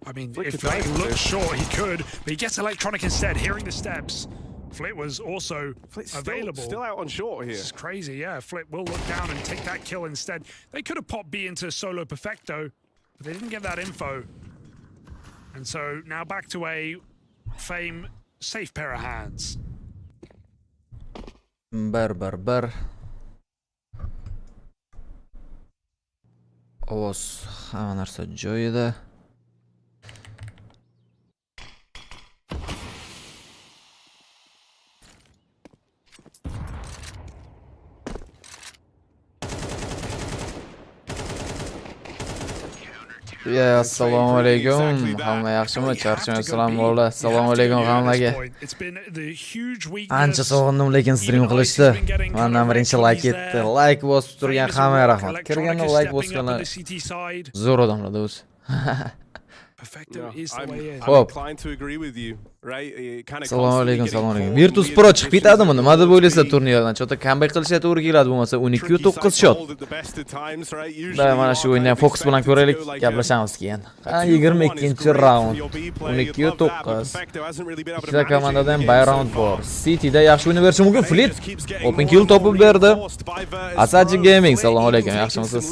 I mean, if Flit looked short, he could, but he gets electronic instead, hearing the steps. Flit was also available. Still out on short here. This is crazy, yeah. Flit will look down and take that kill instead. They could have popped B into solo perfecto, but they didn't get that info. And so now back to a Fame safe pair of hands. Bir. Ovoz hamma narsa joyida. Ya, assalomu alaykum. Hamma yaxshimi? Charchmay salom bo'ldi. Assalomu alaykum hammaga. Ancha sog'indim, lekin stream qilishdi. Mendan birinchi like etdi. Like bosib turgan hammaga rahmat. Kirganda like bosganlar zo'r odamlar o'zi. Hop. Assalomu alaykum. Virtus Pro chiqib ketadimi? Nima deb o'ylaysiz turnirdan? Chota comeback qilishga to'g'ri keladi bo'lmasa 12-9 shot. Da mana shu o'yinni fokus bilan ko'raylik, gaplashamiz keyin. 22-raund. 12-9. Ikkita komandada ham buy round bor. Cityda yaxshi o'yin berishi mumkin. Flit open kill topib berdi. Asaji Gaming, assalomu alaykum. Yaxshimisiz?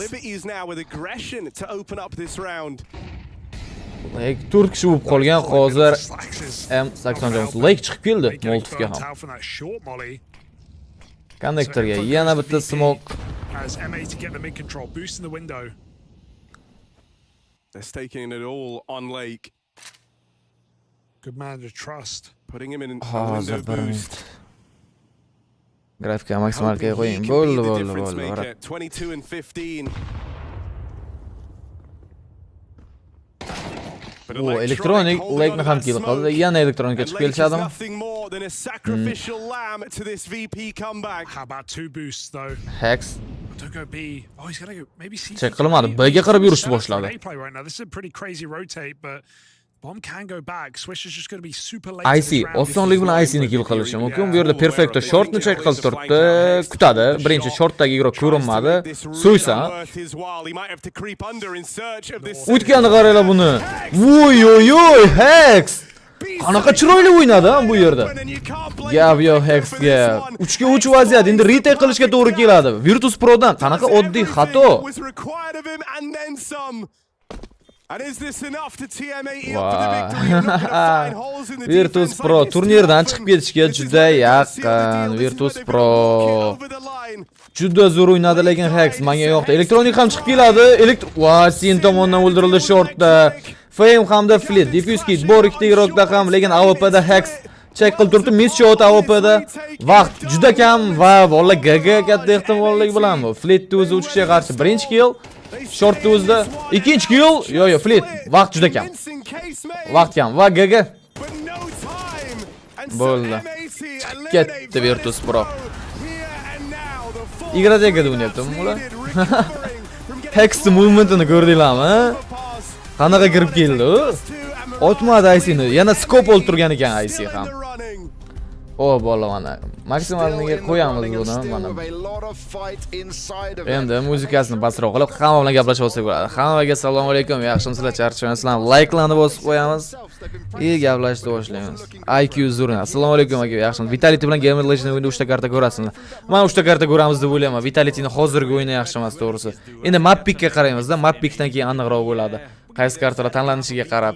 Like 4 kishi bo'lib qolgan, hozir M89 like chiqib keldi Molotofga ham. Konnektorga yana bitta smoke. They're staking it all on Lake. Good man to trust. Putting him in a window boost. Grafika maksimalga qo'ying. Bo'ldi. 22 and 15. O elektronik Lake'ni ham kill qildi. Yana elektronikka chiqib kelishadimi? How about 2 boosts though? Hex. Don't go B. Oh, he's gonna go maybe C. Check qilmadi. B'ga qarab yurishni boshladi. This is a pretty crazy rotate, but bomb can go back. Swish is just going to be super late. IC osonlik bilan IC ni kill qilishi mumkin. Bu yerda perfecto shortni check qilib turibdi. Kutadi. Birinchi shortdagi igro ko'rinmadi. So'ysa. O'tgani qaranglar buni. Voy, Hex. Qanaqa chiroyli o'ynadi bu yerda. Gap yo'q Hexga. 3 ga 3 vaziyat. Endi retake qilishga to'g'ri keladi. Virtus Pro'dan qanaqa oddiy xato. And is this enough to TM80 up for the victory? Not gonna find holes in the Virtus Pro turnirdan chiqib ketishga juda yaqin. Virtus Pro juda zo'r o'ynadi, lekin Hex menga yoqdi. Elektronik ham chiqib keladi. Sin tomonidan o'ldirildi shortda. Fame hamda Flit, Diffuse Kit bor ikkita iroqda ham, lekin AWPda Hex check qilib turibdi. Miss shot AWPda. Vaqt juda kam va vallahi GG katta ehtimollik bilan bu. Flitni o'zi 3 kishiga qarshi birinchi kill. Shortda o'zida ikkinchi kill. Yo'q, Flit. Vaqt juda kam. Vaqt kam va GG. Bo'ldi. Ketdi Virtus Pro. Igradagi o'ynayaptimi ular? Hex movementini ko'rdinglarmi? Qanaqa kirib keldi? Otmadi IC-ni. Yana scope olib turgan ekan IC ham. O bola mana. Maksimalniga qo'yamiz buni mana. Endi muzikasini pastroq qilib hamma bilan gaplashib olsak bo'ladi. Hammaga assalomu alaykum. Yaxshimisizlar? Charchamasizlar? Like-larni bosib qo'yamiz. Gaplashishni boshlaymiz. IQ zo'rna. Assalomu alaykum aka. Yaxshimisiz? Vitality bilan Gamer Legend o'yinida 3 ta karta ko'rasizmi? Men 3 ta karta ko'ramiz deb o'ylayman. Vitalityni hozirgi o'yini yaxshi emas, to'g'risi. Endi map pickga qaraymiz-da. Map pickdan keyin aniqroq bo'ladi. Qaysi kartalar tanlanishiga qarab.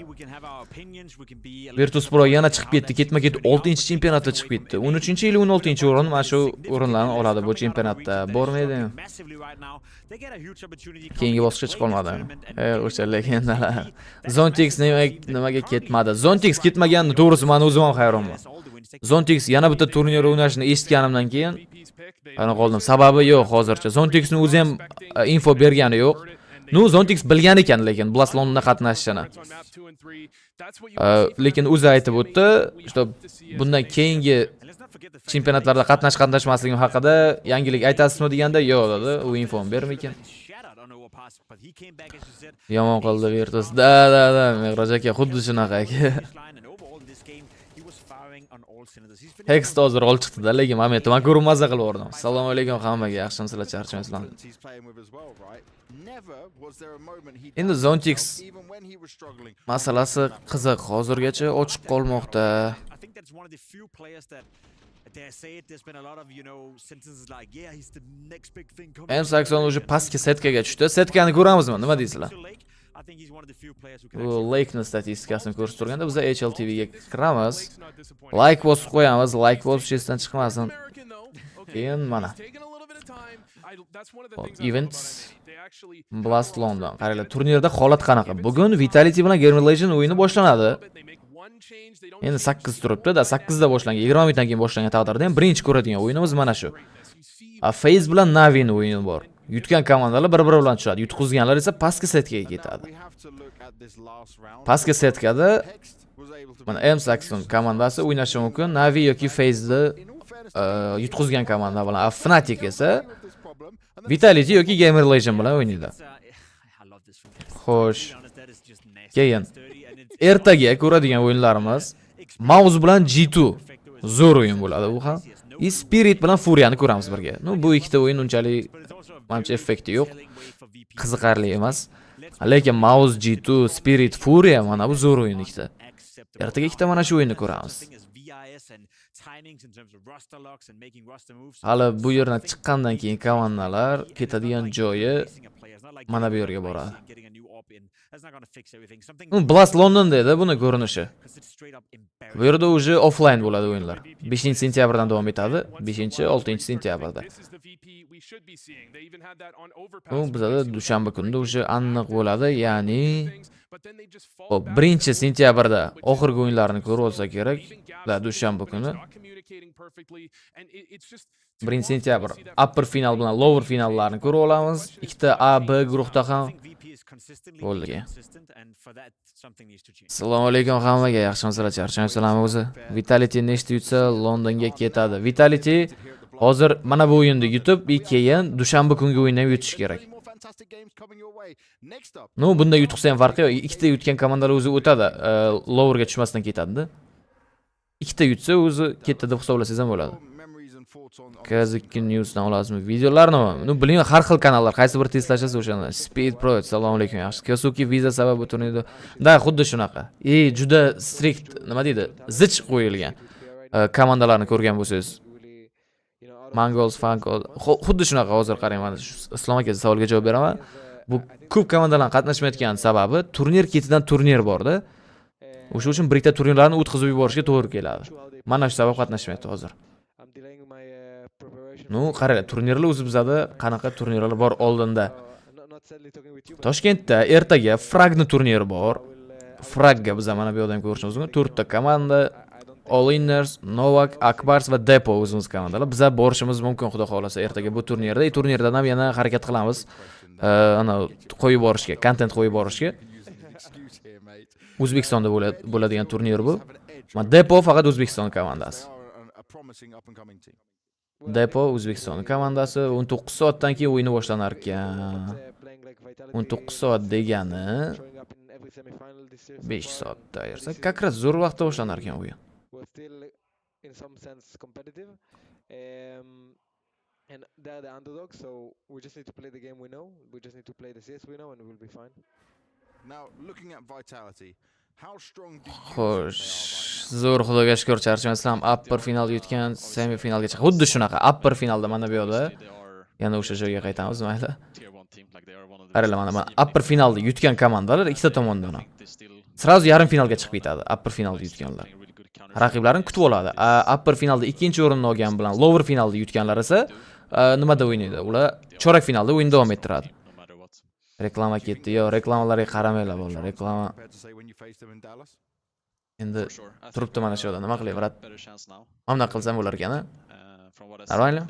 Virtus Pro yana chiqib ketdi. Ketma-ket 6-chempionatda chiqib ketdi. 13-yili 16-o'rin mana shu o'rinlarni oladi bu chempionatda. Bormaydi. Keyingi bosqichga chiqa olmadi. O'sha legendalar. Zontix nimaga ketmadi? Zontix ketmaganini to'g'risi men o'zim ham hayronman. Zontix yana bitta turnir o'ynashini eshitganimdan keyin ana qoldim. Sababi yo'q hozircha. Zontixni o'zi ham info bergani yo'q. Zontix bilgan ekan, lekin Blaslonda qatnashishini. Lekin o'zi aytib o'tdi, bundan keyingi chempionatlarda qatnashmasligim haqida yangilik aytasizmi deganda, yo'q dedi, u info bermaykan. Yomon qildi Virtus. Da, Mehroj aka xuddi shunaqa aka. Text hozir olib chiqdi-da, lekin momentda men ko'rib mazza qilib o'rdim. Assalomu alaykum hammaga, yaxshimisizlar, charchamasizlar. Endi Zontix masalasi qiziq, hozirgacha ochiq qolmoqda. M80 уже pastki setkaga tushdi. Setkani ko'ramizmi? Nima deysizlar? Bu Lake'ning statistikasini ko'rib turganda biz HLTV ga kiramiz. Like bosib qo'yamiz, like bosib esdan chiqmasin. Keyin mana. Events Blast London. Qaranglar, turnirda holat qanaqa? Bugun Vitality bilan Game Legend o'yini boshlanadi. Endi 8 turibdi-da, 8 da boshlangan, 20 minutdan keyin boshlangan taqdirda ham birinchi ko'radigan o'yinimiz mana shu. FaZe bilan Navi'ning o'yini bor. Yutgan komandalar bir-biri bilan tushadi. Yutqizganlar esa pastki setkaga ketadi. Pastki setkada mana M80 komandasi o'ynashi mumkin. Navi yoki FaZe'ni yutqizgan komanda bilan. Fnatic esa Vitality yoki Gamer Legend bilan o'ynaydi. Xo'sh. Keyin ertaga ko'radigan o'yinlarimiz Mouse bilan G2 zo'r o'yin bo'ladi bu ham. Spirit bilan Furia'ni ko'ramiz birga. Bu ikkita o'yin unchalik menimcha effekti yo'q. Qiziqarli emas. Lekin Mouse G2, Spirit, Furia mana bu zo'r o'yin ikkita. Ertaga ikkita mana shu o'yinni ko'ramiz. Hali bu yerdan chiqqandan keyin komandalar ketadigan joyi mana bu yerga boradi. Blast London dedi buni ko'rinishi. Bu yerda уже offline bo'ladi o'yinlar. 5-sentyabrdan davom etadi. 5-6-sentyabrda. Bu bizda dushanba kunida уже aniq bo'ladi, ya'ni 1-sentyabrda oxirgi o'yinlarni ko'rib olsa kerak. Dushanba kuni 1-sentyabr upper final bilan lower finallarni ko'rib olamiz. Ikkita A, B guruhda ham bo'ldi. Assalomu alaykum hammaga, yaxshimisizlar, charchamayapsizlarmi o'zi? Vitality nechta yutsa Londonga ketadi. Vitality hozir mana bu o'yinni yutib, keyin dushanba kungi o'yinni ham yutish kerak. Bunda yutqizsa ham farqi yo'q. Ikkita yutgan komandalar o'zi o'tadi, lowerga tushmasdan ketadi-da. Ikkita yutsa o'zi ketdi deb hisoblasangiz ham bo'ladi. Kazikki newsdan olasizmi? Videolarni, bilmayman, har xil kanallar, qaysi bir testlashasiz o'shani. Speed Pro, assalomu alaykum, yaxshi. Kasuki viza sabab turnirda. Xuddi shunaqa. Juda strict, nima deydi? Zich qo'yilgan. Komandalarni ko'rgan bo'lsangiz. Mongols, Funkos, xuddi shunaqa. Hozir qarang, mana Islom aka savolga javob beraman. Bu ko'p komandalar qatnashmayotgan sababi turnir ketidan turnir bor-da. O'sha uchun birikta turnirlarni o'tkazib yuborishga to'g'ri keladi. Mana shu sabab qatnashmayapti hozir. Qaranglar, turnirlar o'zi bizada qanaqa turnirlar bor oldinda. Toshkentda ertaga Fragni turniri bor. Fragga biz mana bu yerdan ko'rishimiz mumkin. 4 ta komanda, All Inners, Novak, Akbars va Depo o'zimiz komandalar. Biz borishimiz mumkin, xudo xolasa, ertaga bu turnirda. Turnirdan ham yana harakat qilamiz. Ana qo'yib borishga, kontent qo'yib borishga. O'zbekistonda bo'ladigan turnir bu. Depo faqat O'zbekiston komandasi. Depo O'zbekiston komandasi 19 soatdan keyin o'yini boshlanar ekan. 19 soat degani 5 soatda ayirsa, как раз zo'r vaqtda boshlanar ekan o'yin. And they're the underdog, so we just need to play the game we know. We just need to play the CS we know, and we'll be fine. Now, looking at Vitality, how strong do you Xo'sh, zo'r, xudoga shukr, charchamasam, upper final yutgan, semi finalgacha. Xuddi shunaqa, upper finalda mana bu yerda yana o'sha joyga qaytamiz, mayli. Qaranglar, mana upper finalda yutgan komandalar ikkita tomondan ham. Sразу yarim finalga chiqib ketadi, upper finalda yutganlar. Raqiblarini kutib oladi. Upper finalda ikkinchi o'rinni olgan bilan lower finalda yutganlar esa nimada o'ynaydi? Ular chorak finalda o'yin davom ettiradi. Reklama ketdi. Yo, reklamalarga qaramanglar bolalar. Reklama. Endi turibdi mana shu yerda. Nima qilayapti? Mana qilsam bo'lar ekan-a? Narimayli?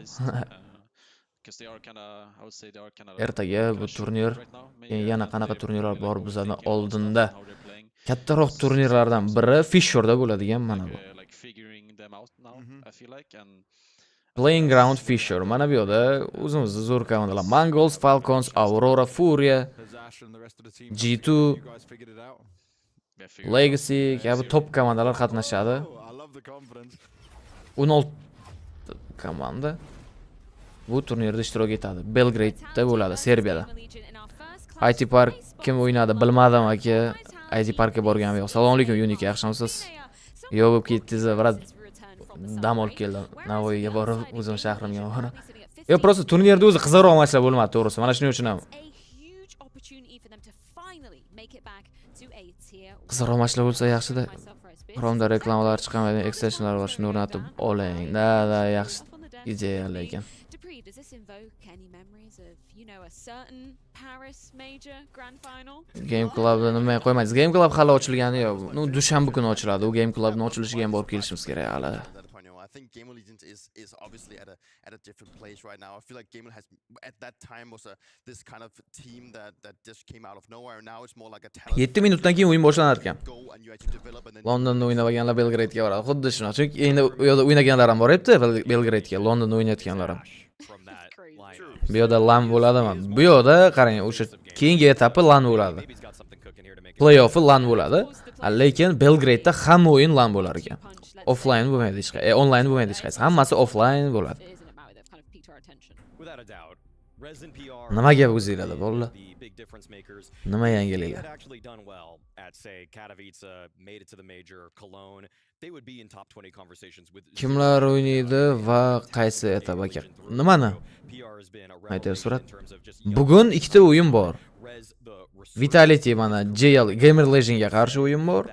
Ertaga bu turnir, yana qanaqa turnirlar bor bizning oldinda? Kattaroq turnirlardan biri Fisherda bo'ladigan mana bu. Playing Ground Fisher. Mana bu yerda o'zimizning zo'r komandalar Mongols, Falcons, Aurora, Furia, G2, Legacy kabi top komandalar qatnashadi. 16 komanda bu turnirda ishtirok etadi. Belgrade'da bo'ladi, Serbiyada. IT Park kim o'ynadi bilmadim aka. IT Parkga borganim yo'q. Assalomu alaykum Unika, yaxshimisiz? Yo'q bo'lib ketdingiz, brat. Dam olib keldim. Navoiyga borib, o'zim shahrimga borib. Yo, prosta turnirda o'zi qizarroq matchlar bo'lmadi, to'g'risi. Mana shuning uchun ham qizarroq matchlar bo'lsa yaxshi-da. Chromda reklamalar chiqamaydi, extensionlar bor, shuni o'rnatib oling. Da, yaxshi ideya lekin. Game Club'da nima qo'ymaysiz? Game Club hali ochilgani yo'q. Dushanba kuni ochiladi. U Game Club'ning ochilishiga ham borib kelishimiz kerak hali. I think Gamer Legions is obviously at a different place right now. I feel like Gamer has at that time was this kind of team that just came out of nowhere. Now it's more like a talent. 7 minutdan keyin o'yin boshlanar ekan. Londonda o'ynaganlar Belgrade'ga boradi. Xuddi shuna. Chunki endi u yerda o'ynaganlar ham boryapti Belgrade'ga, Londonda o'ynayotganlar ham. Bu yerda LAN bo'ladimi? Bu yerda qarang, o'sha keyingi etapi LAN bo'ladi. Play-off'i LAN bo'ladi. Lekin Belgrade'da hamma o'yin LAN bo'lar ekan. Offline bo'lmaydi hech qaysi, online bo'lmaydi hech qaysi. Hammasi offline bo'ladi. Nima gap o'zinglarda bolalar? Nima yangiliklar? Kimlar o'ynaydi va qaysi etap aka? Nimani? Aytib surat. Bugun ikkita o'yin bor. Vitality mana JL Gamer Legendga qarshi o'yin bor.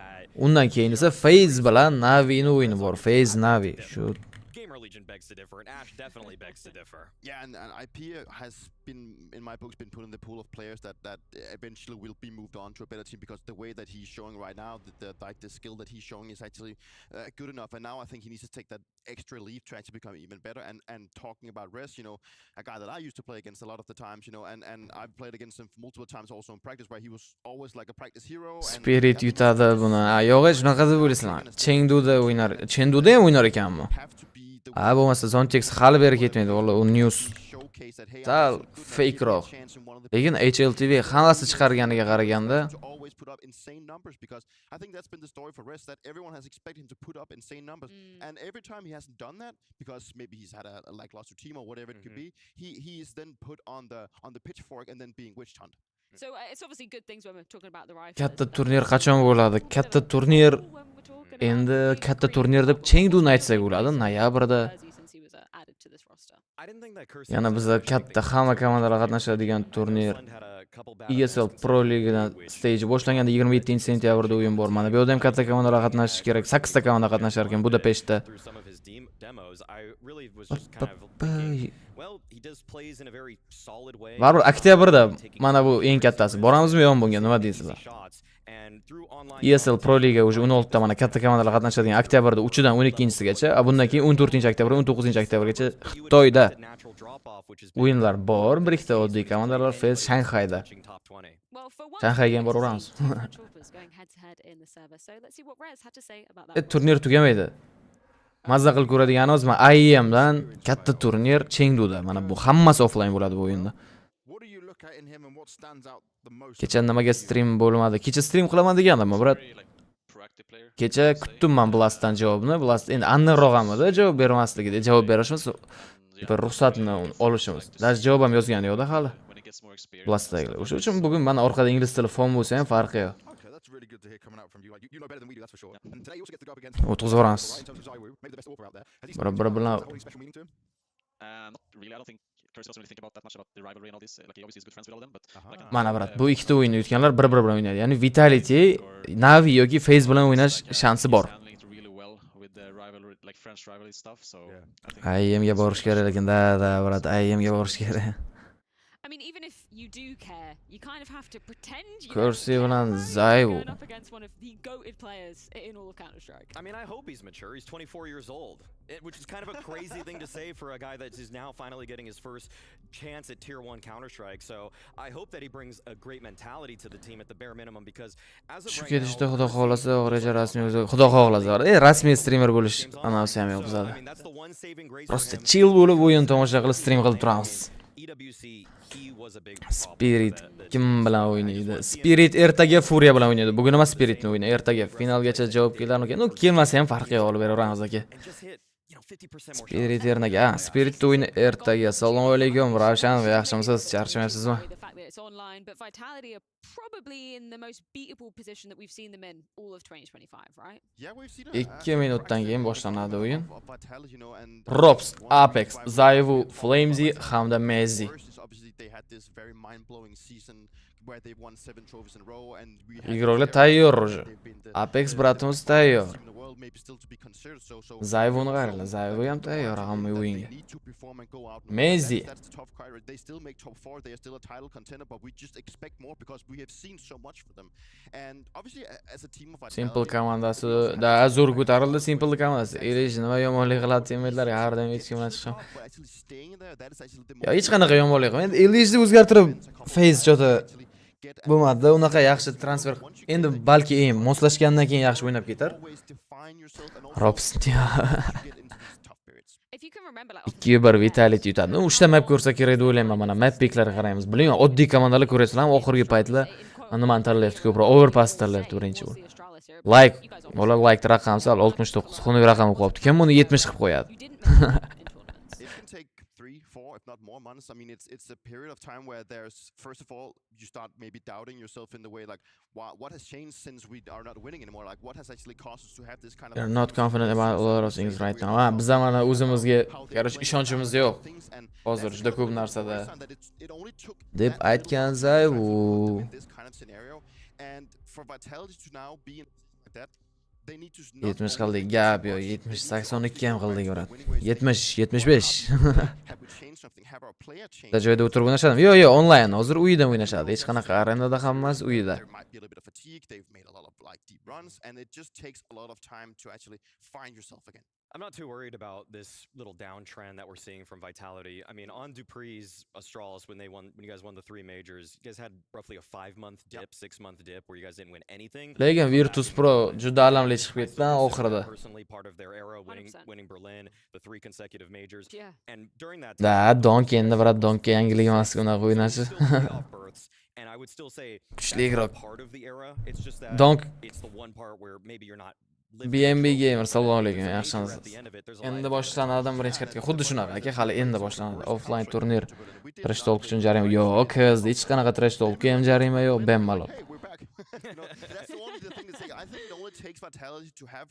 Undan keyin esa FaZe bilan Navi'ning o'yini bor. FaZe Navi. Shu Gamer Legion begs to differ, and Ash definitely begs to differ. Yeah, and IP has been, in my books, been put in the pool of players that eventually will be moved on to a better team because the way that he's showing right now, the skill that he's showing is actually good enough. And now I think he needs to take that extra leap to actually become even better. And talking about Res, you know, a guy that I used to play against a lot of the times, you know, and I've played against him multiple times also in practice where he was always like a practice hero. Spirit yutadi buni. Yo'q, shunaqa deb o'ylaysizlar. Chengduda o'ynar. Chengduda ham o'ynar ekanmi? Bo'lmasa Zontex hali beri ketmaydi, vallahi u news. Sal fakeroq. Lekin HLTV hammasi chiqarganiga qaraganda put up insane numbers because I think that's been the story for Res that everyone has expected him to put up insane numbers and every time he hasn't done that because maybe he's had a lackluster team or whatever it could be he is then put on the pitchfork and then being witch hunted. So it's obviously good things when we're talking about the rifle. katta turnir qachon bo'ladi? Katta turnir endi katta turnir deb Chengdu'ni aytsak bo'ladi, noyabrda. Yana bizda katta hamma komandalar qatnashadigan turnir ESL Pro Ligadan stage boshlanganda 27-sentyabrda o'yin bor. Mana bu yerda ham katta komandalar qatnashishi kerak. 8 ta komanda qatnashar ekan Budapeshtda. Baribir oktyabrda mana bu eng kattasi. Boramizmi yo'qmi bunga? Nima deysizlar? ESL Pro Liga уже 16 ta mana katta komandalar qatnashadigan oktyabrda 3dan 12-sigacha, bundan keyin 14-oktyabr, 19-oktyabrgacha Xitoyda o'yinlar bor. Bir ikkita oddiy komandalar FaZe Shanghayda. Shanghayga ham boraveramiz. Turnir tugamaydi. Mazza qilib ko'radiganimiz mana IEMdan katta turnir Chengduda. Mana bu hammasi offline bo'ladi bu o'yinda. Kecha nimaga stream bo'lmadi? Kecha stream qilaman degandim, brat. Kecha kutdim men Blastdan javobni. Blast endi aniqroq hamida javob bermasligida javob berishimiz, bir ruxsatni olishimiz. Даже javob ham yozgani yo'qda hali. Blastdagilar. O'sha uchun bugun mana orqada ingliz tili fon bo'lsa ham farqi yo'q. O'tqizvoramiz. Bir bilan mana brat, bu ikkita o'yinni yutganlar bir-biri bilan o'ynaydi. Ya'ni Vitality, Navi yoki FaZe bilan o'ynash shansi bor. IEMga borish kerak lekin da brat, IEMga borish kerak. I mean, even if you do care, you kind of have to pretend you Kursi bilan Zayu. up against one of the goated players in all of Counter-Strike. I mean, I hope he's mature. He's 24 years old, which is kind of a crazy thing to say for a guy that is now finally getting his first chance at Tier 1 Counter-Strike. So I hope that he brings a great mentality to the team at the bare minimum because as of Shu right ketishda now, xudo xohlasa, reja rasmiy o'zi xudo xohlasa, rasmiy streamer bo'lish anonsi ham yo'q bizada. I mean, that's the one saving grace. Prosta chill bo'lib o'yin tomosha qilib stream qilib turamiz. EWC, he was a big Spirit kim bilan o'ynaydi? Spirit ertaga Furia bilan o'ynaydi. Bugun nima Spiritni o'ynaydi? Ertaga finalgacha javob kelarmikan? No, kelmasa ham farqi yo'q, olib beraveramiz aka. and just hit, 50% more Spirit shots. ertaga. Spirit o'yini ertaga. Assalomu alaykum. Ravshan, yaxshimisiz? Charchamayapsizmi? The fact that it's online, but Vitality are probably in the most beatable position that we've seen them in all of 2025, right? Yeah, we've seen 2 minutdan keyin boshlanadi o'yin. Vitality, you know, and Robs, Apex, Zaivu, Flamesy hamda Mezzi. obviously they had this very mind-blowing season where they won 7 trophies in a row and we Игрокlar tayyor уже. Apex bratimiz tayyor. Zayvuni qaranglar, Zayvu ham tayyor hamma o'yinga. Mezzi. They still make top 4, they are still a title contender, but we just expect more because we have seen so much for them. And obviously as a team of Simple komandasi da zo'r ko'tarildi Simple komandasi. Elish nima yomonlik qiladi teamlarga har doim hech kim bilan chiqishim. Yo hech qanaqa yomonlik qilmaydi. Endi Elishni o'zgartirib Phase jota bo'lmadi. Unaqa yaxshi transfer. Endi balki moslashgandan keyin yaxshi o'ynab ketar. Robs. If you can remember, like 2-1 Vitality yutadi. 3 ta map ko'rsa kerak deb o'ylayman. Mana map picklarga qaraymiz. Biling, oddiy komandalar ko'rasizlar, oxirgi paytlar nimani tanlayapti ko'proq? Overpass tanlayapti birinchi bo'lib. Like, bola like raqam sal 69 xunuk raqam qo'yibdi. Kim buni 70 qilib qo'yadi? you didn't mention it in tournaments. It can take 3, 4, if not more months. I mean, it's a period of time where there's, first of all, you start maybe doubting yourself in the way like, what has changed since we are not winning anymore? Like, what has actually caused us to have this kind of? You're not confident about a lot of things right now. Ha, biz mana o'zimizga qarshi ishonchimiz yo'q. Hozir juda ko'p narsada deb aytgan Zayvu. And for Vitality to now be in that, they need to 70 qildik gap yo 70 82 ham qildik urat. 70 75. have we changed something? Have our player changed? Da joyda o'tirib o'ynashadimi? Yo'q, yo'q, onlayn. Hozir uyida o'ynashadi. Hech qanaqa arenada ham emas, uyida. There might be a little bit of fatigue. They've made a lot of like deep runs, and it just takes a lot of time to actually find yourself again. I'm not too worried about this little downtrend that we're seeing from Vitality. I mean, on Dupree's Astralis, when you guys won the 3 majors, you guys had roughly a 5-month dip, 6-month dip, where you guys didn't win anything. Lekin Virtus Pro juda alamli chiqib ketdi oxirida. Personally, part of their era, winning Berlin, the 3 consecutive majors, Yeah. and during that Da, time, Donkey endi birat Donkey yangilik emas, unaqa o'ynashi. and I would still say Kuchliroq. part of the era. It's just that it's the one part where maybe you're not. BNB Gamer, assalomu alaykum, yaxshimisiz? Endi boshlanadi birinchi kartga. Xuddi shunaqa aka, hali endi boshlanadi. Offline turnir. Trash talk uchun jarima yo'q, qiz, hech qanaqa trash talk ham jarima yo'q, bemalol.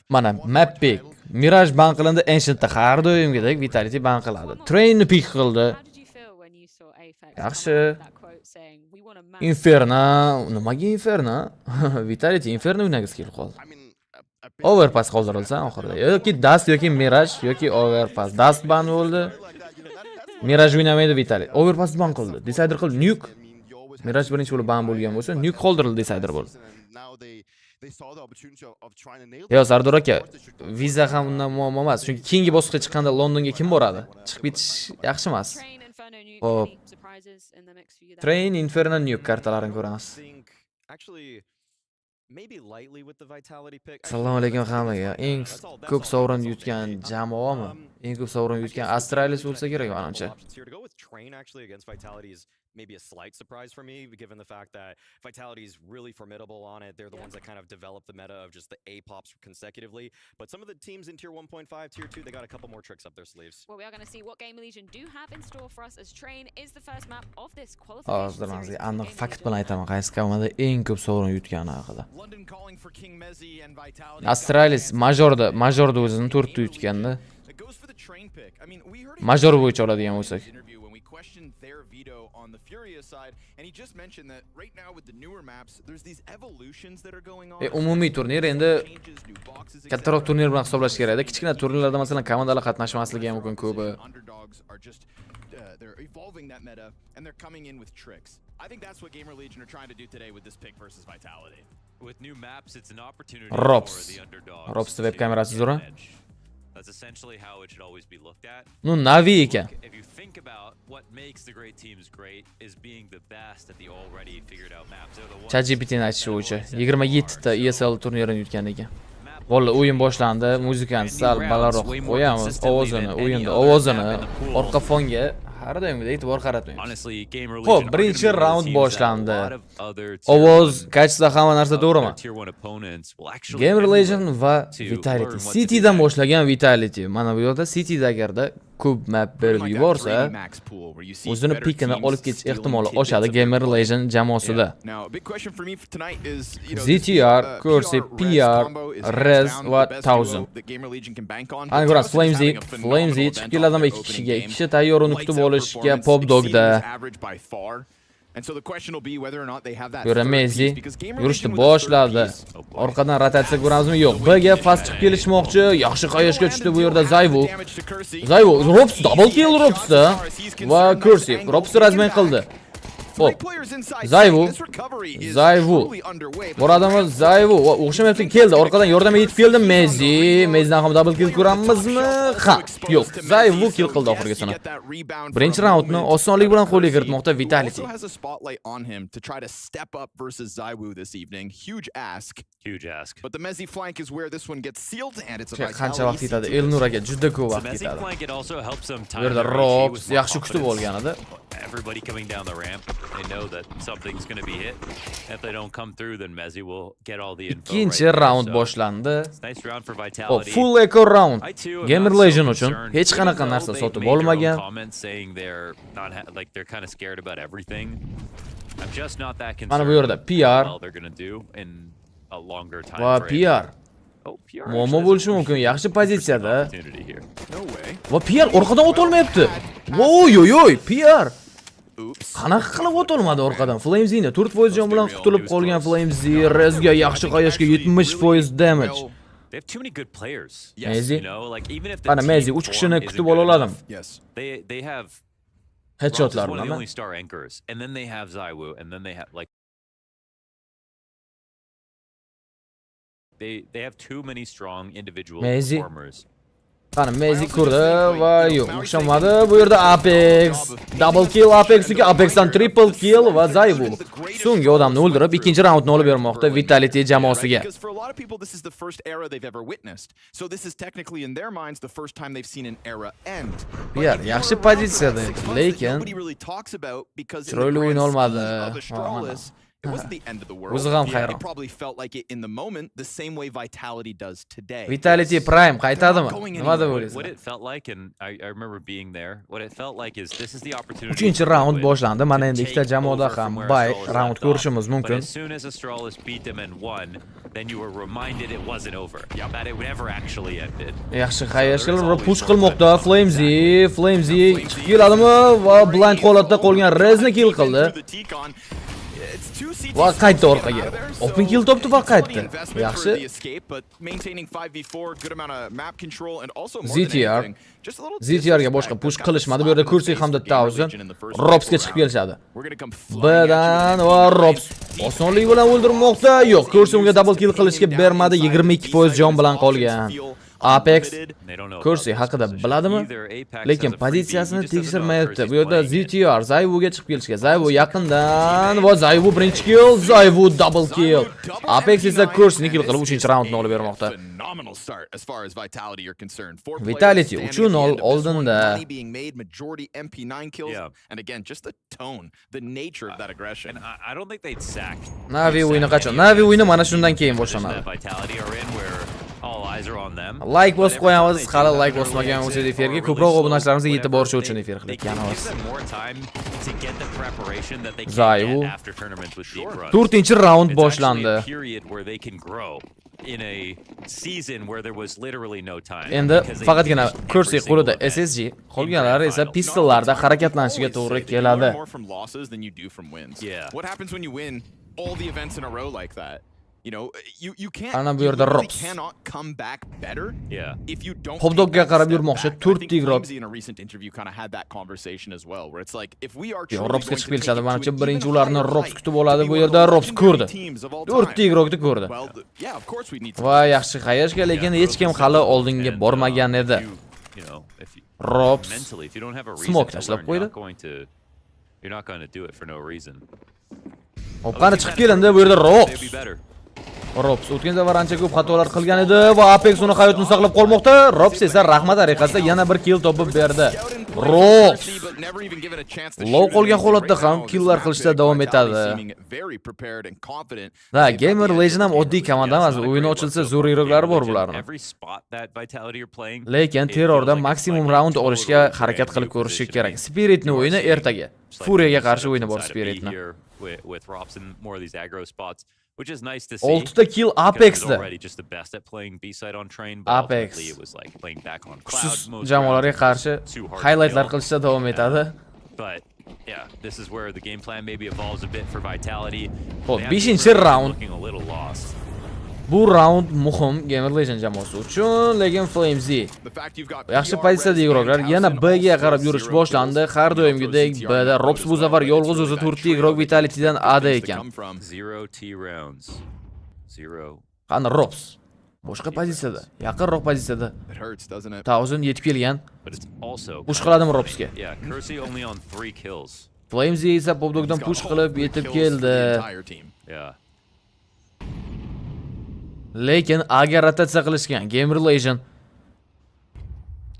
Mana map pick. Mirage ban qilindi, Ancient'da har doimgidek Vitality ban qiladi. Trainni pick qildi. How did you feel when you saw Apex Yaxshi. that quote saying, "We want a man"? Inferno, nimaga Inferno? Vitality Inferno o'ynagisi kelib qoldi. Overpass qoldirilsa oxirida yoki Dust yoki Mirage yoki Overpass. Dust ban bo'ldi. Mirage o'ynamaydi Vitality. Overpass ban qildi. Decider qildi Nuke. Mirage birinchi bo'lib ban bo'lgan bo'lsa, Nuke qoldirildi Decider bo'ldi. Yo, Sardor aka, viza ham undan muammo emas. Chunki keyingi bosqichga chiqqanda Londonga kim boradi? Chiqib ketish yaxshi emas. Train, Inferno, Nuke, Hop. any surprises in the mix for you there? Train, Inferno, Nuke kartalarini ko'ramiz. Actually, maybe lightly with the Vitality pick. Assalomu alaykum hammaga. Eng ko'p sovrin yutgan jamoami? Eng ko'p sovrin yutgan Astralis bo'lsa kerak menimcha. Here to go with Train actually against Vitality is maybe a slight surprise for me, given the fact that Vitality is really formidable on it. They're the ones that kind of develop the meta of just the A pops consecutively. But some of the teams in tier 1.5, tier 2, they got a couple more tricks up their sleeves. Well, we are going to see what Game Legion do have in store for us as Train is the first map of this qualification Hozir series. menga aniq fakt bilan aytaman, qaysi komanda eng ko'p sovrin yutgani haqida. Astralis majorda o'zini 4 ta yutganda. Major bo'yicha oladigan bo'lsak. Questioned their veto on the Furious side, and he just mentioned that right now with the newer maps, there's these evolutions that are going on. Umumiy turnir endi kattaroq turnir bilan hisoblash kerak edi. Kichkina turnirlarda masalan komandalar qatnashmasligi ham mumkin ko'pi. Underdogs are just they're evolving that meta and they're coming in with tricks. I think that's what Gamer Legion are trying to do today with this pick versus Vitality. With new maps, it's an opportunity Robs. for the underdogs. Robs web kamerasi zo'ra. That's essentially how it should always be looked at. Nu Navi ekan. If you think about what makes the great teams great is being the best at the already figured out maps. They're the ones ChatGPT'ni aytishi bo'yicha 27 ta ESL turnirini yutgan ekan. Bola o'yin boshlandi, muzikani sal balandroq qo'yamiz, ovozini, o'yinda ovozini orqa fonga Har doimgidek e'tibor qaratmaymiz. Honestly, Gamer Xo'p, Legion birinchi are gonna be raund the teams that a boshlandi. lot of other tier Ovoz, one, kachsa hamma narsa to'g'rimi? tier 1 opponents will actually Gamer emulate Legend va to Vitality. learn what to City'dan do next. boshlagan Vitality. Mana bu yerda City'da agarda ko'p map berib yuborsa, o'zini pikini olib ketish ehtimoli oshadi Gamer Legend jamoasida. ZTR, Cursi, PR, Rez va 1000. Ana ko'rasiz, Flamesy chiqib keladimi 2 kishiga? 2 kishi tayyor uni kutib olishga Pop Dogda. Messi yurishni boshladi. Orqadan rotatsiya ko'ramizmi? Yo'q. Bga fast chiqib kelishmoqchi. Yaxshi qayashga tushdi bu yerda Zayvu. Rops double kill Ropsda va Cursi. Rops razman qildi. Hop. Zayvu. Boradimi Zayvu? O'xshamayapti, keldi. Orqadan yordam etib keldi Messi. Messidan ham double kill ko'ramizmi? Ha, yo'q. Zayvu kill qildi oxirgisini. Birinchi raundni osonlik bilan qo'lga kiritmoqda Vitality. Huge ask. But the Messi flank is where this one gets sealed and it's a Qancha vaqt ketadi? Elnur aka juda ko'p The vaqt Messi ketadi. flank, it also helps them Bu time yerda their Rishi with Rops more yaxshi kutib confidence. olgan edi. Everybody coming down the ramp, they know that something's going to be hit. If they don't come through, then Messi will get all the info. Ikkinchi right there. raund So, boshlandi. it's a nice round for Hop, Vitality. full echo round. I too am Gamer not so Legend uchun concerned, hech even qanaqa though narsa they've sotib made their own olmagan. comments saying they're not like they're kind of scared about everything. I'm just not that concerned. Mana bu yerda with PR how well they're going to do in a longer time va frame. PR. Oh, PR Muammo actually has a bo'lishi pretty mumkin. Yaxshi interesting pozitsiyada. opportunity here. Va PR orqadan o't olmayapti. Voy, PR. Qanaqa qilib o't olmadi orqadan? Flamesini 4% jon bilan qutulib qolgan Flamesy Rezga yaxshi qayashga 70% damage. They have too many good players. Messi. You know, like even if the Mana Messi team 3 kishini form kutib isn't ola good oladim. enough, they have Headshotlar Ross is one of the bilan. only star anchors, and then they have Zaiwu, and then they have like they have too many strong individual Messi. performers. Qani Messi ko'rdi va yo'q, o'xshamadi. Bu yerda Apex, double kill Apexga, Apexdan triple kill va Zayvu. So'nggi odamni o'ldirib, ikkinchi raundni olib bermoqda Vitality jamoasiga. Because for a lot of people this is the first era they've ever witnessed. So this is technically in their minds the first time they've seen an era end. PR yaxshi pozitsiyada, lekin nobody really talks about because in the chiroyli grand o'yin olmadi. scheme of the Strawless, it wasn't the end of the world. O'zi ham hayron. It probably felt like it in the moment the same way Vitality does today. Vitality Prime qaytadimi? Nima deb What o'ylaysiz? it felt like, and I remember being there. What it felt like is this is the opportunity. 3-chi raund boshlandi. Mana endi ikkita jamoada ham bay raund ko'rishimiz But mumkin. as soon as Astralis beat them and won, then you were reminded it wasn't over. That it never actually ended. Yaxshi qayashlar push qilmoqda Flamesy chiqib keladimi va blind holatda qolgan Rezni kill qildi. Va qaytdi orqaga. Open kill topdi va qaytdi. Yaxshi. ZTR ga boshqa push qilishmadi. Bu yerda Kursi hamda 1000 Ropsga chiqib kelishadi. Bdan va Rops osonlik bilan o'ldirmoqda. Yo'q, Kursi unga double kill qilishga bermadi. 22% jon bilan qolgan. Apex Kursi haqida biladimi? Lekin pozitsiyasini tekshirmayapti. Bu yerda ZTR Zayvuga chiqib kelishga. Zayvu yaqindan va Zayvu birinchi kill, Zayvu double kill. Apex esa Kursini kill qilib 3-raundni olib bermoqda. Vitality 3-0 oldinda. And again, just the tone, the nature of that aggression. And I don't think they'd sack. Navi o'yini qachon? Navi o'yini mana shundan keyin boshlanadi. Vitality are in where all eyes are on them. Like bosib qo'yamiz. Hali like bosmagan bo'lsangiz efirga ko'proq obunachilarimizga yetib borishi uchun efir They qilib can kelamiz. give them more time to get the preparation that they can Zaiwu. get after tournaments with deep runs. 4-raund It's actually boshlandi. a period where they can grow in a season where there was literally no time. Endi because they faqatgina finished every Kursi single qo'lida event SSG, in qolganlari grand esa finals. pistollarda harakatlanishiga to'g'ri keladi. More from losses than you do from wins. Yeah. What happens when you win all the events in a row like that? You know, you can't. Ana bu You yerda literally Rops. cannot come back better. Yeah. If you don't. Hop take Dogga that qarab step yurmoqchi, back. I 4 think tigrot. Flamesy in a recent interview kind of had that conversation as well, where it's like if we are. Yo, truly Ropsga going chiqib to take kelishadi. it to Manimcha an birinchi even ularni higher Rops height, kutib to oladi. be Bu one of yerda the Rops legendary ko'rdi. teams of all 4 time. tigrokni ko'rdi. Well, yeah, of course we need some. Va yaxshi qayashga, lekin hech kim hali oldinga bormagan edi. You know, if you Rops mentally, if you don't have a reason smoke to tashlab learn, qo'ydi. you're not going to do it for no reason. Hop qani chiqib kelindi. Bu yerda They'd Rops. be better. Rops o'tgan safar ancha ko'p xatolar qilgan edi va Apex uni hayotini saqlab qolmoqda. Rops esa rahmat tariqasida yana bir kill topib berdi. Rops. but never even given a chance to Low shoot qolgan anything. holatda Right ham now, this killlar map qilishda pick, davom Vitality etadi. seeming very prepared and confident. Da, They've got the Gamer edge of Legend ham this game oddiy at komanda least. emas. O'yin ochilsa zo'r iroqlari bor bularning. Every spot that Vitality are playing, Lekin it terrorda feels like maksimum it's like a round olishga totally harakat brand qilib new ko'rishi positioning. kerak. Spiritni You are o'yini seeing ertaga. just like Furiyaga setups qarshi o'yini bor inside of B Spiritni. here with Rops and more of these aggro spots, which is nice to see. 6 ta kill because he's Apex'da. already just the best at playing B side on train, but Apex. ultimately it was like playing back on cloud Kuchsiz most jamoalarga rounds. qarshi Too hard to highlightlar kill. qilishda davom etadi. But yeah, this is where the game plan maybe evolves a bit for Vitality. Xo'p, They have 5-chi been round. looking a little lost. Bu round muhim Gamer Legend jamoasi uchun, lekin Flamesy The fact you've got yaxshi PR, pozitsiyada Rez, igroqlar and yana Towson B ga all qarab still yurish zero boshlandi. kills. Har You know, doimgidek throw B'da CTR Rops in bu the safar boat as yolg'iz well, o'zi but turtli it's igroq really Vitalitydan that ada things to ekan. come from. 0 T rounds. 0. Qani Rops boshqa pozitsiyada, yaqinroq pozitsiyada. It hurts, doesn't it? Towson yetib kelgan. But it's also Push kind of qiladimi funny. Ropsga? Yeah, Kersey only on 3 kills. Flamesy esa Popdogdan He's got push all qilib 3 yetib kills for the keldi. entire team. Yeah. Lekin Aga rotatsiya qilishgan Gamer Legend.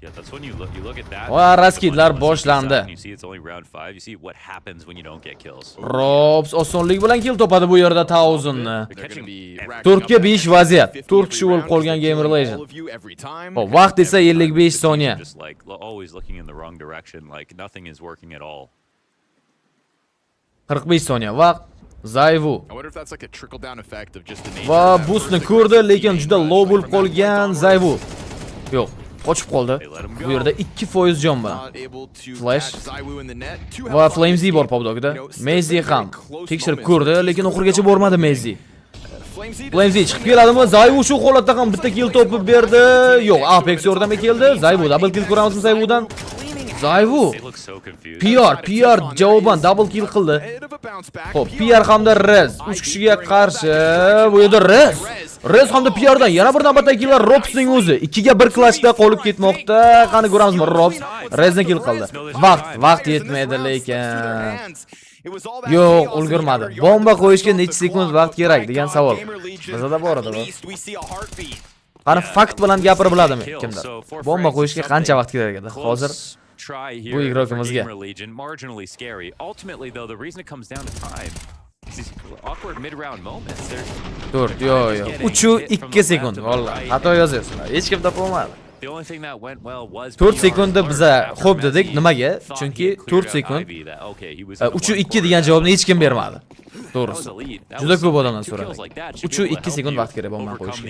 Yeah, that's when you look at that. Va raskidlar boshlandi. You see it's only round 5. You see what happens when you don't get kills. Rops osonlik bilan kill topadi bu yerda Towsonni. They're They're catching gonna be every- racking up 4 ga 5 that vaziyat. 50 4 kishi every bo'lib round qolgan 'cause they're Gamer killing Legend. all of you every time. Hop, vaqt esa every time 55 the teams soniya. are just like always looking in the wrong direction. Like nothing is working at all. 45 soniya vaqt. Zayvu I wonder if that's like a trickle down effect of just the nature va of that boostni first ko'rdi, aggressive lekin team juda rush, low like bo'lib from that point qolgan onwards, Zayvu. Yo'q, qochib qoldi. They let him Bu yerda go. 2% jon bilan. not able to Flash. catch Zywoo in the net. Two Va health on Flamesy this bor team. Popdogda. You know, still Mezi very ham close tekshirib moments ko'rdi, where lekin he's oxirigacha going bormadi down. Mezi. Flamesy Flamesy doesn't chiqib win keladimi? that Zayvu shu holatda ham bitta kill topib berdi. Yo'q, Apex yordamga keldi. Zayvu double kill ko'ramizmi Zayvudan? Zayvu They look so confused. PR javoban double kill qildi. Xo'p, PR hamda Rez 3 kishiga qarshi bu yerda Rez hamda PRdan yana bir navbatdagi killlar Ropsning o'zi 2 ga 1 clashda qolib ketmoqda. Qani ko'ramizmi Rops Rezni kill qildi. Vaqt yetmaydi lekin. Yo'q, ulgurmadi. Bomba qo'yishga necha sekund vaqt kerak degan savol. Bizda bor edi bu. Qani fakt bilan gapirib biladimi kimdir? Bomba qo'yishga qancha vaqt kerak edi? Hozir try bu here for igrokimizga. Gamer Legion, marginally scary. Ultimately though, the reason it comes down to time is these awkward mid-round moments. They're 4 yo'q. 3-2 sekund. Vallahi xato yozyapsizlar. Hech kim topolmadi. the only thing that went well was 4 sekundda biza xo'p dedik. Nimaga? Chunki 4 sekund 3-2 degan javobni hech kim bermadi. To'g'risi. Juda ko'p odamdan so'radik. 3-2 sekund vaqt kerak bomba qo'yishga.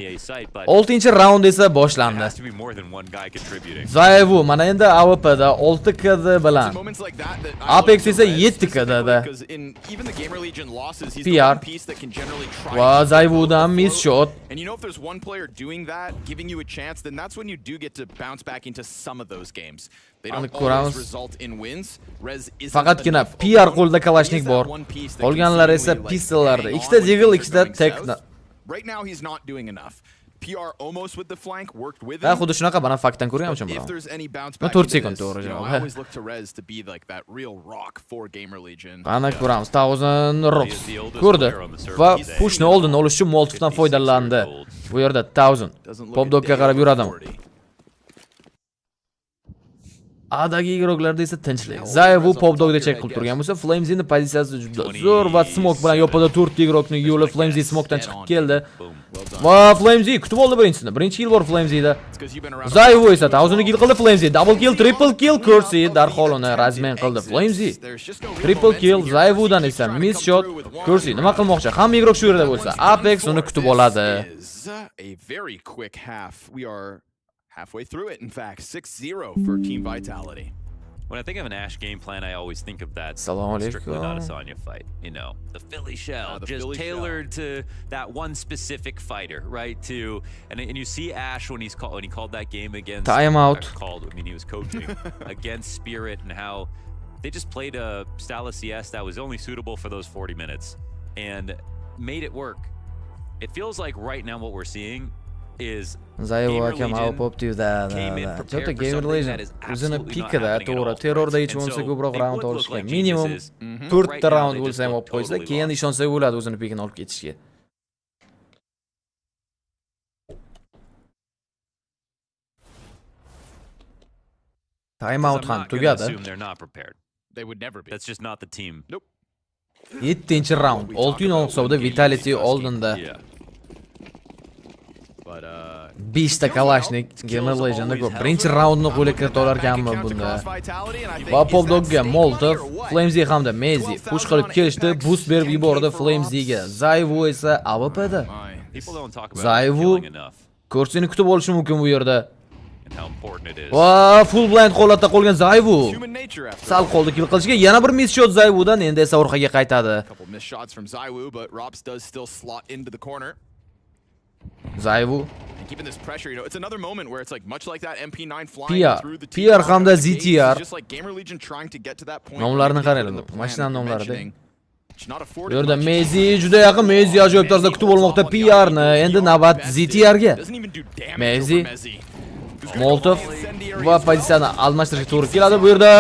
6-raund esa boshlandi. Zayvu mana endi AWPda 6 KD bilan. Apex esa 7 KDda. PR. Va Zayvudan miss shot. And you know if there's one player doing that, giving you a chance, then that's when you do get to bounce back into some of those games. They don't always result in wins. Rez isn't Faqatgina enough PR overall. qo'lida Kalashnik He is that bor. one piece that Qolganlari can esa seemingly, like, pistollarda. hang Ikkita on when Deagle, things ikkita are going Tek. south. Right now he's not doing enough. PR almost with the flank worked with Ha, him. xuddi shunaqa mana faktdan ko'rganman If bilan. there's any bounce No, back 4 into sekund this, to'g'ri you know, javob. I always look to Rez to be like that real rock for Gamer Legion. Qani ko'ramiz. Towson Rops ko'rdi va pushni oldini olish uchun Molotofdan foydalandi. Bu yerda Towson Popdogga qarab yuradimi? Adagi igroqlarda esa tinchlik. Zayvu Popdogda check qilib turgan bo'lsa, Flamesy pozitsiyasi juda zo'r va smoke bilan yo'pada 4 igroqning yo'li Flamesy smokedan chiqib keldi. Va Flamesy kutib oldi birinchisini. Birinchi kill bor Flamesyda. Zayvu esa Towsonni kill qildi Flamesy. Double kill, triple kill Kersey darhol uni razmen qildi Flamesy. Triple kill Zayvudan esa miss shot. Kersey nima qilmoqchi? Hamma igroq shu yerda bo'lsa, Apex uni kutib oladi. A very quick half. We are halfway through it, in fact. 6-0 for Team Vitality. When I think of an Ash game plan, I always think of that Assalamu strictly not a alaikum. Sonya fight. You know, the Philly shell, the just Philly tailored to that one specific fighter, right? And you see Ash when he called that game against Timeout. he was coaching against Spirit, and how they just played a style of CS that was only suitable for those 40 minutes and made it work. It feels like right now what we're seeing is Zayvu Gamer akam Legion avpopda. came in Jota prepared for Gamer something Legend that is o'zini absolutely not pikida, happening at to'g'ri, all. terrorda hech And bo'lmasa so ko'proq they round would look olishgan. like Minimum geniuses, but 4 right ta now round they bo'lsa just ham look olib qo'ysa, totally keyin lost. ishonsa bo'ladi o'zini pikini olib ketishga. Time out ham tugadi. assume they're not prepared. They would never be. That's just not the team. Nope. 7-round. 6-0 hisobda Vitality oldinda. Yeah. But 5 ta Kalashnik Gamer Legend'da ko'p. Birinchi raundni qo'lga kirita olar ekanmi bunda. Va Popdogga Molotov, Flamesy hamda Mezi push qilib kelishdi, boost berib yubordi Flamesyga. Zayvu esa AWP'da. People don't talk about Zayvu killing enough Ko'rsini kutib olishi mumkin bu yerda. and how important it is. Va full blind holatda qolgan Zayvu. human nature after Sal qoldi kill qilishga, yana bir miss shot Zayvudan, endi esa orqaga qaytadi. a couple missed shots from Zaiwu, but Rops does still slot into the corner. Zayvu And keeping this pressure, you know, it's another moment where it's like much like that MP9 flying PR through the PR T-box hamda out of the gates, ZTR. it's just like Gamer Legion trying to get to that point. Nomlarini where they qaranglar, put in the mashina plan that you're nomlarida. mentioning. It's not Bu afforded yerda much. Mezi juda yaqin, Mezi ajoyib tarzda kutib olmoqda PRni. Endi navbat ZTRga. Doesn't even do damage Mezi. over Mezi. Molotov va pozitsiyani almashtirishga to'g'ri keladi. Bu yerda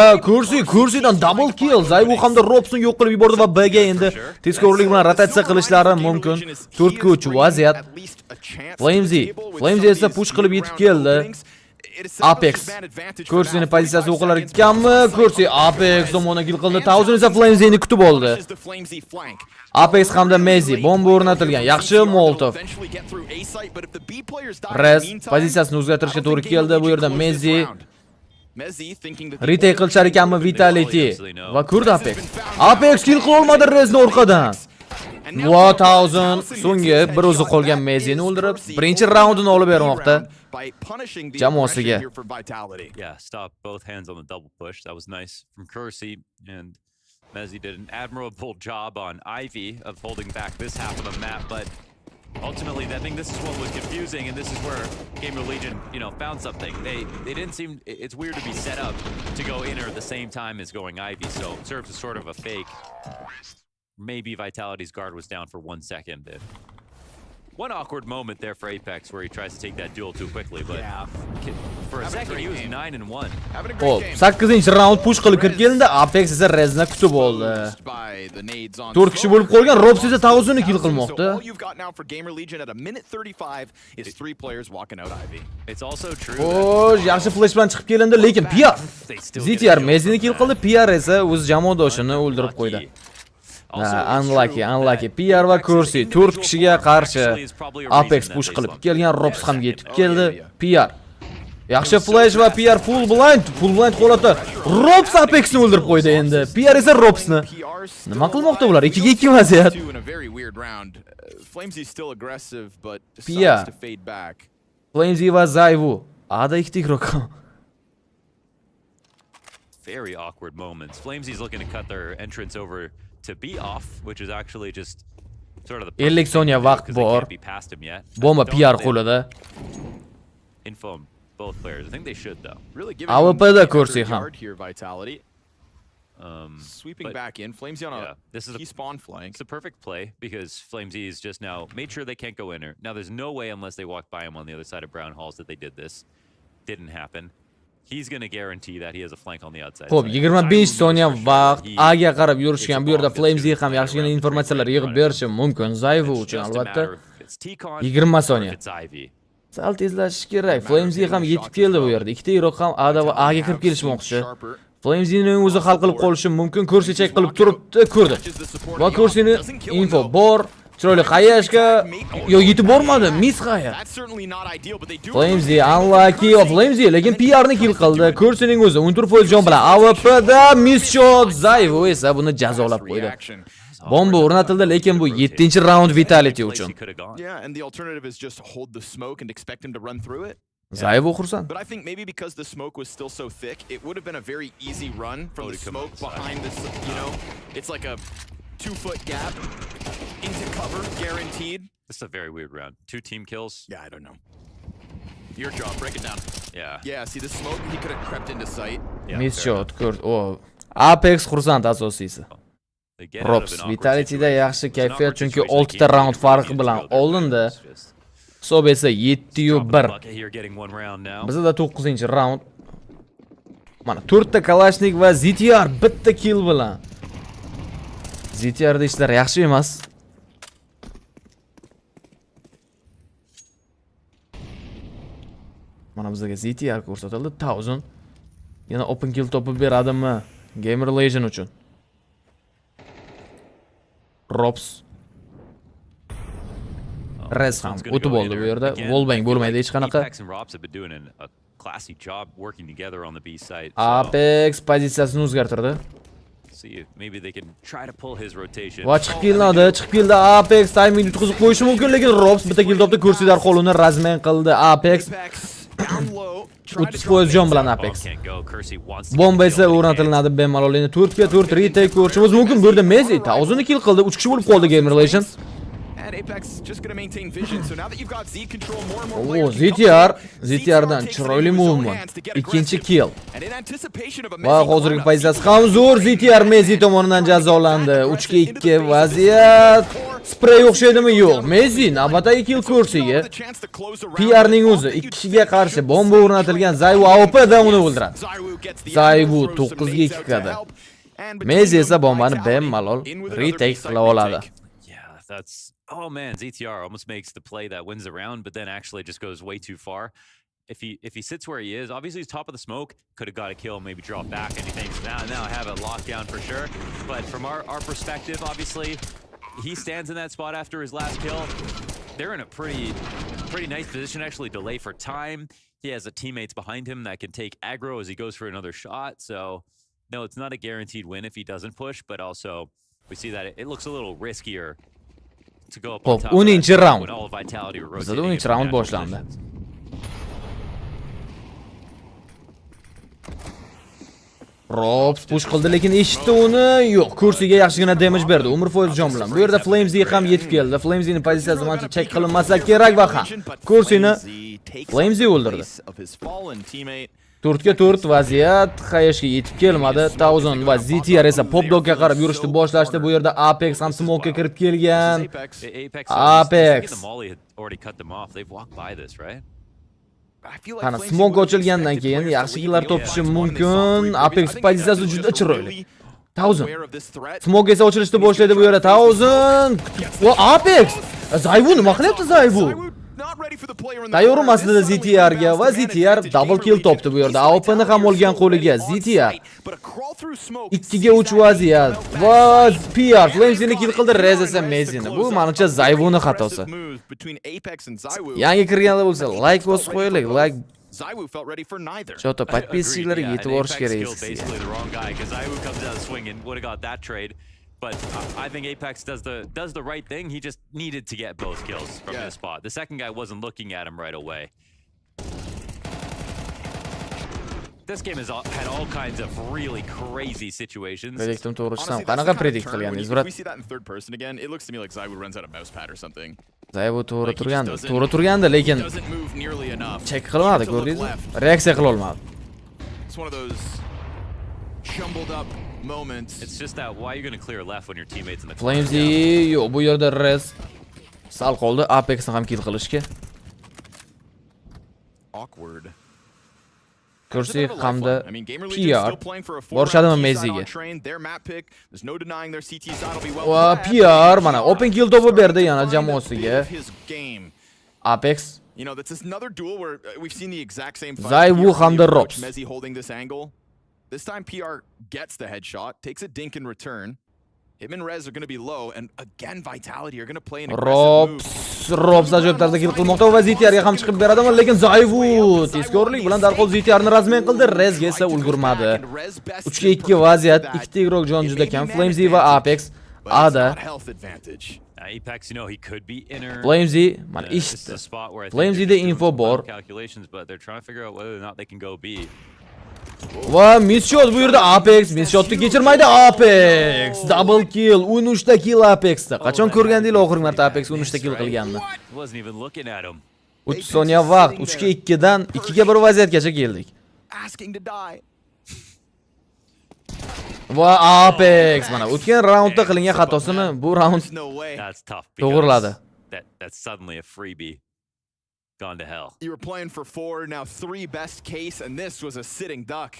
Kursidan double kill. Zayvu hamda Robsni yo'q qilib yubordi va Bga endi tezkorlik bilan rotatsiya qilishlari mumkin. 4-3 vaziyat. Flamesy esa push qilib yetib keldi. Apex Kursini pozitsiyasi o'qilar ekanmi? Kursi Apex tomonidan kill qildi. Thousand esa Flamesyni kutib oldi. Apex hamda Mezi bomba o'rnatilgan. Yaxshi Molotov. Rez pozitsiyasini o'zgartirishga to'g'ri keldi. Bu yerda Mezi retake qilishar ekanmi Vitality va kurdi Apex. Apex kill qila olmadi Rezni orqadan. Va Thousand so'nggi bir o'zi qolgan Mezini o'ldirib, birinchi raundini olib bermoqda jamoasiga. Yeah, stop both hands on the double push. That was nice from Kersey, and Mezi did an admirable job on Ivy of holding back this half of the map, but ultimately I think this is what was confusing, and this is where Gamer Legion, you know, found something. They didn't seem, it's weird to be set up to go inner at the same time as going Ivy, so it serves as sort of a fake. Maybe Vitality's guard was down for 1 second. One awkward moment there for Apex where he tries to take that duel too quickly, but for a second he was 9-1. Hop, 8-raund push qilib kirib keldi. Apex esa Rezni kutib oldi. 4 kishi bo'lib qolgan. Robs esa Thousandni kill qilmoqda. It's also true. Xo'sh, yaxshi flash bilan chiqib kelindi, lekin PR ZTR Mezini kill qildi. PR esa o'z jamoadoshini o'ldirib qo'ydi. Unlucky. PR va Kursi 4 kishiga qarshi Apex push qilib kelgan. Robs ham yetib keldi. PR yaxshi flash va PR full blind holatda Robs Apexni o'ldirib qo'ydi endi. PR esa Robsni. Nima qilmoqda ular? 2-2 vaziyat. PR Flamesy va Zayvu. Ada ikkita igrok. Very awkward moments. Flamesy's looking to cut their entrance over to be off, which is actually just sort of the 50 soniya vaqt bor. Bomba PR qo'lida. Info both players. I think they should though. Really AWP'da Kursi ham. Sweeping back in, Flamesy on a this is key spawn flank. It's a perfect play because Flamesy's just now made sure they can't go inner. Now there's no way unless they walk by him on the other side of Brown Halls that they did this. Didn't happen. He's going to guarantee that he has a flank on the outside. Xo'p, 25 soniya vaqt A'ga qarab yurishgan. Bu yerda Flamesy ham yaxshigina informatsiyalar yig'ib berishi mumkin. Zayvu uchun albatta 20 soniya. Sal tezlashish kerak. Flamesy ham yetib keldi bu yerda. Ikkita iroq ham A'da va A'ga kirib kelishmoqchi. Flamesy'ning o'zi hal qilib qolishi mumkin. Kursi chek qilib turibdi, ko'rdi. Va Kursini info bor. Chiroyli qayashga yetib bormadi, miss qaya. Flamesy unlucky of Flamesy, lekin PRni kill qildi. Kursining o'zi 14% jon bilan AWP'da miss shot. Zayvu esa buni jazolab qo'ydi. Bomba o'rnatildi, lekin bu 7-raund Vitality uchun. Yeah, and the alternative is just hold the smoke and expect him to run through it. Zayvu xursand. But I think maybe because the smoke was still so thick, it would have been a very easy run from the smoke behind this, you know. It's like a 2-foot gap into cover, guaranteed. This is a very weird round. 2 team kills. Yeah, I don't know. Your job, break it down. Yeah, see the smoke, he could have crept into sight. Miss shot, ko'rdi. O Apex xursand asosiysi. Robs Vitality'da yaxshi kayfiyat, chunki 6 ta round farqi bilan oldinda. Hisob esa 7-1. Bizda 9-raund. Mana 4 ta Kalashnik va ZTR bitta kill bilan. ZTR'da ishlar yaxshi emas. Mana bizga ZTR ko'rsatildi. Thousand Yana open kill topib beradimi? Gamer Legend uchun. Robs. Rez ham o'tib oldi bu yerda. Wallbang bo'lmaydi hech qanaqa. Classy job working together on the B side. Apex pozitsiyasini o'zgartirdi. See if maybe they can try to pull his rotation. Va chiqib keldi. Apex timing yutqizib qo'yishi mumkin, lekin Robs bitta kill topdi, kursi darholini razmen qildi. Apex 30% jon bilan Apex. Bomba esa o'rnatiladi bemalol. Endi 4 ga 4 retake ko'rishimiz mumkin. Bu yerda Messi 1000 kill qildi, 3 kishi bo'lib qoldi Gamer Legend. And Apex just going to maintain vision. So now that you've got Z control, more and more Oh, players. ZTR'dan chiroyli movement. Ikkinchi kill. And in anticipation of a Va hozirgi pozitsiyasi ham zo'r. ZTR Messi tomonidan jazolandi. 3 ga 2 vaziyat. Spray o'xshaydimi? Yo'q. Messi navbatdagi kill kursiga. PR ning o'zi 2 kishiga qarshi bomba o'rnatilgan Zayvu AWP'da uni o'ldiradi. Zayvu 9 ga 2 qiladi. Messi esa bombani bemalol retake qila oladi. That's oh man, ZTR almost makes the play that wins the round, but then actually just goes way too far. If he sits where he is, obviously he's top of the smoke, could have got a kill, maybe drop back anything. So now I have a lockdown for sure. But from our perspective, obviously, he stands in that spot after his last kill. They're in a pretty nice position actually, delay for time. He has teammates behind him that can take aggro as he goes for another shot. So no, it's not a guaranteed win if he doesn't push, but also we see that it looks a little riskier. Hop, 10-chi raund. Bizda 10-chi raund boshlandi. Robs push qildi, lekin eshitdi uni. Yo'q, kursiga yaxshigina damage berdi. Umr foiz jon bilan. Bu yerda Flamesy ham yetib keldi. Flamesyning pozitsiyasi mancha check qilinmasa kerak va ham kursini Flamesy o'ldirdi. 4 ga 4 vaziyat Hayashga yetib kelmadi. 1000 va ZTR esa Popdogga qarab yurishni boshlashdi. Bu yerda Apex ham smoke'ga kirib kelgan. Apex. Qani smoke ochilgandan keyin yaxshi killar topishi mumkin. Apex pozitsiyasi juda chiroyli. 1000. Smoke esa ochilishni boshlaydi bu yerda 1000. Va Apex. Zayvu nima qilyapti Zayvu? Tayyor emasdi ZTR ga va ZTR double kill topdi bu yerda. AWP'ni ham olgan qo'liga ZTR. 2 ga 3 vaziyat. Va PR Flamesini kill qildi, Rez esa Messini. Bu menimcha Zayvuni xatosi. Yangi kirganlar bo'lsa like bosib qo'yinglar. Like Shota podpisчикларga yetib borish kerak. Basically the wrong guy because Zayvu comes out swinging, would have got that trade. But I think Apex does the right thing. He just needed to get both kills from this spot. The second guy wasn't looking at him right away. This game has had all kinds of really crazy situations. Predictim to'g'ri chiqsam, qanaqa predict qilganingiz? We see that in third person again. It looks to me like Zayvu runs out of mouse pad or something. Zayvu to'g'ri turgandi, lekin check qilmadi, ko'rdingizmi? Reaksiya qila olmadi. It's one of those jumbled up moments. It's just that why are you going to clear left when your teammates in the Flamesy yo'q, bu yerda Rez sal qoldi Apexni ham kill qilishga. Awkward. Kursi hamda PR borishadimi Messiga. Va PR mana open kill topib berdi yana jamoasiga. Apex. You know, that's another duel where we've seen the exact same fight. Zayvu hamda Robs. Messi holding this angle. This time PR gets the headshot, takes a dink in return. Him and Rez are going to be low, and again Vitality are going to play an aggressive move. Robs ajoyib tarzda kill qilmoqda va ZTRga ham chiqib beradimi, lekin Zayvu tezkorlik bilan darhol ZTRni razmen qildi, Rezga esa ulgurmadi. 3 ga 2 vaziyat, ikkita igroq jon juda kam, Flamesy va Apex Ada. Apex, you know, he could be inner. Flamesy mana eshitdi. Flamesida info bor. Calculations, but they're trying to figure out whether or not they can go B. Va miss shot bu yerda Apex, miss shotni kechirmaydi Apex. Double kill, 13 ta kill Apexda. Qachon ko'rgandinglar oxirgi marta Apex 13 ta kill qilganini? Wasn't even looking at him. 3 soniya vaqt, 3 ga 2 dan 2 ga 1 vaziyatgacha keldik. Asking to die. Va Apex mana o'tgan raundda qilingan xatosini bu raund to'g'riladi. That's suddenly a freebie. Gone to hell. You were playing for 4, now 3 best case, and this was a sitting duck.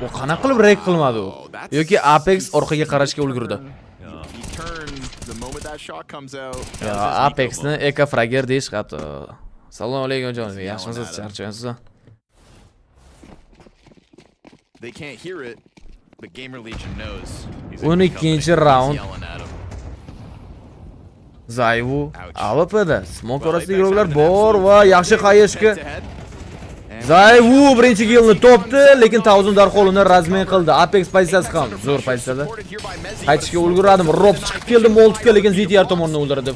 O qanaqa qilib break qilmadi u? Yoki Apex orqaga qarashga ulgurdi. Apexni Eka Fragger deyish xato. Assalomu alaykum jonim. Yelling Yaxshimisiz? at him. Charchaysizmi? They can't hear it, but Gamer Legion knows. 12-chi raund. Yelling at him. Zayvu Ouch. AWP'da smoke Well, orasida Apex yo'qlar having an bor absolute va field yaxshi day qayishga head-to-head. And Zayvu birinchi killni topdi, lekin Tavzun darhol uni razmen qildi. Apex pozitsiyasi ham zo'r pozitsiyada. Qaytishga ulguradi. Rob chiqib keldi Moltga, lekin ZTR tomonidan o'ldirdi.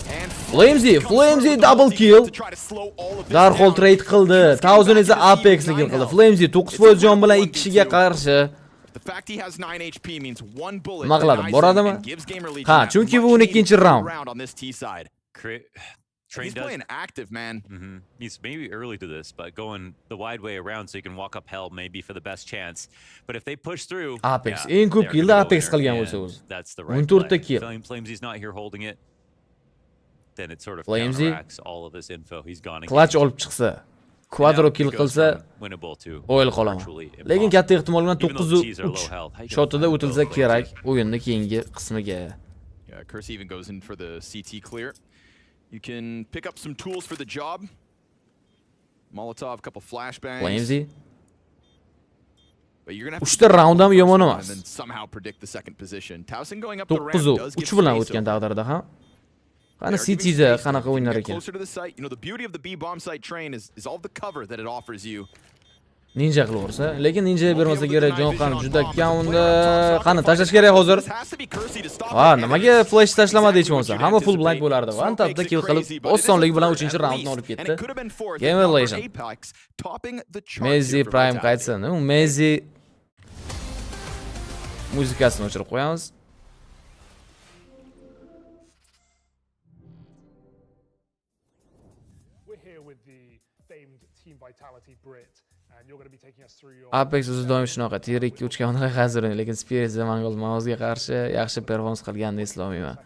Flamesy double kill. Darhol trade qildi. Tavzun esa Apexni kill qildi. Flamesy 9% jon bilan 2 kishiga qarshi. The fact he has 9 HP means one bullet Nima qiladi? denies Boradimi? him and gives Gamer Legion Ha, that chunki bu much 12-chi needed round. round on this T side. Train He's does. playing active, man. He's maybe early to this, but going the wide way around so you can walk up hell maybe for the best chance. But if they push through, Apex. yeah, Eng ko'p they're kill'ni gonna go Apex there, qilgan and bo'lsa o'zi. That's the right 14 ta play. kill. Flamesy's not here holding it. Then it sort of Flamesy. counteracts all of this info. He's gone again. Clutch olib chiqsa, quadro Now kill it goes qilsa, from winnable to o'yil qolaman. virtually Lekin impossible. katta ehtimol bilan Even though the T's are low 9-3 health, how you gonna shotida find o'tilsa both kerak Flamesy? o'yinni keyingi qismiga. Yeah, Curse even goes in for the CT clear. You can pick up some tools for the job. Molotov, a couple flashbangs. Flamesy But you're gonna have to Uchta pick up round the ham first yomon one emas. and then somehow predict the second position. Towson going up the ramp 9 does give 3 bilan space o'tgan over. taqdirda ham. They Qani are giving CT'da space, though. qanaqa If you can o'ynar get ekan. closer to the site, you know the beauty of the B bomb site train is all the cover that it offers you. Ninja qilaversa, lekin ninja bermasa kerak, jon qani juda kam unda. Qani tashlash kerak hozir. This has to be Cursey to stop Ha, it, and nimaga it is flash tashlamadi hech bo'lmasa? what Hamma you'd full blank anticipate. bo'lardi. One Smoke tapda makes kill it qilib, crazy, but it is osonlik a bilan third 3-chi at raundni least, olib and ketdi. it could have been fourth if Gamer not for Legend. Apex topping the charts Messi here for Prime Vitality. qaytsin. U Messi muzikasini o'chirib qo'yamiz. We're here with the famed Team Vitality Brit, and you're going to be taking us through your. Apex o'zi doim shunaqa, tier 2 3 ga qanaqa hazırlanadi, lekin Spirit Mongol Mavzga qarshi yaxshi performans qilganini eslamayman.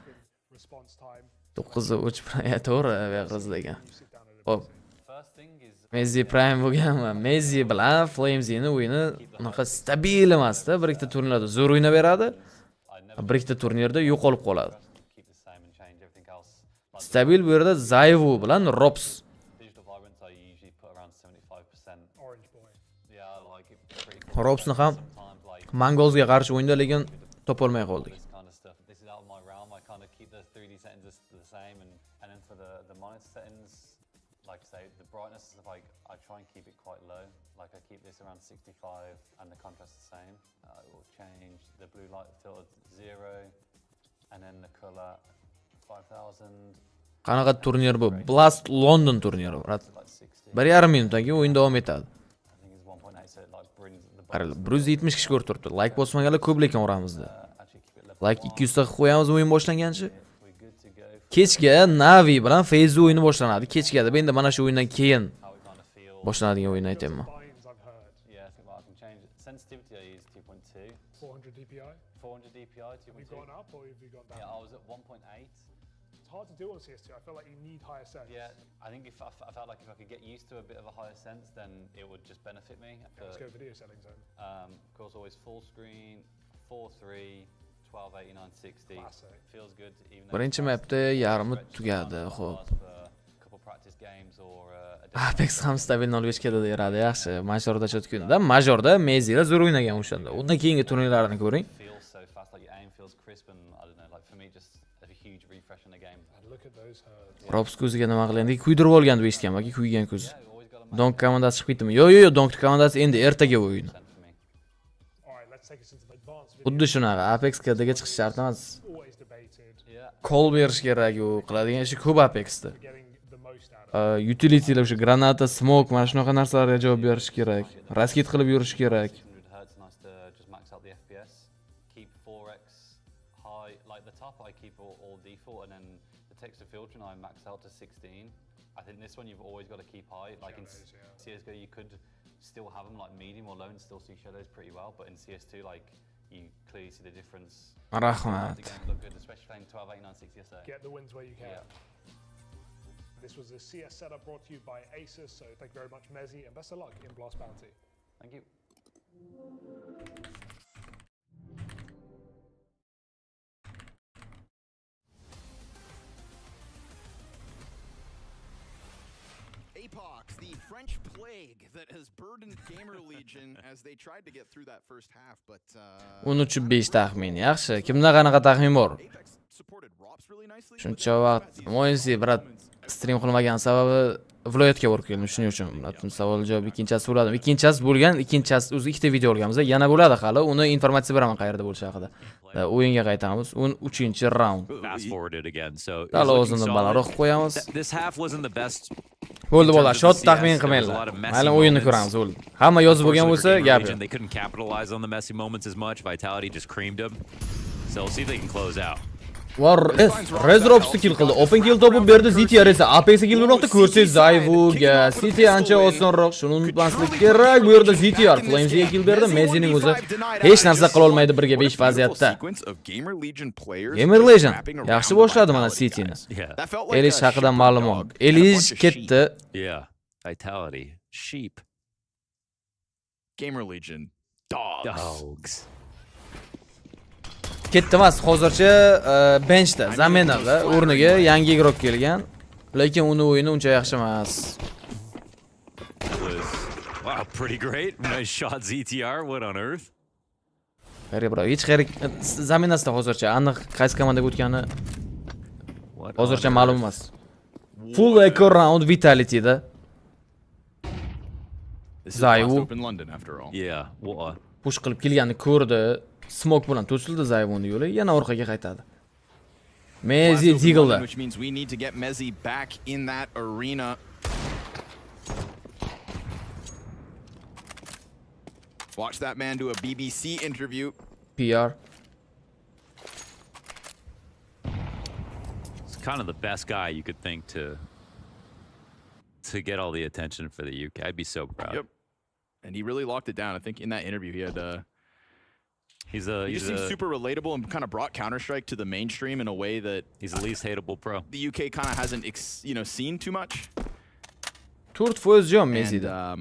Response time. 9-3 bilan to'g'ri berqizdi ekan. You sit down and Hop. Messi Prime bo'lganman. Messi bilan Flames'ni o'yini unaqa stabil emasda, bir ikkita turnirlarda zo'r o'ynaveradi. Bir ikkita turnirda yo'qolib qoladi. Stabil bu yerda Zayvu bilan Robs. orange boy. Robsni ham Mongolsga qarshi o'yinda, lekin topolmay qoldik. This is out of my realm. I kind of keep the 3D settings the same, and then for the monitor settings, like I say, the brightness is like I try and keep it quite low. Like I keep this around 65, and the contrast the same. It will change the blue light filter 0, and then the color 5000. Qanaqa turnir bu? Blast London turniri, brat. 1,5 minutdan keyin o'yin davom etadi. I think it's 1.8, so it like brings the Qaranglar, 170 kishi ko'rib turibdi. Like bosmaganlar ko'p lekin oramizda. actually keep it level. Like 200 ta qilib qo'yamiz o'yin boshlangancha. We're good to go. Kechga Navi bilan Feyzi o'yini boshlanadi. Kechga deb endi mana shu o'yindan keyin How we kind of feel. boshlanadigan o'yinni aytayman. Binds, I've heard. Yeah, I think I can change it. Sensitivity I use 2.2, 400 DPI. 400 DPI Have you 2.2. gone up or have you gone down? Yeah, I was at 1.8. It's hard to do on CS2. I feel like you need higher settings. Yeah, I think if I felt like if I could get used to a bit of a higher sense, then it would just benefit me. Let's go video settings then. Of course, always full screen, 4:3, 1280, 960. Classic. Feels good even. Birinchi mapda yarmi tugadi, xo'p. Couple practice games or Apex ham stabil 0.5 keladi deradi, yaxshi. Majorda shot kunida, Majorda Mezira zo'r o'ynagan o'shanda. Undan keyingi turnirlarni ko'ring. feels so fast, like your aim feels crisp, and I don't know, like for me, just a huge refresh in the game. And look at those herds. Robs ko'ziga nima qilgandi? Kuydirib olgandi bu eshitgan, balki kuygan ko'z. Yeah, we always got a Donk komandasi chiqib ketdimi? Yo'q, Donk komandasi endi ertaga o'yin. for me. All right, let's take us into the advanced video. Xuddi shunaqa, Apex KDga chiqish shart emas. Always debated. Yeah. Call berish kerak, u qiladigan ishi ko'p Apexda. Getting the most out of Utilitylar, o'sha granata, smoke, mana shunaqa narsalarga javob berish kerak. Raskit qilib yurish kerak. 600 hertz, nice to just max out the FPS. Keep 4x high, like the top I keep all default, and then the texture filtering I max out to 16. I think this one you've always got to keep high. Like in Shadows, yeah. CSGO you could still have them like medium or low and still see shadows pretty well, but in CS2 like you clearly see the difference. Rahmat. The game look good, especially playing 1280 960 yesterday. get the wins where you can. Yeah. This was the CS setup brought to you by Asus, so thank you very much, Mezzi, and best of luck in Blast Bounty. Thank you. Apox, the French plague that has burdened Gamer Legion as they tried to get through that first half, but 13-5 taxmin. Yaxshi. Kimda qanaqa taxmin bor? Apex supported Rops really nicely. Shuncha vaqt mo'yinsi brat stream qilmagan sababi viloyatga borib keldim. Shuning uchun bratun savol javob ikkinchasi bo'ladim. Ikkinchasi bo'lgan, ikkinchasi o'zi ikkita video olganmiz. Yana bo'ladi hali. Uni informatsiya beraman qayerda bo'lishi haqida. O'yinga qaytamiz. 13-raund. Fast forwarded again. So Dal o'zini balandroq qo'yamiz. this half wasn't the best. Bo'ldi bolalar, shot taxmin qilmanglar. Mayli o'yinni ko'ramiz, bo'ldi. Hamma yozib bo'lgan bo'lsa, gap yo'q. They couldn't capitalize on the messy moments as much. Vitality just creamed them. So we'll see if they can close out. Var Rezrops'ni kill qildi. Open kill topib berdi. ZTR esa Apex'ga kill bermoqda. Ko'rsangiz Zayvuga City ancha osonroq. Shuni unutmaslik kerak. Bu yerda ZTR Flames'ga kill berdi. Mezining o'zi hech narsa qila olmaydi 1-5 vaziyatda. Gamer Legion yaxshi boshladi mana City'ni. Elish haqida ma'lumot. Elish ketdi. Yeah. Vitality. Sheep. Gamer Legion. Dogs. Ketdi emas, hozircha benchda, zaminada o'rniga yangi igrok kelgan, lekin uni o'yini uncha yaxshi emas. Wow, pretty great. Nice shot ZTR. What on earth? Xayr, bro, hech xayr zaminasida hozircha aniq qaysi komandaga o'tgani hozircha ma'lum emas. Full echo round Vitality'da. Zayvu Yeah. What? push qilib kelganini ko'rdi. Smoke bilan to'sildi Zayvonning yo'li, yana orqaga qaytadi. Mezi Deagle'da. Which means we need to get Mezi back in that arena. Watch that man do a BBC interview. PR. It's kind of the best guy you could think to get all the attention for the UK. I'd be so proud. Yep. And he really locked it down. I think in that interview he had he just seems super relatable and kind of brought Counter-Strike to the mainstream in a way that he's the least hateable pro. The UK kind of hasn't seen too much. 4% jon Mezi'da.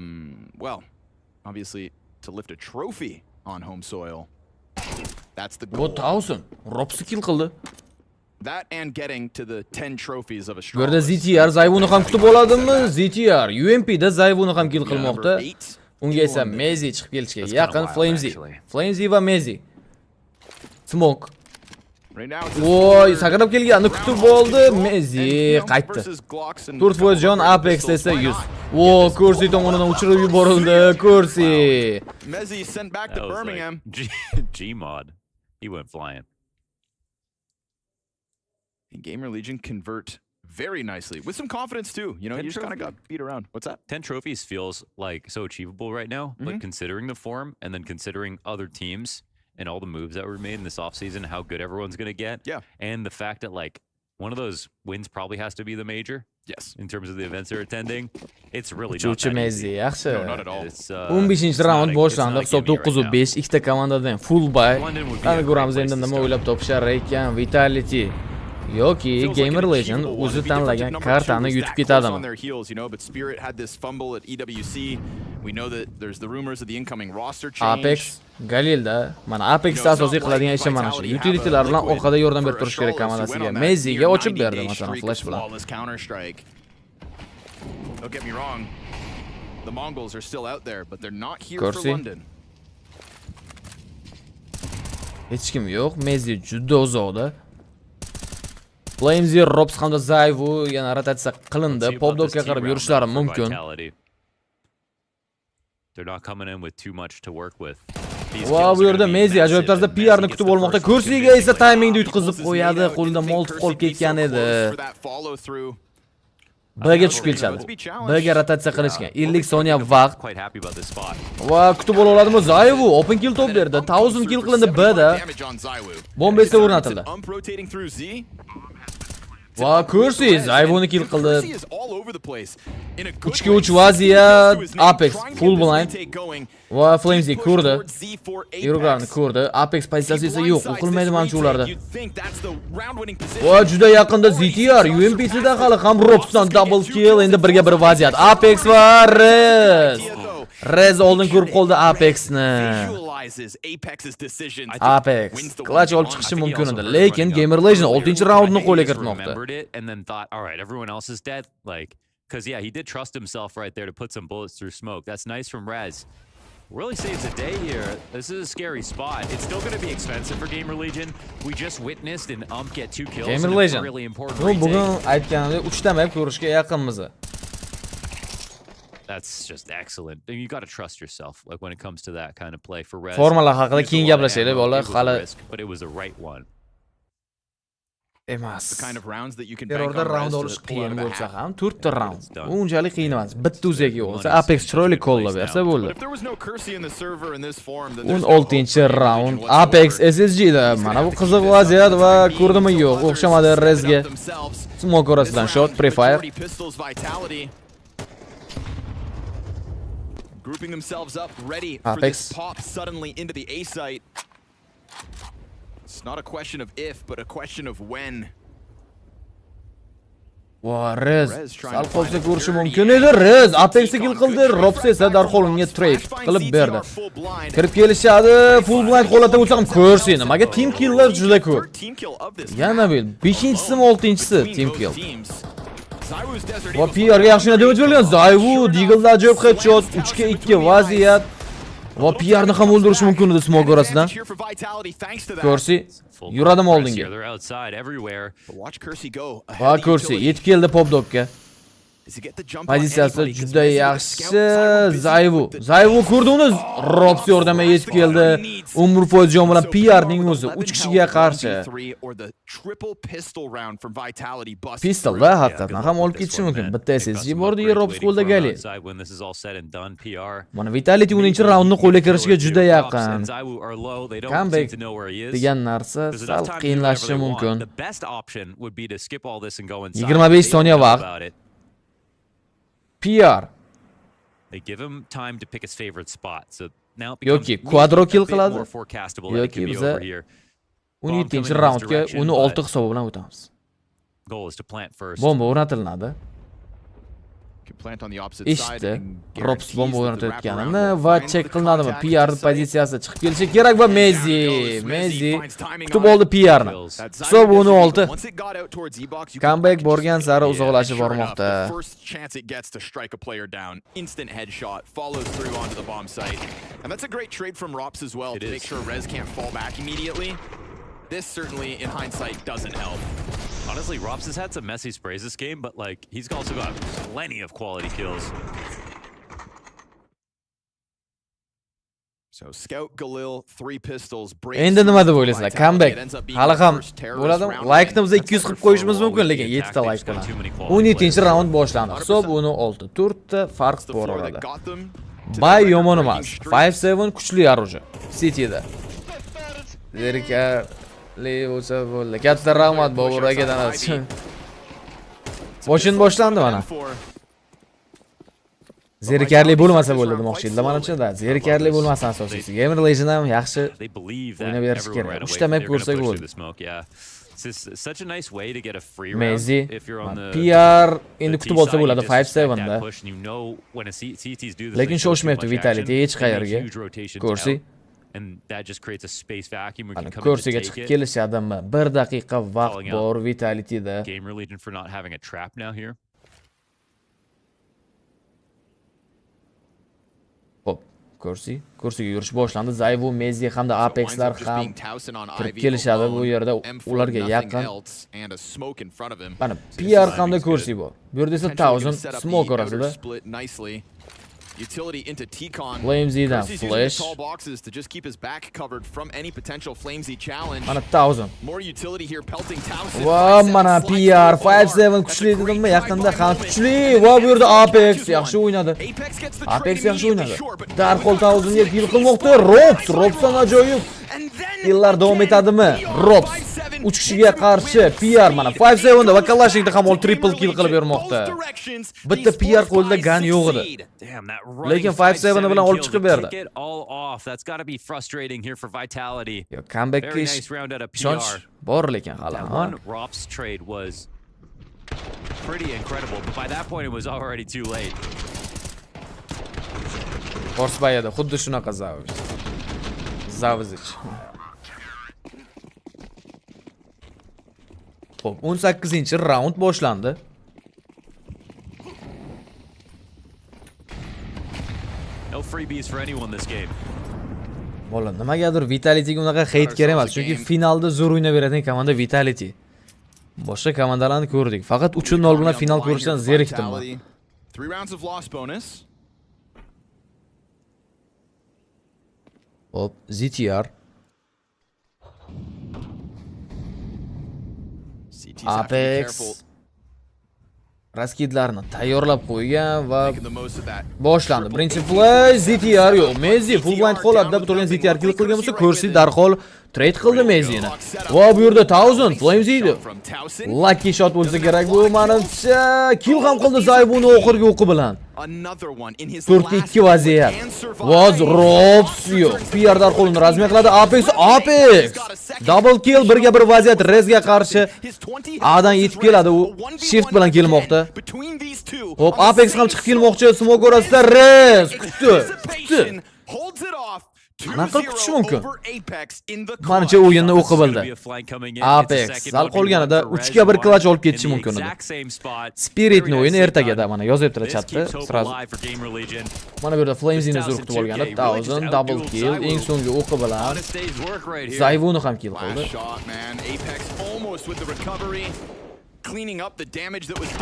Well, obviously to lift a trophy on home soil. That's the goal. What 1000? Ropsni kill qildi. That and getting to the 10 trophies of a Bu strong. yerda ZTR Zayvuni ham kutib oladimi? ZTR UMP'da Zayvuni ham kill qilmoqda. Unga esa Mezi chiqib kelishga yaqin Flamesy va Mezi. Smoke. Voy, sakrab kelganini kutib oldi. Mezi qaytdi. 4% jon Apex esa 100. Vo, Kursi tomonidan uchirib yuborildi. Kursi. Mezi sent back to Birmingham. Like Gmod. He went flying. And Gamer Legion convert very nicely with some confidence too. You know, you just kind of got beat around. What's that? 10 trophies feels like so achievable right now, but considering the form and then considering other teams and all the moves that were made in this offseason, how good everyone's going to get. Yeah. And the fact that like one of those wins probably has to be the major. Yes. In terms of the events they're attending. It's really not Uchuvchi that Mezi easy. yaxshi. No, not at all. 15-raund boshlandi. Hisob 9-5, ikkita komandadan full buy. Qani ko'ramiz endi nima o'ylab topishar ekan Vitality yoki Gamer Legion o'zi tanlagan kartani yutib ketadimi? But Spirit had this fumble at EWC. We know that there's the rumors of the incoming roster change. Apex Galilda, mana Apexda asosiy qiladigan ishi mana shu. Utilitylar bilan orqada yordam berib turish kerak komandasiga. Meziga ochib berdi masalan Flash bilan. Don't get me wrong. The Mongols are still out there, but they're not here Kursi. for London. Hech kim yo'q. Mezi juda uzoqda. Flamesy, Rops hamda Zayvu yana rotatsiya qilindi. Popdokga qarab yurishlari mumkin. They're not coming in with too much to work with. Va bu yerda Mezi ajoyib tarzda PR-ni kutib olmoqda. Kursiga esa taymingni yutqizib qo'yadi. Qo'lida moltib qolib ketgan edi. B'ga tushib kelishadi. B'ga rotatsiya qilishgan. 50 soniya vaqt. Va kutib ola oladimi? Zayvu open kill top berdi. 1000 kill qilindi B'da. Bomba esa o'rnatildi. Va Kursi Zayvuni kill qildi. 3-3 vaziyat. Apex full blind. Va Flamesy ko'rdi. Yuruglarni ko'rdi. Apex pozitsiyasi esa yo'q. O'qilmaydi mana shu ularda. Va juda yaqinda ZTR UMP'sida hali ham Robsdan double kill. Endi 1-1 vaziyat. Apex va Rez oldin ko'rib qoldi Apexni. Apex clutch olib chiqishi mumkin edi, lekin Gamer Legion 6-raundni qo'lga kiritmoqda. And then thought, all right, everyone else is dead. Like Because, yeah, he did trust himself right there to put some bullets through smoke. That's nice from Rez. Really saves the day here. This is a scary spot. It's still going to be expensive for Gamer Legion. We just witnessed an ump get 2 kills. Gamer in a Legion. really important Bu bugun retake. aytganimdek 3 ta map ko'rishga yaqinmiz. That's just excellent. You got to trust yourself, like when it comes to that kind of play for Rez. Formalar haqida Used a keyin lot of gaplashaylik, ammo. bolalar. It was a Hali risk, but it was the right one. emas. The kind of rounds that you can bank Terrorda on round Rez olish to pull out qiyin of a bo'lsa hat. ham 4 ta round. It's done. Bu unchalik qiyin emas. Bitta o'zagi bo'lsa Money Apex is chiroyli in a good qo'llab place bersa now. bo'ldi. But if there was no Kersey in the server in this form, then there's no hope for 16-chi Gamer round Legion Apex whatsoever. SSG da. Mana bu qiziq vaziyat va ko'rdimi yo'q, o'xshamadi Rezga. Smoke orasidan shot prefire. Pistols vitality. Grouping themselves up, ready for Apex. this pop suddenly into the A site. It's not a question of if, but a question of when. Va Rez sal qolsa ko'rishi mumkin edi. Rez Apex'ga kill qildi, Robs esa darhol unga trade qilib berdi. Kirib kelishadi, full blind holatda bo'lsa ham ko'rsin. Nimaga team killlar juda ko'p. Yana bil, 5-chisi 6-chisi team kill. Va PRga yaxshi damage bergan Zayvu, Deagle'da ajoyib headshot, 3-2 vaziyat. Va PRni ham o'ldirishi mumkin edi smoke orasidan. Ko'rsi, yuradimi oldinga. They're outside everywhere. Watch Kersey go. Va ko'rsi, yetib keldi Popdogga. Pozitsiyasi juda yaxshi. Zayvu ko'rdi uni. Robs yordamga yetib keldi. Umr pozision bilan PRning o'zi 3 kishiga qarshi. Pistolda haqiqatan ham olib ketishi mumkin. Bitta SSG bor edi, Robs qo'lda gali. Mana Vitality 10-chi raundni qo'lga kirishiga juda yaqin. Comeback degan narsa sal qiyinlashishi mumkin. 25 soniya vaqt. PR. They give him time to pick his favorite spot. So now it Yoki becomes quadro maybe a kill bit qiladi. more forecastable that it Yoki can be biza over here. 17-chi raundga uni 6 hisobi bilan o'tamiz. Goal is to plant first. Bomba o'rnatiladi. Eshitdi. Robs bomba o'rnatayotganini va check qilinadimi? PR pozitsiyasi chiqib kelishi kerak va Messi kutib oldi PRni. Hisob 10-6. Comeback borgan sari uzoqlashib bormoqda. Instant headshot follows through onto the bomb site. And that's a great trade from Rops as well to make sure Rez can't fall back immediately. This certainly in hindsight doesn't help. Honestly, Robs has had some messy sprays this game, but like he's also got plenty of quality kills. So Scout Galil 3 pistols break. Endi nima deb o'ylaysizlar? Comeback. Hali ham bo'ladimi? Like-ni biz 240 qo'yishimiz mumkin, lekin 7 ta like bilan. 17-chi raund boshlandi. Hisob 10-6. 4 ta farq bor orada. Bay yomon emas. 5-7 kuchli orужие. Cityda. Zerikali bo'lsa bo'ldi. Katta rahmat Bobur akadan uchun. Boshlandi mana. Zerikarli bo'lmasa bo'ldi demoqchi edim. Menimcha, zerikarli bo'lmasa asosiysi. Gamer Legion ham yaxshi o'ynab berish kerak. 3 ta map ko'rsak bo'ldi. Such a nice way to get a free Messi, round if you're on the PR endi kutib olsa bo'ladi 5-7 da. Lekin shoshmayapti Vitality hech qayerga. Ko'rsi. And that just creates a space vacuum where you can come Ko'rsiga in chiqib and take it. kelishadimi? 1 daqiqa vaqt bor Vitalityda. Gamer Legion for not having a trap now here. Hop, Ko'rsiga yurish boshlandi. Zayvu, Messi hamda Apexlar ham kirib kelishadi bu yerda ularga yaqin. Mana PR hamda Ko'rsi bor. Bu yerda esa 1000 smoke orasida. Utility into T-Con. Flamesy-dan flash. Tall boxes to just keep his back covered from any potential Flamesy challenge. Mana 1000. More utility here pelting Towson. Va mana PR 5-7 kuchli dedimmi? Yaqinda ham kuchli. Va bu yerda Apex yaxshi o'ynadi. Apex yaxshi o'ynadi. Darhol 1000 ga kill qilmoqda. Robsdan ajoyib. Killlar davom etadimi? Robs 3 kishiga qarshi PR mana 5-7 da va Kalashnikda ham ol triple kill qilib bermoqda. Bitta PR qo'lida gun yo'q edi. Lekin 5-7 bilan olib chiqib berdi. That's got to be frustrating here for Vitality. Yo, comeback Very nice round out of PR. Bor lekin hali. One Robs trade was pretty incredible, but by that point it was already too late. Forsbayada xuddi shunaqa Zavizich. Xo'p, 18-chi raund boshlandi. freebies for anyone this game. Bola, nimagadir Vitality'ga unaqa hate kerak emas, chunki finalda zo'r o'ynab beradigan komanda Vitality. Boshqa komandalarni ko'rdik. Faqat 3-0 bilan final ko'rishdan zerikdim men. 3 rounds of loss bonus. Hop, ZTR. Apex raskidlarni tayyorlab qo'ygan va boshlandi. Birinchi flash ZTR yo'q. Messi full blind holatda turgan ZTR kill qilgan bo'lsa, Kursi darhol trade qildi Messini. Va bu yerda 1000 Flames edi. Lucky shot bo'lsa kerak bu menimcha. Kill ham qildi Zaybuni oxirgi o'qi bilan. 4-2 vaziyat. Voz Robs yo'q. PR darhol uni razmiya qiladi. Apex. Double kill, birga bir vaziyat Rezga qarshi. A'dan yetib keladi u. Shift bilan kelmoqda. Hop, Apex ham chiqib kelmoqchi. Smoke orasida Rez kutdi. Qanaqa kutish mumkin? Menimcha o'yinni o'qib bildi. Apex sal qolganida 3 ga 1 clutch olib ketishi mumkin edi. Spiritni o'yini ertagada mana yozyaptilar chatda. Sразу. Mana bu yerda Flames'ni zo'r kutib olganda 1000 double kill, eng so'nggi o'qi bilan Zayvuni ham kill qildi.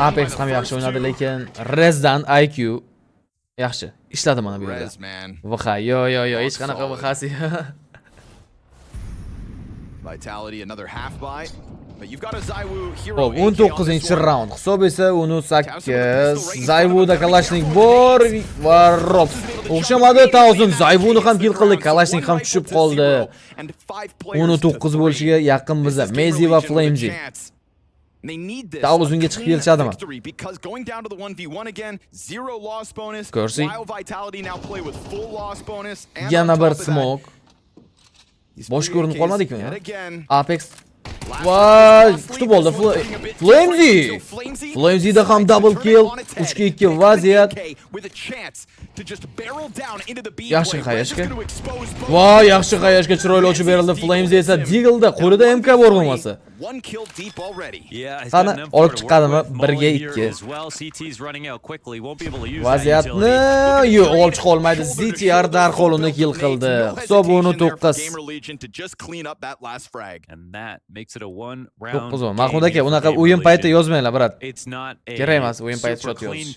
Apex ham yaxshi o'ynadi, lekin Rezdan IQ yaxshi ishladi mana bu yerda. Vaha, yo, hech qanaqa vahasi. Vitality another half buy. But you've got a Zaiwu hero. Hop, 19-raund. Hisob esa 18. Zayvuda Kalashnik bor va Robs. O'xshamadi, 1000 Zayvuni ham kill qildi, Kalashnik ham tushib qoldi. 19 bo'lishiga yaqin biza. Messi va Flamesy. Ta'uzunga chiqib kelishadimi? Kursi. Yana bir smoke. Bosh ko'rinib qolmadikmi? Apex. Voy, kutib oldi Flamesy. Flamesy'da ham double kill, 3-2 vaziyat. Yaxshi qayashga. Voy, yaxshi qayashga chiroyli ochib berildi. Flamesy esa Deagle'da qo'lida MK bor bo'lmasa. Qani olib chiqadimi? 1 ga 2. Vaziyatni yo'q, olib chiqa olmaydi. ZTR darhol uni kill qildi. Hisob 19. Mahmud aka, unaqa o'yin payti yozmanglar, brat. Kerak emas o'yin payti shot yozish.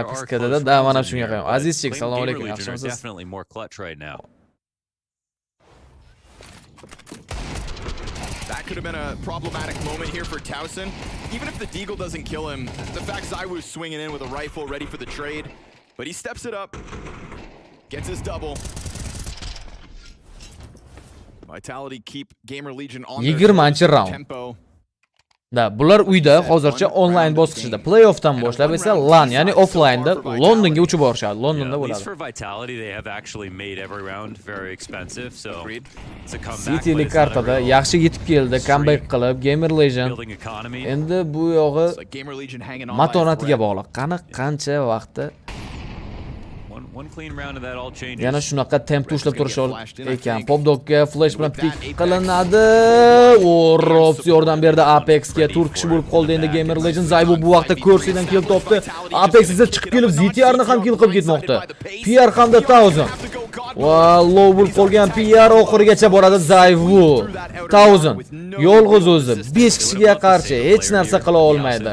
Apiskada da mana shunga qo'ying. Azizchik, assalomu alaykum, yaxshimisiz? That could have been a problematic moment here for Towson. Even if the Deagle doesn't kill him, the fact Zaiwu's swinging in with a rifle ready for the trade. But he steps it up, gets his double. Vitality keep Gamer Legion on their tempo. Da, bular uyda hozircha onlayn bosqichida. Playoffdan boshlab esa LAN, ya'ni offline'da Londonga uchib borishadi. Londonda bo'ladi. City'lik kartada yaxshi yetib keldi, comeback qilib Gamer Legion. Endi bu yog'i matonatiga bog'liq. Qancha vaqtda yana shunaqa tempda ushlab turish ekan. Popdogga flash bilan pik qilinadi. Robs yordam berdi Apexga. 4 kishi bo'lib qoldi endi Gamer Legend. Zaybu bu vaqtda Kursidan kill topdi. Apex esa chiqib kelib ZTRni ham kill qilib ketmoqda. PR hamda 1000. Va low bo'lib qolgan PR oxirigacha boradi Zayvu. 1000. Yolg'iz o'zi 5 kishiga qarshi hech narsa qila olmaydi.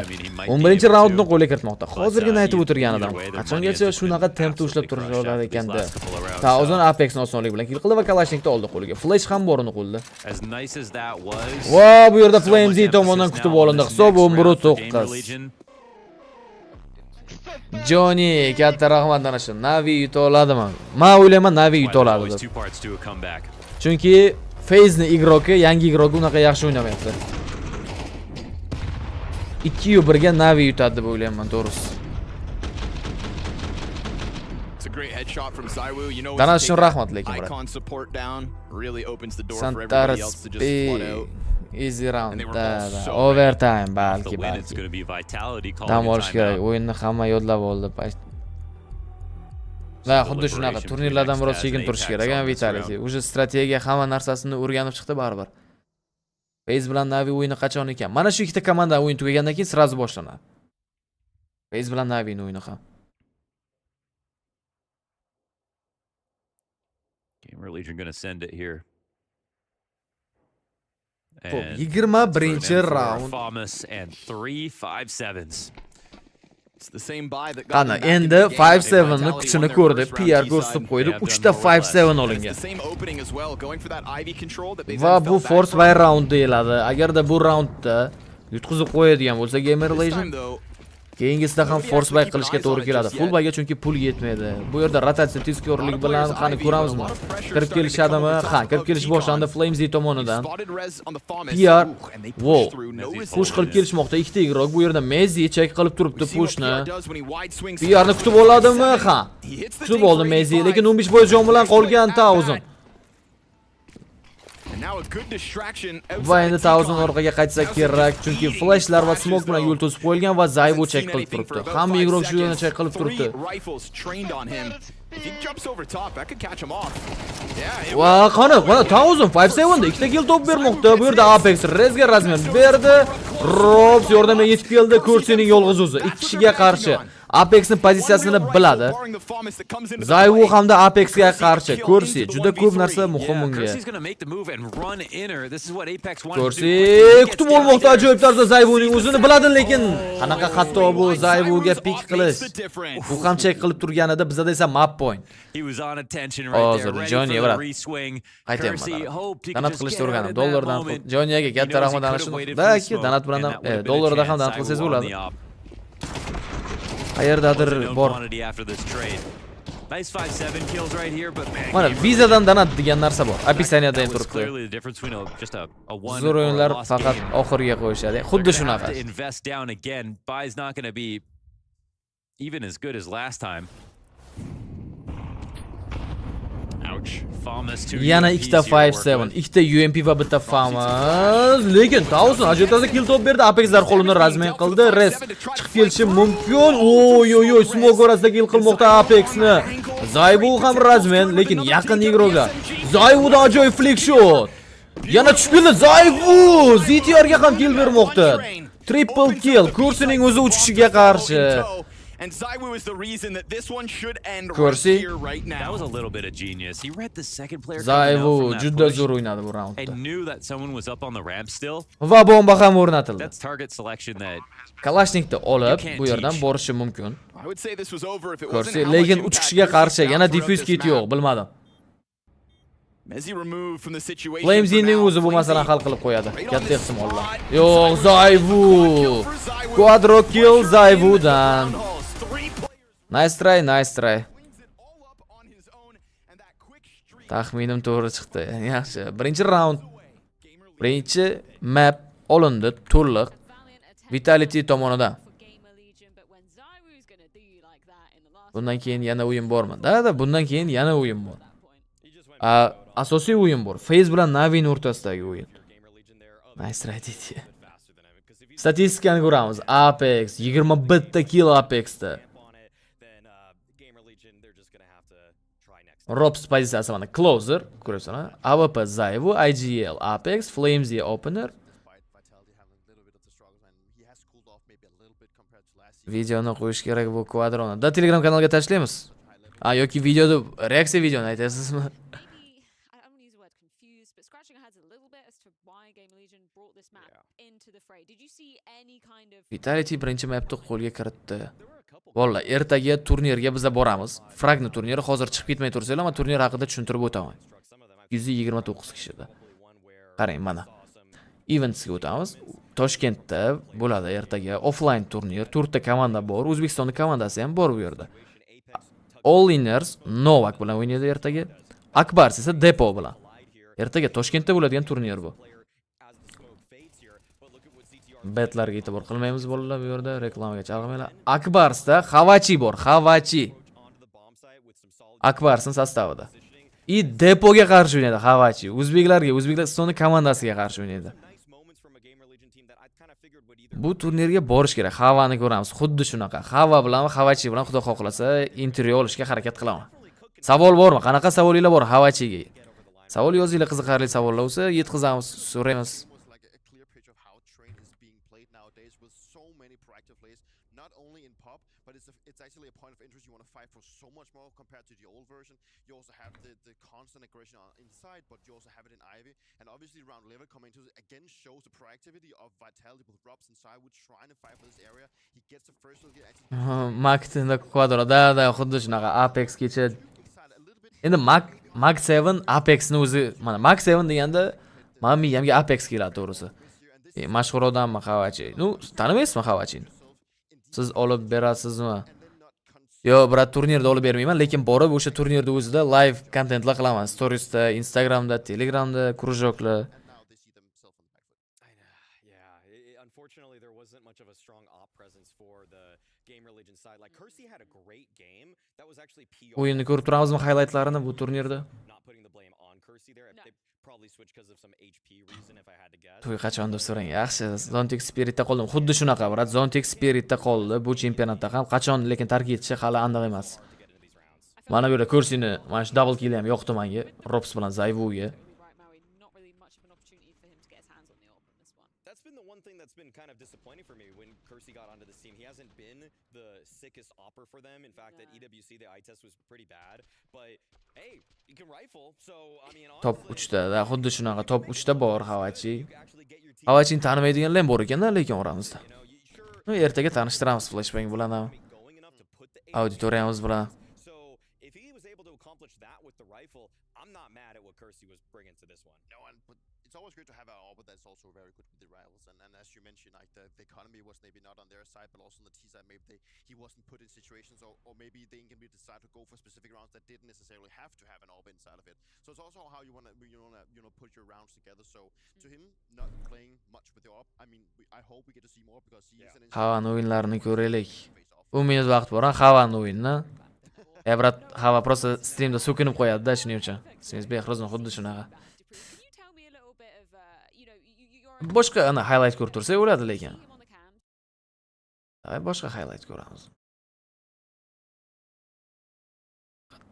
11-raundni qo'lga kiritmoqda. Hozirgina aytib o'tirganidan. Qachongacha shunaqa tempda ushlab turish olar ekanda. 1000 Apexni osonlik bilan kill qildi va Kalashnikni oldi qo'liga. Flash ham bor uni qo'lda. Va bu yerda Flamesy tomonidan kutib olindi. Hisob 11-9. Johnny, katta rahmat ana shu. Navi yuta oladimi? Men o'ylayman Navi yuta oladi deb. Chunki FaZe'ni igroki, yangi igroki unaqa yaxshi o'ynamayapti. 2-1 ga Navi yutadi deb o'ylayman, to'g'risi. Dana uchun rahmat lekin brat. Easy round. Overtime balki. Dam olish kerak. O'yinni hamma yodlab oldi. Va xuddi shunaqa turnirlardan biroz chekin turish kerak, Vitality. Uje strategiya hamma narsasini o'rganib chiqdi baribir. FaZe bilan Navi o'yini qachon ekan? Mana shu ikkita komanda o'yin tugagandan keyin sразу boshlanadi. FaZe bilan Navining o'yini ham. Gamer Legion going to send it here. Xo'p, And 21-chi for round. Famas and 3 5-7s. It's the same buy that got Qani, them back in endi the game. 5-7 ni Vitality kuchini won their ko'rdi, first round PR T-side. ko'rsatib qo'ydi. Yeah, 3 ta done more or 5-7 It's olingan. the same opening as well, going for that Ivy control that they Va then bu fell back force from. by round deyiladi. Agarda bu raundda yutqizib qo'yadigan bo'lsa Gamer This Legion, time though, keyingisida ham force buy qilishga to'g'ri keladi. Full buyga chunki pul yetmaydi. Bu yerda rotatsiya tezkorlik bilan qani ko'ramizmi? Kirib kelishadimi? Ha, kirib kelish boshlandi Flames tomonidan. spotted Rez on the Famas. PR. Ooh, and they Wow. push through, no Mezzi's Push qilib kelishmoqda ikkita igrok. Bu yerda Mezzi check qilib turibdi See what pushni. PR does when he wide swings. PR ni kutib oladimi? Ha. He hits the Kutib ding oldi for Mezzi, 85. lekin 15% jon bilan qolgan Thousand. And now a good distraction Va outside endi of Thousand T-Con. orqaga qaytsa kerak, chunki flashlar va smoke bilan yo'l to'sib qo'yilgan va Zaybu check qilib turibdi. Hamma igrok shu yo'lni check qilib turibdi. Rifles trained on him. If he jumps over top, that could catch him off. Yeah, it Va qani, mana Thousand 5-7 da ikkita kill top bermoqda. Bu yerda Apex Rezga razmen berdi. Robs yordamga yetib keldi. Kursining yolg'iz o'zi 2 kishiga qarshi. Apexning pozitsiyasini biladi. Zayvu hamda Apexga qarshi. Kursi juda ko'p narsa muhim unga. Kursi's going to make the move and run inner. This is what Apex wanted to Kursi do. kutib olmoqda ajoyib tarzda Zayvuning o'zini biladi, lekin qanaqa xato bu Zayvuga pik qilish. Bu ham check qilib turganida bizda esa map point. He was on attention right there, Hozir ready Johnny for the brad. re-swing. Qaytayapman. Kursi hoped he could Donat just qilishni get out o'rganim. at that Dollardan moment. Johnnyga He katta knows rahmat he ana could shu. have waited for the Balki smoke, donat bilan and ham, that would have been a dollardan ham chance. donat qilsangiz Zaiwu on bo'ladi. the op. Qayerdadir Known bor. quantity after this trade. Nice 5-7 kills right here, but man, Mana Gamer vizadan donat degan narsa bor. That Opisaniyada ham was turibdi. clearly the difference between just a one Zo'r or a o'yinlar lost faqat game. oxiriga qo'yishadi. They're Xuddi gonna have shunaqa. to invest down again. Buy's not going to be even as good as last time. Ouch. Famas to Yana UMPs ikkita here to work 5-7, with. ikkita UMP va bitta Famas. Lekin Thousand ajoyib kill top berdi. Apexlar qo'lini razmen qildi. Res chiqib kelishi mumkin. Oy oy oy, smoke orasida kill qilmoqda Apexni. Zaybu ham razmen, lekin yaqin igroklar. Zaybuda ajoyib flick shot. Yana tushib keldi Zaybu. ZTRga ham kill bermoqda. Triple kill. Kursining o'zi 3 kishiga qarshi. And Zaiwu is the reason that this one should end Kursi. right here, right That now. was a little bit of genius. He read the second player coming Zaybu out from that juda push zo'r o'ynadi bu raundda. and knew that someone was up on the ramp still. Va bomba ham o'rnatildi. That's target selection that Kalashnikni olib You can't bu yerdan teach. borishi mumkin. I would say this was over if it Kursi, wasn't how lekin much 3 impact kishiga Kursi qarshi found yana throughout defuse this kit map. yo'q, bilmadim. Mezzi removed from the situation. Flames'ning for now. o'zi bu masalani Flamesy hal qilib qo'yadi. right on Katta this ehtimol bilan. spot. Yo'q, Zayvu. Kill for Zaiwu. Quadro kill Zayvudan. Roundhouse. 3 players Nice try, nice try. wins it all up on his own, and that quick streak. Taxminim to'g'ri chiqdi. Yaxshi. Birinchi round, birinchi map olindi, to'liq Vitality tomonidan. Bundan keyin yana o'yin bormi? Da, bundan keyin yana o'yin bor. Asosiy o'yin bor. FaZe bilan Navi'ning o'rtasidagi o'yin. Nice try deydi. Statistikani ko'ramiz. Apex 21 ta kill Apexda. Robs pozitsiyasi mana closer, ko'ryapsizmi? AWP Zayvu, IGL Apex, Flamesy opener. Videoni qo'yish kerak bu kvadroni. Da Telegram kanalga tashlaymiz. Yoki videoda reaksiya videoni aytasizmi? Vitality birinchi mapni qo'lga kiritdi. Valla, ertaga turnirga biz boramiz. Fragni turniri hozir chiqib ketmay tursanglar, men turnir haqida tushuntirib o'taman. 129 kishida. Qarang mana. Eventsga o'tamiz. Toshkentda bo'ladi ertaga offline turnir. 4 ta komanda bor. O'zbekistonning komandasi ham bor bu yerda. All Inners Novak bilan o'ynaydi ertaga. Akbars esa Depo bilan. Ertaga Toshkentda bo'ladigan turnir bu. Betlarga e'tibor qilmaymiz bolalar, bu yerda reklamaga chalg'imanglar. Akbarsda Xavachi bor, Xavachi. Akbarsning sostavida. Depoga qarshi o'ynaydi Xavachi. O'zbekistonning komandasiga qarshi o'ynaydi. Bu turnirga borish kerak. Xavani ko'ramiz. Xuddi shunaqa. Xava bilan Xavachi bilan xudo xohlasa intervyu olishga harakat qilaman. Savol bormi? Qanaqa savolinglar bor Xavachiga? Savol yozinglar, qiziqarli savollar bo'lsa yetkazamiz, so'raymiz. so many proactive plays, not only in pop, but it's actually a point of interest. You want to fight for so much more compared to the old version. You also have the constant aggression inside, but you also have it in Ivy. And obviously round 11 coming to again shows the proactivity of Vitality with Robs inside, with trying to fight for this area. He gets the first look at Maktinda quadro da xuddi shunaqa Apex kecha. Endi Mag 7 Apex ni o'zi, mana Mag 7 deganda men miyamga Apex keladi to'g'risi. Mashhur odammi Xavachi? Nu, tanimaysizmi Xavachini? Siz olib berasizmi? Yo, brat, turnirda olib bermayman, lekin borib o'sha turnirda o'zida live kontentlar qilaman. Storiesda, Instagramda, Telegramda, krujoklar. Unfortunately, there wasn't much of a strong op presence for the game religion side. Like Kersey had a great game. That was actually PR. O'yinni ko'rib turamizmi highlightlarini bu turnirda? Not putting the blame on Kersey there. They probably switched because of some HP reason if I had to guess. To'y qachon deb so'rang. Yaxshi, Zontex Spiritda qoldim. Xuddi shunaqa, brat. Zontex Spiritda qoldi. Bu chempionatda ham qachon lekin tark etishi hali aniq emas. Mana bu yerda Kerseyni, mana shu double kill ham yoqdi menga. Robs bilan Zayvuga. That's been the one thing that's been kind of disappointing for me when Kersey got onto this team. He hasn't been the sickest opper for them. In fact, at EWC the eye test was pretty bad, but hey, you can rifle. So, I mean, Top 3da, da xuddi shunaqa top 3da bor Xavachi. Xavachini tanimaydiganlar ham bor ekan-da, lekin oramizda. No, ertaga tanishtiramiz Flashbang bilan ham. Auditoriyamiz bilan. So, if he was able to accomplish that with the rifle, I'm not mad at what Kersey was bringing to this one. No, but it's always great to have an AWP that's also very good with the rivals. And as you mentioned, like the economy was maybe not on their side, but also on the T side, maybe he wasn't put in situations, or maybe they can decide to go for specific rounds that didn't necessarily have to have an AWP inside of it. So it's also how you wanna put your rounds together. So to him, not playing much with the AWP, I mean, I hope we get to see more because he is an. Xavan o'yinlarini ko'raylik. 10 minut vaqt bor, Xavan o'yinni. Brat, Xava просто streamda so'kinib qo'yadi-da, shuning uchun. Siz Behrozning xuddi shunaqa. Boshqa ana highlight ko'rib tursak bo'ladi lekin. Davay boshqa highlight ko'ramiz.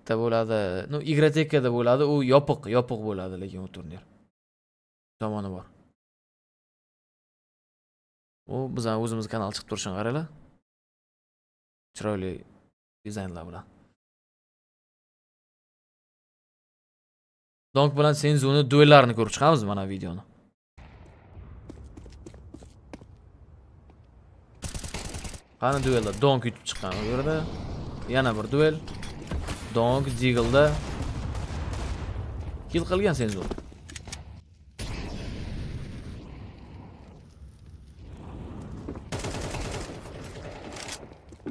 Qayerda bo'ladi? No, Igrotekada bo'ladi, u yopiq bo'ladi lekin u turnir. Tomoni bor. U bizning o'zimiz kanal chiqib turishini qaranglar. Chiroyli dizaynlar bilan. Donk bilan Senzuni duellarini ko'rib chiqamiz mana videoni. Qani duelda Donk yutib chiqqan u yerda. Yana bir duel. Donk Deagle'da kill qilgan Senzun.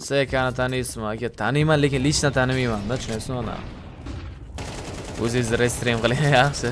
Sekani taniysizmi aka? Taniyman, lekin lichna tanimayman-da, tushunaysizmi ana? O'zingiz restream qiling, yaxshi.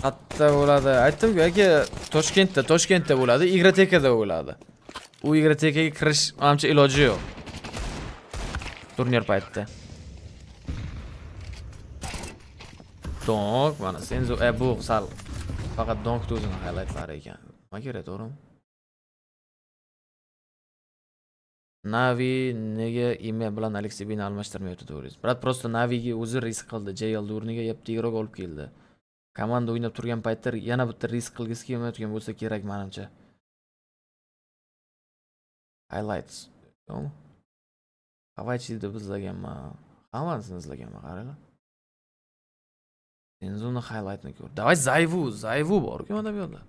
Hatta bo'ladi. Aytdim-ku aka, Toshkentda bo'ladi, Igrotekada bo'ladi. U Igrotekaga kirish menimcha iloji yo'q. Turnir paytida. Donk, mana Senzo bu sal faqat Donk o'zining highlightlari ekan. Nima kerak, to'g'rimi? Navi nega ime bilan Alexeyni almashtirmayapti to'g'risi? Brat, prosta Naviga o'zi risk qildi. JL o'rniga yaptigroq olib keldi. Komanda o'ynab turgan paytda yana bitta risk qilgisi kelmayotgan bo'lsa kerak menimcha. Highlights. Xavachida izlaganman. Hammasini izlaganman, qaranglar. Enzuni highlightni ko'r. Davay Zayvu bor-ku mana bu yerda.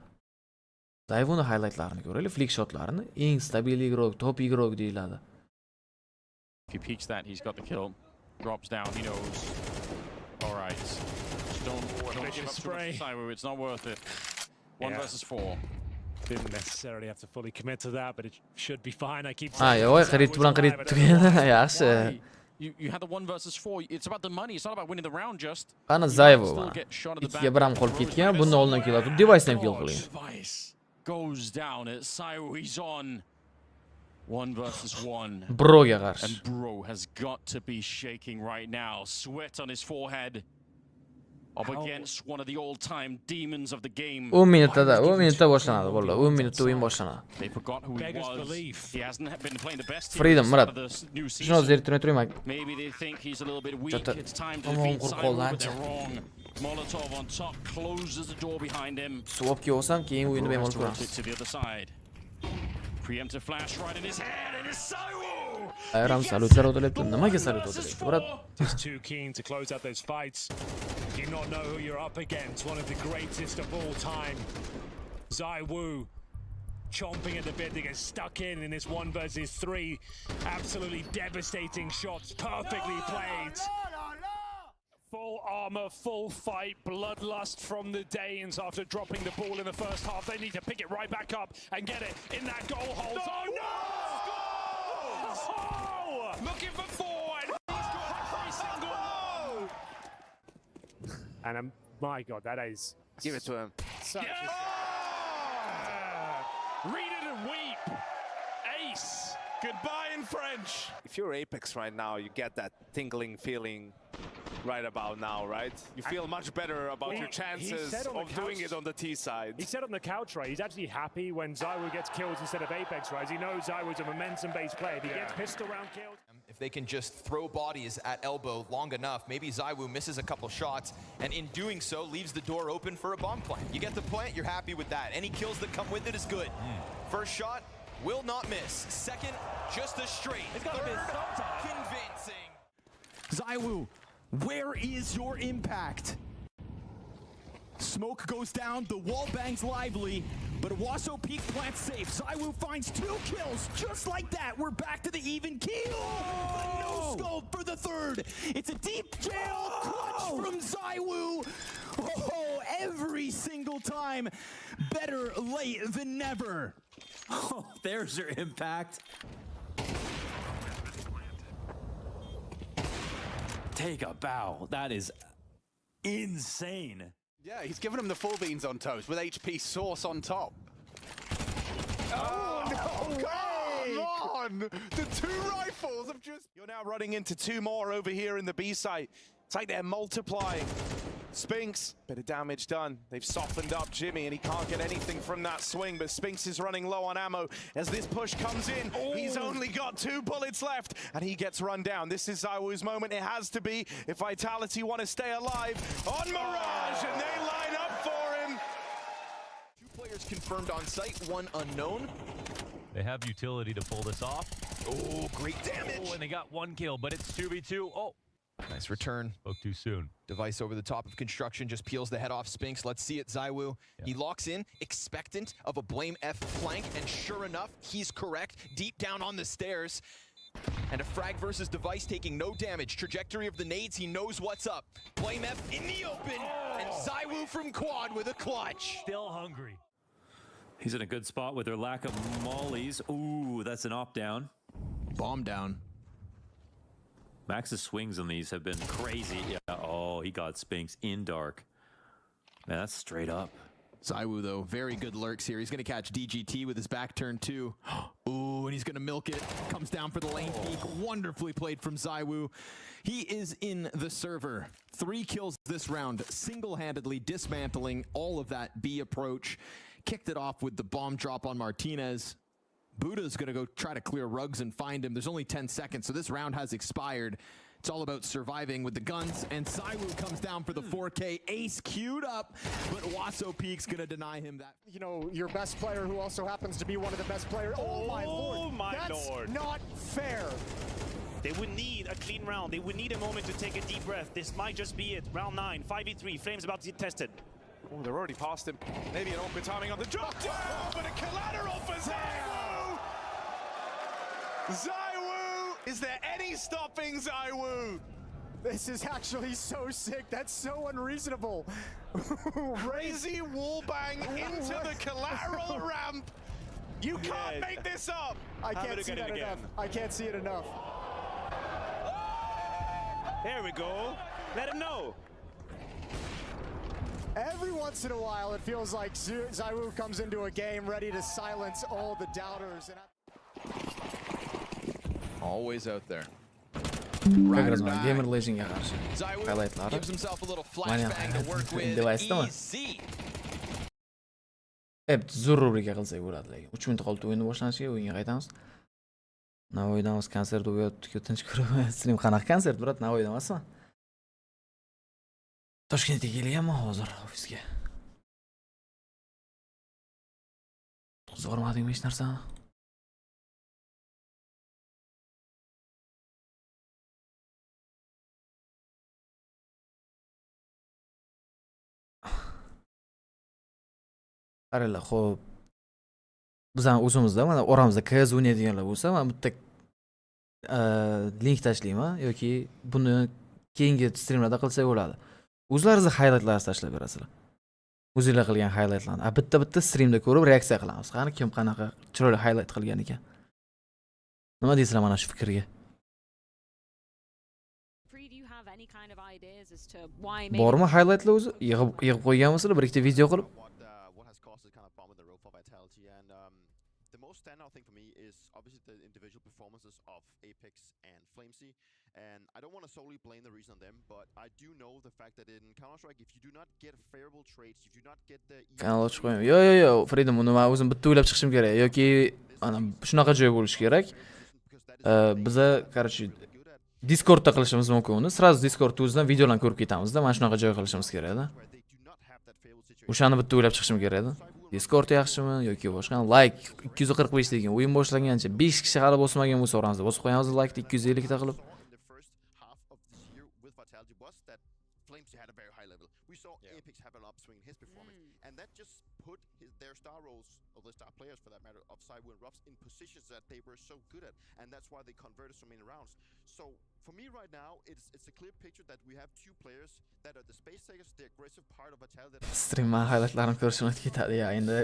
Zayvuni highlightlarini ko'raylik, flick shotlarini. Eng stabil igrok, top igrok deyiladi. If he peeks that, he's got the kill. Drops down, he knows. All right. Don't give up too much to Saiwu, it's not worth it. 1 versus 4. Didn't necessarily have to fully commit to that, but it should be fine. I keep saying. Yo'q, qirit bilan qirit tugadi. Yaxshi. You had the 1 versus 4. It's about the money. It's not about winning the round just. Qani Zayvu. 2ga 1 ham qolib ketgan. Bundan oldin keladi. Device ham kill qilgan. Goes down at Saiwu. He's on 1 versus 1. Broga qarshi. And bro has got to be shaking right now. Sweat on his forehead. Up against one of the all-time demons of the game. 10 minutda boshlanadi, bolalar. 10 minutda o'yin boshlanadi. They forgot who he was. He hasn't been playing the best Freedom, for Murat. the new Shuni hozir season. ertmay turing. Maybe they think he's a little bit weak. Jota- It's time to Tamam, defeat qo'rqoldi Cyber, but ancha. they're wrong. Molotov on top closes the door behind him. Suv olib kelsam, keyin o'yinni Bro bemalol has to rotate ko'ramiz. to the other side. Preemptive flash right in his head, and it's Cyber! Ayram salutlar o'tilyapti. Nimaga salut o'tilyapti, brat? Just too keen to close out those fights. Do you not know who you're up against? One of the greatest of all time. ZywOo chomping at the bit to get stuck in this 1 versus 3. Absolutely devastating shots, perfectly played. Full armor, full fight, bloodlust from the Danes after dropping the ball in the first half. They need to pick it right back up and get it in that goal hole. Oh, looking for 4, and he's got every single. And my God, that is. Give it to him. Such read it and weep. Ace. Goodbye in French. If you're Apex right now, you get that tingling feeling right about now, right? You feel much better about your chances of doing it on the T side. He said on the couch, right, he's actually happy when ZywOo gets kills instead of Apex, right? He knows ZywOo's a momentum-based player. If he gets pistol round kills. If they can just throw bodies at elbow long enough, maybe ZywOo misses a couple shots, and in doing so, leaves the door open for a bomb plant. You get the plant, you're happy with that. Any kills that come with it is good. First shot, will not miss. Second, just a straight. Third, convincing. ZywOo, where is your impact? Smoke goes down, the wall bangs lively, but Waso Peak plants safe. ZywOo finds 2 kills, just like that. We're back to the even keel. The no-scope for the 3rd. It's a deep jail clutch from ZywOo. Oh, every single time. Better late than never. Oh, there's your impact. Take a bow. That is insane. Yeah, he's giving him the full beans on toast with HP sauce on top. Oh, no way! Come on! The 2 rifles have just... You're now running into 2 more over here in the B site. It's like they're multiplying. Spinks, bit of damage done. They've softened up Jimmy and he can't get anything from that swing, but Spinks is running low on ammo as this push comes in. He's only got 2 bullets left and he gets run down. This is ZywOo's moment. It has to be if Vitality want to stay alive on Mirage, and they line up for him. 2 players confirmed on site, 1 unknown. They have utility to pull this off. Oh, great damage. Oh, and they got 1 kill, but it's 2v2. Oh. Nice return. Spoke too soon. Device over the top of construction, just peels the head off Spinks. Let's see it, ZywOo. Yeah. He locks in, expectant of a blame F flank, and sure enough, he's correct. Deep down on the stairs. And a frag versus Device taking no damage. Trajectory of the nades, he knows what's up. Blame F in the open, and ZywOo from quad with a clutch. Still hungry. He's in a good spot with their lack of mollies. Ooh, that's an op down. Bomb down. Max's swings on these have been crazy. Yeah. Oh, he got Spinks in dark. Man, that's straight up. ZywOo, though, very good lurks here. He's going to catch DGT with his back turn, too. Ooh, and he's going to milk it. Comes down for the lane peek. Wonderfully played from ZywOo. He is in the server. 3 kills this round, single-handedly dismantling all of that B approach. Kicked it off with the bomb drop on Martinez. Buddha's going to go try to clear rugs and find him. There's only 10 seconds, so this round has expired. It's all about surviving with the guns, and ZywOo comes down for the 4K. Ace queued up, but Waso Peak's going to deny him that. You know, your best player who also happens to be one of the best players. Oh, my lord. Oh, my lord. That's not fair. They would need a clean round. They would need a moment to take a deep breath. This might just be it. Round 9, 5v3. Flames about to get tested. Oh, they're already past him. Maybe an awkward timing on the drop down, but a collateral for ZywOo! ZywOo! Is there any stopping ZywOo? This is actually so sick. That's so unreasonable. Crazy wallbang into the collateral ramp. You can't make this up. I can't see that enough. I can't see it enough. There we go. Let him know. Every once in a while, it feels like ZywOo comes into a game ready to silence all the doubters. And Always out there. Gamer Legend'ga qarshi. Highlightlar. Gives himself a little flashbang to work with. Easy. Zo'r rubrika qilsak bo'ladi lekin. 3 minut qoldi o'yinni boshlanishiga, o'yinga qaytamiz. Navoiydamiz konsert o'yotdik, tinch ko'rib. Stream qanaqa konsert, brat? Navoiyda emasmi? Toshkentga kelganman hozir ofisga. Zo'rmadingmi hech narsani? Qaranglar, xo'p. Bizning o'zimizda mana oramizda KS o'ynaydiganlar bo'lsa, men bitta link tashlayman yoki buni keyingi streamlarda qilsak bo'ladi. O'zlaringizni highlightlarni tashlab berasizlar. O'zingizlar qilgan highlightlarni. Bitta streamda ko'rib reaksiya qilamiz. Qani kim qanaqa chiroyli highlight qilgan ekan. Nima deysizlar mana shu fikrga? Bormi highlightlar o'zi? Yig'ib qo'yganmisizlar bir ikkita video qilib? The most standout thing for me is obviously the individual performances of Apex and Flamesy, and I don't want to solely blame the reason on them, but I do know the fact that in Counter-Strike, if you do not get favorable trades, if you do not get the kanal ochib qo'ying. Yo, Freedom, uni men o'zim bitta o'ylab chiqishim kerak yoki ana shunaqa joy bo'lishi kerak. Biza, короче, Discordda qilishimiz mumkin uni. Sразу Discord o'zidan videolarni ko'rib ketamiz-da. Mana shunaqa joy qilishimiz kerak-da. O'shani bitta o'ylab chiqishim kerak-da. Discord yaxshimi yoki boshqa? Like 245 degan o'yin boshlagancha 5 kishi hali bosmagan bo'lsa o'ramizda bosib qo'yamiz like 250 ta qilib. Flamesy had a very high level. We saw Apex have an upswing in his performance, and that just put their star roles, or the star players for that matter, of Cyber and Robs in positions that they were so good at, and that's why they converted so many rounds. So for me right now, it's a clear picture that we have two players that are the space takers, the aggressive part of Vitality. Stream highlightlarini ko'rishim ketadi ya. Endi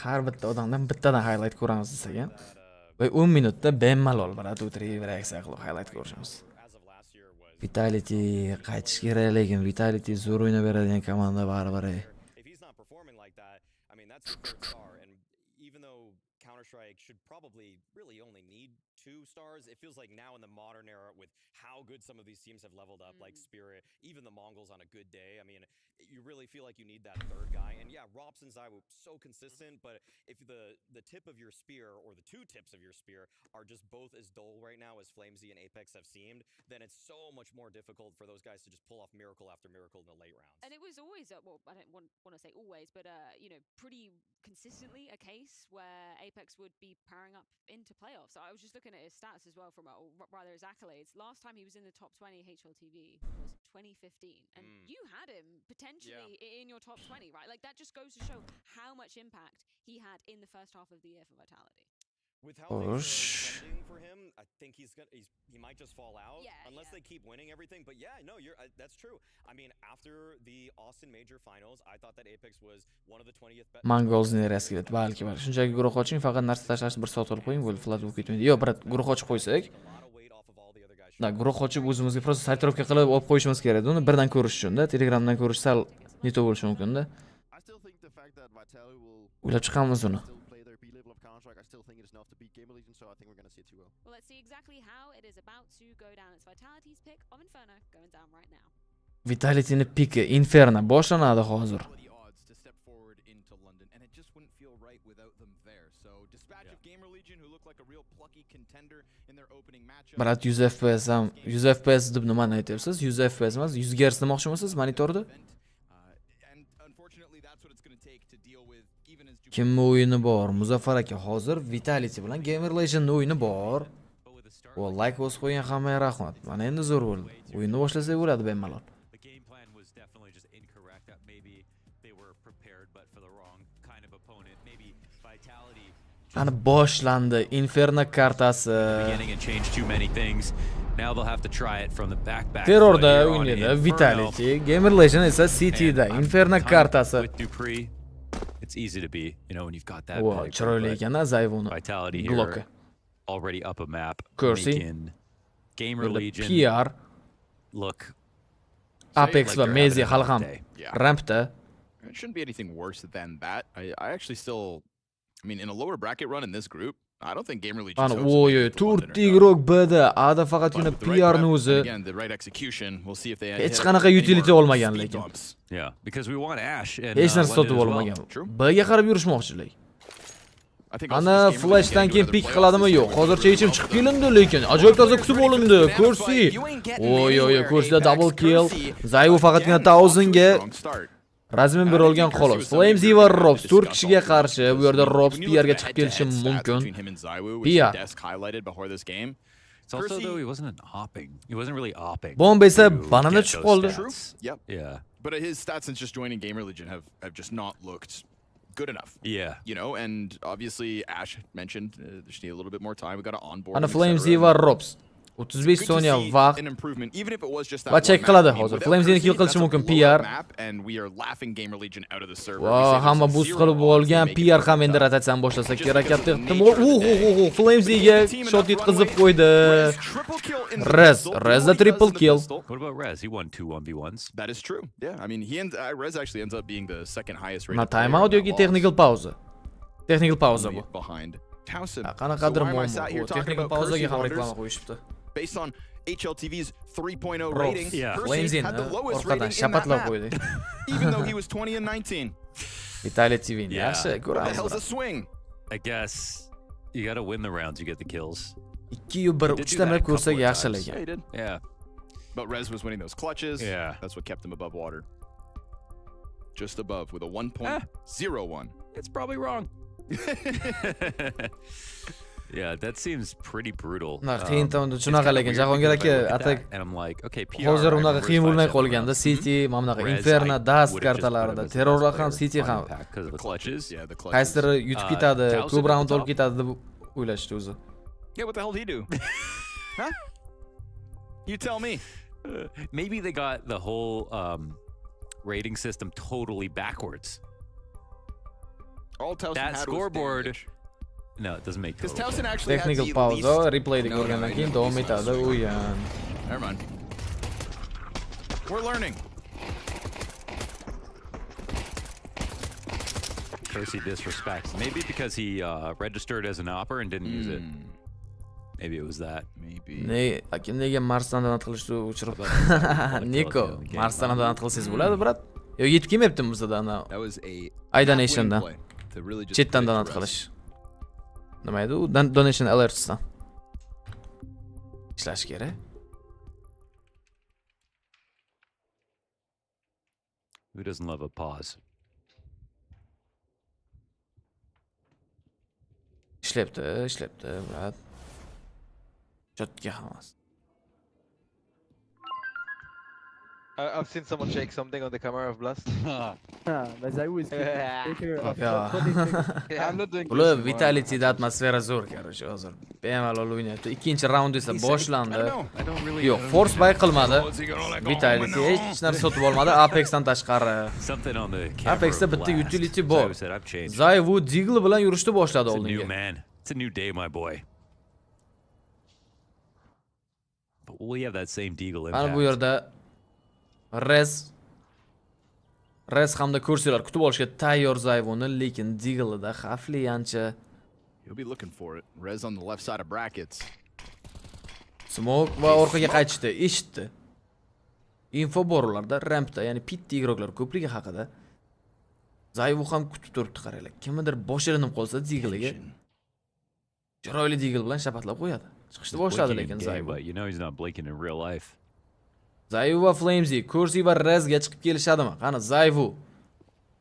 har bitta odamdan bittadan highlight ko'ramiz desak ham. Va 10 minutda bemalol barada o'tirib reaksiya qilib highlight ko'rishimiz. Vitality qaytish kerak, lekin Vitality zo'r o'ynab beradigan komanda baribir. If he's not performing like that, I mean that's a third star, and even though Counter-Strike should probably really only need 2 stars, it feels like now in the modern era with how good some of these teams have leveled up, like Spirit, even the Mongols on a good day, I mean, you really feel like you need that third guy. And yeah, Robs and Zywoo so consistent, but if the tip of your spear or the 2 tips of your spear are just both as dull right now as Flamesy and Apex have seemed, then it's so much more difficult for those guys to just pull off miracle after miracle in the late rounds. And it was always, well, I don't want to say always, but you know, pretty consistently a case where Apex would be powering up into playoffs. I was just looking at his stats as well, from or rather his accolades. Last time he was in the top 20 HLTV was 2015, and you had him potentially in your top 20, right? Like that just goes to show how much impact he had in the first half of the year for Vitality. With how things are trending for him, I think he might just fall out unless they keep winning everything. But yeah, no, that's true. I mean, after the Austin Major Finals, I thought that Apex was one of the 20th best. Mongols nerasi keladi? Balki bor. Shunchaki guruh oching, faqat narsa tashlashni 1 soat qilib qo'ying, bo'lib flat bo'lib ketmaydi. Yo'q, brat, guruh ochib qo'ysak. Da, guruh ochib o'zimizga просто sortirovka qilib olib qo'yishimiz kerak. Uni birdan ko'rish uchun-da, Telegramdan ko'rish sal neto bo'lishi mumkin-da. O'ylab chiqamiz uni. Well, let's see exactly how it is about to go down. It's Vitality's pick of Inferno going down right now. Vitality'ni piki Inferno boshlanadi hozir. Brat 100 FPS ham 100 FPS deb nimani aytyapsiz? 100 FPS emas, 100 Hz demoqchimisiz monitorda? Kimni o'yini bor? Muzaffar aka, hozir Vitality bilan Gamer Legend'ning o'yini bor. O like bosib qo'ygan hammaga rahmat. Mana endi zo'r bo'ldi. O'yinni boshlasak bo'ladi bemalol. Ana boshlandi Inferno kartasi. Terrorda o'ynaydi Vitality, Gamer Legend esa City'da Inferno kartasi. It's easy to be, you know, when you've got that. Wow, chiroyli ekan Zayvuni. Vitality bloki. Already up a map. Making Gamer Legion. PR. Look. Apex va Mezi hali ham rampda. It shouldn't be anything worse than that. I actually still, I mean, in a lower bracket run in this group, I don't think Gamer Legion's Ana hopes of making oy, it to London 4 are igrok B'da, A'da faqatgina But with the right PR ni prep, o'zi and again, the right execution, we'll see if they hech hit qanaqa any utility more olmagan speed lekin. bumps. Yeah, because we want Ash and hech narsa London sotib as well. olmagan. True. B'ga qarab yurishmoqchilar. I think also Ana this Gamer Legion Flashdan getting keyin into pik the qiladimi playoffs yo'q? this year Hozircha really yechim well chiqib for them. kelindi lekin. Ajoyib toza kutib olindi. Kursi. You ain't getting Oy oy, anywhere, Kursida Apex. double kill. Kursi, Zayvu faqatgina again, off to a 1000 ga strong start. razmin bir olgan xolos. Flamesy va Robs 4 kishiga qarshi bu yerda Robs PR ga chiqib kelishi mumkin. PR. It's also though he wasn't opping. He wasn't really opping. Bomba esa to banana get tushib those qoldi. stats. Yep. Yeah. But his stats since just joining Gamer Legion have just not looked good enough. Yeah. You know, and obviously Ash mentioned they just need a little bit more time. We got to onboard. Ana him, Flamesy etc. va Robs 35 soniya vaqt An improvement, even if it was just that va one check map. qiladi I mean, hozir. without Flamesy'ni kill Kursi, qilishi that's a mumkin blowout PR. map, and we are laughing Gamer Legion out of the server. Va hamma boost qilib olgan PR ham endi rotatsiyani boshlasa kerak. Katta ehtimol. Flamesy'ga shot yetkazib qo'ydi. Rezda triple kill. What about Rez? He won 2 1v1s. That is true. Yeah, I mean, Rez actually ends up being the second highest rated Na player in timeout that yoki loss. technical pause? Technical pause bu. Behind Towson. Qanaqadir So why am I muammo. sat here talking Technical about pauzaga Kursi ham wonders? reklama qo'yishibdi. Based on HLTV's 3.0 Robs. rating, Yeah. Kursi Flames'ni had the lowest orqadan rating in that shapatlab map, qo'ydi. even though he was 20 and 19. Vitality TV'ni Yeah. yaxshi What the ko'ramiz. hell's a swing? I guess you got to win the rounds, you get the kills. 2-1 Did do 3 that a mark couple ko'rsak of yaxshi times. lekin. Yeah, he did. Yeah. But Rez was winning those clutches. Yeah. That's what kept him above water. Just above with a 1.01. It's probably wrong. Yeah, that seems pretty brutal. Na qiyin tomon it's shunaqa kinda lekin weird Jahongir because I aka look at atak that and I'm like, okay, PR. hozir I unaqa remember qiyin his bo'lmay 5-7 qolganda rounds. City mana bunaqa Rez, Inferno, I Dust would've just put him kartalarida as the terrorlar best ham player City on ham impact 'cause of the clutches. Yeah, the clutches. qaysidir yutib ketadi, Towson ko'p at the round olib top. ketadi deb o'ylashdi o'zi. Yeah, what the hell did he do? Huh? You tell me. Maybe they got the whole rating system totally backwards. All Towson That had scoreboard. was damage. No, it doesn't make Because total. Towson actually Technical had the pause, least... replay'ni ko'rgandan keyin davom etadi o'yin. Never mind. We're learning. Kursi disrespects. Maybe because he registered as an opper and didn't use it. Maybe it was that. Maybe. Nega Marsdan donat qilishni o'chirib Niko, Marsdan donat qilsangiz bo'ladi, brat. Yo, yetib kelmayaptimi bizda ana That was a iDonation'dan. play to really just Chetdan play donat for us. qilish. Nima edi u? Donation alertsdan. Ishlash kerak. Who doesn't love a pause? Ishlayapti, brat. Jotga hammasi. I've seen someone shake something on the camera of Blast. But I was I'm not doing Ular Vitality'da atmosfera zo'r, короче, hozir. Bemalol o'ynayapti. Ikkinchi raund esa boshlandi. Yo'q, force buy qilmadi. Vitality hech narsa sotib olmadi, Apexdan tashqari. Something on the camera. Apexda bitta blast. utility bor. So I've changed. Zayvu Deagle bilan yurishni boshladi It's a new oldinga. man. It's a new day, my boy. But will we have that same Deagle Mana impact? bu yerda Rez hamda kursilar kutib olishga tayyor Zayvuni, lekin Deagle'da xavfli ancha. You'll be looking for it. Rez on the left side of brackets. Smoke va orqaga qaytishdi, eshitdi. Info bor ularda, rampda, ya'ni pitda igroklar ko'pligi haqida. Zayvu ham kutib turibdi, qaranglar. Kimdir boshirinib qolsa Deagle'ga chiroyli Deagle bilan shapatlab qo'yadi. Chiqishni boshladi lekin Zayvu. But you know he's not blinking in real life. Zayvu va Flamesy, Kursi va Rezga chiqib kelishadimi? Qani Zayvu.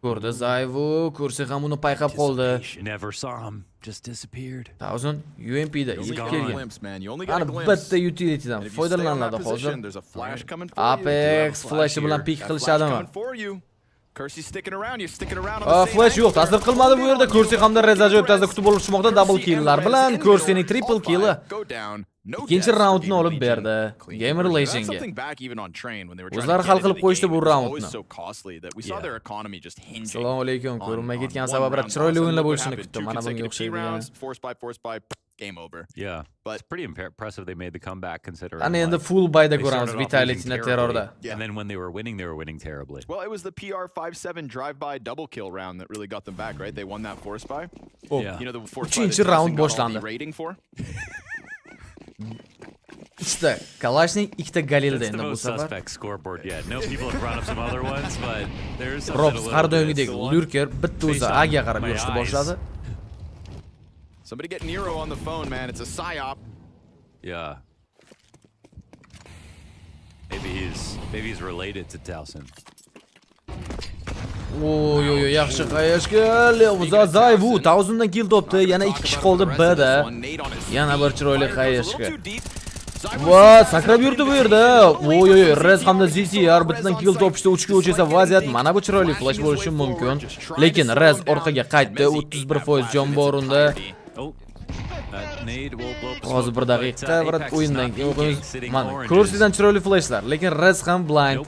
Ko'rdi Zayvu, Kursi ham uni payqab qoldi. Never saw him. Just disappeared. 1000 UMP'da You only yetib get a kelgan. glimpse, man. You only get a Ana glimpse. bitta utilitydan And if you stay on that foydalaniladi hozir. position, there's a flash coming for you. Apex flash bilan pik That flash qilishadimi? coming for you. Kursi's sticking around. You're sticking around on the same Flash yo'q, angle. ta'sir qilmadi bu yerda. Kursi hamda Rez ajoyib tarzda kutib olishmoqda double killlar bilan. Kursining triple killi. Go down. No Ikkinchi deaths for raundni Gamer olib Legion. berdi. Clean Gamer conversion. That's Legionga. something back even on train when they were trying O'zlari to hal get qilib into the qo'yishdi game. bu It was always raundni. so costly that we saw their economy just hinging. Assalomu alaykum. on- Ko'rinmay on ketgan one sabablar round chiroyli loss. And o'yinlar look what bo'lishini happened. kutdim. Two Mana bunga consecutive key o'xshaydi. rounds, force by, game over. Yeah, but it's pretty impressive they made the comeback considering. Ana endi full buyda ko'ramiz Vitality'ni terrorda. And then when they were winning terribly. Well, it was the PR-57 drive-by double kill round that really got them back, right? They won that force buy. Oh. Yeah. You know, the force buy that Uchinchi round Justin got all boshlandi. the rating for. Ikkita Kalashnik, ikkita Galilda That's the endi bu most safar. suspect scoreboard yet. No, people have brought up some other ones, but there's something Robs a little har bit. doimgidek lurker bitta o'zi A'ga qarab My yurishni eyes. boshladi. Somebody get Nero on the phone, man. It's a psyop. Yeah. Maybe he's related to Towson. Oy, yaxshi qayashga. Zayvu 1000 dan kill topdi. Yana 2 kishi qoldi B'da. Yana bir chiroyli qayashga. Va, sakrab yurdi bu yerda. Oy, Rez hamda ZTR bitdan kill topishda 3 ga o'chsa vaziyat. Mana bu chiroyli flash bo'lishi mumkin. Lekin Rez orqaga qaytdi. 31% jon bor unda. Hozir bir daqiqa bir o'yindan keyin mana Kursidan chiroyli flashlar, lekin Rez ham blind.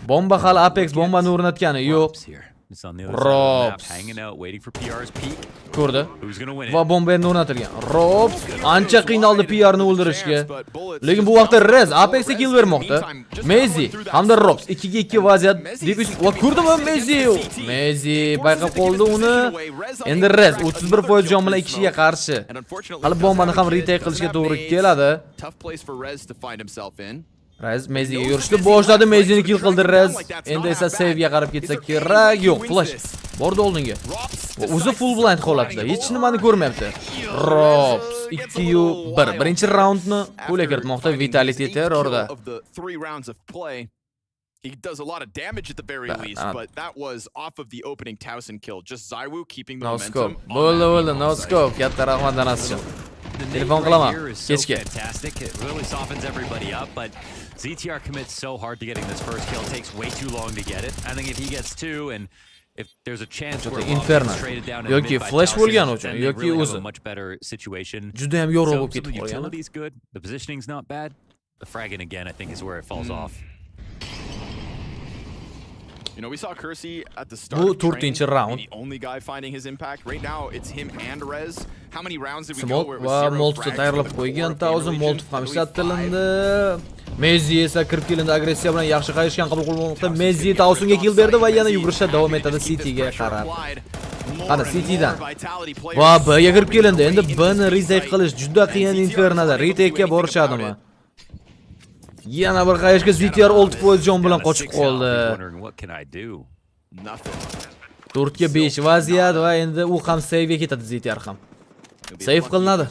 Bomba hali Apex bombani o'rnatgani yo'q. Robs ko'rdi va bomba endi o'rnatilgan. Robs ancha qiynaldi PRni o'ldirishga. Lekin bu vaqtda Rez Apexga kill bermoqda. Mezi hamda Robs 2 ga 2 vaziyat. Va ko'rdimi Mezi? Mezi bayqab qoldi uni. Endi Rez 31% jon bilan 2 kishiga qarshi. Hali bombani ham retake qilishga to'g'ri keladi. Tough place for Rez to find himself in. Rez Meziga yurishni boshladi, Mezini kill qildi Rez. Endi esa save'ga qarab ketsa kerak. Yo'q, flash. Bordi oldinga. O'zi full blind holatda, hech nimani ko'rmayapti. Robs 2-1. Birinchi raundni qo'lga kiritmoqda Vitality terrorda. He does a lot of damage at the very least, but that was off of the opening Towson kill. Just Zaiwu keeping the momentum. Bo'ldi, no scope. Katta rahmat Danasjon. Telefon qilaman. Kechga. Fantastic. It really softens everybody up, but ZTR commits so hard to getting this first kill. It takes way too long to get it. I think if he gets 2 and if there's a chance where Inferno yoki flash bo'lgani uchun yoki o'zi much better situation. Juda ham yorug' bo'lib ketib qolgan. Utility's good. The positioning's not bad. The fragging again I think is where it falls off. You know, we saw Kersey at the start Bu of train, 4-chi round. the only guy finding his impact. Right now, it's him and Rez. How many rounds did we go Smoke where it was va 0 Molotov frags tayyorlab for the qo'ygan. core of 1000 Gamer Molotov ham Legion? ishlatilindi. Mezi esa kirib kelindi, agressiya bilan yaxshi qayishgan qabul qilmoqda. Mezi Towsonga kill berdi va yana yugurishda davom etadi Cityga qarab. Qani Citydan. Va B'ga kirib kelindi. Endi B'ni retake qilish juda qiyin Infernoda. Retake'ga borishadimi? Yana bir qayishga ZTR 6% jon bilan qochib qoldi. 4 ga 5 vaziyat va endi u ham save'ga ketadi ZTR ham. Save qilinadi.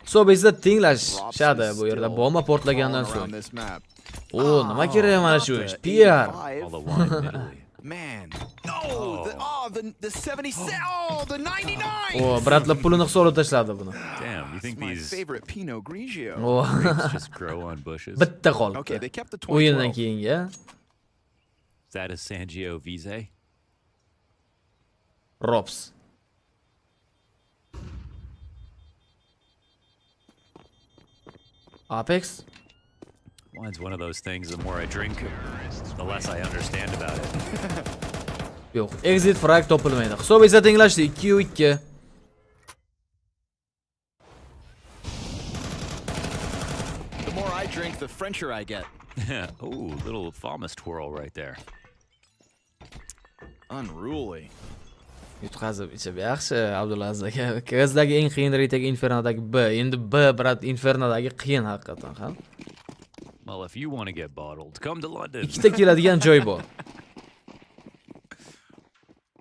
Hisob esa tenglashadi bu yerda bomba portlagandan so'ng. O, nima kerak mana shu ish? PR. Man. The 77. Oh, the 99. O, bratlar pulini hisoblab tashladi buni. Damn, you think My these favorite Pinot Grigio. just grow on bushes? Bitta qoldi. Okay, they kept the 2012. O'yindan keyinga. Is that a Sangio Vize? Robs. Apex. Wine's one of those things, the more I drink, the less I understand about it. Yo'q, exit frag topilmaydi. Hisob esa tenglashdi 2-2. The more I drink, the Frencher I get. Ooh, little Thomas twirl right there. Unruly. Yutqazib ichib yaxshi Abdulaziz aka. KSdagi eng qiyin retake Infernodagi B. Endi B brat Infernodagi qiyin haqiqatan ham. Well, if you want to get bottled, come to London. Ikkita keladigan joy bor.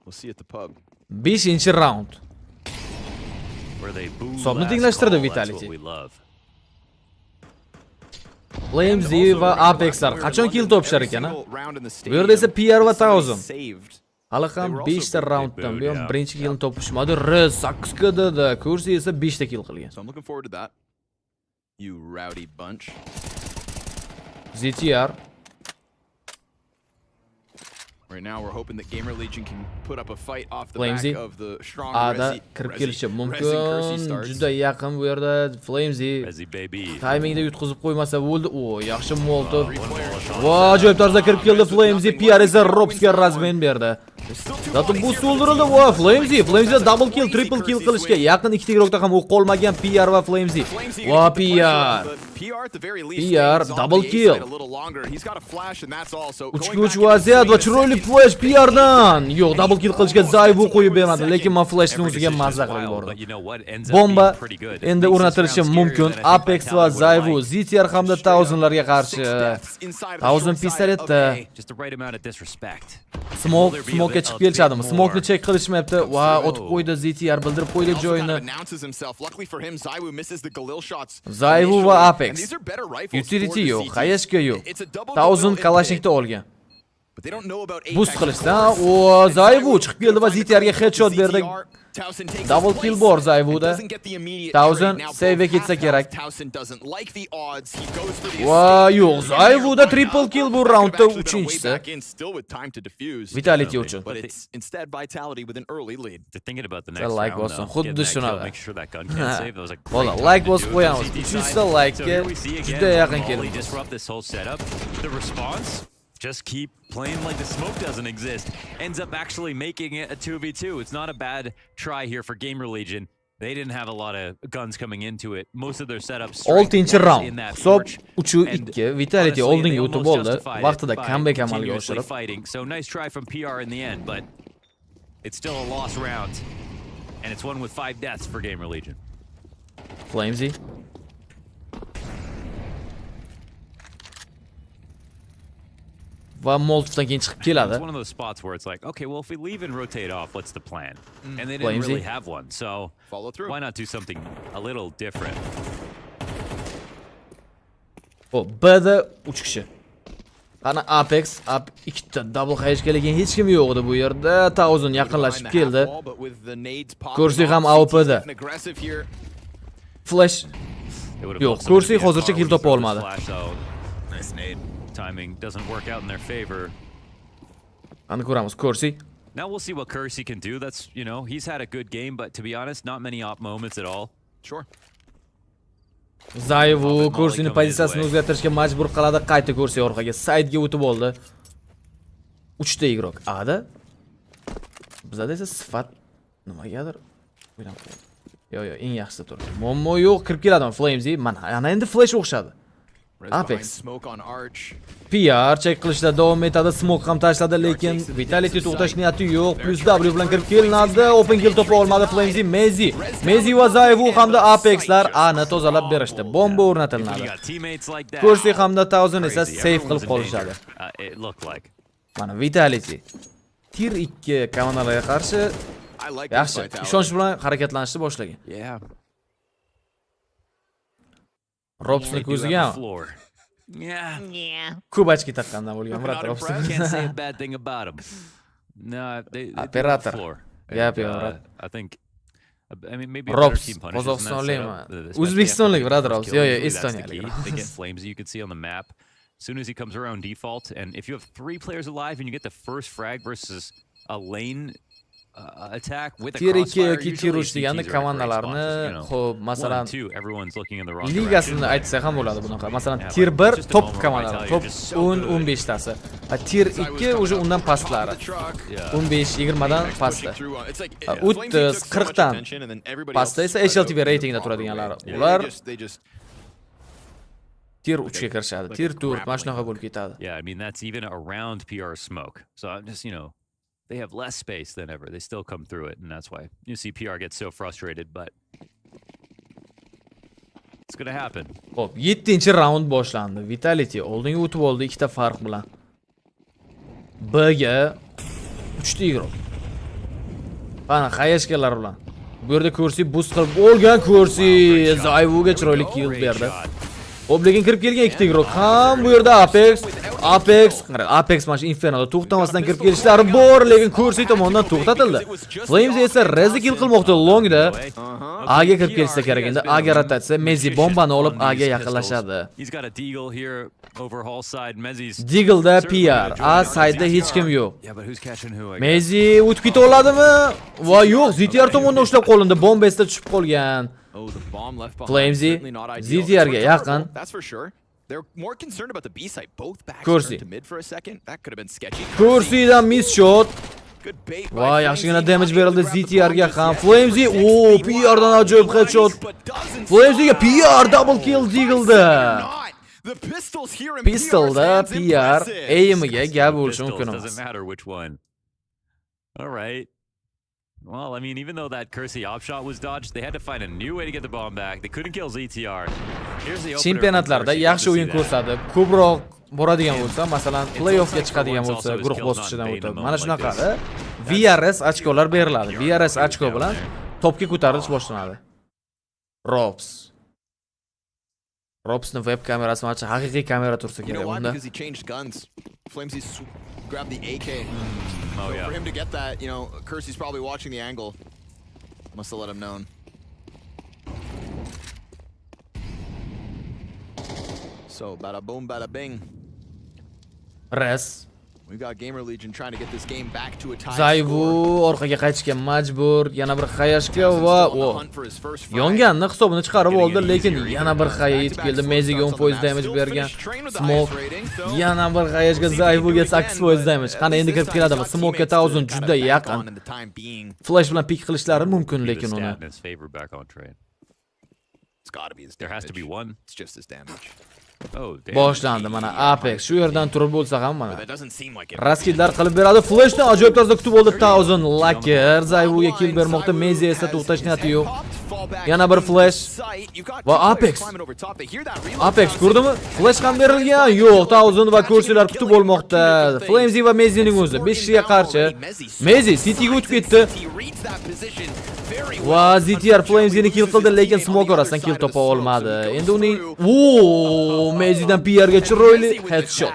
We'll see at the pub. 5-chi round. Where they boo Hisobni last tenglashtirdi call, that's Vitality. what we love. Flames va Apexlar qachon kill topishar ekan? Bu yerda esa PR va 1000. Hali ham 5 ta raunddan buyon birinchi kill topishmadi. Rez 8 ga dedi. Kursi esa 5 ta kill qilgan. So I'm looking forward to that. You rowdy bunch. ZTR. Right now we're hoping that Gamer Legion can put up a fight off the Flamesy. back of the strong Ada kirib kelishi mumkin. Juda yaqin bu yerda Flamesy. Timingda yutqizib qo'ymasa bo'ldi. O, yaxshi Molotov. Va ajoyib tarzda kirib keldi Flamesy. PR esa Robsga razmen berdi. Zato boost o'ldirildi. Va Flamesy double kill, triple kill qilishga yaqin ikkita guruhda ham o'q qolmagan PR va Flamesy. Va PR double kill. 3-3 vaziyat va chiroyli flash PRdan. Yo'q, double kill qilishga Zayvu qo'yib bermadi, lekin men flashni o'ziga mazza qilib yubordim. Bomba endi o'rnatilishi mumkin. Apex va Zayvu ZTR hamda Thousandlarga qarshi. Thousand pistoletda. Smoke'ga chiqib kelishadimi? Smoke'ni check qilishmayapti. Va otib qo'ydi ZTR, bildirib qo'ydi joyini. Zayvu va Apex. Utility yo'q, qayashga yo'q. Thousand Kalashnikni olgan. Boost qilishdan, o Zayvu chiqib keldi va ZTRga headshot berdi. Double kill bor Zayvuda. Thousand save ketsa kerak. Va yo'q, Zayvuda triple kill bu raundda 3-inchisi. Vitality uchun. Like bossin, xuddi shunaqa. Bola, like bosib qo'yamiz. 300 like'ga juda yaqin keldik. Just keep playing like the smoke doesn't exist. Ends up actually making it a 2v2. It's not a bad try here for Gamer Legion. They didn't have a lot of guns coming into it. Most of their setups 6-chi round. Hisob 3-2. Vitality oldinga o'tib oldi. Vaqtida comeback amalga oshirib. So nice try from PR in the end, but it's still a lost round. And it's one with 5 deaths for Gamer Legion. Flamesy. Va Molotofdan keyin chiqib keladi. It's one of those spots where it's like, okay, well, if we leave and rotate off, what's the plan? And they didn't really have one, so follow through. Why not do something a little different? O B'da 3 kishi. Ana Apex, ikkita double hashga lekin hech kim yo'q edi bu yerda. Thousand yaqinlashib keldi. Kursi ham AWP'da. Flash. Yo'q, Kursi hozircha kill topa olmadi. Nice nade. Timing doesn't work out in their favor. Ani ko'ramiz Kursi. Now we'll see what Kursi can do. That's, you know, he's had a good game, but to be honest, not many op moments at all. Sure. Zayvu Kursini pozitsiyasini o'zgartirishga majbur qiladi. Qayta Kursi orqaga side'ga o'tib oldi. 3 ta igrok. A'da. Bizda esa sifat nimagadir o'ylab qo'ydi. Yo'q, eng yaxshisi turdi. Muammo yo'q, kirib keladimi Flamesy? Mana ana endi flash o'xshadi. Apex. PR check qilishda davom etadi. Smoke ham tashladi, lekin Vitality to'xtash niyati yo'q. Plus W bilan kirib kelinadi. Open kill topa olmadi Flamesy. Mezi va Zayvu hamda Apexlar A'ni tozalab berishdi. Bomba o'rnatiladi. Kursi hamda Thousand esa save qilib qolishadi. Mana Vitality Tier 2 komandalarga qarshi yaxshi, ishonch bilan harakatlanishni boshlagan. Robsni ko'ziga ko'p ochki taqqandan bo'lgan Murat Robs. Operator. Gap yo'q Murat. Robs Qozog'istonlikmi? O'zbekistonlik Murat Robs. Yo'q, Estoniyalik. They get flames you can see on the map. As soon as he comes around default, and if you have 3 players alive and you get the first frag versus a lane attack with a crossfire, usually deganda komandalarni, xo'p, masalan, ligasini aytsa ham bo'ladi bunaqa. Masalan, tier 1 top komandalar, top 10-15 tasi. Tier 2 o'sha undan pastlari. 15-20 dan pastda. 30-40 dan pastda esa HLTV ratingda turadiganlar. Ular tier 3 ga kirishadi. Tier 4 mana shunaqa bo'lib ketadi. Yeah, I mean that's even around PR smoke. So I'm just, you know, they have less space than ever. They still come through it, and that's why you see PR get so frustrated, but it's going to happen. Hop, 7-chi round boshlandi. Vitality oldinga o'tib oldi ikkita farq bilan. B ga 3 ta igrok. Mana qayashkalar bilan. Bu yerda Kursi boost qilib olgan Kursi Zayvuga chiroyli kill berdi. Hop, lekin kirib kelgan ikkita igrok ham bu yerda Apex mana shu Infernoda to'xtamasdan kirib kelishlari bor, lekin Kursi tomonidan to'xtatildi. Flames esa rezi kill qilmoqda longda. A'ga kirib kelsa kerak endi. A'ga rotatsiya, Mezi bombani olib A'ga yaqinlashadi. Deagle'da PR, A side'da hech kim yo'q. Mezi o'tib keta oladimi? Va yo'q, ZTR tomonidan ushlab qolindi. Bomba esda tushib qolgan. Flamesy ZTRga yaqin. They're more concerned about the B side. Both backs Kursi. turned to mid for a second. That could have been sketchy. Kursidan miss shot. Voy, yaxshigina damage berildi ZTR ga ham. Flamesy, PR dan ajoyib headshot. Flamesy ga PR double kill Deagle'da. Pistolda PR aim'iga gap bo'lishi mumkin emas. Doesn't matter which one. All right. Well, I mean, even though that Kersey op shot was dodged, they had to find a new way to get the bomb back. They couldn't kill ZTR. Here's the opener. Chempionatlarda yaxshi o'yin ko'rsatib, ko'proq boradigan bo'lsa, masalan, playoffga chiqadigan bo'lsa, guruh bosqichidan o'tib, mana shunaqada VRS ochkolar beriladi. VRS ochko bilan topga ko'tarilish boshlanadi. Robsning web kamerasi mana haqiqiy kamera tursa kerak bunda. Because he changed guns. Flamesy grabbed the AK. Oh, yeah. For him to get that, you know, Kersey's probably watching the angle. Must have let him know. So, bada boom, bada bing. Res. We got Gamer Legion trying to get this game back to a tie Zayvu orqaga qaytishga majbur, yana bir xayashga va yonganni hisobini chiqarib oldi, lekin yana bir xaya yetib keldi. Meziga 10% damage bergan. Smoke yana bir xayashga Zayvuga 8% damage. Qani endi kirib keladimi? Smoke'ga 1000 juda yaqin. Flash bilan pik qilishlari mumkin, lekin uni. It's got to be his damage. There has to be one. It's just his damage. Boshlandi mana Apex shu yerdan turib bo'lsa ham mana raskidlar qilib beradi. Flashni ajoyib tarzda kutib oldi 1000 Laker. Zayvuga kill bermoqda. Mezi esa to'xtash niyati yo'q. Yana bir flash va Apex ko'rdimi? Flash ham berilgan. Yo'q, 1000 va kursilar kutib olmoqda. Flamesy va Mezining o'zi 5 kishiga qarshi. Mezi Cityga o'tib ketdi. Va ZTR Flamesy'ni kill qildi, lekin smoke orasidan kill topa olmadi. Endi uning Mezidan PR ga chiroyli headshot.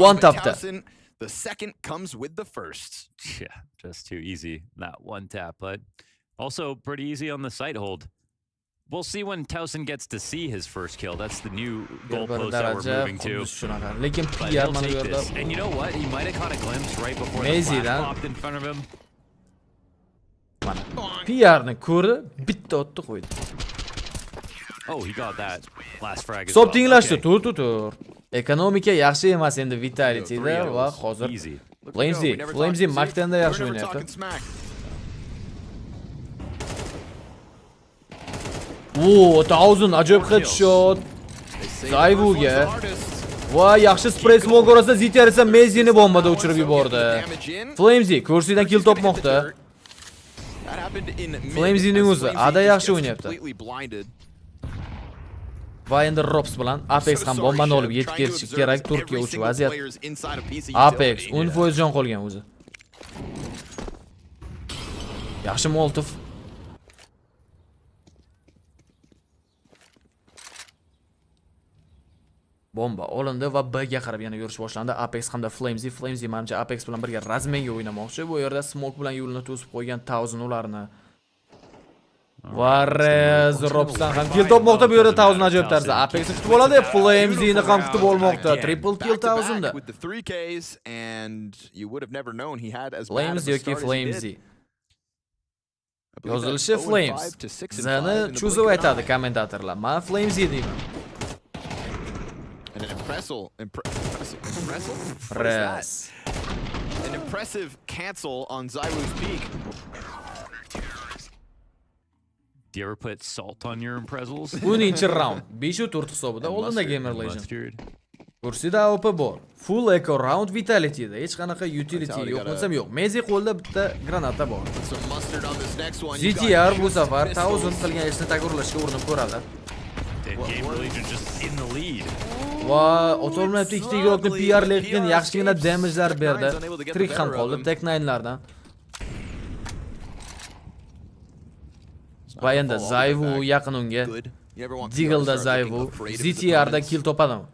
One tapda. The second comes with the first. Yeah, just too easy. That one tap, but also pretty easy on the sight hold. We'll see when Towson gets to see his first kill. That's the new goalpost that we're moving to. Lekin But PR he'll mana take bu yerda. this. And you know what? He might have caught a glimpse right before the flash popped in front of him. PRni ko'rdi, bitta otdi qo'ydi. Oh, he got that last frag as Hisob well. tenglashdi, Okay. tur. Ekonomika yaxshi emas endi Vitality'da va hozir Flamesy Mac'tanda yaxshi o'ynayapti. 1000 ajoyib headshot. Zayvuga va yaxshi spray smoke orasida ZTR esa Mezi'ni bombada uchirib yubordi. Flamesy kursidan kill topmoqda. Flamesy'ning o'zi ada yaxshi o'ynayapti. Va endi Robs bilan Apex ham bombani olib yetib ketishi kerak. Turkiya uch vaziyat. Apex 10% jon qolgan o'zi. Yaxshi Molotov. Bomba olindi va B ga qarab yana yurish boshlandi. Apex hamda Flamesy menimcha Apex bilan birga razmenga o'ynamoqchi. Bu yerda smoke bilan yo'lini to'sib qo'ygan 1000 ularni. Va Robsdan ham kill topmoqda. Bu yerda 1000 ajoyib tarzda Apexni kutib oladi. Flamesy'ni ham kutib olmoqda. Triple kill 1000 da. Flames yoki Flamesy. Yozilishi Flames. Zani cho'zib aytadi kommentatorlar. Men Flamesy deyman. An impressive cancel on Zywoo's peak. Do you ever put salt on your impressals? 10-chi round. 5-4 hisobida oldinda Gamer Legion. Kursida OP bor. Full eco round Vitality'da hech qanaqa utility yo'q bo'lsam yo'q. Mezi qo'lda bitta granata bor. ZTR bu safar 1000 qilgan ishni takrorlashga urinib ko'radi. Gamer Legion just in the lead. Va o'tolmayapti, ikkita igrokni PR lekin yaxshigina damage'lar berdi. Trick ham qoldi Tech9lardan. Va endi Zayvu yaqin unga. Deagle'da Zayvu, ZTR'da kill topadimi?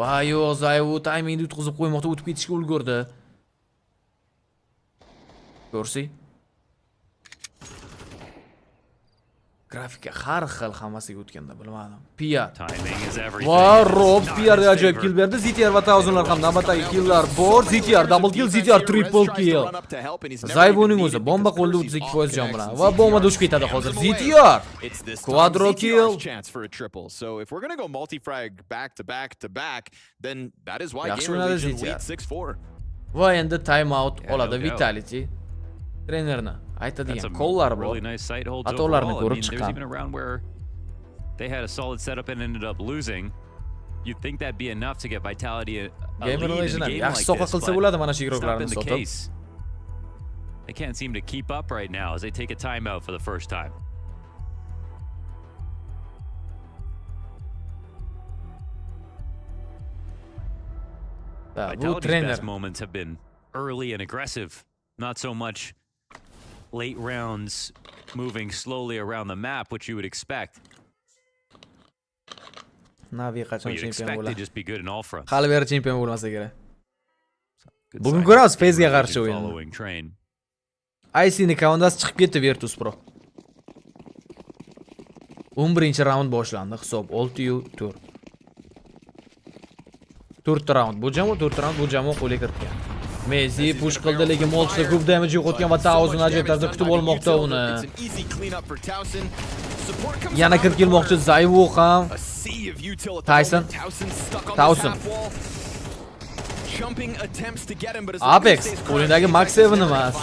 Va yo'q, Zayvu timingni yutqizib qo'ymoqda, o'tib ketishga ulgurdi. Ko'rsi? Grafika har xil hammasiga o'tganda bilmadim. PR. Va Robs PR'ga ajoyib kill berdi. ZTR va 1000lar ham navbatdagi killlar bor. ZTR double kill, ZTR triple kill. Zayvuning o'zi bomba qo'lda 32% jon bilan va bombada ushib ketadi hozir. ZTR quadro kill. So if we're going to go multi-frag back to back to back, then that is why Yaxshi Gamer o'ynadi Legion ZTR. lead 6-4. Va endi time out oladi no doubt. Vitality trenerni. That's Aytadigan a qo'llar bor. really nice sight holds Xatolarni overall. I ko'rib mean, there's chiqqan. even a round where they had a solid setup and ended up losing. You'd think that'd be enough to get Vitality a Gamer lead in a Legend game yaxshi like soqa this, qilsa but bo'ladi mana shu it's not iroqlarni been the sotib. case. They can't seem to keep up right now as they take a timeout for the first time. Bu Vitality's trener. best moments have been early and aggressive, not so much late rounds moving slowly around the map, which you would expect. Navi Well, qachon you'd chempion expect bo'ladi? they'd just be good in all fronts. Hali beri chempion bo'lmasa kerak. Good Bugun sign ko'ramiz of Fezga Rivoji qarshi o'yinni. following train. IC'ni komandasi chiqib ketdi Virtus Pro. 11-raund boshlandi. Hisob 6-4. 4-raund. Bu jamoa 4-raund bu jamoa qo'lga kiritgan. Messi push qildi, lekin Molchda ko'p damage yo'qotgan va Tausen ajoyib tarzda kutib olmoqda uni. Yana kirib kelmoqchi Zayvu ham. Tyson. Apex o'yindagi Max 7 emas.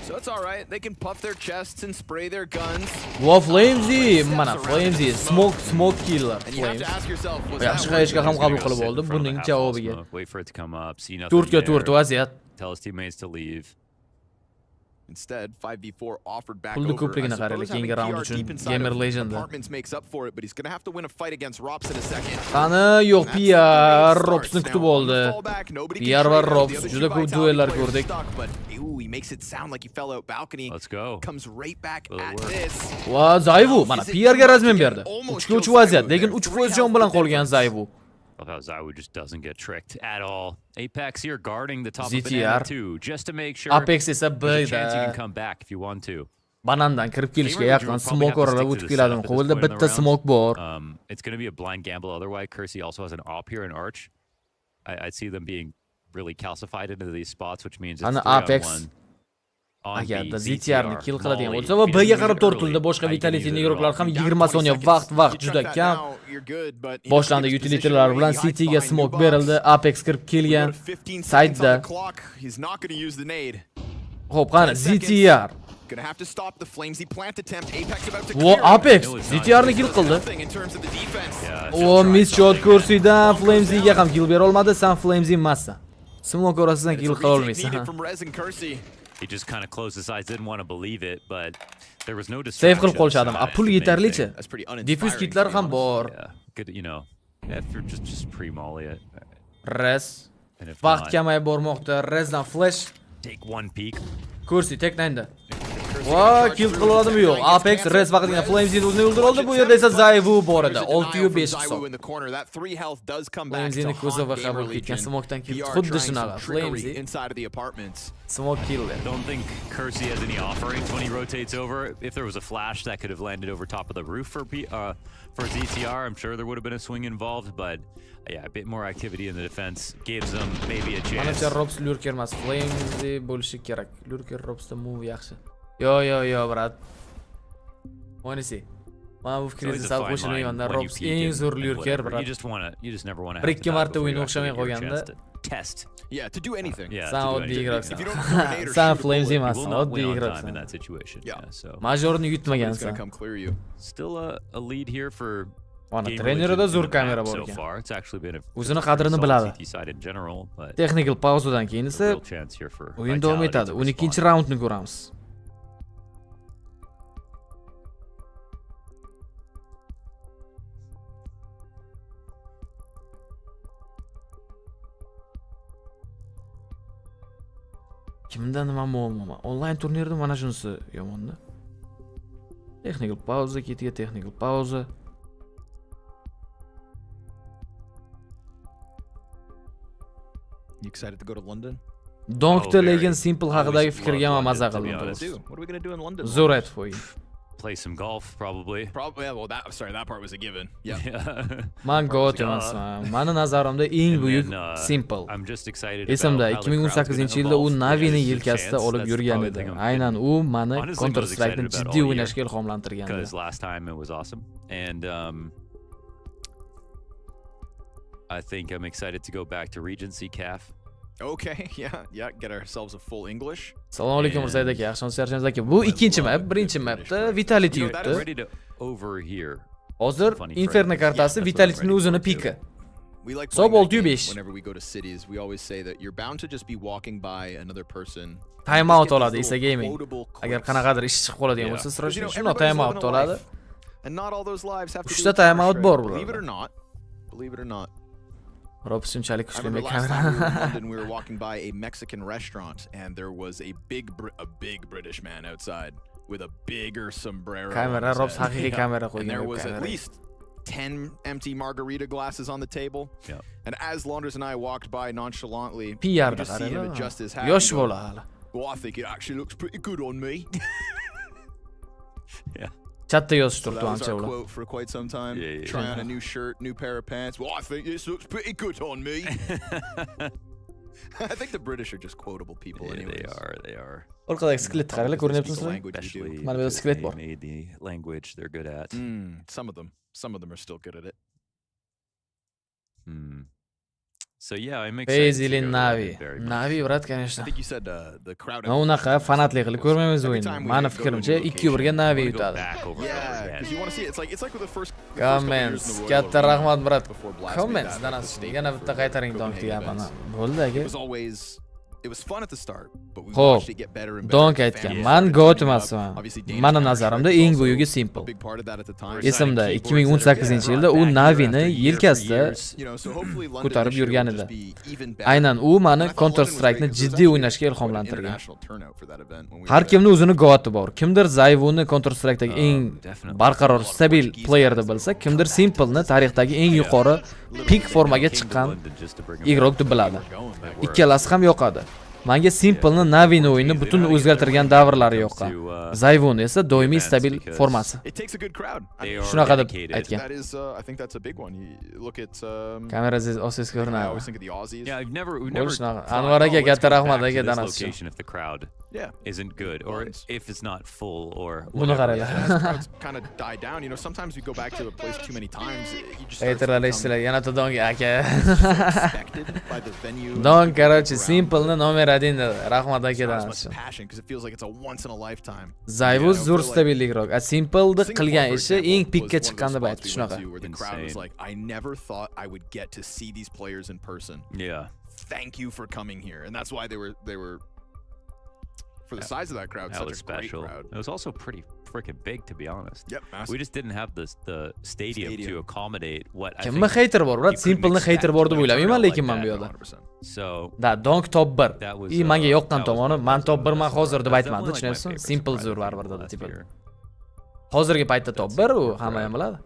So it's all right. They can puff their chests and spray their guns. Wo Flamesy, mana Flamesy, smoke killer. And you have to ask yourself, was Yaxshi that qayishga worth ham it? qabul qilib oldi buning javobiga. Wait for it to come up, see nothing 4-ga 4 there, vaziyat. tell his teammates to leave. Instead, 5v4 offered back Pulni over. ko'pligini qaraylik, keyingi round uchun Gamer Legend. Apartments makes up for it, but he's going to have to win a fight against Rops in a second. Qani yo'q PR Robsni kutib oldi. PR va Robs juda ko'p duellar ko'rdik. Ooh, he makes it sound like he fell out balcony. Let's go. Comes right back at this. Va Zayvu mana PR ga razmen berdi. 3-ga 3 vaziyat, lekin 3% jon bilan qolgan Zayvu. Love how Zaiwu just doesn't get tricked at all. Apex here guarding the top of ZTR. banana too, just to make sure Apex esa there's a chance you B'da. can come back if you want to. Banandan kirib kelishga yaqin smoke oralab o'tib keladimi? Qo'lda bitta smoke bor. It's going to be a blind gamble otherwise. Kersey also has an op here in Arch. I'd see them being really calcified into these spots, which means it's Ana 3-on-1 Apex on agarda B, ZTRni kill qiladigan Molly. bo'lsa va If he B'ga doesn't qarab use it tortildi. early, Boshqa how you can use Vitality'ning it at yo'qlar all. ham 20 soniya vaqt juda kam. Boshlandi utilitylar bilan City'ga smoke berildi. Apex kirib kelgan side'da. He's not going to use the nade. Xo'p, qani ZTR. Gonna have to stop the flamesy plant attempt. Apex about to Wo clear it. Apex ZTRni kill qildi. In terms of the defense. O miss shot Kursidan Flamesy'ga ham kill bera olmadi. San Flamesy emassan. Smoke orasidan kill qila olmaysan. From Rez and Kersey. He just kind of closed his eyes, didn't want to believe it, but there was no Save distraction. qilib qolishadimi? A pul yetarlicha. That's pretty Diffuse kitlar ham bor. Yeah, good, you know, if you're just pre-molly it. Rez. And if Vaqt not, kamay bormoqda. Rezdan flash. take one peek. Kursi teknanda. Va kill qila oladimi yo'q? Apex Rez vaqtida Flamesy'ni o'zini o'ldirib oldi. Bu yerda esa Zayvu bor edi. 6-5 hisob. in the corner. That 3 health does come back to Flamesy'ni ko'zi va haunt qabul Gamer ketgan Legion. smoke'dan kill. VR Xuddi trying shunaqa. some trickery Flamesy inside of the apartments. smoke kill. Don't think Kersey has any offerings when he rotates over. If there was a flash that could have landed over top of the roof for ZTR, I'm sure there would have been a swing involved, but yeah, a bit more activity in the defense gives them maybe a chance. Manimcha Robs lurker emas, Flamesy bo'lishi kerak. Lurker Robsda move yaxshi. Yo, brat. Monisi. Mana bu fikringizni sal qo'shilmayman. Robs eng zo'r lurker, brat. You just never want to have Bir-ikki marta o'yin o'xshamay qolganda test. Yeah, to do anything. San oddiy igroksan. San Flamesy emassan, oddiy igroksan. in that situation. Yeah, so Majorni yutmagansan. Come clear you. Still a lead here for Mana trenerida zo'r kamera bor so ekan. far. It's actually been a O'zini qadrini biladi. CT side in general, but Technical pauzadan keyin esa real chance here for o'yin davom etadi. 12-raundni ko'ramiz. Kimda nima muammo? Onlayn turnirda mana shunisi yomonda. Technical pauza, ketiga technical pauza. You excited to go to London? Donkda lekin Simple haqidagi fikrga ham maza qildim. What are we going to do in London? Zo'r aytib qo'ying. play some golf probably. Probably. Yeah, well, that part was a given. Yeah. Man goat emasman. Mani nazarimda eng buyuk Simple. I'm just excited. Esimda 2018-yilda u Navini yelkasida olib yurgan edi. Aynan u mani Counter Strike'ni jiddiy o'ynashga ilhomlantirgan edi. Because last time it was awesome, and I think I'm excited to go back to Regency CAF. Okay, yeah, get ourselves a full English. Assalomu alaykum Mirzaid aka, yaxshimisiz charchamiz aka. Bu ikkinchi map, birinchi mapda Vitality yutdi. Hozir Inferno kartasi Vitality'ning o'zini piki. We like Hisob playing that 6-5. game whenever we go to cities. We always say that you're bound to just be walking by another person. Time out oladi esa gaming. Agar qanaqadir ish chiqib qoladigan bo'lsa, srachni shuni time out oladi. And not all those lives have to do 3 ta with time out bor Believe it bularda. or not. Believe it or not. Rob shunchalik I kuchli remember last time we were in kamera. London, we were walking by a Mexican restaurant, and there was a big British man outside with a bigger sombrero. Kamera, on his Rob's head. haqiqiy kamera And there qo'ygan was at kamera. least 10 empty margarita glasses on the table. Yeah. And as Launders and I walked by nonchalantly, we PR da just see him qarang. adjust his hat. Yosh and go, bola hali. Well, I think it actually looks pretty good on me. Yeah. Chatta yozish So that turibdi was ancha our ular. quote for quite some time. Yeah. Try on a new shirt, new pair of pants. Well, I think this looks pretty good on me. I think the British are just quotable people anyways. They are. Orqadagi sklet qaranglar, ko'ryapsizmi sizlar? Especially Mana bu yerda sklet bor. they made the language they're good at. Some of them are still good at it. So yeah, I'm excited. Bezili to go to Navi. London very much. Navi brat, I конечно. think you said the crowd. Men unaqa fanatlik qilib ko'rmaymiz o'yinni. Mani fikrimcha 2-1 ga Navi yutadi. Yeah, because you want to see it. It's like with the first. Comments. Katta rahmat brat. Comments dan asishdi. Yana bitta qaytaring donk deyapman. Bo'ldi aka. It was always. It was fun at the start, but we Xo'p, watched it get better and better. donk aytgan. Men goat emasman. Mani nazarimda eng buyugi Simple. A big part of that at the time. Esimda 2018-yilda u Navini yelkasida ko'tarib yurgan edi. Aynan u meni Counter Strike'ni jiddiy o'ynashga ilhomlantirgan. Har kimning o'zini goati bor. Kimdir Zayvuni Counter Strike'dagi eng barqaror stabil player deb bilsa, kimdir Simple'ni tarixdagi eng yuqori peak formaga chiqqan igrok deb biladi. Ikkalasi ham yoqadi. Menga Simple'ni Navi'ni o'yini butun o'zgartirgan davrlari yoqqan. Zayvun esa doimiy stabil formasi. It takes a good crowd. Shunaqa deb aytgan. That is, I think that's a big one. You look at. Kameraziz Osiz I ko'rinadi. always think of the Aussies. Yeah, we've never Shunaqa. thought, Anvar aka let's katta go rahmat back aka to this danasiz. location if the crowd isn't good or if it's not full or Buni whatever. qaranglar. Crowds kind of die down. You know, sometimes we go back to a place too many times. You just start to Qaytarlar become eshitilar. Yana donk aka. expected by the venue. Donk короче Simple'ni nomer 1 dedi. Rahmat aka danasiz. Passion because it feels like it's a once in a lifetime. Zayvuz zo'r stabillikroq. A Simple'ni qilgan ishi eng pikka was chiqqan deb one of aytdi those spots we shunaqa. went to where the crowd was like, I never thought I would get to see these players in person. Yeah. Thank you for coming here, and that's why they were for the size of that crowd, That such was a great special. crowd. It was also pretty freaking big, to be honest. Yep, massive. We just didn't have the stadium to accommodate what I Kimmi think hater bor, brat? you couldn't Simple'ni hater expect bor deb from a o'ylamayman, turnout lekin men bu like yerda. that. So Da, donk top 1. that was, menga yoqqan that was tomoni, men top 1 men hozir deb that's aytmadim, definitely like my tushunasizmi? favorite Simple surprise zo'r I think baribir of dedi, last tipa. year. Hozirgi paytda top 1 u hamma ham biladi.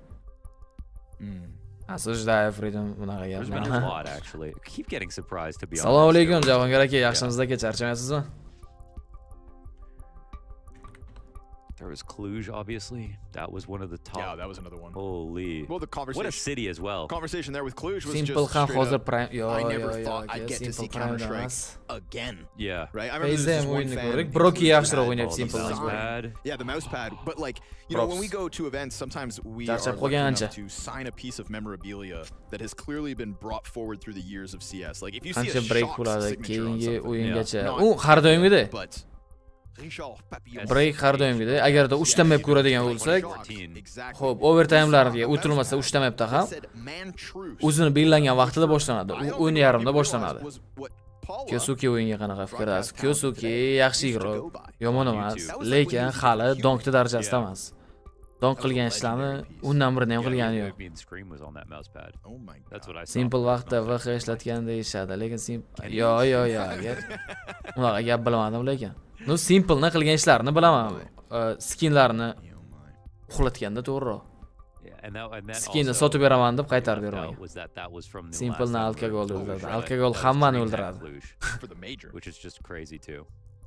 Осуждаю Freedom bunaqa There's been a gapni. lot actually. I keep getting surprised to be honest. Assalomu alaykum Jahongir aka, yaxshimisiz aka, charchamayapsizmi? There was Cluj, obviously. That was one of the top. Yeah, that was another one. Holy. Well, the conversation. What a city as well. Conversation there with Cluj was Simple just ham straight hozir up, prime. Yo, I never yo, thought yo, I'd get to Simple see prime Counter-Strike emas. again. Yeah. Right? I remember Biz this ham one o'yinni fan ko'rdik. in Broki Cluj yaxshiroq had o'ynaydi all Simple these dan. signs. Yeah, the mouse pad. But like, you know, when we go to events, sometimes we are Charchab lucky qo'ygan enough ancha. to sign a piece of memorabilia that has clearly been brought forward through the years of CS. Like, if you see Qancha a break shock bo'ladi signature on keyingi something, o'yingacha. not U har doimgidek. but Break har doimgidek. Agarda 3 ta map ko'radigan bo'lsak, xo'p, overtime'larga o'tilmasa 3 ta mapda ham o'zini belgilangan vaqtida boshlanadi. U 10:30da boshlanadi. Kyosuke o'yinga qanaqa fikrlasiz? Kyosuke yaxshi igrok, yomon emas, lekin hali donkda darajasida emas. Donk qilgan ishlarni undan birini ham qilgani yo'q. Simple vaqtda VH ishlatgan deyishadi, lekin yo, agar unaqa gap bilmadim lekin. No Simple'ni qilgan ishlarini bilaman. Skinlarni uxlatganda to'g'riroq. Skinni sotib beraman deb qaytarib bermagan. Simple'ni alkogol o'ldiradi. Alkogol hammani o'ldiradi. Which is just crazy too.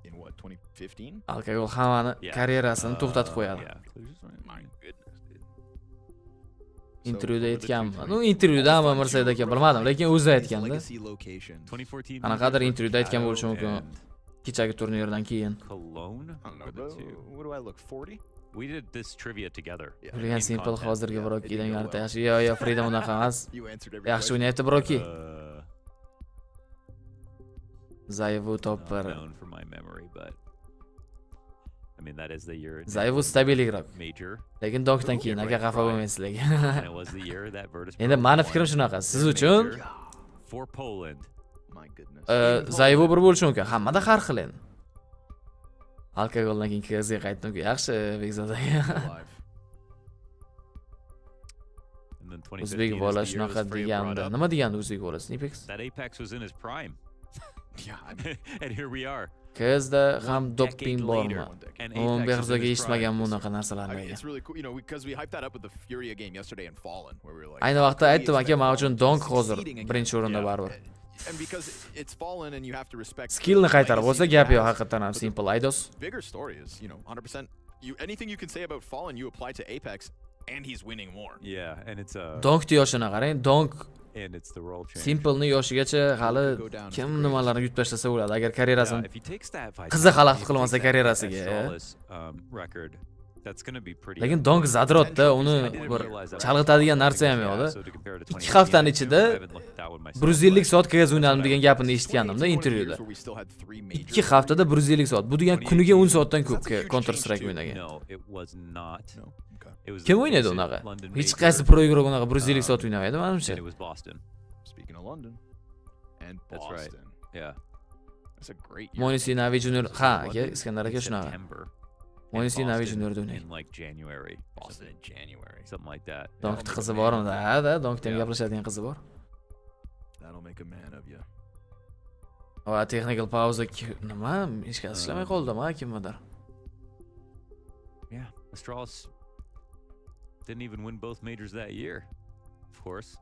In what, 2015? Alkogol hammani karyerasini to'xtatib qo'yadi. Intervyuda aytganman. No, intervyuda ham Mirzaid aka bilmadim, lekin o'zi aytganda. Qanaqadir intervyuda aytgan bo'lishi mumkin. Kechagi turnirdan keyin. Cologne? What do I look, 40? We did this trivia together. Bilgan Simple hozirgi Brokidan yarata yaxshi. Yo, Freedom unaqa emas. Yaxshi o'ynayapti Broki. Zayvu topper. known from my memory, but I mean that is the year. Zayvu stabilroq. Major. Lekin Donkdan keyin aka xafa bo'lmaysizlar. And it was the year that Virtus. Endi meni fikrim shunaqa. Siz uchun for Poland. My goodness. Zayvu bir bo'lishi mumkin. Hammada har xil endi. Alkogoldan keyin KZga qaytdim. Yaxshi, Bekzod aka. O'zbek bola shunaqa deganda. Nima degandi o'zbek bolasi? Apex? That Apex was in his prime. Yeah. And here we are. KZda ham doping bormi? Bekzodga eshitmaganman unaqa narsalarni. It's really cool, you know, because we hyped that up with the Furia game yesterday and Fallen, where we were like. Ayni vaqtda aytdim aka, men uchun Donk hozir birinchi o'rinda baribir. And because it's Fallen and you have to respect. Skillni qaytarib bo'lsa, gap yo'q, haqiqatan ham simple Aidos. Bigger story is, you know, 100%. Anything you can say about Fallen, you apply to Apex, and he's winning more. Yeah, and it's a. Donkni yoshini qarang, Donk. And it's the role change. Simple'ni yoshigacha hali kim nimalarni yutib tashlasa bo'ladi agar karyerasini qiziq xalaqit qilmasa karyerasiga. Record. That's going to be pretty. Lekin Donk zadrotda uni bir chalg'itadigan narsa ham yo'qda. 2 haftaning ichida 150 soat KS o'ynadim degan gapini eshitgandimda intervyuda. 2 haftada 150 soat. Bu degan kuniga 10 soatdan ko'p Counter Strike o'ynagan. Kim o'ynaydi unaqa? Hech qaysi pro igro unaqa 150 soat o'ynamaydi, menimcha. Speaking of London and Boston. That's right. Yeah. That's a great year. Mo'nisi Navi Junior, ha, aka Iskandar aka shunaqa. Mo'nisi Navi Junior o'ynaydi. In like January. Boston in January. Something like that. Donkni qizi bormi? Ha, Donkdan gaplashadigan qizi bor. That'll make a man of you. Va technical pause nima? Hech kim ishlamay qoldimi, kimdir? Yeah, Astralis didn't even win both majors that year, of course.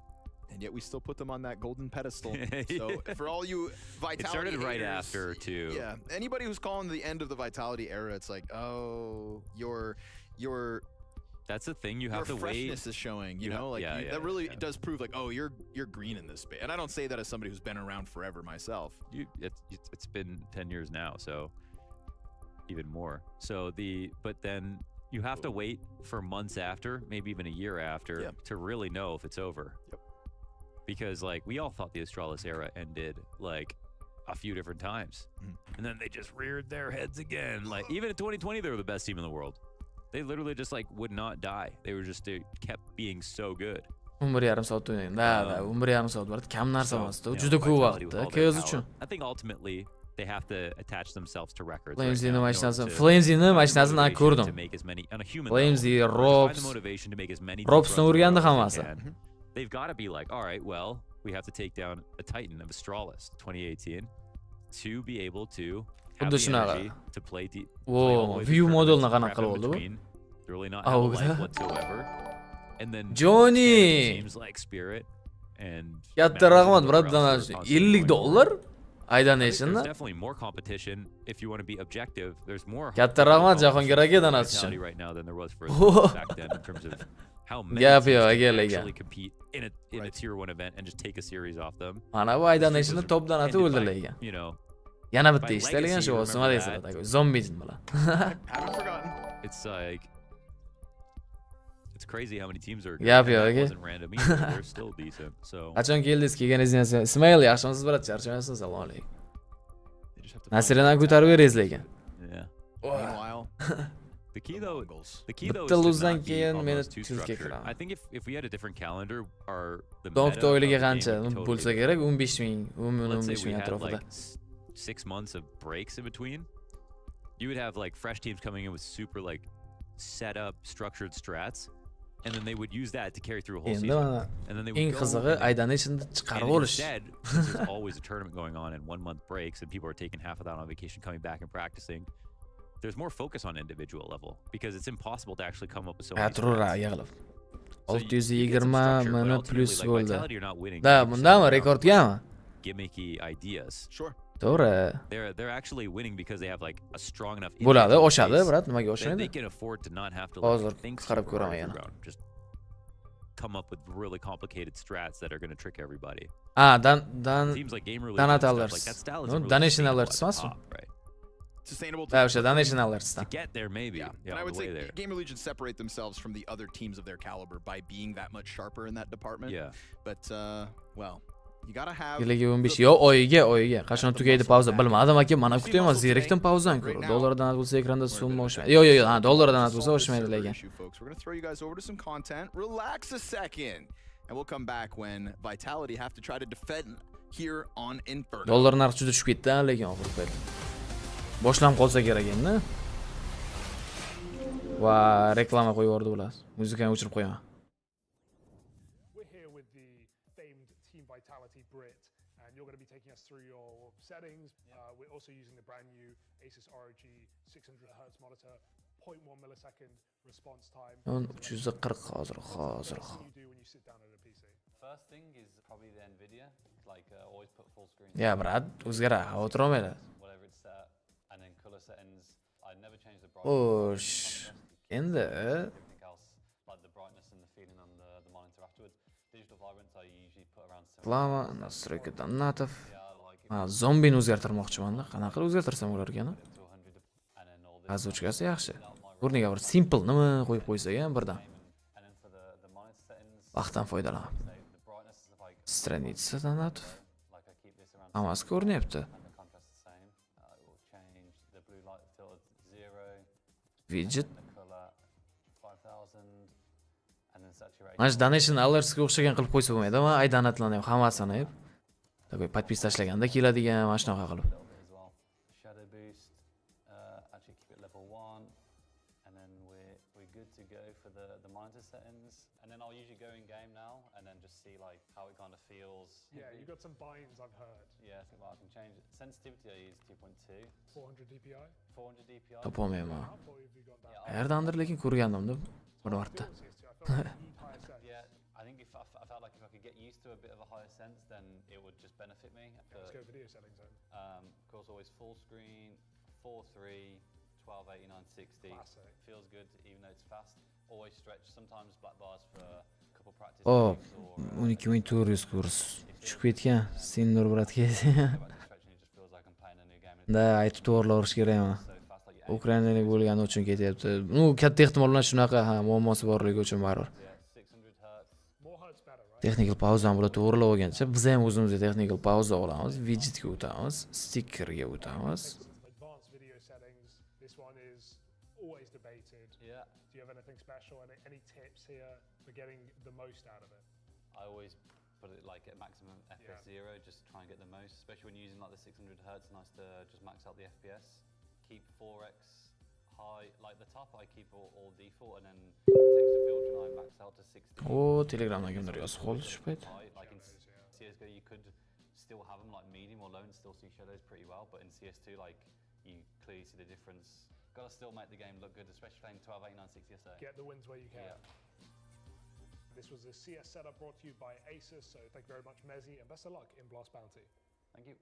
And yet we still put them on that golden pedestal. So for all you Vitality it started right haters, after too. Yeah, anybody who's calling the end of the Vitality era, it's like, oh, your that's the thing you have to wait. Freshness is showing, you know, like that really does prove like, oh, you're green in this space. And I don't say that as somebody who's been around forever myself. It's been 10 years now, so even more. So but then you have to wait for months after, maybe even a year after, to really know if it's over. Yep. Because like we all thought the Astralis era ended like a few different times, and then they just reared their heads again. Like even in 2020, they were the best team in the world. They literally just like would not die. They kept being so good. 1.5 soat o'ynaydi. Da, 1.5 soat bor. Kam narsa emas-da. Juda ko'p vaqtda. KS uchun. I think ultimately they have to attach themselves to records. Flames'ni machinasini ko'rdim. Flames'i, Robs, Robs'ni urgandi hammasi. They've got to be like, all right, well, we have to take down a Titan of Astralis 2018 to be able to have the energy to play deep. Whoa, view modelni qanaqa qilib oldi bu? Really not have a life whatsoever. And then Johnny teams like Spirit and katta rahmat bratdan $50 Aidanation. There's definitely more competition if you want to be objective. There's more katta rahmat Jahongir aka donation right now than there was for back then in terms of how many actually compete in a tier 1 event and just take a series off them. Mana bu Aidanationni top donati o'ldirgan. You know, yana bitta ishtalgan shu o'zi nima deysiz ataku zombijin bilan. Haven't forgotten. It's like it's crazy how many teams are good. Gap yo'q aka. Wasn't random either. They're still decent. So qachon keldingiz kelganingizni Ismail yaxshimisiz brat, charchamaysiz? Assalomu alaykum. Nasirani ko'tarib beringiz lekin. Yeah. Meanwhile, the key though bitta is luzdan to not be keyin meni almost too tilga structured. kiraman. I think if we had a different calendar, the Donkda oyliga qancha bo'lsa kerak? 15,000, 15,000 had atrofida. like 6 months of breaks in between. You would have like fresh teams coming in with super like set up structured strats, and then they would use that to carry through a whole season. And then they would eng qizig'i Aidanishni chiqarib olish. Instead, there's always a tournament going on and 1 month breaks, and people are taking half of that on vacation, coming back and practicing. There's more focus on individual level because it's impossible to actually come up with so many. Yig'ilib. 620 mini plus bo'ldi. Da, bundami rekordgami? Gimmicky ideas. Sure. To'g'ri. They're actually winning because they have like a strong enough. Bo'ladi, oshadi, brat, nimaga oshmaydi? They can afford to not have to hozir think qarab ko'raman yana. Just come up with really complicated strats that are going to trick everybody. Seems like game donat stuff alerts. like that style is No, really donation sustainable alerts at the emasmi? top, right? Sustainable. O'sha donation alerts. To get there, maybe. Yeah, and I would say Gamer Legion separate themselves from the other teams of their caliber by being that much sharper in that department. Yeah. But well, You gotta have 15 yo oyiga qachon tugaydi pauza bilmadim aka, mana kutaman, zerikdim pauzani ko'rib. Dollardan bo'lsa ekranda summa oshmaydi. Yo, ha, dollardan bo'lsa oshmaydi lekin. We're going to throw you guys over to some content. Relax a second. And we'll come back when Vitality have to try to defend here on Inferno. Dollar narxi juda tushib ketdi lekin oxirgi paytda. Boshlanib qolsa kerak endi. Va reklama qo'yib yubordi ular. Muzikani o'chirib qo'yaman. We're here with the famed Team Vitality Brit, and you're going to be taking us through your settings. We're also using the brand new Asus ROG 600Hz monitor, 0.1 millisecond response time. 340 hozir. What do you do when you sit down at a PC? First thing is probably the Nvidia. Like always put full screen. Ya brat, o'zgaradi, xavotir olmaylar. Whatever it's set, and then color settings. I never change the brightness. Osh. Endi Everything else, like the brightness and the feeling on the monitor afterwards. Digital vibrance I usually put around 7. reklama, настройка donatov. Ha, zombini o'zgartirmoqchiman-da. Qanaqa qilib o'zgartirsam bo'lar ekan? Azochkasi yaxshi. O'rniga bir simple nima qo'yib qo'ysak ham birdan. Vaqtdan foydalanib. Stranitsa donatov. Hammasi ko'rinyapti. Widget. Mana shu donation alertsga o'xshagan qilib qo'ysa bo'lmaydi, men ay donatlarni ham hammasini ham такой подпис tashlaganda keladigan mana shunaqa qilib. Shadow boost, actually keep it level 1, and then we're good to go for the monitor settings. And then I'll usually go in game now, and then just see like how it kind of feels. Yeah, you got some binds I've heard. Yeah, I think I can change it. Sensitivity I use 2.2. 400 DPI? 400 DPI. Topolmayman. Qayerdandir lekin ko'rgandim-da bir marta. Yeah, I think if I felt like if I could get used to a bit of a higher sense, then it would just benefit me. Let's go video settings then. Of course, always full screen, 4:3, 1280, 960. Classic. Feels good even though it's fast. Always stretch. Sometimes black bars for a couple practice. Oh, 12400 kurs. Tushib ketgan. Sen nur bratga. Da, aytib to'g'rilab kerakmi? Ukrainalik bo'lgani uchun ketyapti. Katta ehtimol bilan shunaqa, ha, muammosi borligi uchun baribir. Texnikal pauzani bular to'g'rilab olgancha, biz ham o'zimizga texnikal pauza olamiz, widgetga o'tamiz, stickerga o'tamiz. Advanced video settings. This one is always debated. Yeah. Do you have anything special? Any tips here for getting the most out of it? I always put it like at maximum FPS 0, just try and get the most, especially when you're using like the 600 Hz. Nice to just max out the FPS. Keep 4x high, like the top I keep all default, and then texture filter I max out to 60. Oh, Telegramdan kimdir yozib qoldi shu payt. Like in CS:GO you could still have them like medium or low and still see shadows pretty well, but in CS2 like you clearly see the difference. Gotta still make the game look good, especially playing 1280 960 SA. Get the wins where you can. Yeah. This was the CS setup brought to you by Asus, so thank you very much, Mezzi, and best of luck in Blast Bounty. Thank you.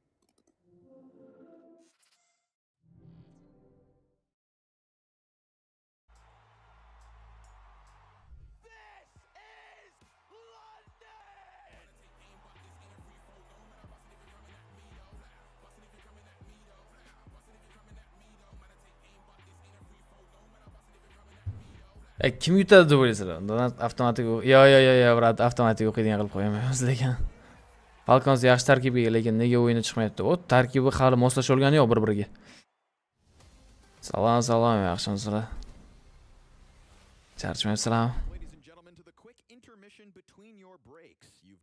Kim yutadi deb o'ylaysizlar? Undan avtomatik yo, brat, avtomatik o'qiydigan qilib qo'yamaymiz lekin. Falcons yaxshi tarkibiga, lekin nega o'yini chiqmayapti? O, tarkibi hali moslasha olgani yo'q bir-biriga. Salom, yaxshimisizlar? Charchamayapsizlarmi?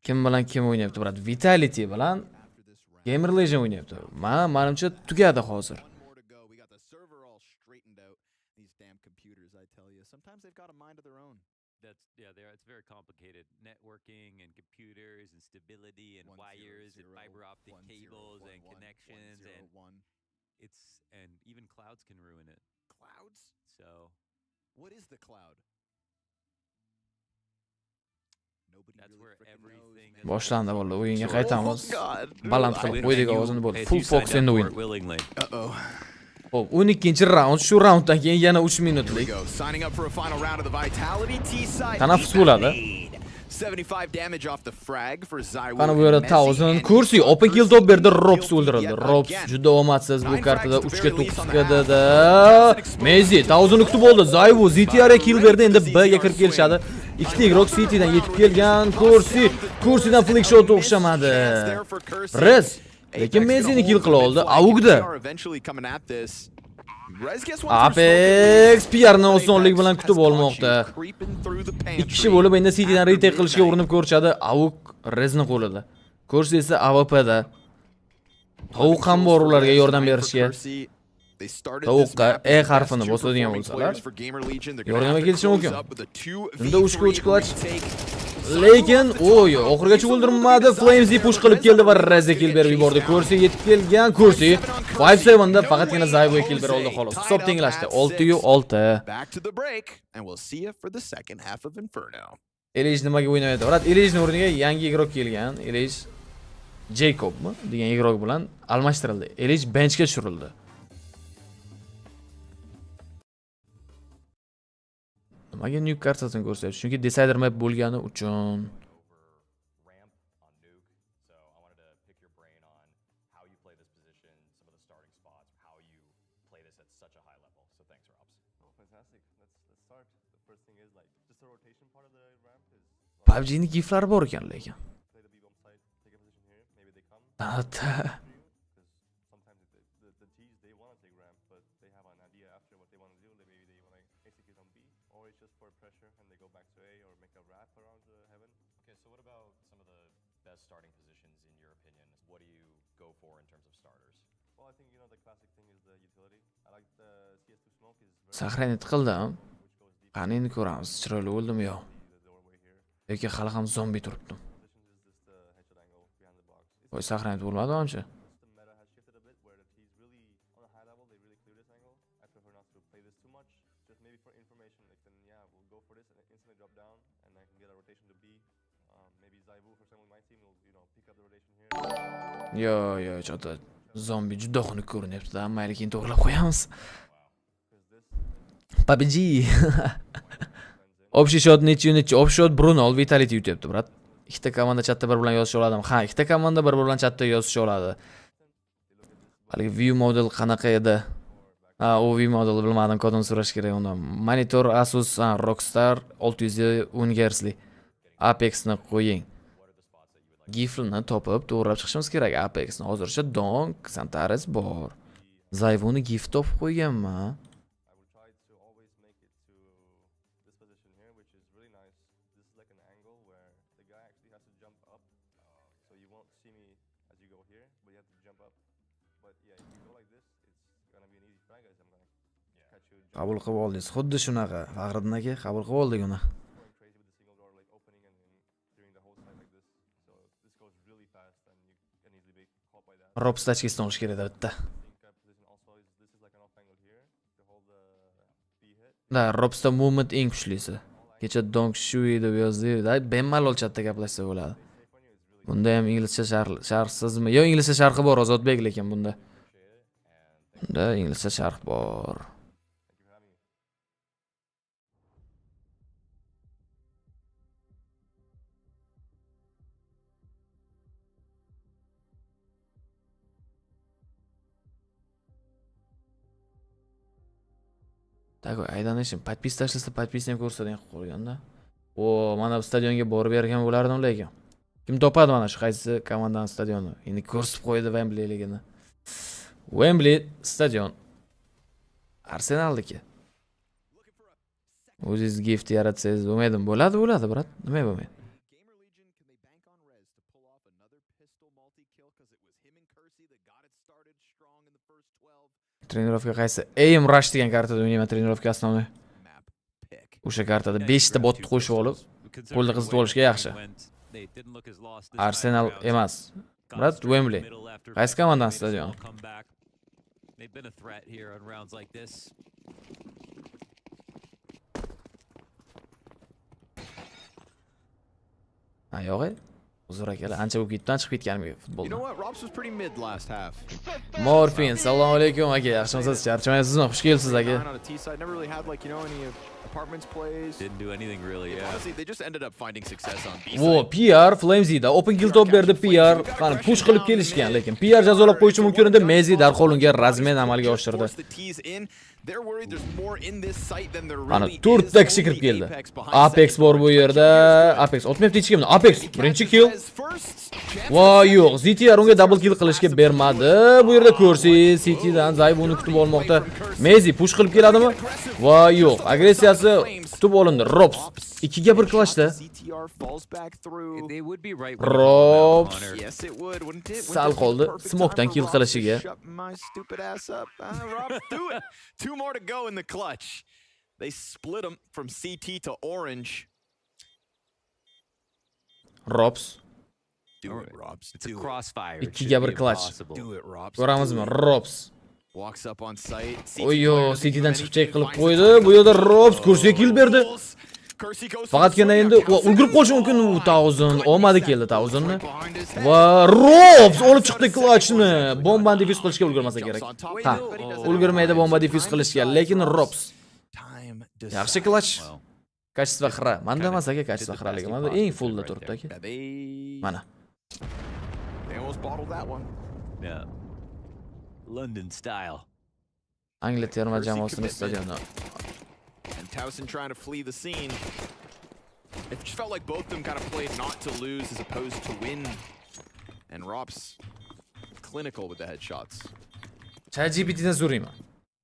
Kim bilan kim o'ynayapti, brat? Vitality bilan Gamer Legend o'ynayapti. Menimcha tugadi hozir. Sometimes they've got a mind of their own. It's very complicated. Networking and computers and stability and wires and fiber optic cables and connections and even clouds can ruin it. Clouds? So, what is the cloud? That's where everything Boshlandi bo'ldi, o'yinga qaytamiz. Baland qilib qo'ydik ovozini bo'ldi. Full fox endi o'yin. Uh-oh. Hop, 12-chi round, shu rounddan keyin yana 3 minutlik. Signing up for a final round of the Vitality T-side. Tanaffus bo'ladi. 75 damage off the frag for Zywoo. Mana bu yerda 1000 kursi, open kill top berdi, Robs o'ldirildi. Robs juda omadsiz bu kartada 3 ga 9 qildi. Mezi 1000 kutib oldi. Zywoo ZTR kill berdi, endi B ga kirib kelishadi. Ikkita igrok City'dan yetib kelgan. Kursidan flick shot o'xshamadi. Rez lekin Messini kill qila oldi. Avugda. Apex PR'ni osonlik bilan kutib olmoqda. Ikki kishi bo'lib endi City'dan retake qilishga urinib ko'rishadi. Avuk Rezni qo'lida. Kursi esa AWP'da. Tovuq ham bor ularga yordam berishga. Tovuqqa E harfini bosadigan bo'lsalar, yordamga kelishi mumkin. Unda 3 ga 3 clutch. Lekin oxirigacha o'ldirmadi. Flamesy push qilib keldi va Rezga kill berib yubordi. Kursi yetib kelgan. Kursi 5-7 da faqatgina Zayvoga kill bera oldi xolos. Hisob tenglashdi. 6-6. Elish nimaga o'ynayapti? Urat Elishning o'rniga yangi igrok kelgan. Elish Jacobmi degan igrok bilan almashtirildi. Elish benchga tushirildi. Nimaga nuke kartasini ko'rsatdi? Chunki decider map bo'lgani uchun. PUBG'ning giflari bor ekan lekin. Saqlanib qildim. Qani endi ko'ramiz, chiroyli bo'ldimi yo'q. Yoki hali ham zombi turibdim. Voy saqlanib bo'lmadimi amchi? Yo, chota zombi juda xunuk ko'rinyapti-da, mayli keyin to'g'rilab qo'yamiz. PUBG. Общий счет nechi. Общий счет Bruno Vitality yutyapti, brat. Ikkita komanda chatda bir bilan yozisha oladimi? Ha, ikkita komanda bir bilan chatda yozisha oladi. Hali view model qanaqa edi? Ha, u view model bilmadim, kodini so'rash kerak undan. Monitor Asus Rockstar 610 Hz li. Apexni qo'ying. Giflni topib to'g'rilab chiqishimiz kerak. Apexni hozircha Donk, Santares bor. Zayvoni gift topib qo'yganman. Qabul qilib oldingiz. Xuddi shunaqa. Faxriddin aka qabul qilib oldik uni. Robs tachkasidan olish kerak bitta. Da, Robsda movement eng kuchlisi. Kecha Donk Shui deb yozdi-da, bemalol chatda gaplashsa bo'ladi. Bunda ham inglizcha sharhsizmi? Yo, inglizcha sharhi bor Ozodbek, lekin bunda. Bunda inglizcha sharh bor. Так, aydanishim, podpis tashlasa, podpisni ham ko'rsatgan qilib qo'yganda. Mana bu stadionga borib bergan bo'lardim lekin. Kim topadi mana shu qaysi komandaning stadioni? Endi ko'rsatib qo'ydi Wembleyligini. Wembley stadion. Arsenalniki. O'zingiz gift yaratsangiz bo'lmaydimi? Bo'ladi, brat. Nima bo'lmaydi? Trenirovka qaysi? Aim rush degan kartada o'ynayman, trenirovka основной. O'sha kartada 5 ta bot qo'shib olib, qo'lda qizitib olishga yaxshi. Arsenal emas. Brat, Wembley. Qaysi komandaning stadioni? Ha, yo'q. Uzr akalar, ancha bo'lib ketdi, chiqib ketganim You futboldan. know what? Robs was pretty mid last half. Morfin, assalomu alaykum aka. Yaxshimisiz? Charchamaysizmi? Xush kelibsiz aka. On a T side, never really had like any apartments plays. Didn't do anything really, yeah. Honestly, they just ended up finding success on B side. Vo, PR Flames'da open kill top berdi PR. Qani push qilib kelishgan, lekin PR jazolab qo'yishi mumkin edi. Mezi darhol unga razmen amalga oshirdi. They're worried there's more in this site than there Ana really is. 4 ta kishi kirib keldi. Apex bor bu yerda. Apex otmayapti hech kimni. Apex birinchi kill. Voy yo'q, ZTR unga double kill qilishga bermadi. Bu yerda ko'rsangiz, CTdan Zaybuni kutib olmoqda. Mezi push qilib keladimi? Voy yo'q, agressiyasi kutib olindi. Robs 2 ga 1 clashda. They would be right. Robs Yes, it would, wouldn't it? sal qoldi. Smoke'dan kill qilishiga. Shut my stupid ass up. Robs, do it. 2 more to go in the clutch. They split them from CT to orange. Robs Do it, Robs. It's a crossfire. 2 ga 1 clash. Do it, Robs. Ko'ramizmi? Robs. Walks up on site. Oyo, CTdan chiqib check qilib qo'ydi. Bu yerda Robs kursiga kill berdi. Faqatgina endi ulgurib qolishi mumkin u 1000. Olmadi keldi 1000ni. Va Robs olib chiqdi clutchni. Bomba defuse qilishga ulgurmasa kerak. Ha, ulgurmaydi bomba defuse qilishga, lekin Robs yaxshi clutch. Kачество xira. Menda emas aka kачество xiraligi. Menda eng fullda turibdi aka. Mana. They almost bottled that one. Yeah. London style. Angliya terma jamoasining stadioni. And Towson trying to flee the scene. It just felt like both of them kind of played not to lose as opposed to win. And Robs clinical with the headshots. ChatGPTdan so'rayman.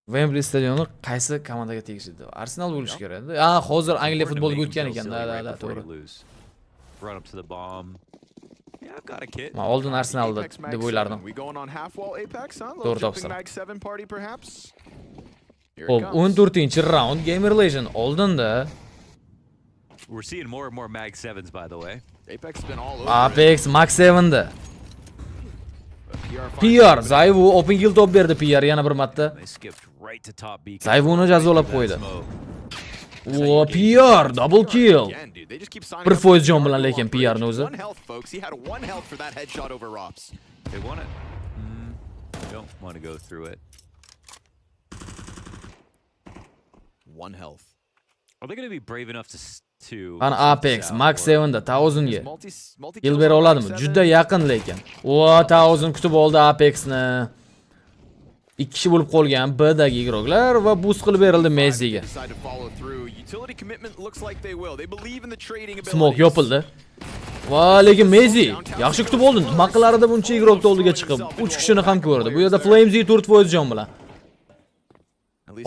Wembley stadioni qaysi komandaga tegishli? Arsenal bo'lishi kerak. Hozir Angliya futboliga o'tgan ekan. Da, to'g'ri. Run up to the bomb. Yeah, I've got a kit. Men oldin Arsenalda deb o'ylardim. We going on half wall Apex, huh? To'g'ri Little jumping topsam. mag 7 party perhaps. Hop, 14-round Gamer Legend oldinda. We're seeing more and more mag 7s by the way. Apex has been all over. Apex Max 7da. PR Zayvu open kill top berdi PR yana bir marta. They skipped right to top beacon. Zayvuni jazolab qo'ydi. O PR double kill. 1% jon bilan lekin PR'ni o'zi. One health, folks. He had 1 health for that headshot over Robs. They want it. Don't want to go through it. 1 health. Are they going to be brave enough to Ana Apex Max 7da 1000 ga. Kill bera oladimi? Juda yaqin lekin. O 1000 kutib oldi Apexni. 2 kishi bo'lib qolgan B'dagi igroklar va boost qilib berildi Messiga. Smoke yopildi. Va lekin Messi yaxshi kutib oldi. Nima qilardi buncha igrokni oldiga chiqib? 3 kishini ham ko'rdi. Bu yerda Flamesy 4% jon bilan.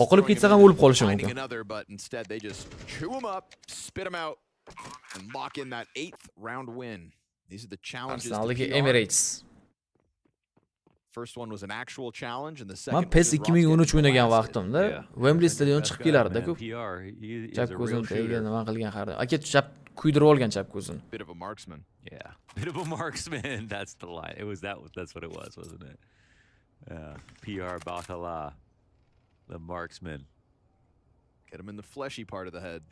Oqilib ketsa ham o'lib qolishi mumkin. But instead they just chew him up, spit him out, and lock in that 8th round win. These are the challenges. Arsenaldagi Emirates. First one was an actual challenge and the second. Men PES 2013 o'ynagan vaqtimda Wembley stadioni chiqib kelardi-ku. Chap ko'zini tega nima qilgan xarda. Aka chap kuydirib olgan chap ko'zini. Bit of a marksman. Yeah. Bit of a marksman. That's the line. It was that's what it was, wasn't it? Yeah. PR Bakala. The marksman. Get him in the fleshy part of the head.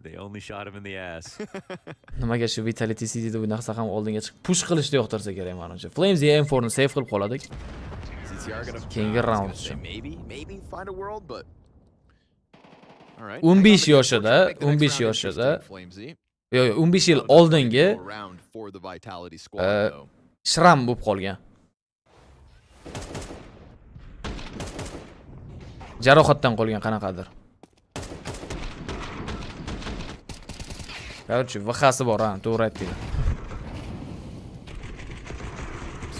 They only shot him in the ass. Nimaga shu Vitality City'da o'ynasa ham oldinga chiqib push qilishni yo'qtirsa kerak menimcha. Flames M4 ni save qilib qoladik. Keyingi round uchun. Maybe find a world but all right. 15 yoshida, 15 yoshida. Yo'q, 15 yil oldingi shram bo'lib qolgan. Jarohatdan qolgan qanaqadir. Короче, vahasi bor, ha, to'g'ri aytding.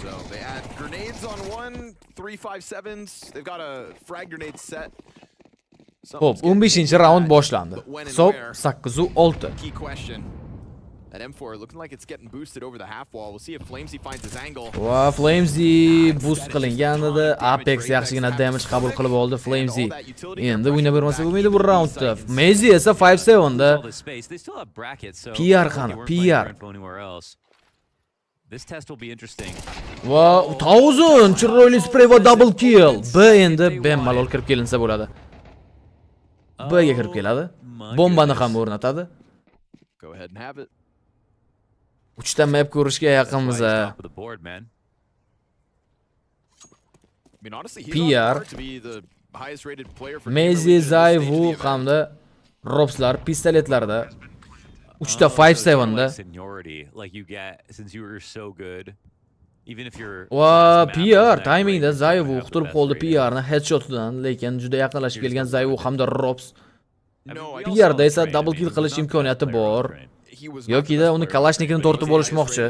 So they add grenades on 1, 357s. They've got a frag grenade set. Xo'p, 15-round boshlandi. Hisob 8-6. Key question. That M4 looking like it's getting boosted over the half wall. We'll see if Flamesy finds his angle. Va Flamesy boost qilingan edi. Apex yaxshigina damage qabul qilib oldi Flamesy. Endi o'ynab bermasa bo'lmaydi bu roundda. Messi esa 5-7da. PR qani? PR. This test will be interesting. Va 1000 chiroyli spray va double kill. B endi bemalol kirib kelinsa bo'ladi. B'ga kirib keladi. Bombani ham o'rnatadi. Go ahead and have it. 3 ta map ko'rishga yaqinmiz. Top of the board, man. I mean, honestly, he's PR. on par to be the highest rated player for Mezi, Zayvu hamda Robslar pistoletlarda 3 ta 5-7da. Seniority like you get since you were so good. Even if you're Va PR timingda Zayvu quturib qoldi PRni headshotdan, lekin juda yaqinlashib kelgan Zayvu hamda Robs. PRda esa double kill qilish imkoniyati bor. Yokida uni Kalashnikini tortib olishmoqchi.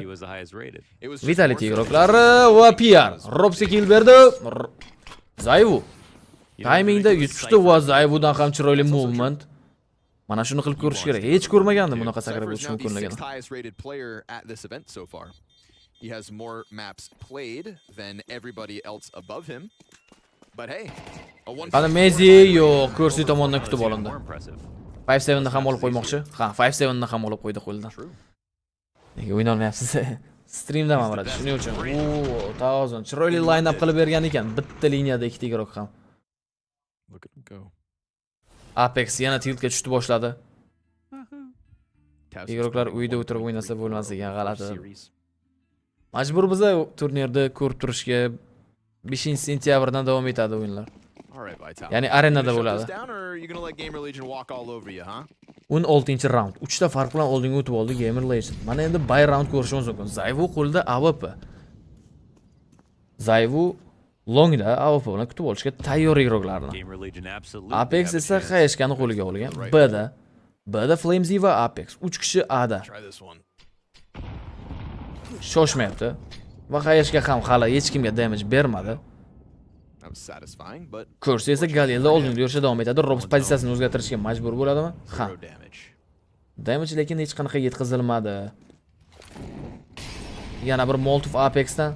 Vitality igroklari va PR Robsga kill berdi. Zayvu timingda yutishdi va Zayvudan ham chiroyli movement. Mana shuni qilib ko'rish kerak. Hech ko'rmagandim bunaqa sakrab o'tish mumkinligini. Highest rated player at this event so far. He has more maps played than everybody else above him. But hey, a one. Ana Mezi yo'q, Kursi tomonidan kutib olindi. 5-7 ni ham olib qo'ymoqchi. Ha, 5-7 ni ham olib qo'ydi qo'ldan. Nega o'yna olmayapsiz? Streamdan ma'muradi. Shuning uchun. Thousand chiroyli line-up qilib bergan ekan. Bitta liniyada ikkita igrok ham. Look at him go. Apex yana tiltga tushdi boshladi. Igroklar uyda o'tirib o'ynasa bo'lmas ekan, g'alati. Majbur biz turnirda ko'rib turishga 5-sentyabrdan davom etadi o'yinlar. Ya'ni arenada bo'ladi. 16-raund. 3 ta farq bilan oldinga o'tib oldi Gamer Legend. Mana endi buy round ko'rishimiz mumkin. Zayvu qo'lida AWP. Zayvu longda AWP bilan kutib olishga tayyor igroklarni. Apex esa Xayashkani qo'liga olgan. B'da Flamesy va Apex 3 kishi A'da. Shoshmayapti va Xayashga ham hali hech kimga damage bermadi. Kursi esa Galilda oldinga yurishda davom etadi. Robs pozitsiyasini o'zgartirishga majbur bo'ladimi? Ha. Damage lekin hech qanaqa yetkazilmadi. Yana bir Molotov Apexdan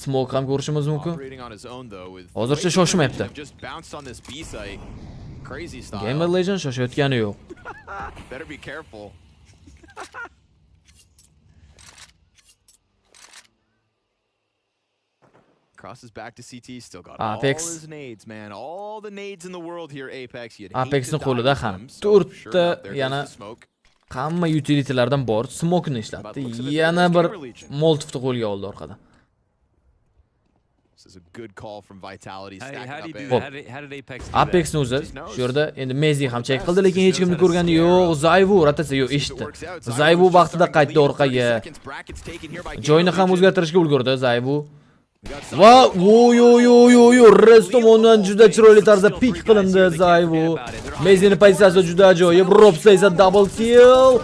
smoke ham ko'rishimiz mumkin. Hozircha shoshmayapti. Gamer Legend shoshayotgani yo'q. Better be careful. Crosses back to CT, still got Apex. all his nades, man. All the nades in the world here, Apex. Apexning qo'lida ham 4 ta yana hamma utilitylardan bor smoke'ni ishlatdi. Yana bir Molotovni qo'lga oldi orqadan. This is a good call from Vitality. How did Apex Apexning o'zi shu yerda endi Mezi ham check qildi, lekin hech kimni ko'rgani yo'q. Zayvu rotatsiya yo'q, eshitdi. Zayvu vaqtida qaytdi orqaga. Joyni ham o'zgartirishga ulgurdi Zayvu. Va Rez tomonidan juda chiroyli tarzda pik qilindi Zayvu. Mezining pozitsiyasi juda ajoyib. Robs esa double kill.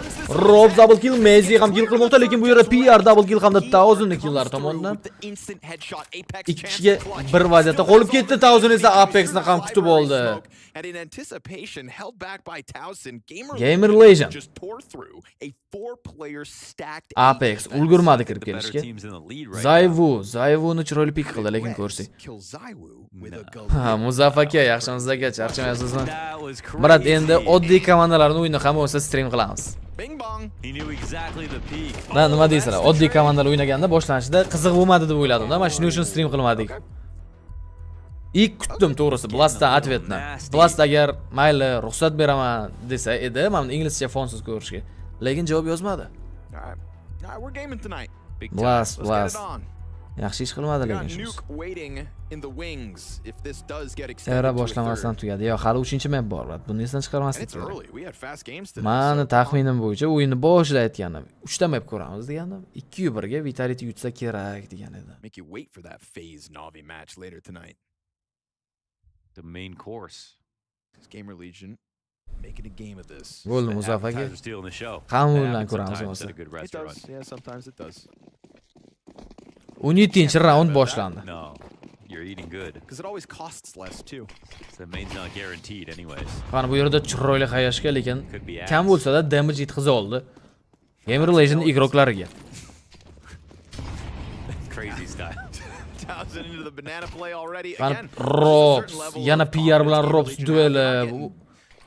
Robs double kill, Mezi ham kill qilmoqda, lekin bu yerda PR double kill hamda Thousand killlar tomonidan 2 kishiga bir vaziyatda qolib ketdi. Thousand esa Apexni ham kutib oldi. And in anticipation, held back by Towson, Gamer Legend just tore through a 4-player stacked Apex ulgurmadi kirib kelishga. Zayvuni chiroyli pik qildi, lekin ko'rsak. Ha, Muzaffaka, yaxshimisiz aka, charchamayapsizmi? Birat, endi oddiy komandalarning o'yini ham bo'lsa stream qilamiz. Nima deysizlar? Oddiy komandalar o'ynaganda boshlanishida qiziq bo'lmadi deb o'yladim-da, men shuning uchun stream qilmadik. İlk kutdim to'g'risi Blastdan atvetni. Blast agar mayli ruxsat beraman desa edi, men inglizcha fonsiz ko'rishga. Lekin javob yozmadi. Blast. Yaxshi ish qilmadi lekin shunisi. Era boshlamasdan tugadi. Yo, hali 3-map bor. Buni esdan chiqarmaslik kerak. Meni taxminim bo'yicha o'yinni boshida aytganim 3 ta map ko'ramiz degandim. 2-1 ga Vitality yutsa kerak degan edi. Make you wait for that phase Navi match later tonight. The main course. Gamer Legion making a game of this. Bo'ldi Muzaffaka. Hamma bilan ko'ramiz bo'lsa. Yeah, sometimes it does. 17-raund boshlandi. No, you're eating good. Because it always costs less too. So the main's not guaranteed anyways. Qani bu yerda chiroyli Xayashga, lekin kam bo'lsa-da damage yetkaza oldi. Gamer Legend igroklariga. Crazy style. Thousand into the banana play already again. Robs, yana PR bilan Robs dueli.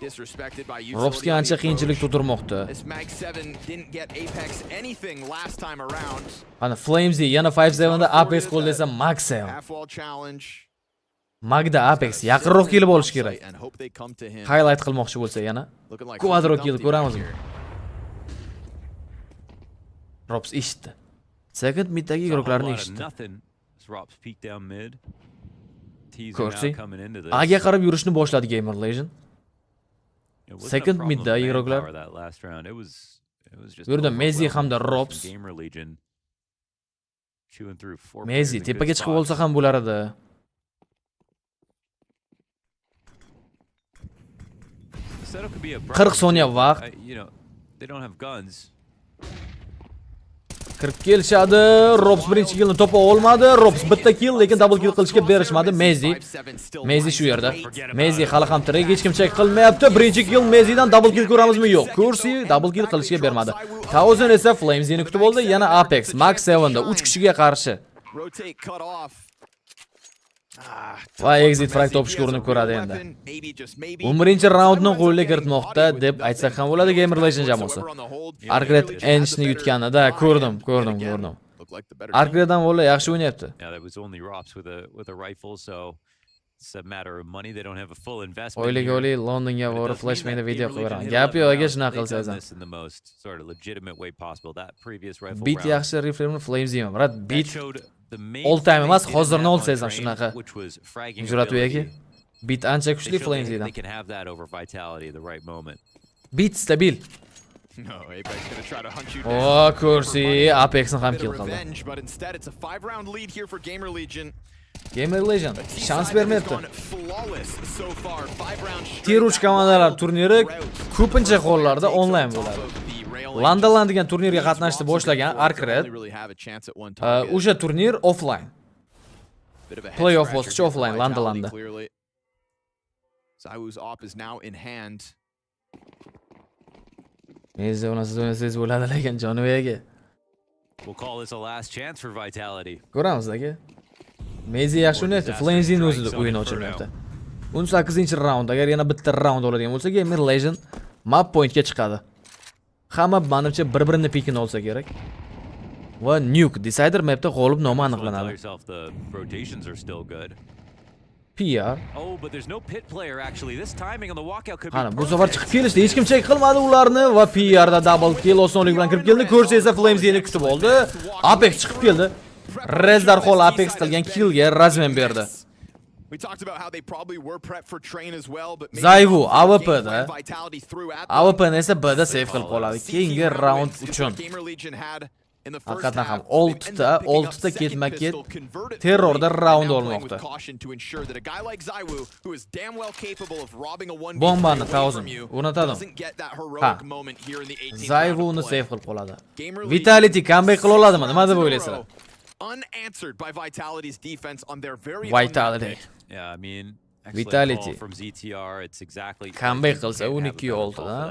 Disrespected by Robsga ancha qiyinchilik tug'dirmoqda. Mag 7 didn't get Apex anything last time around. Ana Flamesy yana 5-7 da Apex qo'lda esa Mag 7. Half wall challenge. Magda Apex yaqinroq kelib olish kerak. Highlight qilmoqchi bo'lsa yana quadro kill ko'ramizmi? Robs eshitdi. Second middagi igroqlarni eshitdi. Ko'rsi. Aga qarab yurishni boshladi Gamer Legend. Second midda igroqlar. Bu yerda Mezi hamda Robs. Mezi tepaga chiqib olsa ham bo'lar edi. 40 soniya vaqt. Kirib kelishadi. Robs birinchi killni topa olmadi. Robs bitta kill, lekin double kill qilishga berishmadi. Mezi shu yerda. Mezi hali ham tirik, hech kim chek qilmayapti. Birinchi kill Mezidan double kill ko'ramizmi? Yo'q. Kursi double kill qilishga bermadi. Thousand esa Flames'ni kutib oldi. Yana Apex Max 7da 3 kishiga qarshi. Va exit frag topishga urinib ko'radi endi. 11-chi raundni qo'lga kiritmoqda deb aytsak ham bo'ladi Gamer Legend jamoasi. Arcade Enchni yutganida ko'rdim. Arcade'dan bola yaxshi o'ynayapti. O'ylik Londonga borib Flashbangda video qilib gap yo'q, shunaqa qilsangiz. Beat yaxshi reframe Flames'mi? Brat, beat all time emas, hozirni olsangiz ham shunaqa. Juratbek aka. Beat ancha kuchli Flames'dan. Beat stabil. Oh, kursi Apex'ni ham kill qildi. Gamer Legend shans bermayapti. Tier 3 komandalar turniri ko'pincha hollarda onlayn bo'ladi. London degan turnirga qatnashdi boshlagan Arcade. O'sha turnir offline. Playoff bosqichi offline Londonda. Zywoo's op is now in hand. Mezi o'ynasiz bo'ladi lekin Jonivega. We'll call this a last chance for Vitality. Ko'ramiz aka. Mezi yaxshi o'ynayapti. Flames'ning o'zida o'yin ochilmayapti. 18-raund agar yana bitta raund oladigan bo'lsa Gamer Legend map pointga chiqadi. Hamma menimcha bir-birini pikini olsa kerak. Va Nuke Decider mapda g'olib nomi aniqlanadi. PR. Qani, bu safar chiqib kelishdi. Hech kim chek qilmadi ularni va PR da double kill osonlik bilan kirib keldi. Ko'rsa esa Flames'ni kutib oldi. Apex chiqib keldi. Rez darhol Apex qilgan killga razmen berdi. Zayvu AWP'da. AWP'ni esa B'da save qilib qoladi. Keyingi round uchun. Haqiqatan ham 6ta ketma-ket terrorda round olmoqda. Bombani Thousand o'rnatadi. Ha. Zayvuni save qilib qoladi. Vitality comeback qila oladimi? Nima deb o'ylaysizlar? Unanswered by Vitality's defense on their very Vitality. Yeah, I mean, Vitality from ZTR, it's exactly comeback qilsa 12-oltidan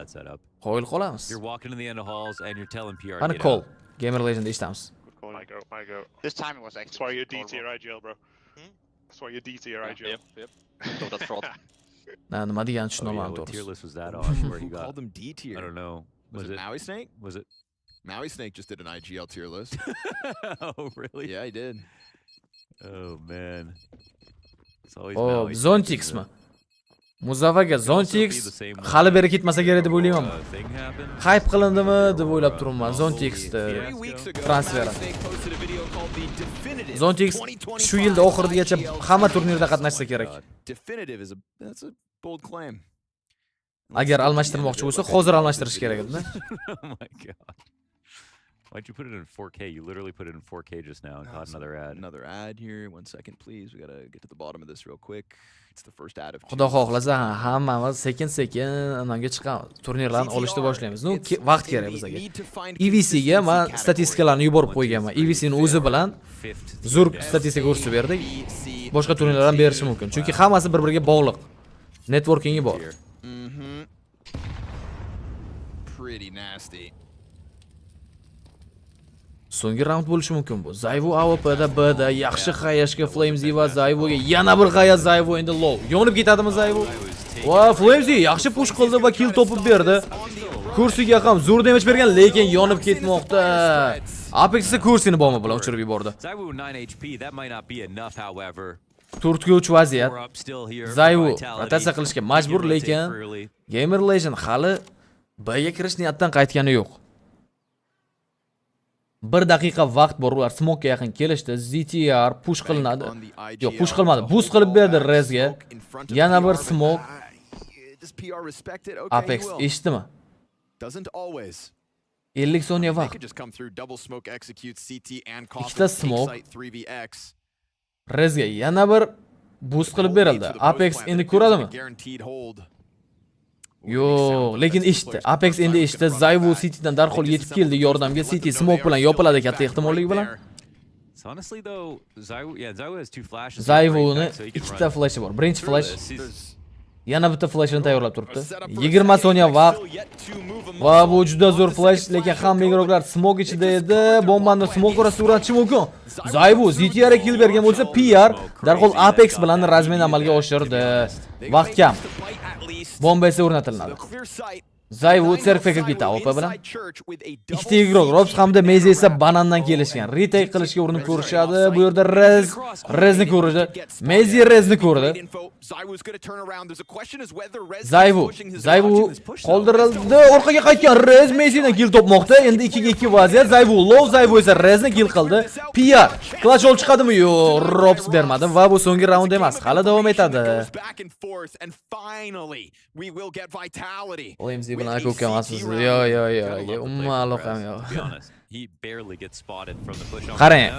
qo'yil qolamiz. You're walking to the end of halls and you're telling PR. Ana call. Gamer Legend eshitamiz. My go. This time it was actually. That's why you're DT or IGL, bro. That's why you're DT or IGL. Yep. So that's fraud. Nah, nima degan tushunolmadim What tier to'g'risi. list was that on? Where he got? Called him D tier. I don't know. Was it Maui Snake? Was it? Maui Snake just did an IGL tier list. Oh, really? Yeah, he did. Oh, man. It's always Oh, Maui. Zontixmi? Muzaffarga Zontix hali beri ketmasa kerak deb o'ylayman. Hype qilindimi deb o'ylab turibman Zontixni transferi. Zontix shu yilda oxirigacha hamma turnirda qatnashsa kerak. Definitive is that's a bold claim. Agar almashtirmoqchi bo'lsa, hozir almashtirish kerak edi. Oh my god. Why'd you put it in 4K? You literally put it in 4K just now and caught another ad. Another ad here. 1 second, please. We gotta get to the bottom of this real quick. It's the first ad of. Xudo xohlasa hammamiz sekin-sekin ananga chiqamiz. Turnirlarni olishni boshlaymiz. No, vaqt kerak bizga. EVC ga men statistikalarni yuborib qo'yganman. EVC ning o'zi bilan zo'r statistika ko'rsatib berdik. Boshqa turnirlar ham berishi mumkin. Chunki hammasi bir-biriga bog'liq. Networkingi bor. Pretty nasty. So'nggi round bo'lishi mumkin bu. Zayvu AWP'da B'da yaxshi qayashga Flamesy va Zayvuga yana bir qayas Zayvu endi low. Yonib ketadimi Zayvu? Va Flamesy yaxshi push qildi va kill topib berdi. Kursiga ham zo'r damage bergan, lekin yonib ketmoqda. Apex esa kursini bomba bilan uchirib yubordi. Zywoo 9 HP. That might not be enough, however. turtga uch vaziyat. Zayvu rotatsiya qilishga majbur, lekin Gamer Legend hali B'ga kirish niyatdan qaytgani yo'q. 1 daqiqa vaqt bor, ular smoke'ga yaqin kelishdi. ZTR push qilinadi. Yo'q, push qilmadi. Boost qilib berdi Rezga. Yana bir smoke. Apex eshitdimi? 50 soniya vaqt. Ikkita smoke. Rezga yana bir boost qilib berildi. Apex endi ko'radimi? Yo'q, lekin eshitdi. Apex endi eshitdi. Zayvu Citydan darhol yetib keldi yordamga. City smoke bilan yopiladi katta ehtimollik bilan. Zayvuni ikkita flash bor. Birinchi flash yana bitta flashini tayyorlab turibdi. 20 soniya vaqt. Va bu juda zo'r flash, lekin hamma igroqlar smoke ichida edi. Bombani smoke orasiga uratishi mumkin. Zayvu ZTR kill bergan bo'lsa, PR darhol Apex bilan razmen amalga oshirdi. Vaqt kam. Bomba esa o'rnatiladi. Zayvu serfega ketdi OP bilan. Ikkita igroq Robs hamda Mezi esa banandan kelishgan. Retake qilishga urinib ko'rishadi. Bu yerda Rezni ko'rdi. Mezi Rezni ko'rdi. Zayvu qoldirildi. Orqaga qaytgan Rez Mezidan kill topmoqda. Endi 2 ga 2 vaziyat. Zayvu low, Zayvu esa Rezni kill qildi. PR clutch ol chiqadimi? Yo'q, Robs bermadi va bu so'nggi raund emas. Hali davom etadi. OMZ bilan aka ukamasiz. Yo. Umuman aloqam yo'q. Qarang.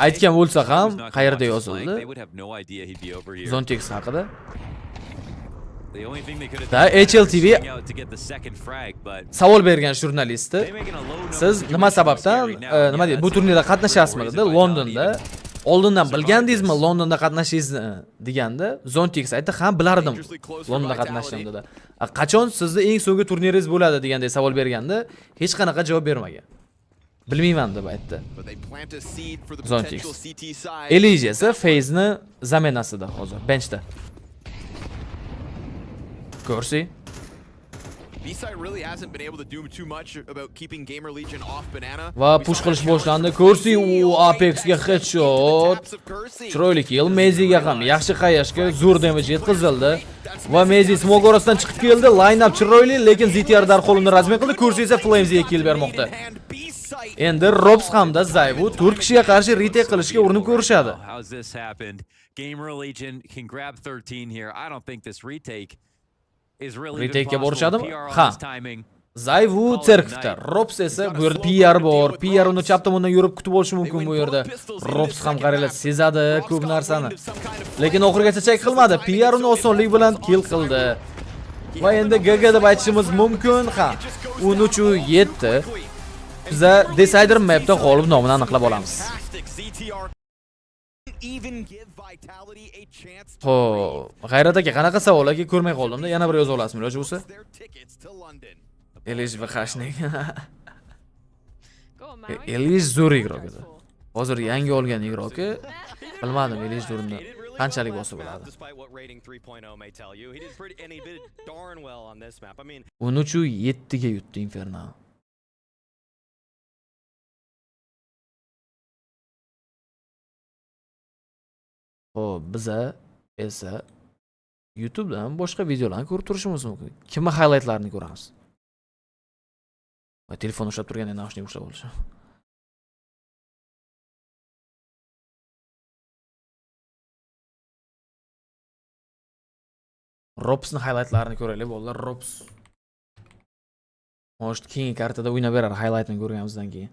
Aytgan bo'lsa ham qayerda yozildi? Zontex haqida. Da HLTV savol bergan jurnalisti, siz nima sababdan nima deydi, bu turnirda qatnashasizmi dedi, Londonda. Oldindan bilgandingizmi Londonda qatnashishingizni deganda, Zontex aytdi, "Ha, bilardim. Londonda qatnashdim" dedi. Qachon sizni eng so'nggi turniringiz bo'ladi deganday savol berganda, hech qanaqa javob bermagan. Bilmayman deb aytdi. Zontex. Elijah esa Faze'ni zaminasida hozir benchda. Ko'rsi. Va push qilish boshlandi. Ko'rsi u Apexga headshot. Chiroyli kill. Meziga ham yaxshi qayashga zo'r damage yetkazildi. Va Mezi smoke orasidan chiqib keldi. Line up chiroyli, lekin ZTR darhol uni razmen qildi. Ko'rsi esa Flamesga kill bermoqda. Endi Robs hamda Zayvu 4 kishiga qarshi retake qilishga urinib ko'rishadi. Retake'ga borishadimi? Ha. Zayvu Cerkvda, Robs esa bu yerda PR bor. PR uni chap tomondan yurib kutib olishi mumkin bu yerda. Robs ham qaranglar, sezadi ko'p narsani. Lekin oxirigacha chek qilmadi. PR uni osonlik bilan kill qildi. Va endi GG deb aytishimiz mumkin. Ha. 13-7. Biz Decider mapda g'olib nomini aniqlab olamiz. G'ayrat aka, qanaqa savol aka, ko'rmay qoldim-da. Yana bir yoza olasizmi iloji bo'lsa? Elish va Khashnik. Elish zo'r igroq edi. Hozir yangi olgan igroqi, bilmadim Elish zo'rni qanchalik bosib bo'ladi. 13-7 ga yutdi Inferno. Biza esa YouTubedan boshqa videolarni ko'rib turishimiz mumkin. Kimni highlightlarini ko'ramiz. Va telefon ushlab turganda naushnik ushlab olish. Robsni highlightlarini ko'raylik, bolalar. Robs Most keyingi kartada o'ynab berar highlightni ko'rganimizdan keyin.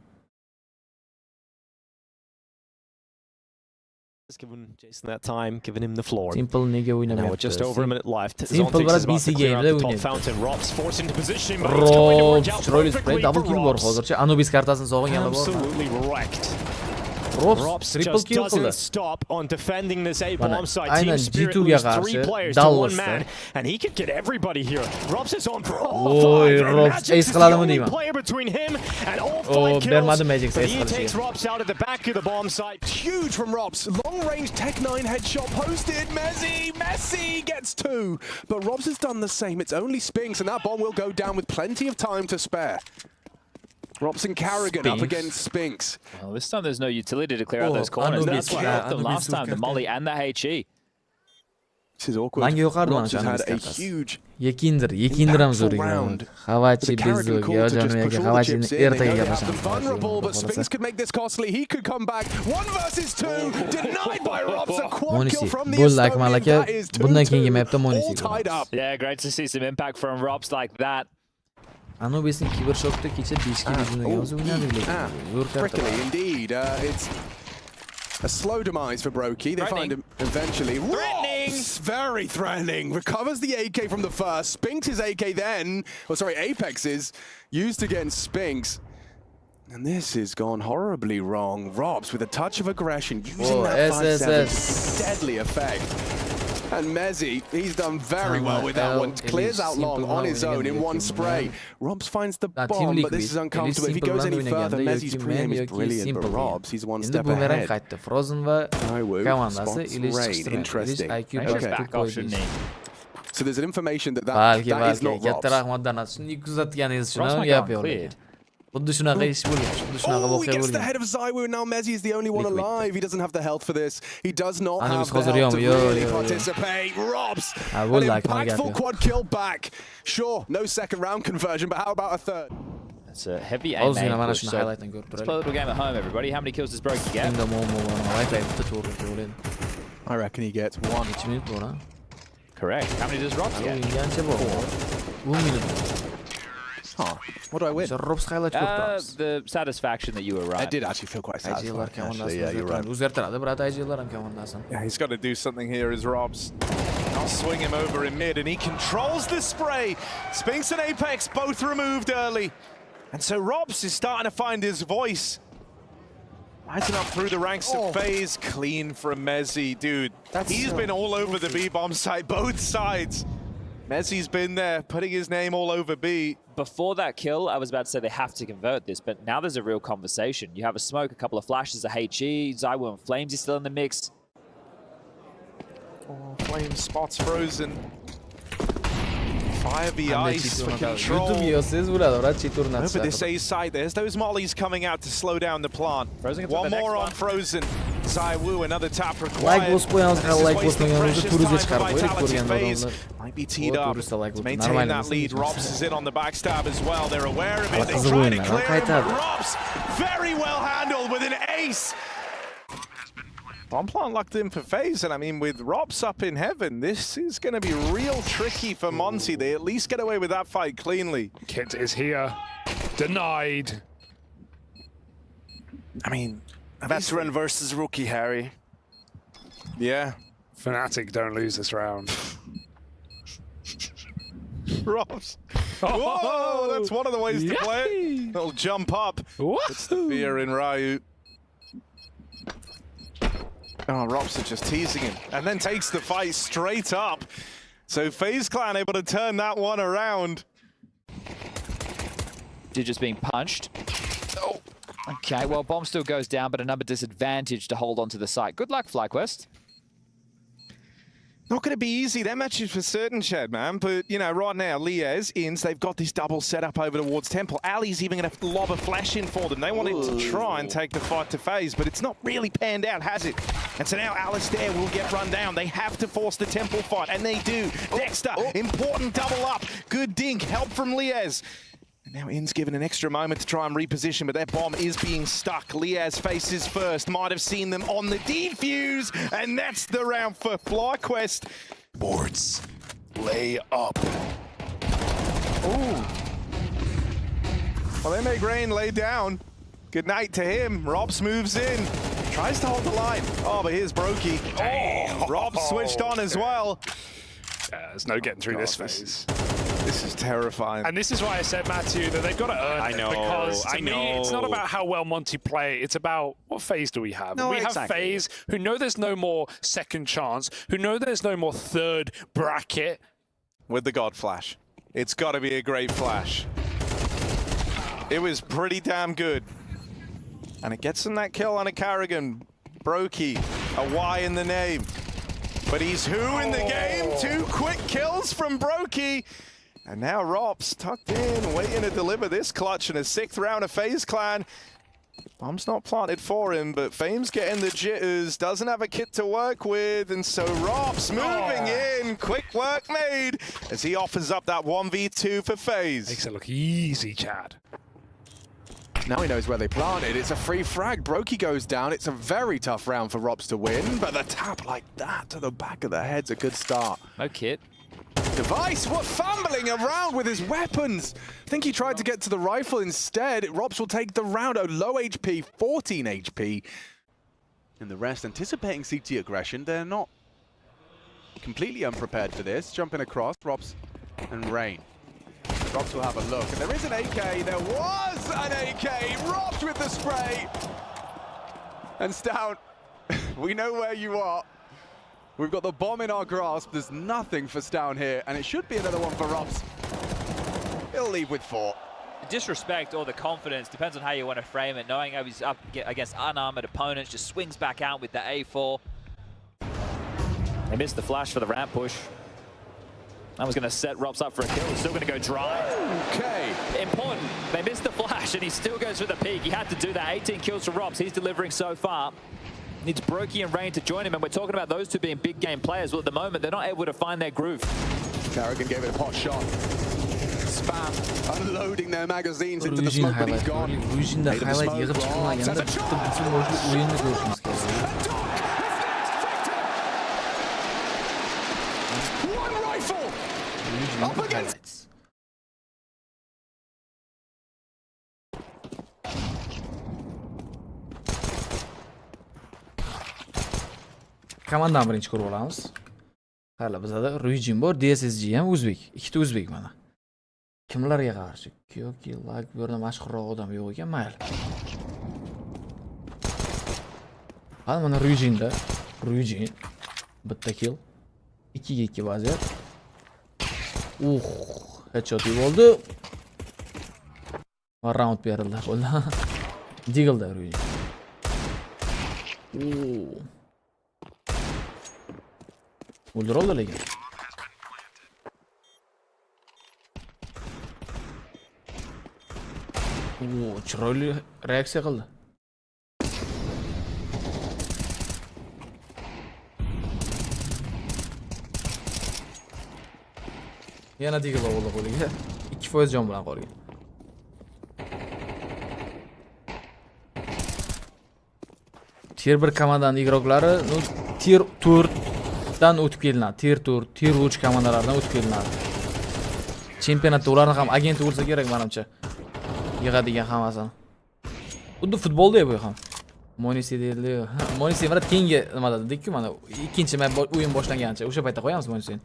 Given Jason that time, giving him the floor. Simple nega o'ynayapti. Now just over a minute left. Simple bilan BC game'da o'ynayapti. Robs chiroyli spray, double kill bor hozircha. Anubis kartasini sog'ingani bor. Robs triple kill qildi. Stop on defending this A bomb site. Aynan G2 ga qarshi Dallasda. And he could get everybody here. Robs is on for all. Robs ace qiladimi deyman. Player between him and all 5 kills. Bermadi Magic ace He takes Robs out at the back of the bomb site. Huge from Robs. Long range Tech 9 headshot posted. Messi gets 2. But Robs has done the same. It's only Spinks and that bomb will go down with plenty of time to spare. Robs and Carrigan up against Spinks. Well, this time there's no utility to clear out those corners. That's what helped them last time, the Molly and the HE. This is awkward. Manga yo'qardi Robs has had a huge yekindiram zo'raygan. Xavachi bizzoga yo'jonmiyaga Xavachini ertaga gaplashamiz. Vulnerable, but Spinks could make this costly. He could come back. 1 versus 2, denied by Robs. A quad kill from the Estonian. That is 2-2, all tied up. Yeah, great to see some impact from Robs like that. Anubis'in Kibershock'ta kecha 5 ga hujumlagan o'zi o'ynadi. Prickly indeed. It's a slow demise for Brokey. They find him eventually. Robs, very threatening. Recovers the AK from the first. Spinks his AK then. Oh, sorry, Apex is used against Spinks. And this has gone horribly wrong. Robs with a touch of aggression, using that 5-7 deadly effect. And Mezzi, he's done very well with that one. Clears out long on his own in one spray. Robs finds the bomb, but this is uncomfortable. If he goes any further, Mezzi's pre-aim is brilliant, but Robs, he's one step ahead. Frozen va komandasi Rain. Interesting. Okay. So there's an information that is not Robs. Katta rahmatdan shunday kuzatganingiz uchun gap yo'q. Xuddi shunaqa ish bo'lgan. Xuddi shunaqa Oh, he voqea gets the bo'lgan. head of Zywoo. Now Mezzi is the only one alive. He doesn't have the health for this. He does not have Anubis the hozir health to yo'q, really yo'q. participate. Robs, Ha, an bo'ldi, akmal gap impactful yo'q. quad kill back. Sure, no second round conversion, but how about a third? It's a heavy aim Ozgina mana push. shuni So highlightdan ko'rib let's play a little game at home, everybody. How many kills does Brokey get? Endi muammo I reckon he gets 1. Necha minut bor, Correct. How many does Robs get? O'yingancha bor. 1 minut. What do I win? Robs highlight ko'p turamiz. The satisfaction that you were right. I did actually feel quite satisfied. Actually, Yeah, you're right. O'zgartiradi, brat, IGL'lar ham komandasin. Yeah, he's got to do something here as Robs. I'll swing him over in mid, and he controls the spray. Spinks and Apex both removed early. And so Robs is starting to find his voice. Rising up through the ranks of FaZe. Clean from Mezzi. Dude, he's been all over the B-bomb site, both sides. Mezzi's been there, putting his name all over B. Before that kill, I was about to say they have to convert this, but now there's a real conversation. You have a smoke, a couple of flashes, a HE, Zywoo and Flames is still in the mix. Oh, Flames spots frozen. Fire the ice for control. Over this A side, there's those mollies coming out to slow down the plant. One more on Frozen. Zywoo, another tap required. Might be teed up to maintain that lead. Robs is in on the backstab as well. They're aware of it. They try to clear him, but Robs very well handled with an ace. Bomb plant locked in for FaZe, and I mean, with Robs up in heaven, this is going to be real tricky for Monty. They at least get away with that fight cleanly. Kit is here. Denied. I mean, veteran versus rookie, Harry. Yeah. Fnatic don't lose this round. Robs. Whoa, that's one of the ways to play it. Little jump up. It's the fear in Ryu. Oh, Robs is just teasing him and then takes the fight straight up. So FaZe Clan able to turn that one around. You're just being punched. Oh. Okay, well, bomb still goes down, but a number disadvantage to hold onto the site. Good luck, FlyQuest. Not going to be easy. That match is for certain, Chad, man. But, you know, right now, Liez, Ins, they've got this double setup over towards Temple. Ali's even going to lob a flash in for them. They wanted to try and take the fight to FaZe, but it's not really panned out, has it? And so now Alistair will get run down. They have to force the Temple fight, and they do. Dexter, important double up. Good dink, help from Liez. And now In's given an extra moment to try and reposition, but that bomb is being stuck. Liaz faces first, might have seen them on the defuse, and that's the round for FlyQuest. Boards, lay up. Ooh. Well, they make Rain lay down. Good night to him. Robs moves in, tries to hold the line. Oh, but here's Brokey. Oh, Robs switched on as well. There's no getting through this phase. This is terrifying. And this is why I said, Matthew, that they've got to earn it. Because to me, it's not about how well Monty play. It's about what phase do we have? No, we have exactly. phase who know there's no more second chance, who know there's no more third bracket. With the God Flash. It's got to be a great flash. It was pretty damn good. And it gets him that kill on a Carrigan. Brokey, a Y in the name. But he's who in the game? 2 quick kills from Brokey. And now Rops tucked in, waiting to deliver this clutch in a 6th round of FaZe Clan. Bomb's not planted for him, but Fame's getting the jitters, doesn't have a kit to work with, and so Rops moving in, quick work made, as he offers up that 1v2 for FaZe. Makes it look easy, Chad. Now he knows where they planted. It's a free frag. Brokey goes down. It's a very tough round for Rops to win, but the tap like that to the back of the head's a good start. No kit. Device, what fumbling around with his weapons. I think he tried to get to the rifle instead. Rops will take the round. Oh, low HP, 14 HP. And the rest anticipating CT aggression. They're not completely unprepared for this. Jumping across, Rops and Rain. Rops will have a look. And there is an AK. There was an AK. Rops with the spray. And Stout, we know where you are. We've got the bomb in our grasp. There's nothing for Stown here, and it should be another one for Rops. He'll leave with 4. The disrespect or the confidence depends on how you want to frame it. Knowing how he's up against unarmored opponents, just swings back out with the A4. They missed the flash for the ramp push. That was going to set Rops up for a kill. He's still going to go dry. Okay. Important. They missed the flash, and he still goes for the peak. He had to do that. 18 kills for Rops. He's delivering so far. Needs Brokey and Rain to join him, and we're talking about those two being big game players. Well, at the moment, they're not able to find their groove. Carrigan gave it a pot shot. Spam, unloading their magazines into the smoke, but he's gone. Ruijin'da highlight yig'ib chiqilmaganda bitta o'yinni ko'rishimiz kerak. One rifle! Up against... Komandani birinchi ko'rib olamiz. Hali bizda Ruijin bor, DSSG ham o'zbek. Ikkita o'zbek mana. Kimlarga qarshi? Yoki lag bu yerda mashhurroq odam yo'q ekan, mayli. Hali mana Ruijinda, Ruijin bitta kill. 2 ga 2 vaziyat. Headshot bo'ldi. Va round berildi qo'ldan. Deagle'da Ruijin. O'ldiroldi lekin. Chiroyli reaksiya qildi. Yana deagle oldi qo'liga. 2% jon bilan qolgan. Tier 1 komandaning igroklari, tier 4 dan o'tib kelinadi. Tier 4, tier 3 komandalardan o'tib kelinadi. Chempionatda ularning ham agenti bo'lsa kerak menimcha. Yig'adigan hammasini. Xuddi futbolda bu ham. Monisi deydi. Monisi mana keyingi nimada dedik-ku, mana ikkinchi o'yin boshlangancha o'sha paytda qo'yamiz Monisini.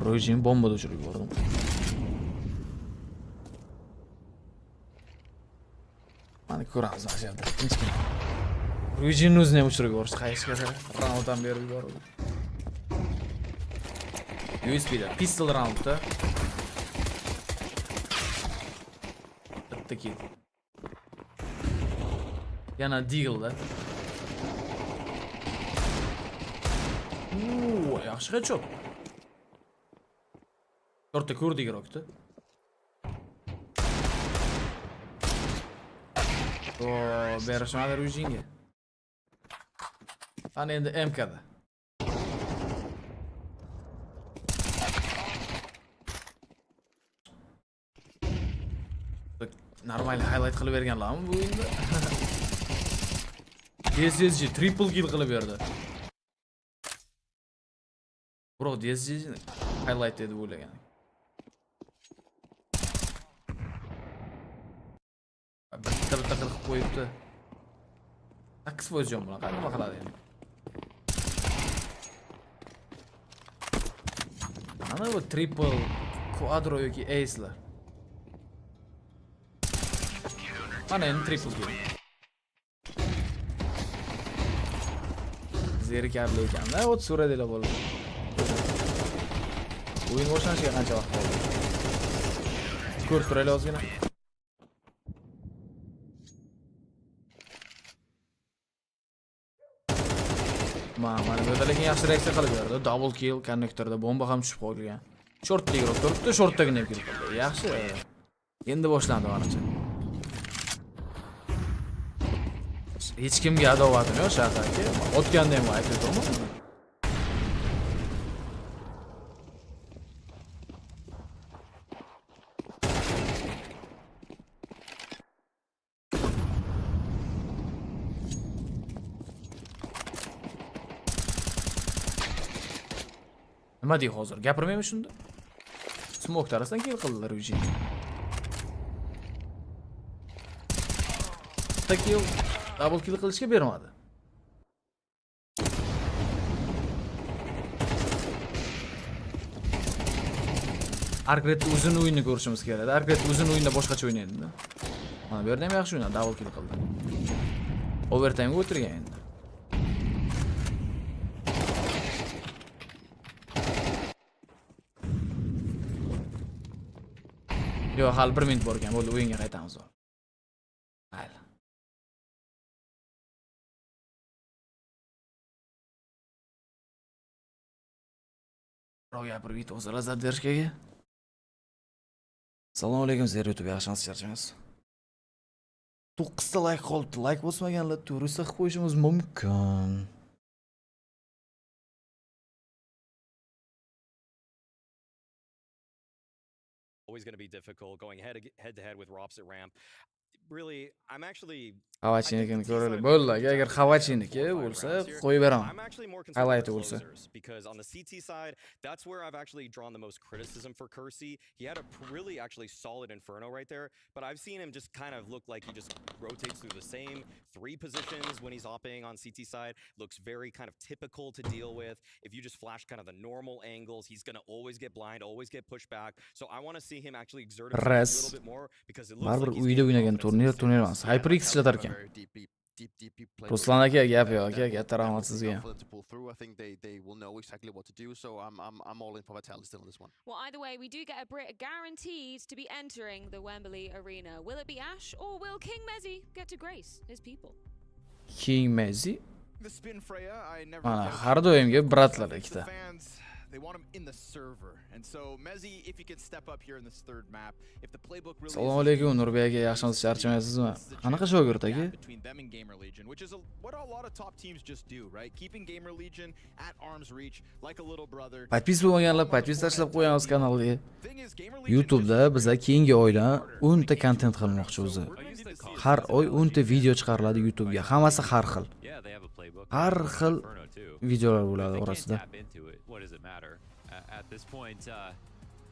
Ruijin bombada uchirib yubordim. Mana ko'ramiz mana shu yerda. Tinchgina. Ruijin o'zini ham uchirib yuborishdi. Qayerga rounddan berib yubordi. USB'da pistol roundda. Bitta kill. Yana deagle'da. Yaxshi headshot. To'rtta ko'rdik rokda. Berishmadi Ruijinga. Ana endi MK'da. Normal highlight qilib berganlarmi bu endi? DSG triple kill qilib berdi. Bro, DSG highlight edi o'ylagan. Bitta qilib qo'yibdi. 8% jon bilan qanday qiladi endi? Mana bu triple, quadro yoki ace'lar. Mana endi triple kill. Zerikarli ekan-da, o't so'radilar bo'ldi. O'yin boshlanishiga qancha vaqt qoldi? Ko'rib turaylik ozgina. Mana bu yerda lekin yaxshi reaksiya qilib berdi. Double kill konnektorda bomba ham tushib qolgan. Shortda yiroq turibdi, shortdagina kill qildi. Yaxshi. Endi boshlandi menimcha. Hech kimga adovatim yo'q shahardagi. O'tganda ham aytib turman. Nima deydi hozir? Gapirmaymi shunda? Smoke tarafdan kill qildilar uji. Kill, double kill qilishga bermadi. Arkret uzun o'yinni ko'rishimiz kerak. Arkret uzun o'yinda boshqacha o'ynaydi-da. Mana bu yerda ham yaxshi o'ynadi, double kill qildi. Overtime ga o'tirgan endi. Yo, hali 1 minut bor ekan. Bo'ldi, o'yinga qaytamiz. Mayli. Gapirib yetib o'zlar lazat berishga. Assalomu alaykum, sizlar YouTube yaxshimisiz, charchamaysiz? 9 ta like qoldi. Like bosmaganlar to'g'risi qilib qo'yishimiz mumkin. Always going to be difficult going head to head with Rops at ramp. Really, I'm actually Xavachinnikini ko'raylik. Bo'ldi, agar Xavachiniki bo'lsa, qo'yib beraman. I'm actually more concerned Highlight with bo'lsa. closers because on the CT side, that's where I've actually drawn the most criticism for Kersey. He had a really actually solid Inferno right there, but I've seen him just kind of look like he just rotates through the same 3 positions when he's hopping on CT side. Looks very kind of typical to deal with. If you just flash kind of the normal angles, he's going to always get blind, always get pushed back. So I want to see him actually exert himself a little bit more because it looks like he's uyda o'ynagan turnir emas. HyperX ishlatar ekan. Ruslan aka, gap yo'q aka, katta rahmat sizga. I think they will know exactly what to do, so I'm all in for Vitality still in this one. Well, either way, we do get a Brit guaranteed to be entering the Wembley Arena. Will it be Ash or will King Mezzy get to grace his people? King Mezzy? The spin Freya, I never Mana har doimga bratlar ikkita. They want him in the server. And so Mezzy, if he can step up here in this third map, if the playbook really Assalomu alaykum Nurbek aka, yaxshimisiz, charchamaysizmi? Qanaqa shogird aka? between them and Gamer Legion, which is what a lot of top teams just do, right? Keeping Gamer Legion at arm's reach like a little brother. Podpis bo'lmaganlar podpis tashlab qo'yamiz kanalga. YouTube'da biza keyingi oydan 10 ta content qilmoqchi o'zi. Har oy 10 ta video chiqariladi YouTube'ga. Hammasi har xil. Har xil videolar bo'ladi orasida. What does it matter? At this point,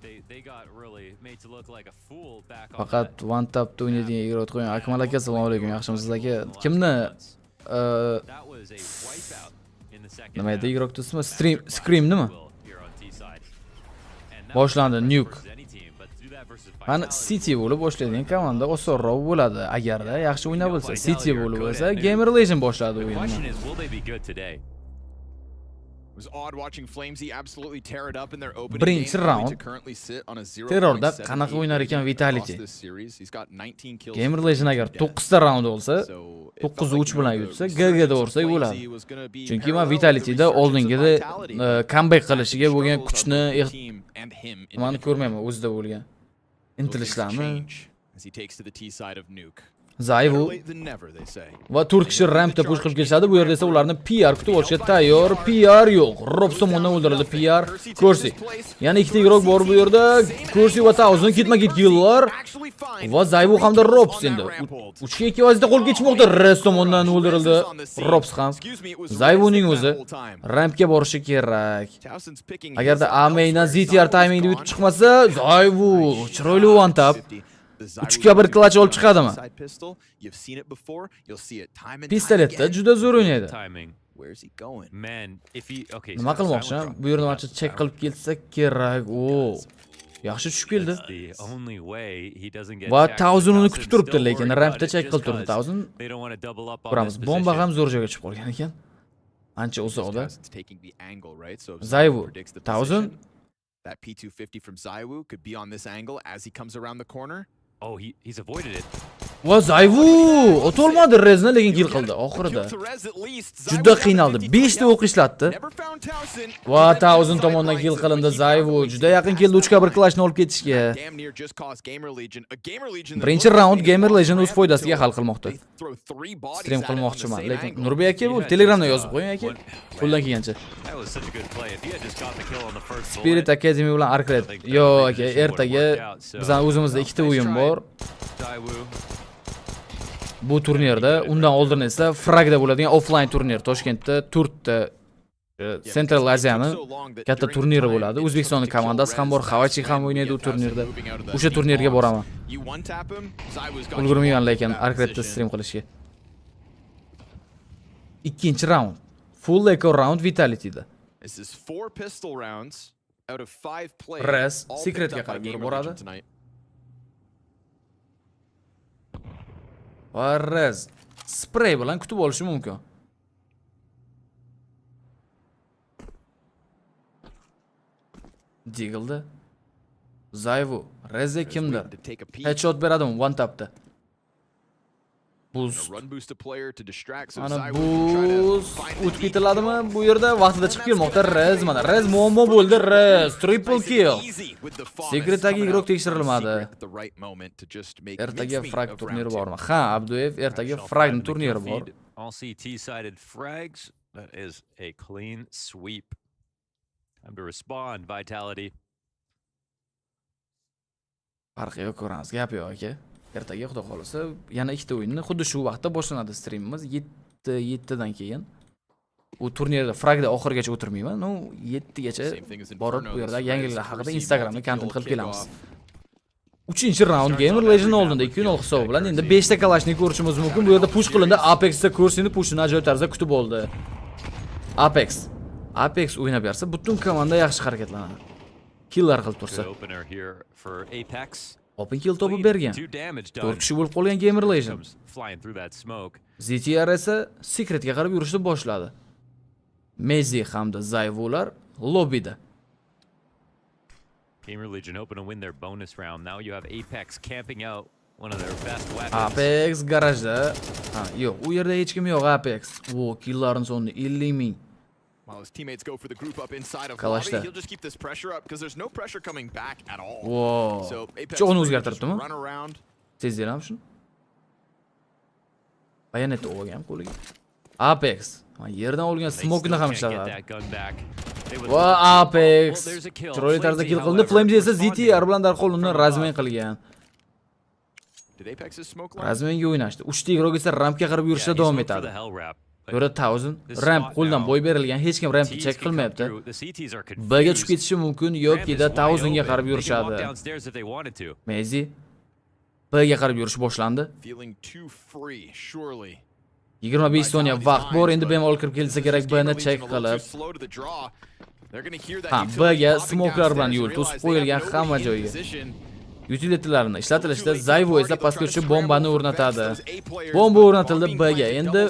they got really made to look like a fool back on. Faqat one tapda o'ynaydigan igro qo'ying. Akmal aka, assalomu alaykum. Yaxshimisiz aka? Kimni nima edi igro ismi? Streamnimi? Boshlandi Nuke. Mana City bo'lib boshlaydigan komanda osonroq bo'ladi. Agarda yaxshi o'ynab bo'lsa, City bo'lib bo'lsa, Gamer Legion boshladi o'yinni. It was odd watching Flamesy absolutely tear it up in their opening Birinchi game round to currently sit on a 0.7 terrorda qanaqa o'ynar ekan Vitality. He's got 19 kills. Gamer Legion agar 9 ta round bo'lsa, 9-3 bilan yutsa, GG'da ursak bo'ladi. Chunki men Vitality'da oldingida comeback qilishiga bo'lgan kuchni mana ko'rmayman o'zida bo'lgan intilishlarni. As he takes to the T side of Nuke. Zayvu va 4 kishi rampda push qilib kelishadi. Bu yerda esa ularni PR kutib olishga tayyor. PR yo'q. Rob tomonidan o'ldirildi PR. Kersey. Yana ikkita igrok bor bu yerda. Kersey va Thousand ketma-ket killlar. Va Zayvu hamda Robs endi 3-2 vaziyatda qo'lga ketmoqda. Res tomonidan o'ldirildi. Robs ham. Zayvuning o'zi rampga borishi kerak. Agarda Ameydan ZTR timingda yutib chiqmasa, Zayvu chiroyli one tap. 3ga 1 clutch olib chiqadimi? Pistoletda juda zo'r o'ynaydi. Nima qilmoqchi? Bu yerni macha check qilib kelsa kerak. Yaxshi tushib keldi. Va Thousand uni kutib turibdi, lekin rampda check qilib turdi Thousand. Ko'ramiz, bomba ham zo'r joyga tushib qolgan ekan. Ancha uzoqda. Zayvu, Thousand. That P250 from Zaiwu could be on this angle as he comes around the corner. Oh, he's avoided it. Va Zayvu o'tolmadi Rezni, lekin kill qildi oxirida. Juda qiynaldi. 5 ta o'q ishlatdi. Va Thousand tomonidan kill qilindi Zayvu. Juda yaqin keldi 3-1 clashni olib ketishga. Birinchi raund Gamer Legend o'z foydasiga hal qilmoqda. Stream qilmoqchiman, lekin Nurbek aka bu Telegramda yozib qo'ying aka. Qo'ldan kelgancha. Spirit Academy bilan Arcade. Yo aka, ertaga bizning o'zimizda ikkita o'yin bor. Bu turnirda, undan oldin esa Fragda bo'ladigan offline turnir Toshkentda 4 ta Central Aziyani katta turniri bo'ladi. O'zbekistonning komandasi ham bor, Xavachi ham o'ynaydi u turnirda. O'sha turnirga boraman. Ulgurmayman lekin Arcade'da stream qilishga. Ikkinchi raund. Full echo round Vitality'da. Res Secret'ga qarab yurib boradi. Va Res spray bilan kutib olishi mumkin. Digildi. Zayvu, Rez'e kimdir? Headshot beradimi one tapda. Boost. Ana boost o'tib ketiladimi? Bu yerda vaqtida chiqib kelmoqda Rez. Mana Rez muammo bo'ldi. Rez triple kill. Secret'dagi igrok tekshirilmadi. Ertaga frag turniri bormi? Ha, Abduyev ertaga frag turniri bor. All CT-sided frags. That is a clean sweep. Time to respond, Vitality. Farqi yo'q, ko'ramiz. Gap yo'q aka. Ertaga xudo xolisa yana ikkita o'yinni xuddi shu vaqtda boshlanadi streamimiz 7 dan keyin. U turnirda fragda oxirigacha o'tirmayman. No 7 gacha borib bu yerda yangiliklar haqida Instagramda kontent qilib kelamiz. 3-raund Gamer Legend oldinda 2-0 hisob bilan endi 5 ta kalashni ko'rishimiz mumkin. Bu yerda push qilindi. Apex'da Kursini pushini ajoyib tarzda kutib oldi. Apex o'ynab bersa, butun komanda yaxshi harakatlanadi. Killer qilib tursa. Open kill topib bergan. 4 kishi bo'lib qolgan Gamer Legend. ZTR esa Secret'ga qarab yurishni boshladi. Mezi hamda Zayvular lobbyda. Gamer Legion hoping to win their bonus round. Now you have Apex camping out one of their best weapons. Apex garajda. Ha, yo'q, u yerda hech kim yo'q Apex. O, killarning soni 50 ming. While his teammates go for the group up inside of Lobby, he'll just keep this pressure up because there's no pressure coming back at all. Whoa. So Apex Cho'g'ini just o'zgartiribdimi? run around. Sezdiram shuni. Bayonet olgan qo'liga. Apex. Yerdan olgan smoke'ni ham ishlatadi. Va Apex. Chiroyli tarzda kill qildi. Flames esa ZTR bilan darhol uni razmen qilgan. Razmenga o'ynashdi. 3 ta igrok esa rampga qarab yurishda davom etadi. Yo'ra Thousand ramp qo'ldan boy berilgan, hech kim rampni check qilmayapti. B'ga tushib ketishi mumkin yoki-da Thousandga qarab yurishadi. Mezi B'ga qarab yurish boshlandi. 25 soniya vaqt bor, endi bemalol kirib kelsa kerak B'ni check qilib. Ha, B'ga smokelar bilan yo'l to'sib qo'yilgan hamma joyga. Utilitalarini ishlatilishda Zayvu esa pastga tushib bombani o'rnatadi. Bomba o'rnatildi B'ga. Endi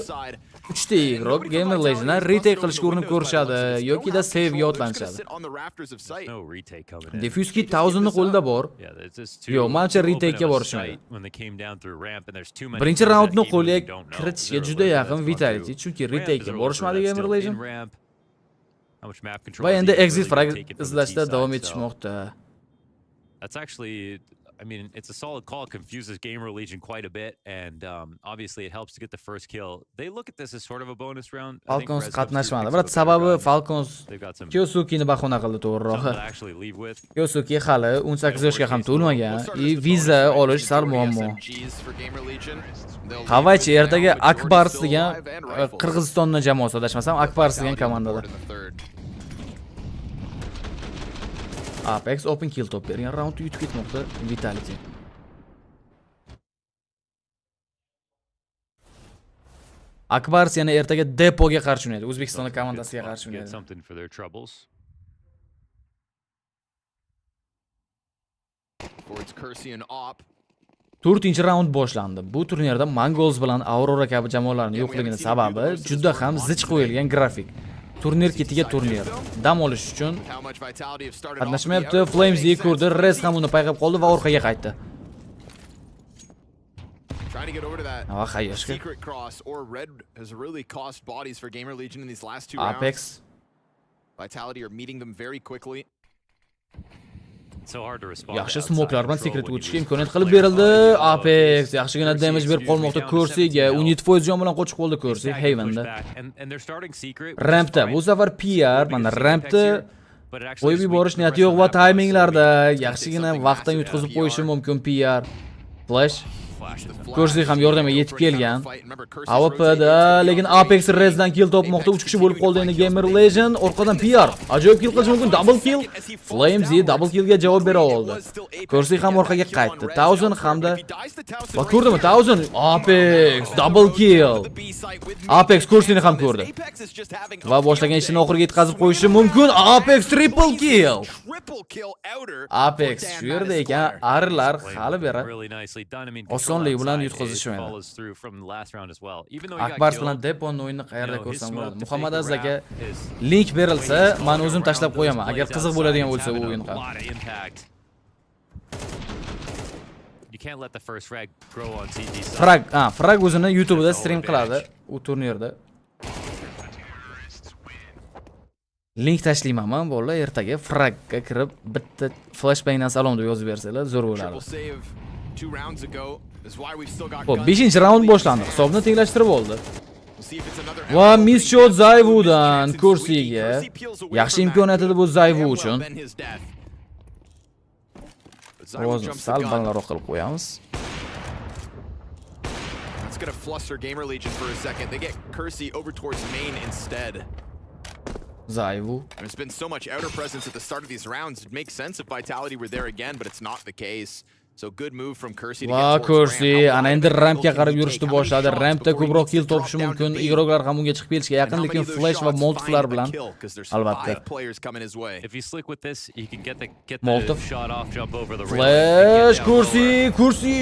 3 ta igrok Gamer Legend'ni retake qilishga urinib ko'rishadi yoki-da save'ga otlanishadi. Diffuse kit Thousand'ning qo'lida bor. Yo'q, menimcha retake'ga borishadi. Birinchi raundni qo'lga kiritishga juda yaqin Vitality, chunki retake'ga borishmadi Gamer Legend. Va endi exit frag izlashda davom etishmoqda. That's actually, I mean, it's a solid call. It confuses Gamer Legion quite a bit, and obviously it helps to get the first kill. They look at this as sort of a bonus round. Falcons qatnashmadi. Biroq sababi Falcons Kyosukini bahona qildi to'g'rirog'i. Kyosuki hali 18 yoshga ham to'lmagan, viza olish sal muammo. Xavachi ertaga Akbars degan Qirg'izistonning jamoasi, adashmasam Akbars degan komandada. Apex open kill top bergan raundni yutib ketmoqda Vitality. Akbars yana ertaga Depoga qarshi o'ynaydi. O'zbekistonning komandasiga qarshi o'ynaydi. 4-raund boshlandi. Bu turnirda Mongols bilan Aurora kabi jamoalarning yo'qligini sababi juda ham zich qo'yilgan grafik. Turnir ketiga turnir. Dam olish uchun qatnashmayapti. Flames ko'rdi, Res ham uni payqab qoldi va orqaga qaytdi. Trying to get over to that Ah, secret cross or red has really cost bodies for Gamer Legion in these last two Apex. rounds. Vitality are meeting them very quickly. So hard to respond. Yaxshi smokelar bilan secretga o'tishga imkoniyat qilib berildi. Apex yaxshigina damage berib qolmoqda Kursiga. 17% jon bilan qochib qoldi Kursi Haven'da. Rampda bu safar PR mana rampda qo'yib yuborish niyati yo'q va timinglarda yaxshigina vaqtdan yutqazib qo'yishi mumkin PR. Flash Kursi ham yordamga yetib kelgan. AWP'da lekin Apex Rezdan kill topmoqda. 3 kishi bo'lib qoldi endi Gamer Legion. Orqadan PR. Ajoyib kill qilish mumkin. Double kill. Flamesy double killga javob bera oldi. Kursi ham orqaga qaytdi. 1000 hamda va ko'rdimi 1000 Apex double kill. Apex Kursini ham ko'rdi. Va boshlagan ishini oxiriga yetkazib qo'yishi mumkin. Apex triple kill. Apex shu yerda ekan, arilar hali beri osonlik bilan yutqazishmaydi. Akbar bilan Depon o'yinni qayerda ko'rsam bo'ladi. Muhammad Aziz aka link berilsa, men o'zim tashlab qo'yaman. Agar qiziq bo'ladigan bo'lsa bu o'yin ham. Frag o'zini YouTube'da stream qiladi u turnirda. Link tashlayman bolalar, ertaga Fragga kirib bitta Flashbangdan salom deb yozib bersanglar zo'r bo'ladi. Xo'p, 5-raund boshlandi. Hisobni tenglashtirib oldi. Va miss shot Zayvudan Kursiga. Yaxshi imkoniyat edi bu Zayvu uchun. Ovozni sal balandroq qilib qo'yamiz. That's going to fluster Gamer Legion for a second. They get Kersey over towards main instead. Zayvu. There's been so much outer presence at the start of these rounds. It makes sense if Vitality were there again, but it's not the case. So good move from Kersey to Va Kursi ana endi rampga qarab yurishni boshladi. Rampda ko'proq kill topishi mumkin. Ig'roqlar ham unga chiqib kelishga yaqin, lekin flash va molotoflar bilan albatta. If you slick with this, you can get the shot off, jump over the Flash Kursi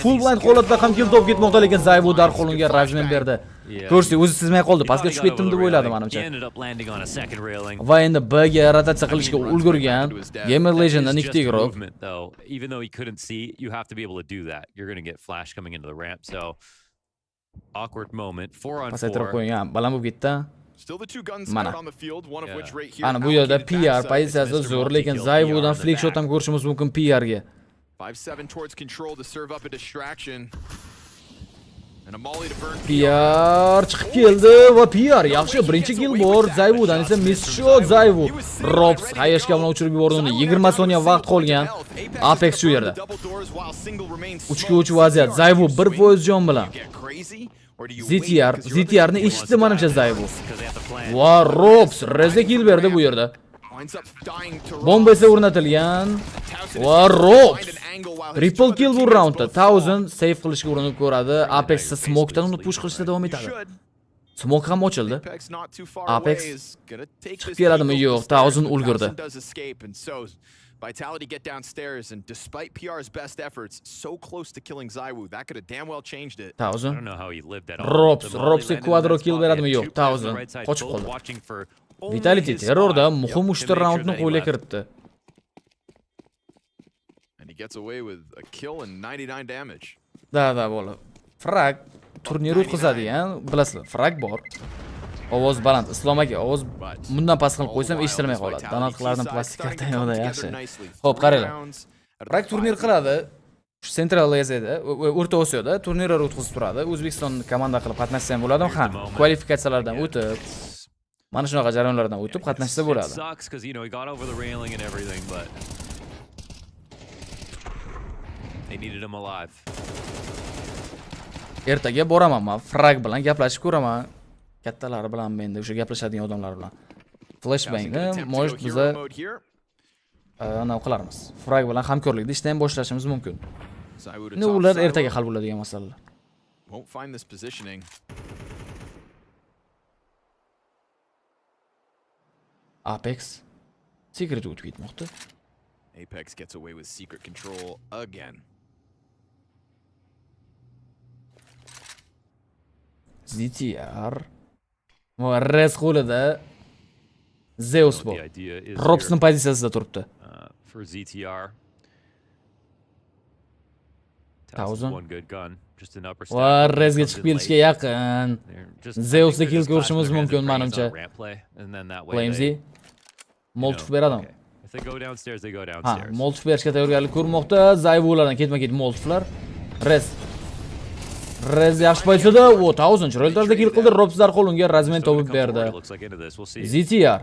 full blind holatda ham kill top ketmoqda, lekin Zayvu darhol unga rajmen berdi. Kursi o'zi sezmay qoldi. Pastga tushib ketdim deb o'yladi menimcha. Va endi B ga rotatsiya qilishga ulgurgan Gamer Legend'dan ikkita ig'roq. Even though he couldn't see, you have to be able to do that. You're going to get flash coming into the ramp. So awkward moment. 4 on 4. Pasaytirib qo'ygan. Baland bo'lib ketdi. Still the two guns out on the field, one of which right here. Ana bu yerda PR pozitsiyasi zo'r, lekin Zayvudan flick shot ham ko'rishimiz mumkin PR ga. 5-7 towards control to serve up a distraction. PR chiqib keldi va PR yaxshi birinchi kill bor. Zayvudan esa miss shot Zayvu. Robs qayashga bilan uchirib yubordi uni. 20 soniya vaqt qolgan. Apex shu yerda. 3-3 vaziyat. Zayvu 1% jon bilan. ZTRni eshitdi menimcha Zayvu. Va Robs rezga kill berdi bu yerda. Bomba esa o'rnatilgan. Va Robs triple kill bu raundda. 1000 save qilishga urinib ko'radi. Apex smoke'dan uni push qilishda davom etadi. Smoke ham ochildi. Apex chiqib keladimi? Yo'q, 1000 ulgurdi. Vitality get downstairs, and despite PR's best efforts, so close to killing Zaywu, that could have damn well changed it. 1000. I don't know how he lived at all. Robs quadro kill beradimi? Yo'q, 1000. Qochib qoldi. Vitality terrorda muhim 3 raundni qo'lga kiritdi. And he gets away with a kill and 99 damage. Da bola. Frag turnir o'tkazadigan, bilasizlar, frag bor. Ovoz baland. Islom aka, ovoz bundan past qilib qo'ysam eshitilmay qoladi. Donatlardan plastik karton yo'qda yaxshi. Xo'p, qaranglar. Frag turnir qiladi. Central Asiada, O'rta Osiyoda turnirlar o'tkazib turadi. O'zbekiston komanda qilib qatnashsa ham bo'ladimi? Ha, kvalifikatsiyalardan o'tib, mana shunaqa jarayonlardan o'tib qatnashsa bo'ladi. Ertaga boraman men, Frag bilan gaplashib ko'raman. Kattalari bilan menda o'sha gaplashadigan odamlar bilan. Flashbangni mo'sh biza anav qilarmiz. Frag bilan hamkorlikda ishni ham boshlashimiz mumkin. Endi ular ertaga hal bo'ladigan masalalar. Won't find this positioning. Apex secret o'tib ketmoqda. Apex gets away with secret control again. ZTR va res qo'lida Zeus bor. Robsning pozitsiyasida turibdi. For ZTR. Towson's one good gun, just an upper Va stack. rezga chiqib kelishga yaqin. Zeus'da kill ko'rishimiz mumkin menimcha. Flamesy Molotov beradimi? If they go downstairs, they go Ha, downstairs. Molotov berishga tayyorgarlik ko'rmoqda. Zayvulardan ketma-ket Molotovlar. Rez yaxshi pozisyonda. O, Towson chiroyli tarzda kill qildi. Robs darhol unga razmen topib berdi. ZTR.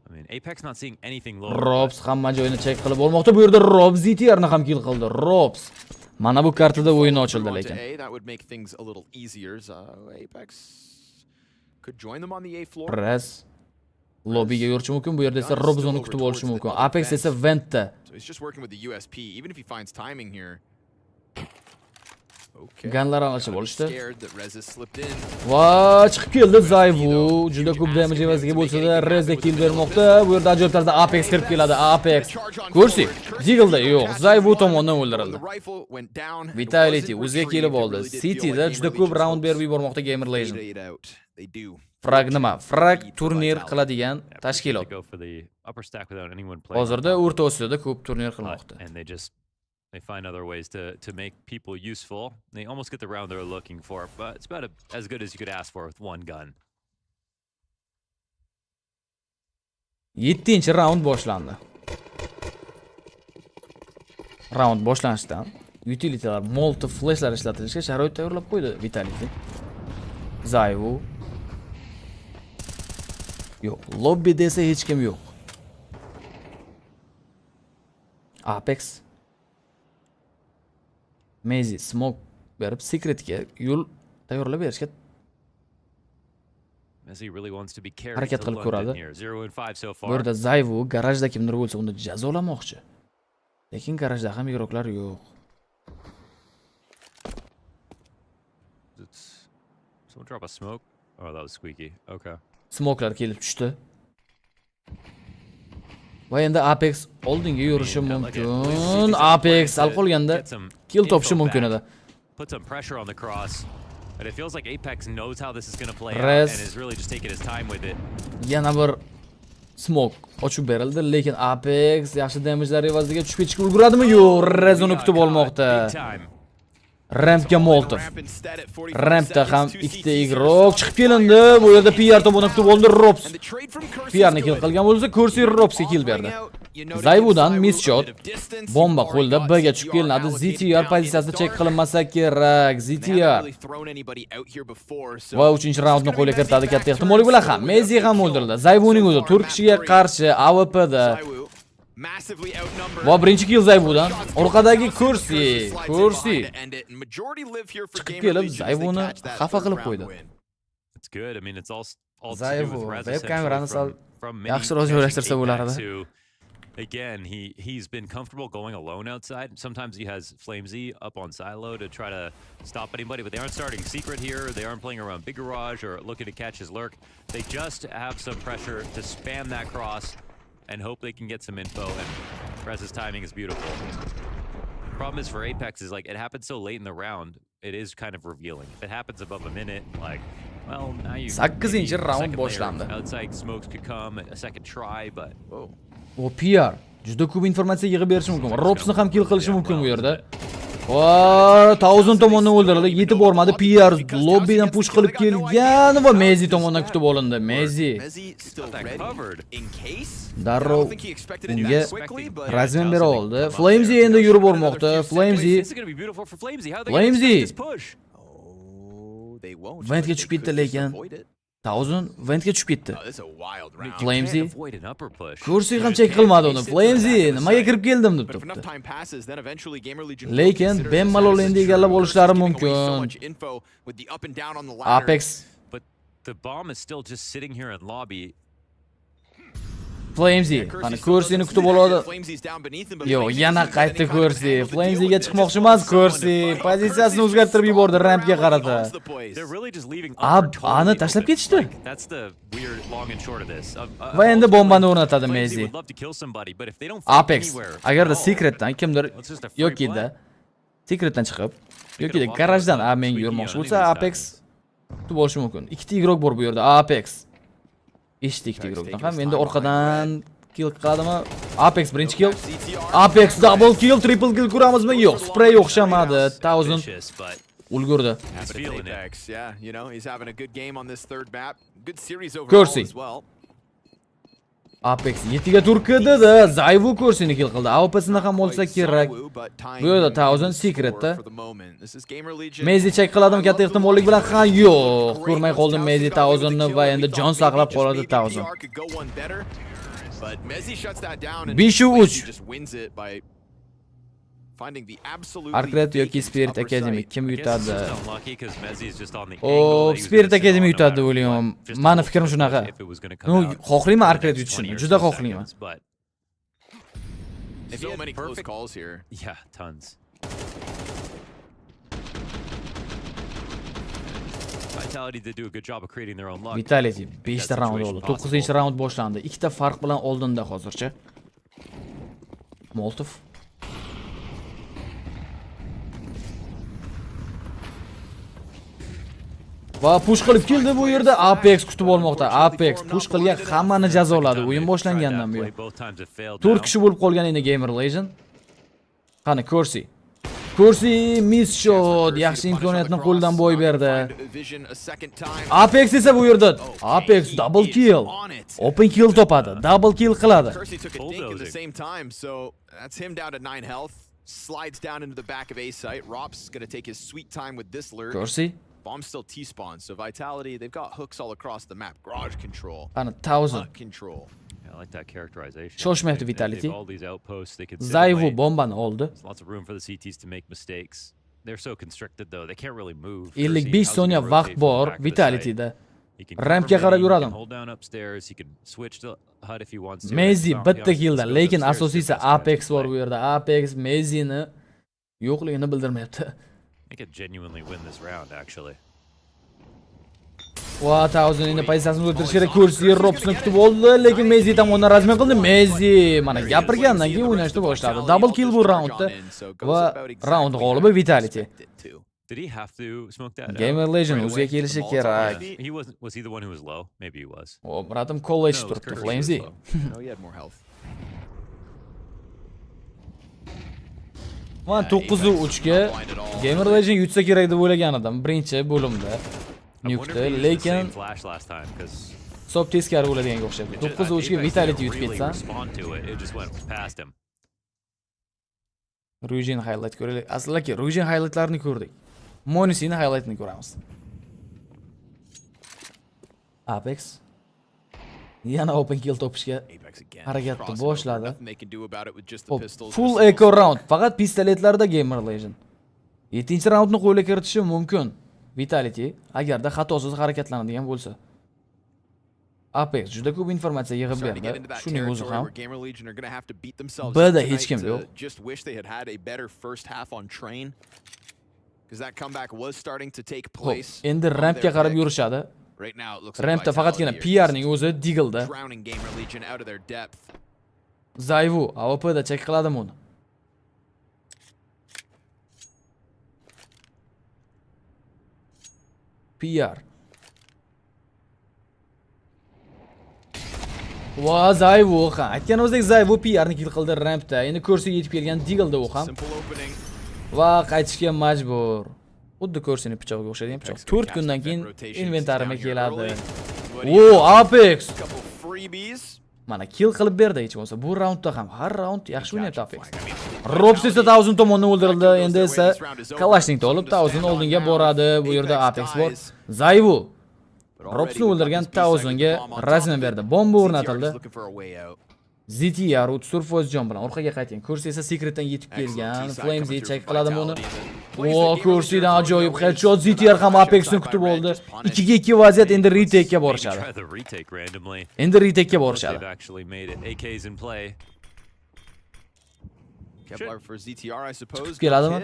I mean, Apex not seeing anything low. Robs hamma joyini check qilib olmoqda. Bu yerda Robs ZTRni ham kill qildi. Robs. Mana bu kartada o'yin ochildi lekin. That would make things a little easier. Apex could join them on the A floor. Press. Lobbyga yurishi mumkin. Bu yerda esa Robs uni kutib olishi mumkin. Apex esa ventda. So he's just working with the USP. Even if he finds timing here. Ganlar alishib olishdi. Va chiqib keldi Zayvu. Juda ko'p damage evaziga bo'lsa-da Rezga kill bermoqda. Bu yerda ajoyib tarzda Apex kirib keladi. Apex. Ko'rsi, Deagle'da yo'q. Zayvu tomonidan o'ldirildi. Vitality o'ziga kelib oldi. City'da juda ko'p round berib yubormoqda Gamer Legend. Frag nima? Frag turnir qiladigan tashkilot. Hozirda O'rta Osiyoda ko'p turnir qilmoqda. They find other ways to make people useful. They almost get the round they're looking for, but it's about as good as you could ask for with one gun. 7-chi round boshlandi. Round boshlanishidan utilitylar Molotov flashlar ishlatilishga sharoit tayyorlab qo'ydi Vitality. Zayvu. Yo'q, lobbida esa hech kim yo'q. Apex Mezi smoke berib secretga yo'l tayyorlab berishga harakat qilib ko'radi. Bu yerda Zayvu garajda kimdir bo'lsa uni jazolamoqchi. Lekin garajda ham igroklar yo'q. Someone drop a smoke. Oh, that was squeaky. Okay. Smokelar kelib tushdi. Va endi Apex oldinga yurishi mumkin. Apex al qolganda kill topishi mumkin edi. Put some pressure on the cross. But it feels like Apex knows how this is going to play out and is really just taking his time with it. Yana bir smoke ochib berildi, lekin Apex yaxshi damage'lar evaziga tushib ketishga ulguradimi? Yo'q, Rez uni kutib olmoqda. Rampga Molotov. Rampda ham ikkita igrok chiqib kelindi. Bu yerda PR tomonidan kutib oldi Robs. PRni kill qilgan bo'lsa, Kursi Robsga kill berdi. Zayvudan miss shot. Bomba qo'lda Bga tushib kelinadi. ZTR pozitsiyasida check qilinmasa kerak. ZTR. Va 3-raundni qo'lga kiritadi katta ehtimol bilan ham. Mezi ham o'ldirildi. Zayvuning o'zi 4 kishiga qarshi AWPda. Va birinchi kill Zayvudan. Orqadagi Kursi. Chiqib kelib Zayvuni xafa qilib qo'ydi. It's good. I mean, it's all Zayvu webkamerani sal yaxshiroq joylashtirsa bo'lar edi. Again, he's been comfortable going alone outside. Sometimes he has Flamesy up on silo to try to stop anybody, but they aren't starting secret here. They aren't playing around big garage or looking to catch his lurk. They just have some pressure to spam that cross and hope they can get some info, and Rez's timing is beautiful. The problem is for Apex is like it happens so late in the round, it is kind of revealing. If it happens above a minute, like, well, now you 8-chi round boshlandi. Outside smokes could come, a second try, but O PR juda ko'p informatsiya yig'ib berishi mumkin. Robsni ham kill qilishi mumkin bu yerda. Va Towson tomonidan o'ldirildi. Yetib bormadi. PR lobbydan push qilib kelgan va Mezi tomonidan kutib olindi. Mezi darrov unga razmen bera oldi. Flamesy endi yurib bormoqda. Flamesy ventga tushib ketdi lekin Towson ventga tushib ketdi. Flamesy kursi ham check qilmadi uni. Flamesy nimaga kirib keldim deb turibdi. Lekin bemalol endi egallab olishlari mumkin. Apex but the bomb is still just sitting here in lobby. Flamesy ana kursini kutib oladi. Yo'q, yana qaytdi Kursi. Flamesyga chiqmoqchi emas Kursi. Pozitsiyasini o'zgartirib yubordi rampga qarata. Ani tashlab ketishdi. Va endi bombani o'rnatadi Mezi. Apex agarda secretdan kimdir yoki-da secretdan chiqib yoki-da garajdan menga yurmoqchi bo'lsa, Apex kutib olishi mumkin. Ikkita igrok bor bu yerda. Apex eshitdik igrokdan ham endi orqadan kill qiladimi? Apex birinchi kill. Apex double kill, triple kill ko'ramizmi? Yo'q, spray o'xshamadi. 1000 ulgurdi. Apex, yeah, you know, he's having a good game on this third map. Good series overall as well. Apex 7ga turkidi-da, Zayvu Kursini kill qildi. AWP'sini ham olsa kerak. Bu yerda 1000 secretda. Mezi check qiladimi katta ehtimollik bilan? Ha, yo'q. Ko'rmay qoldim Mezi 1000 ni va endi jon saqlab qoladi 1000. But Mezi shuts that down and 5-3. just wins it by finding the absolute Arcret yoki Spirit Academy kim yutadi? Oh, Spirit Academy yutadi deb o'ylayman. Meni fikrim shunaqa. No, xohlayman Arcret yutishini. Juda xohlayman. So many close calls here. Yeah, tons. Vitality did do a good job of creating their own luck. Vitality 5 ta round oldi. 9-round boshlandi. 2 ta farq bilan oldinda hozircha. Molotov. Va push qilib keldi bu yerda. Apex kutib olmoqda. Apex push qilgan hammani jazoladi. O'yin boshlangandan buyon. 4 kishi bo'lib qolgan endi Gamer Legend. Qani Kursi. Kursi miss shot, yaxshi imkoniyatni qo'ldan boy berdi. Apex esa bu yerda Apex double kill. Open kill topadi. Double kill qiladi. Kursi took a dink at the same time, so that's him down to 9 health. Slides down into the back of A site. Rop's gonna take his sweet time with this lurk. Kursi. Bomb still T-spawn, so Vitality, they've got hooks all across the map. Garage control. Ana 1000. Control. I like that characterization. Shoshmayapti Vitality. All these outposts they can Zayvu bombani oldi. Lots of room for the CTs to make mistakes. They're so constricted though. They can't really move. 55 soniya vaqt bor Vitality'da. Rampga qarab yuradim. Hold down upstairs. He can switch to HUD if he wants to. Mezi bitta killda, lekin asosiysi Apex bor bu yerda. Apex Mezini yo'qligini bildirmayapti. They could genuinely win this round actually. Va 1000 endi pozitsiyasini o'ldirish kerak. Kursi Robsni kutib oldi, lekin Mezi tomonidan razman qildi. Mezi mana gapirgandan keyin o'ynashni boshladi. Double kill bu raundda va raund g'olibi Vitality. Did he have to smoke that? Gamer Legend o'ziga kelishi kerak. He wasn't. Was he the one who was low? Maybe he was. O, bratim college turibdi, Flamesy. No, he had more health. Men 9-3 ga Gamer Legend yutsa kerak deb o'ylagan edim birinchi bo'limda. Nukta, lekin hisob teskari bo'ladiganga o'xshaydi. 9-3 ga Vitality yutib ketsa. Rujin highlight ko'raylik. Aslaki Rujin highlightlarini ko'rdik. Monisini highlightini ko'ramiz. Apex yana open kill topishga harakatni boshladi. Full echo round, faqat pistoletlarda Gamer Legend. 7-raundni qo'lga kiritishi mumkin. Vitality agarda xatosiz harakatlanadigan bo'lsa. Apex juda ko'p informatsiya yig'ib berdi. Shuning o'zi ham B'da hech kim yo'q. Just wish they had had a better first half on train because that comeback was starting to take place. Endi rampga qarab yurishadi. Rampda faqatgina PR ning o'zi Deagle'da. Zayvu AWP'da check qiladimi uni? PR. Va Zayvu ham. Aytganimizdek Zayvu PR ni kill qildi rampda. Endi kursiga yetib kelgan Deagle'da u ham. Va qaytishga majbur. Xuddi kursini pichoqqa o'xshagan pichoq. 4 kundan keyin inventarimga keladi. O, Apex. Mana kill qilib berdi hech bo'lmasa. Bu raundda ham har raund yaxshi o'ynayapti Apex. Robs esa 1000 tomonidan o'ldirildi. Endi esa Kalashnikni olib 1000 oldinga boradi. Bu yerda Apex bor. Zayvu Robsni o'ldirgan 1000 ga razman berdi. Bomba o'rnatildi. ZTR 34% jon bilan orqaga qaytgan. Kursi esa secretdan yetib kelgan. Flames check qiladimi uni? O, Kursidan ajoyib headshot. ZTR ham Apexni kutib oldi. 2 ga 2 vaziyat endi retake-ga borishadi. Endi retake-ga borishadi. Kevlar for ZTR, I suppose. Keladimi?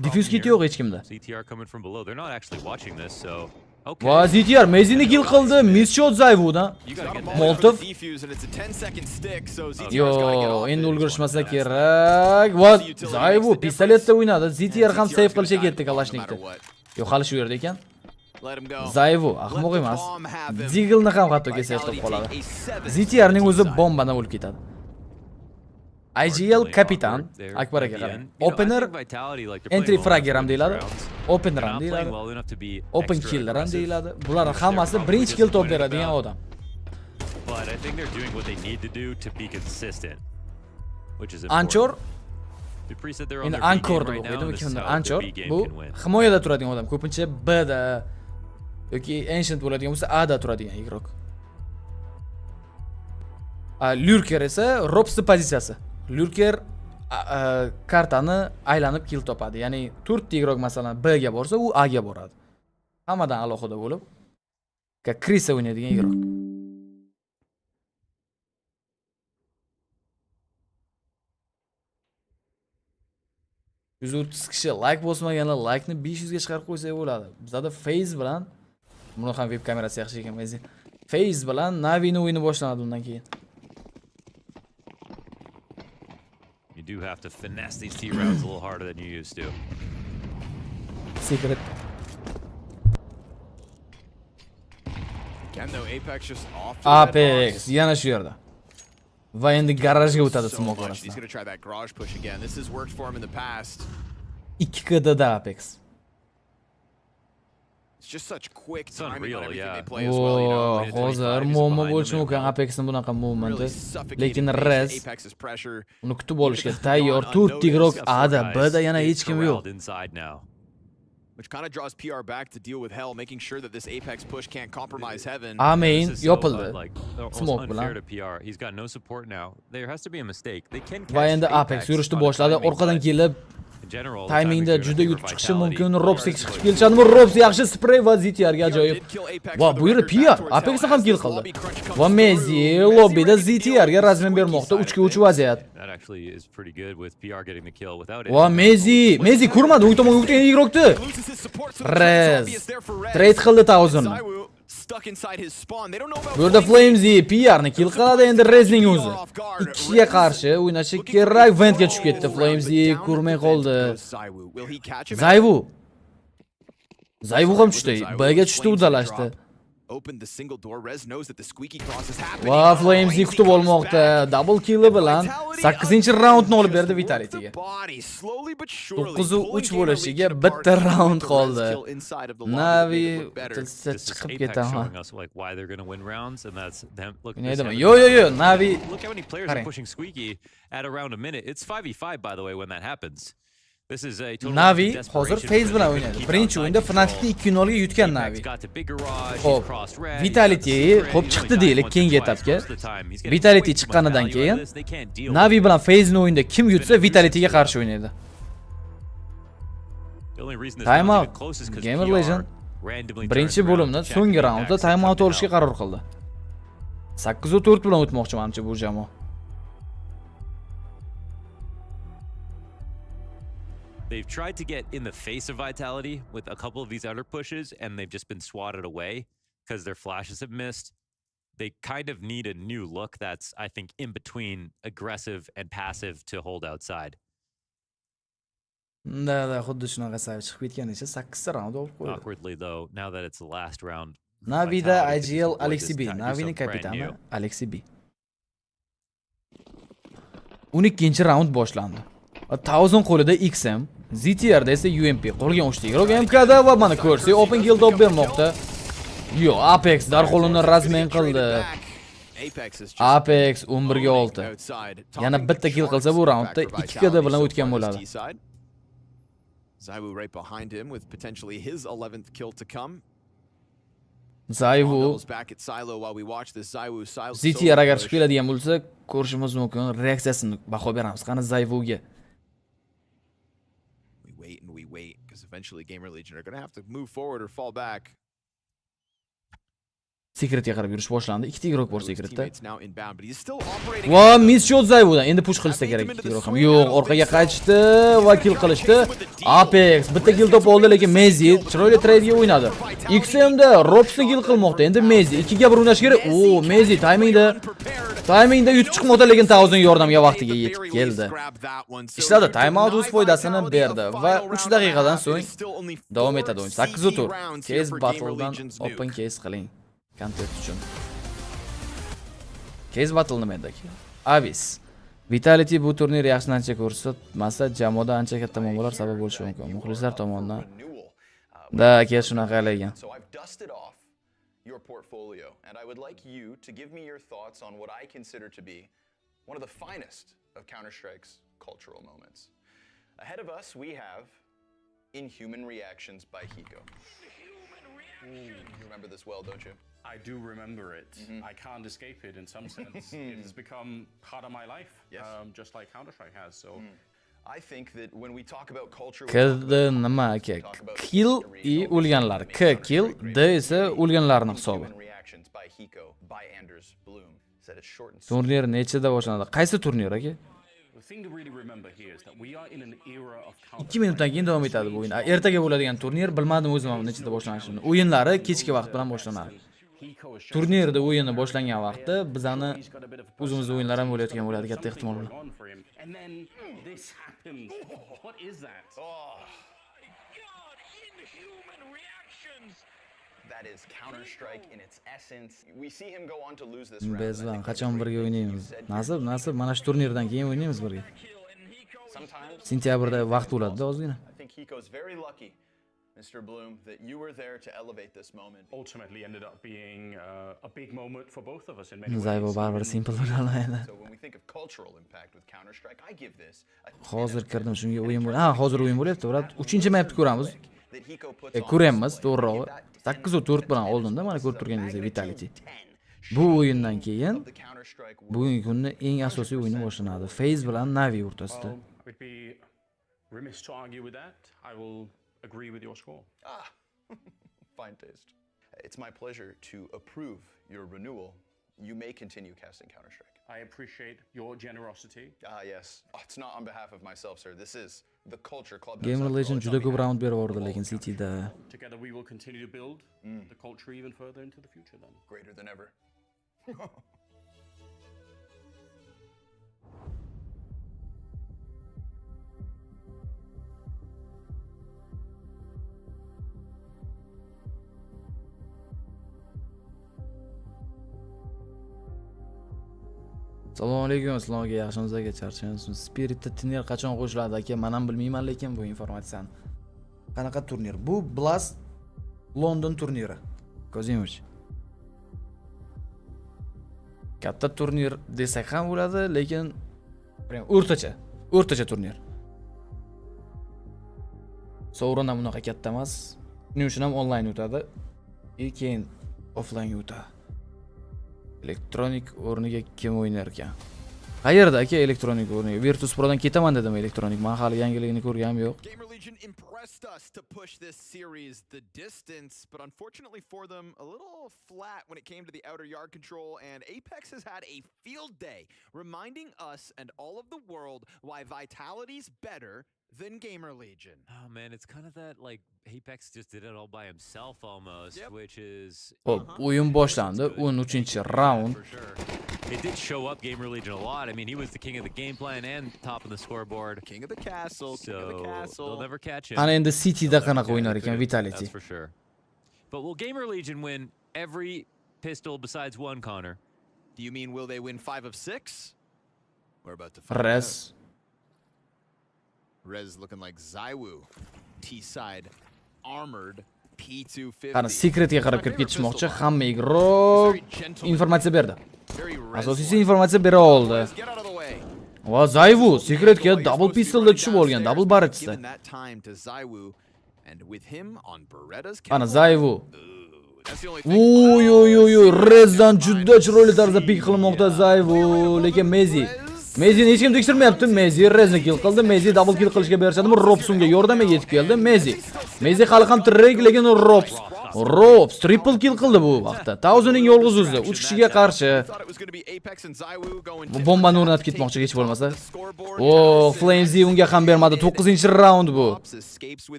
Diffuse kit yo'q hech kimda. ZTR coming from below. They're not actually watching this, so okay. Va ZTR Mezini kill qildi. Miss shot Zayvudan. Molotov. Yo, endi ulgurishmasa kerak. Va Zayvu pistoletda o'ynadi. ZTR ham save qilishga ketdi Kalashnikda. Yo'q, hali shu yerda ekan. Let him go. Zayvu ahmoq emas. Deagle-ni ham hatto kesayotib qoladi. ZTR'ning o'zi bombadan o'lib ketadi. IGL kapitan Akbar aka qarang. Opener entry fragger ham deyiladi. Opener ham deyiladi. Open killer ham deyiladi. Bular hammasi birinchi kill top beradigan odam. But I think they're doing what they need to do to be consistent, which is Anchor The preset they're on endi their B Anchor game right now, deb and this is o'qiydi. how Anchor their B game bu can win. himoyada turadigan odam. Ko'pincha B da yoki ancient bo'ladigan bo'lsa A da turadigan ig'roq. Lurker esa Robs'ning pozitsiyasi. Lurker kartani aylanib kill topadi. Ya'ni 4 ta ig'roq masalan B ga borsa, u A ga boradi. Hammadan alohida bo'lib, Krisa o'ynaydigan ig'roq. 130 kishi like bosmaganlar like-ni 500 ga chiqarib qo'ysa bo'ladi. Bizda Face bilan buni ham web kamerasi yaxshi ekan, Face bilan Navi'ni o'yini boshlanadi undan keyin. You do have to finesse these T rounds a little harder than you used to. Secret. Again though, Apex just off. Apex yana shu yerda. Va endi garajga o'tadi smoke orasida. He's going to try that garage push again. This has worked for him in the past. 2kda Apex. It's just such quick timing unreal, on everything yeah. they play as well, you know. Hozir muammo bo'lishi mumkin Apexning bunaqa movementi. Lekin Rez uni kutib olishga tayyor. 4 ig'roq A'da, B'da yana hech kim yo'q. Which kind of draws PR back to deal with Hell, making sure that this Apex push can't compromise Heaven. Amen, yopildi. Smoke bilan. He's got no support now. There has to be a mistake. They can Va endi Apex yurishni boshladi. Orqadan kelib timingda juda yutib chiqishi mumkin. Robsga chiqib kelishadimi? Robs yaxshi spray va ZTRga ajoyib. Va bu yerda PR Apexni ham kill qildi. Va Mezi lobbida ZTRga razmen bermoqda. 3 ga 3 vaziyat. That actually is pretty good with PR getting the kill without it. Va Mezi ko'rmadi, o'ng tomonga o'tgan ig'roqni. Rez trade qildi Thousand. Bu yerda Flamesy PRni kill qiladi, endi Rezning o'zi 2 kishiga qarshi o'ynashi kerak. Ventga tushib ketdi. Flamesy ko'rmay qoldi. Zayvu ham tushdi. B'ga tushdi, udalashdi. Opened the single door. Rez knows that the squeaky cross is happening. Va Flamesy kutib olmoqda. Double kill bilan 8-raundni olib berdi Vitality'ga. 9-3 bo'lishiga bitta round qoldi. Navi tilsa chiqib ketadi. Yo, Navi. Look how many players are pushing squeaky at around a minute. It's 5v5 by the way when that happens. This is a total Navi hozir Face bilan o'ynaydi. Birinchi o'yinda Fnatic'ni 2-0 ga yutgan Navi. Hop, Vitality hop chiqdi deylik keyingi etapga. Vitality chiqqanidan keyin Navi bilan Faze'ni o'yinda kim yutsa Vitality'ga qarshi o'ynaydi. Time out. Gamer Legend birinchi bo'limda so'nggi raundda time out olishga qaror qildi. 8-4 bilan o'tmoqchi menimcha bu jamoa. They've tried to get in the face of Vitality with a couple of these outer pushes, and they've just been swatted away because their flashes have missed. They kind of need a new look that's, I think, in between aggressive and passive to hold outside. Xuddi shunaqa sayv chiqib ketganicha 8 ta raund olib qo'ydi. Awkwardly though, now that it's the last round. Navida IGL Alexi B. Navining kapitani Alexi B. 12-raund boshlandi. Thousand qo'lida XM, ZTRda esa UMP. Qolgan 3 ta ig'roq MKda va mana ko'rsak Open Guild top bermoqda. Yo, Apex darxolini razmen qildi. Apex 11 ga 6. Yana bitta kill qilsa bu raundda 2kda bilan o'tgan bo'ladi. Zaywu right behind him with potentially his 11th kill to come. Zaywu back at Silo while we watch this Zaywu ZTR agar chiqib keladigan bo'lsa, ko'rishimiz mumkin. Reaksiyasini baho beramiz. Qani Zayvuga. We wait because eventually Gamer Legion are going to have to move forward or fall back. Secretga qarab yurish boshlandi. Ikkita igrok bor Secretda. Teammates now inbound, but he's still operating. Va miss shot Zayvudan. Endi push qilishsa kerak ikkita igrok ham. Yo'q, orqaga qaytishdi va kill qilishdi. Apex bitta kill top oldi, lekin Mezi chiroyli trade'ga o'ynadi. XMda Robsni kill qilmoqda. Endi Mezi 2 ga 1 o'ynash kerak. O, Mezi timingda yutib chiqmoqda, lekin Thousand yordamga vaqtiga yetib keldi. Ishladi, timeout o'z foydasini berdi va 3 daqiqadan so'ng davom etadi o'yin. 8-tur. Case battle'dan open case qiling. Content uchun. Case battle nima edi? Avis. Vitality bu turnir yaxshi ancha ko'rsatmasa, jamoada ancha katta muammolar sabab bo'lishi mumkin. Muxlislar tomonidan. Da, aka shunaqa qilagan. So I've dusted off your portfolio and I would like you to give me your thoughts on what I consider to be one of the finest of Counter-Strike's cultural moments. Ahead of us we have Inhuman Reactions by Hiko. You remember this well, don't you? I do remember it. I can't escape it in some sense. It has become part of my life, just like Counter-Strike has. So I think that when we talk about culture, nima aka? Kill i o'lganlar. K kill, D esa o'lganlarning hisobi. Reactions by Hiko by Anders Bloom said it's short and Turnir nechida boshlanadi? Qaysi turnir aka? the thing to really remember here is that we are in an era of Counter. 2 minutdan keyin davom etadi bu o'yin. Ertaga bo'ladigan turnir bilmadim o'zim ham nechida boshlanishini. O'yinlari kechki vaqt bilan boshlanadi. Turnirda o'yini boshlangan vaqtda bizani o'zimizning o'yinlar ham bo'layotgan bo'ladi katta ehtimol bilan. And then this happens. What is that? that is Counter-Strike in its essence. We see him go on to lose this round. Biz bilan qachon birga o'ynaymiz? Nasib mana shu turnirdan keyin o'ynaymiz birga. Sentyabrda vaqt bo'ladi-da ozgina. I think Hiko's very lucky, Mr. Bloom, that you were there to elevate this moment. Ultimately ended up being a big moment for both of us in many ways. Zayvo baribir simple bo'ladi. So when we think of cultural impact with Counter-Strike, I give this. Hozir kirdim shunga o'yin bo'ladi. Ha, hozir o'yin bo'lyapti, to'g'ri. 3-mapni ko'ramiz. Ko'ramiz, to'g'rirog'i. 8-4 bilan oldinda mana ko'rib turganingizdek Vitality. Bu o'yindan keyin bugungi kunning eng asosiy o'yini boshlanadi. FaZe bilan Navi o'rtasida. I'd be remiss to argue with that. I will agree with your score. Fine taste. It's my pleasure to approve your renewal. You may continue casting Counter-Strike. I appreciate your generosity. Yes. It's not on behalf of myself, sir. This is the culture club. Gamer Legend juda ko'p round berib yubordi lekin Cityda. Together we will continue to build the culture even further into the future then. Greater than ever. Assalomu alaykum, sizlarga yaxshimisiz aka, charchaymisiz? Spiritda turnir qachon qo'shiladi aka? Men ham bilmayman lekin bu informatsiyani. Qanaqa turnir? Bu Blast London turniri. Ko'zingiz. Katta turnir desak ham bo'ladi, lekin o'rtacha turnir. Sovrin ham unaqa katta emas. Shuning uchun ham onlayn o'tadi. Keyin offlayn o'tadi. Elektronik o'rniga kim o'ynar ekan? Qayerda aka elektronik o'rniga? Virtus Prodan ketaman dedim elektronik. Men hali yangiligini ko'rganim yo'q. Gamer Legion impressed us to push this series the distance, but unfortunately for them, a little flat when it came to the outer yard control, and Apex has had a field day, reminding us and all of the world why Vitality's better than Gamer Legion. Oh man, it's kind of that like Apex just did it all by himself almost, which is Hop, o'yin boshlandi. 13-round. It did show up Gamer Legion a lot. I mean, he was the king of the game plan and top of the scoreboard. King of the castle, king of the castle. They'll never catch him. Ana endi Cityda qanaqa o'ynar ekan Vitality. That's for sure. But will Gamer Legion win every pistol besides one, Connor? Do you mean will they win 5 of 6? We're about to find Res. out. Rez looking like Zaiwu. T-side armored P250. Qani Secretga qarab kirib ketishmoqchi. Hamma igrok informatsiya berdi. Asosiysi informatsiya bera oldi. Va Zaiwu Secretga double pistolda tushib olgan, double barretsda. Ana Zaiwu. Oy, Rezdan juda chiroyli tarzda pik qilmoqda Zaiwu, lekin Mezi hech kim tekshirmayapti. Mezi Rezni kill qildi. Mezi double kill qilishga berishadimi? Robs unga yordamga yetib keldi. Mezi hali ham tirik, lekin Robs Robs triple kill qildi bu vaqtda. Thousand'ning yolg'iz o'zi 3 kishiga qarshi. Bombani o'rnatib ketmoqchi hech bo'lmasa. O, Flamesy unga ham bermadi. 9-raund bu.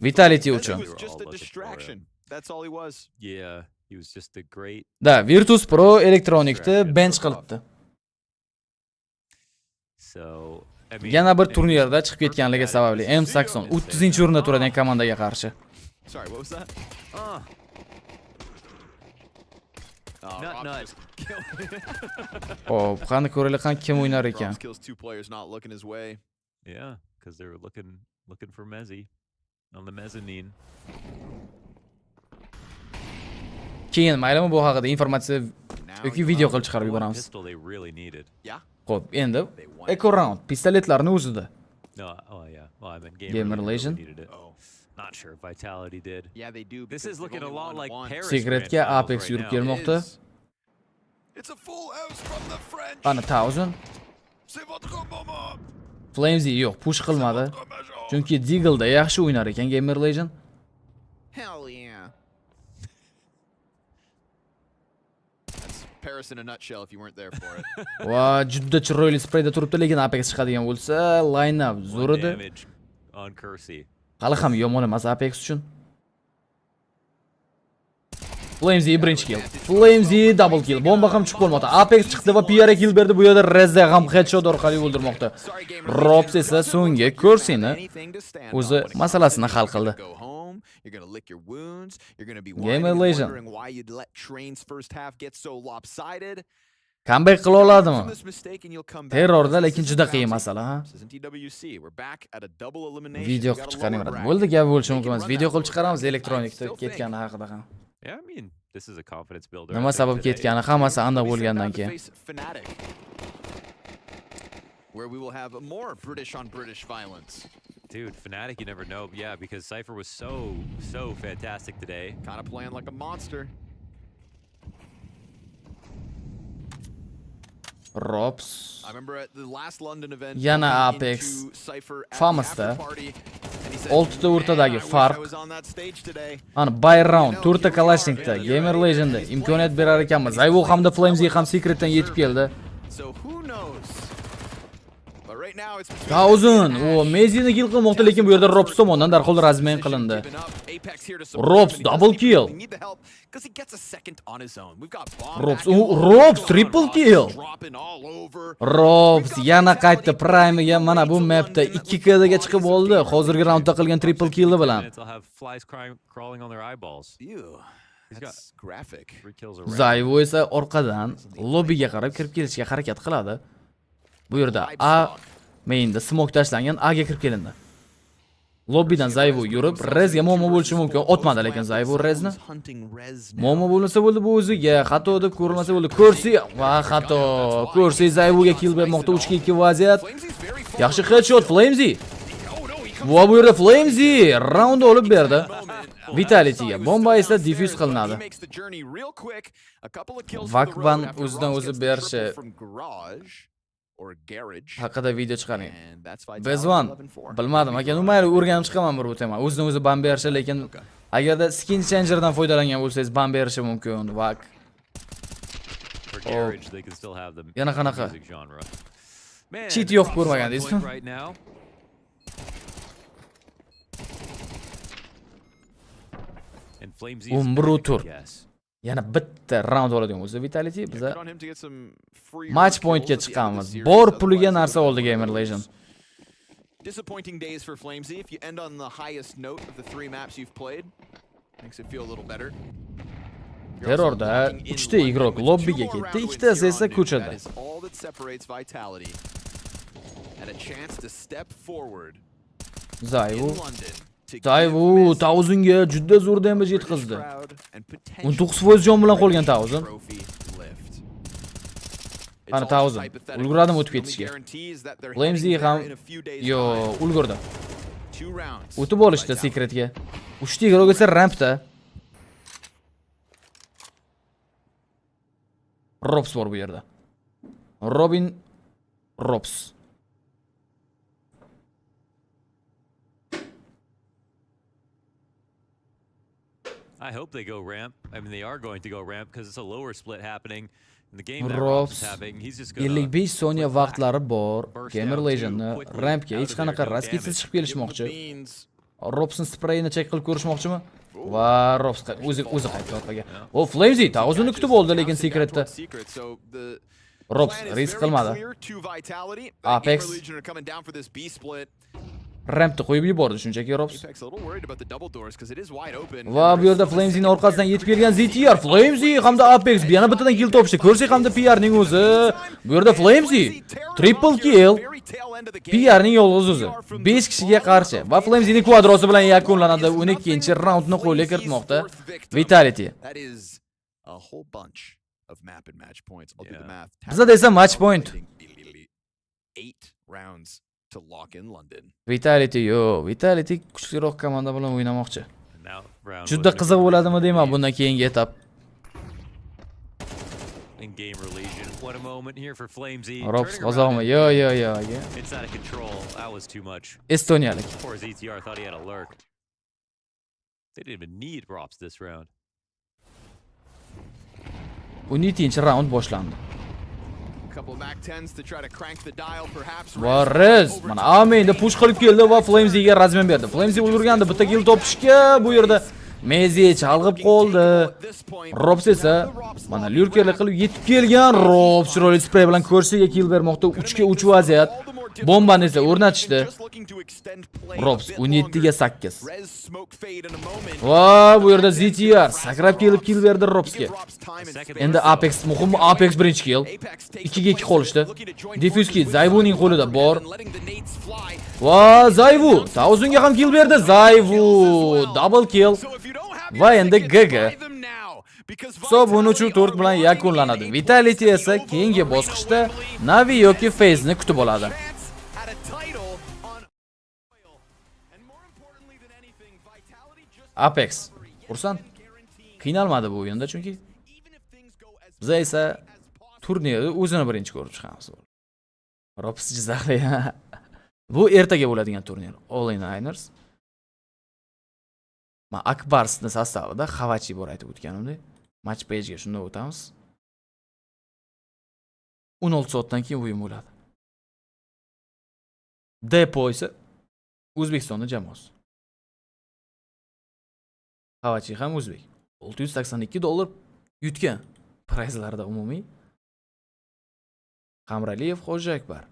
Vitality uchun. Da, Virtus Pro Electronic'ni bench qilibdi. Yana bir turnirda chiqib ketganligi sababli M-Saxon 30-o'rinda turadigan komandaga qarshi. Sorry, what was that? Nut. Hop, qani ko'raylik kim o'ynar ekan. Kills two players not looking his way. Yeah, because they were looking for Mezzi on the mezzanine. Keyin maylimi bu haqida informatsiya yoki video qilib chiqarib yuboramiz. Pistol they really needed. Xo'p, endi Echo Round pistoletlarni o'zida. No, oh yeah. Well, I mean, Gamer Legend needed it. Not sure if Vitality did. Yeah, they do. This is looking a lot like Paris. Secretga Apex yurib kelmoqda. It's a full house from the French. Ana 1000. Flamesy yo'q, push qilmadi. Chunki Deagle'da yaxshi o'ynar ekan Gamer Legend. Hell yeah. That's Paris in a nutshell if you weren't there for it. Va juda chiroyli sprayda turibdi, lekin Apex chiqadigan bo'lsa, line-up zo'r edi. On Kersey. Hali ham yomon emas Apex uchun. Flamesy birinchi kill. Flamesy double kill. Bomba ham chiqib bo'lmoqda. Apex chiqdi va PR kill berdi. Bu yerda Rezda ham headshot orqali o'ldirmoqda. Robs esa so'nggi Kerseyni o'zi masalasini hal qildi. You're going to lick your wounds. You're going to be wondering why you'd let Train's first half get so lopsided. Comeback qila oladimi? Terrorda lekin juda qiyin masala, ha. Video qilib chiqaring. Bo'ldi, gap bo'lishi mumkin emas. Video qilib chiqaramiz elektronikda ketgani haqida ham. Yeah, I mean, this is a confidence builder. Nima sabab ketgani hammasi aniq bo'lgandan keyin. Where we will have more British on British violence. Dude, Fnatic, you never know. Yeah, because Cypher was so fantastic today. Kind of playing like a monster. Robs. I remember at the last London event. Yana Apex. Famousda. 6 ta o'rtadagi farq. Ana buy round 4 ta Kalashnikda Gamer Legendda imkoniyat berar ekanmiz. Zayvo hamda Flamesy ham secretdan yetib keldi. So who knows? But right now it's 1000. O Mezini kill qilmoqda, lekin bu yerda Robs tomonidan darhol razmen qilindi. Robs double kill. Because he gets a second on his own. We've got Robs triple kill. Robs yana qaytdi Prime'ga. Mana bu mapda 2K'ga chiqib oldi. Hozirgi raundda qilgan triple kill bilan. Zayvo esa orqadan lobbiga qarab kirib kelishga harakat qiladi. Bu yerda A mainda smoke tashlangan, A ga kirib kelindi. Lobbidan Zayvo yurib, Rezga momo bo'lishi mumkin. Otmadi lekin Zayvo Rezni. Momo bo'lmasa bo'ldi bu o'ziga, xato deb ko'rilmasa bo'ldi. Kersey va xato. Kersey Zayvoga kill bermoqda 3-2 vaziyat. Yaxshi headshot Flamesy. Va bu yerda Flamesy round olib berdi. Vitality'ga bomba esa diffuse qilinadi. Vakban o'zidan o'zi berishi haqida video chiqaring. Bezvan bilmadim aka, mayli o'rganib chiqaman bir bu tema. O'zidan o'zi ban berishi, lekin agarda skin changerdan foydalangan bo'lsangiz ban berishi mumkin. Vak. Yana qanaqa? Cheat yo'q ko'rmagandingizmi? Umru tur. Yana bitta round oladigan bo'lsa Vitality biz match pointga chiqamiz. Bor puliga narsa oldi Gamer Legend. Disappointing days for Flamesy. If you end on the highest note of the 3 maps you've played, makes it feel a little better. Terrorda 3 ta igrok lobbiga ketdi, 2 tasi esa ko'chada. All that separates Vitality and a chance to step forward. Zayvo 1000 ga juda zo'r damage yetkazdi. 19% jon bilan qolgan 1000. Ana 1000. Ulguradimi o'tib ketishga? Flamesy ham ulgurdi. O'tib olishdi secretga. 3 ta igrok esa rampda. Robs bor bu yerda. Robs. I hope they go ramp. I mean, they are going to go ramp because it's a lower split happening. In the game that Robs Robs is having, he's just gonna 55 soniya vaqtlari bor. Gamer Legend'ni rampga hech qanaqa raskitsiz chiqib kelishmoqchi. Robs'ni spreyini check qilib ko'rishmoqchimi? Va Robs o'zi qaytdi orqaga. O Flamesy ta'uzuni kutib oldi, lekin secretda. Robs risk qilmadi. Apex rampni qo'yib yubordi shunchaki Robs. Va bu yerda Flamesy'ning orqasidan yetib kelgan ZTR, Flamesy hamda Apex yana bittadan kill topishdi. Ko'rsak hamda PR'ning o'zi. Bu yerda Flamesy triple kill. PR'ning yolg'iz o'zi 5 kishiga qarshi va Flamesy'ning kvadrosi bilan yakunlanadi. 12-raundni qo'lga kiritmoqda Vitality. Bizda esa match point. 8 rounds to lock in London. Vitality kuchliroq komanda bilan o'ynamoqchi. Juda qiziq bo'ladimi deyman bundan keyingi etap. In game religion. What a moment here for Flamesy. Robs qozog'mi? Yo. It's out of control. That was too much. Estoniyalik. Poor ZTR thought he had a lurk. They didn't even need Robs this round. 17-round boshlandi. Couple Mac 10s to try to crank the dial perhaps. Va Rez mana Aminda push qilib keldi va Flamesy'ga razmen berdi. Flamesy ulgurgandi bitta kill topishga, bu yerda Mezi chalg'ib qoldi. Robs esa mana lurkerlik qilib yetib kelgan. Robs chiroyli spray bilan ko'rsiga kill bermoqda. 3 ga 3 vaziyat. Bombani esa o'rnatishdi. Robs 17 ga 8. Va bu yerda ZTR sakrab kelib kill berdi Robsga. Endi Apex muhim, Apex birinchi kill. 2 ga 2 qolishdi. Diffuski Zayvuning qo'lida bor. Va Zayvu Thousandga ham kill berdi. Zayvu double kill. Va endi GG. Hisob 13-4 bilan yakunlanadi. Vitality esa keyingi bosqichda Navi yoki FaZe'ni kutib oladi. Apex xursand. Qiynalmadi bu o'yinda chunki biz esa turnirni o'zini birinchi ko'rib chiqamiz. Robs Jizzaxli. Bu ertaga bo'ladigan turnir. All in Niners. Men Akbarsni sostavida Xavachi bor aytib o'tganimdek. Match page'ga shunda o'tamiz. 16 soatdan keyin o'yin bo'ladi. Depo esa O'zbekistonning jamoasi. Xavachi ham o'zbek. $682 yutgan prizlarda umumiy. Qamraliyev Xo'ja Akbar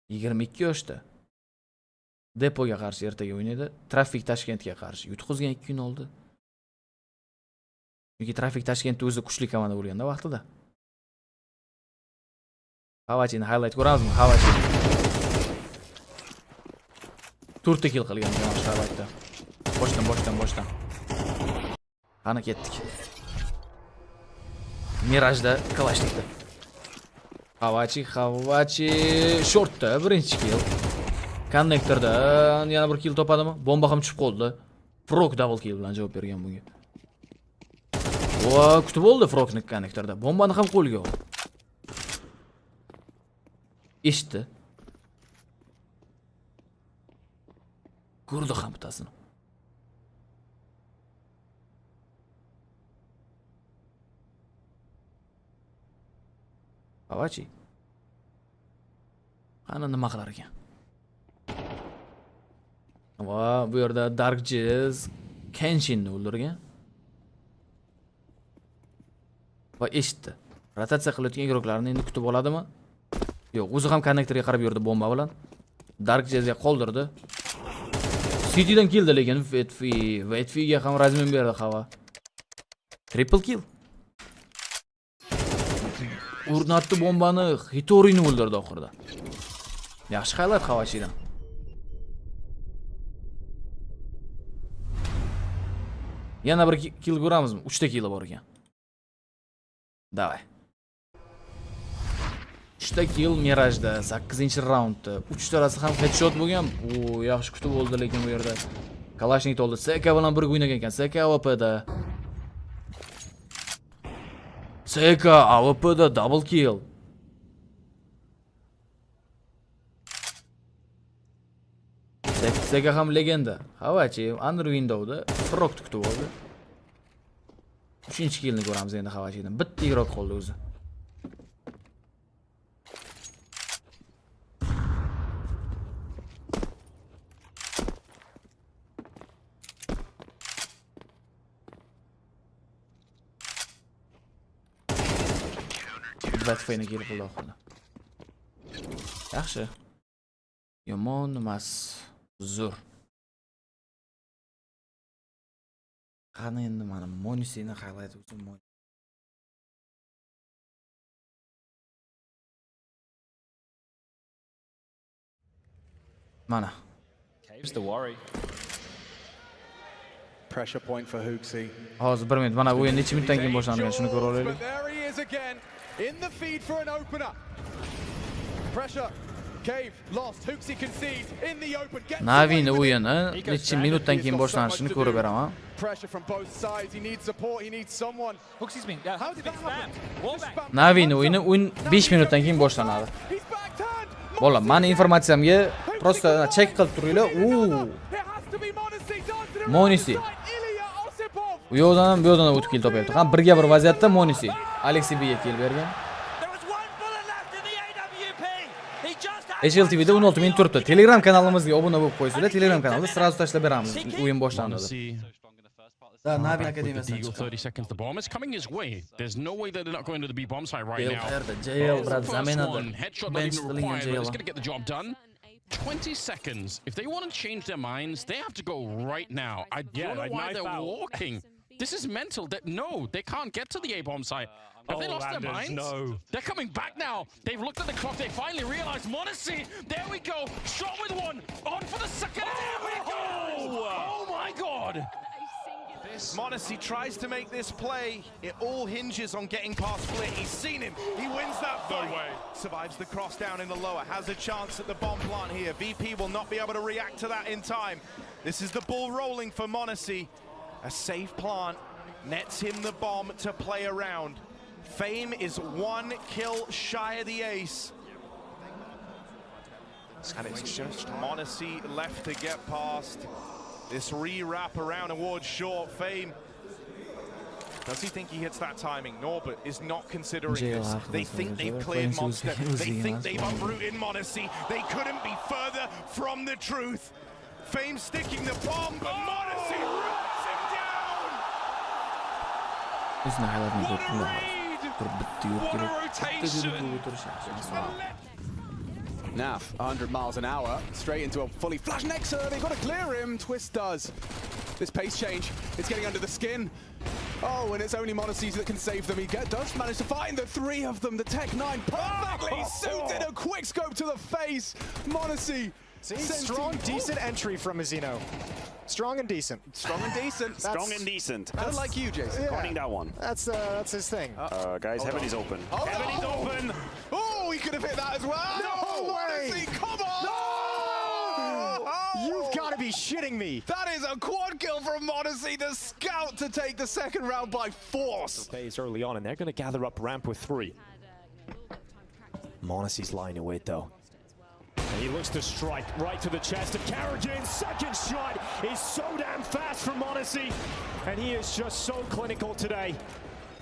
22 yoshda. Depoga qarshi ertaga o'ynaydi. Trafik Toshkentga qarshi yutqizgan 2-0. Chunki Trafik Toshkentda o'zi kuchli komanda bo'lganda vaqtida. Xavachini highlight ko'ramizmi? Xavachi 4 kill qilgan jamoa Xavachda. Boshdan. Qani ketdik. Mirajda Kalashnikda. Xavachi shortda birinchi kill. Connectorda yana bir kill topadimi? Bomba ham tushib qoldi. Frog double kill bilan javob bergan bunga. Va kutib oldi Frogni connectorda. Bombani ham qo'lga oldi. Eshitdi. Ko'rdi ham bittasini. Xavachi qani nima qilar ekan? Va bu yerda Dark Jazz Kenshinni o'ldirgan. Va eshitdi. Rotatsiya qilayotgan igroklarni endi kutib oladimi? Yo'q, o'zi ham konnektorga qarab yurdi bomba bilan. Dark Jazzga qoldirdi. Citydan keldi lekin Vetfiga ham razmen berdi Xava. Triple kill. O'rnatdi bombani, Hitorini o'ldirdi oxirida. Yaxshi highlight Xavachidan. Yana bir kill ko'ramizmi? 3 ta kill bor ekan. Davay. 3 ta kill Mirajda 8-raundda. 3 tarasi ham headshot bo'lgan. O, yaxshi kutib oldi lekin bu yerda Kalashnik oldi. Seka bilan birga o'ynagan ekan. Seka AWP'da. Seka AWP'da double kill. Seka ham legenda. Xavachi Under Window'da Frog kutib oldi. 3-chi killni ko'ramiz endi Xavachidan. Bitta igrok qoldi o'zi. Vatfayni kelib qoldi oxirida. Yaxshi. Yomon emas. Zo'r. Qani endi mana Monisini highlight uchun mana. Caves the worry. Pressure point for Hooksy. Hozir 1 minut. Mana o'yin necha minutdan keyin boshlangan, shuni ko'ra olaylik. But there he is again in the feed for an opener. Pressure. Cave lost. Hooksy concedes in the open. Navini o'yini necha minutdan keyin boshlanishini ko'rib beraman. Pressure from both sides. He needs support. He needs someone. Hooksy's been how did that happen? Navini o'yini 5 minutdan keyin boshlanadi. Bola, mani informatsiyamga просто check qilib turinglar. Monisi. U yoqdan ham bu yoqdan o'tib kelib topyapti. Ham birga bir vaziyatda Monisi Alexey B'ga kelib bergan. HLTVda 16 minut turibdi. Telegram kanalimizga obuna bo'lib qo'ysanglar, Telegram kanalda sразу tashlab beramiz. O'yin boshlandi. Navi Akademiyasi. 30 seconds the bomb is coming his way. There's no way that they're not going to the B bomb site right now. Jail, brat, zaminada. Headshot not even required, but it's going to get the job done. 20 seconds. If they want to change their minds, they have to go right now. I don't know why they're walking. This is mental. No, they can't get to the A-bomb site. Have they lost their minds? No. They're coming back now. They've looked at the clock. They finally realized Monacy. There we go. Shot with one. On for the second. There we go. Oh my God. Monacy tries to make this play. It all hinges on getting past Split. He's seen him. He wins that fight. No way. Survives the cross down in the lower. Has a chance at the bomb plant here. VP will not be able to react to that in time. This is the ball rolling for Monacy. A safe plant nets him the bomb to play around. Fame is 1 kill shy of the ace. And it's just Monacy left to get past. This re-wrap around towards short. Fame. Does he think he hits that timing? Norbert is not considering this. They think they've cleared Monster. They think they've uprooted Monacy. They couldn't be further from the truth. Fame sticking the bomb, but Monacy runs him down! What a rotation! Naf, 100 miles an hour, straight into a fully flash Nexer. They've got to clear him. Twist does. This pace change, it's getting under the skin. Oh, and it's only Monacy that can save them. He does manage to find the 3 of them. The Tech 9 perfectly suited. A quick scope to the face. Monacy. See, strong, decent entry from Azino. Strong and decent. Strong and decent. Strong and decent. Kind of like you, Jason. Yeah. Coining that one. That's his thing. Guys, Heaven is open. Heaven is open. Oh, he could have hit that as well. No way. Monacy, come on. No! Oh! You've got to be shitting me. That is a quad kill from Monacy, the scout, to take the second round by force. Phase early on, and they're going to gather up ramp with 3. Monacy's lying away though. And he looks to strike right to the chest of Carrigan. Second shot is so damn fast from Monacy. And he is just so clinical today.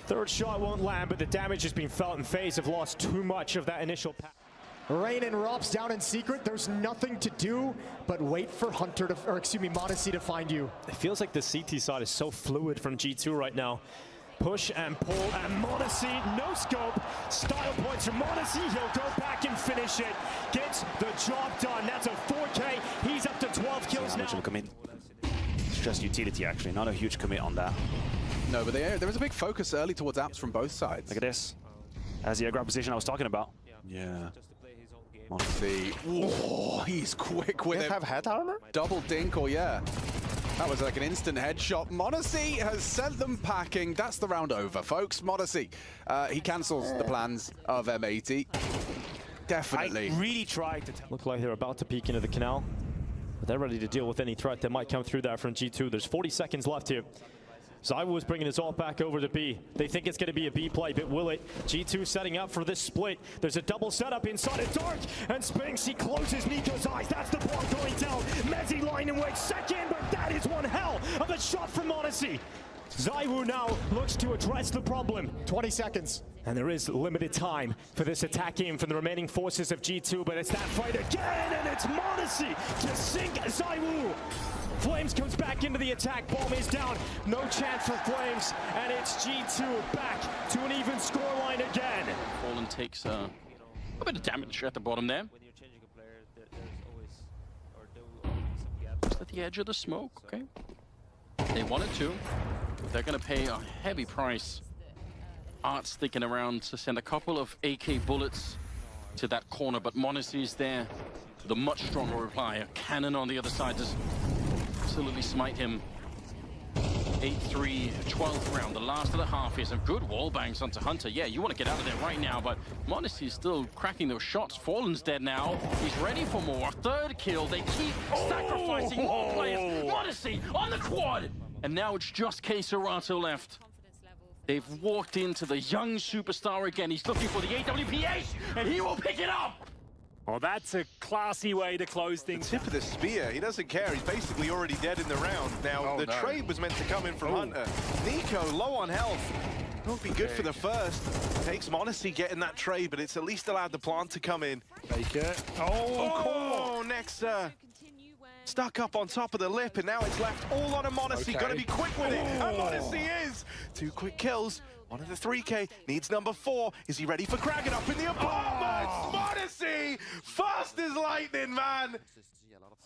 Third shot won't land, but the damage has been felt, and FaZe have lost too much of that initial pack. Rain and Rops down in secret. There's nothing to do but wait for Hunter to, or excuse me, Monacy to find you. It feels like the CT side is so fluid from G2 right now. Push and pull, and Monacy, no scope. Style points from Monacy. He'll go back and finish it. Gets the job done. That's a 4K. He's up to 12 kills now. Commit. It's just utility, actually. Not a huge commit on that. No, but there was a big focus early towards apps from both sides. Look at this. That's the grab position I was talking about. Yeah. Monacy. Oh, he's quick with it. Have head armor? Double dink, or yeah. That was like an instant headshot. Monacy has sent them packing. That's the round over, folks. Monacy, he cancels the plans of M80. Definitely. I really tried to look like they're about to peek into the canal, but they're ready to deal with any threat that might come through that from G2. There's 40 seconds left here. ZywOo bringing his ult back over to B. They think it's going to be a B play, but will it? G2 setting up for this split. There's a double setup inside of Dark, and Spinks, he closes Nico's eyes. That's the ball going down. Mezzi lying in wait second, but that is one hell of a shot from Monacy. ZywOo now looks to address the problem. 20 seconds. And there is limited time for this attack in from the remaining forces of G2, but it's that fight again, and it's m0NESY to sink ZywOo. Flames comes back into the attack, bomb is down, no chance for Flames, and it's G2 back to an even scoreline again. Fallen takes a bit of damage at the bottom there. Just at the edge of the smoke, okay? They wanted to. They're gonna pay a heavy price. Art sticking around to send a couple of AK bullets to that corner, but m0NESY is there with a much stronger reply. A cannon on the other side just absolutely smite him. 8-3, 12th round, the last of the half here. Some good wall bangs onto Hunter. Yeah, you want to get out of there right now, but m0NESY is still cracking those shots. Fallen's dead now. He's ready for more. Third kill. They keep sacrificing more players. m0NESY on the quad. And now it's just K-Serato left. They've walked into the young superstar again. He's looking for the AWP-8, and he will pick it up. Well, that's a classy way to close things. The tip of the spear, he doesn't care. He's basically already dead in the round. Now, the trade was meant to come in from Hunter. Nico, low on health. Won't be good for the first. Takes m0NESY getting that trade, but it's at least allowed the plant to come in. Fake it. Next, stuck up on top of the lip, and now it's left all on a m0NESY. Gotta be quick with it. And m0NESY is. 2 quick kills. One of the 3K needs number 4. Is he ready for cracking up in the apartments? m0NESY! Fast as lightning, man!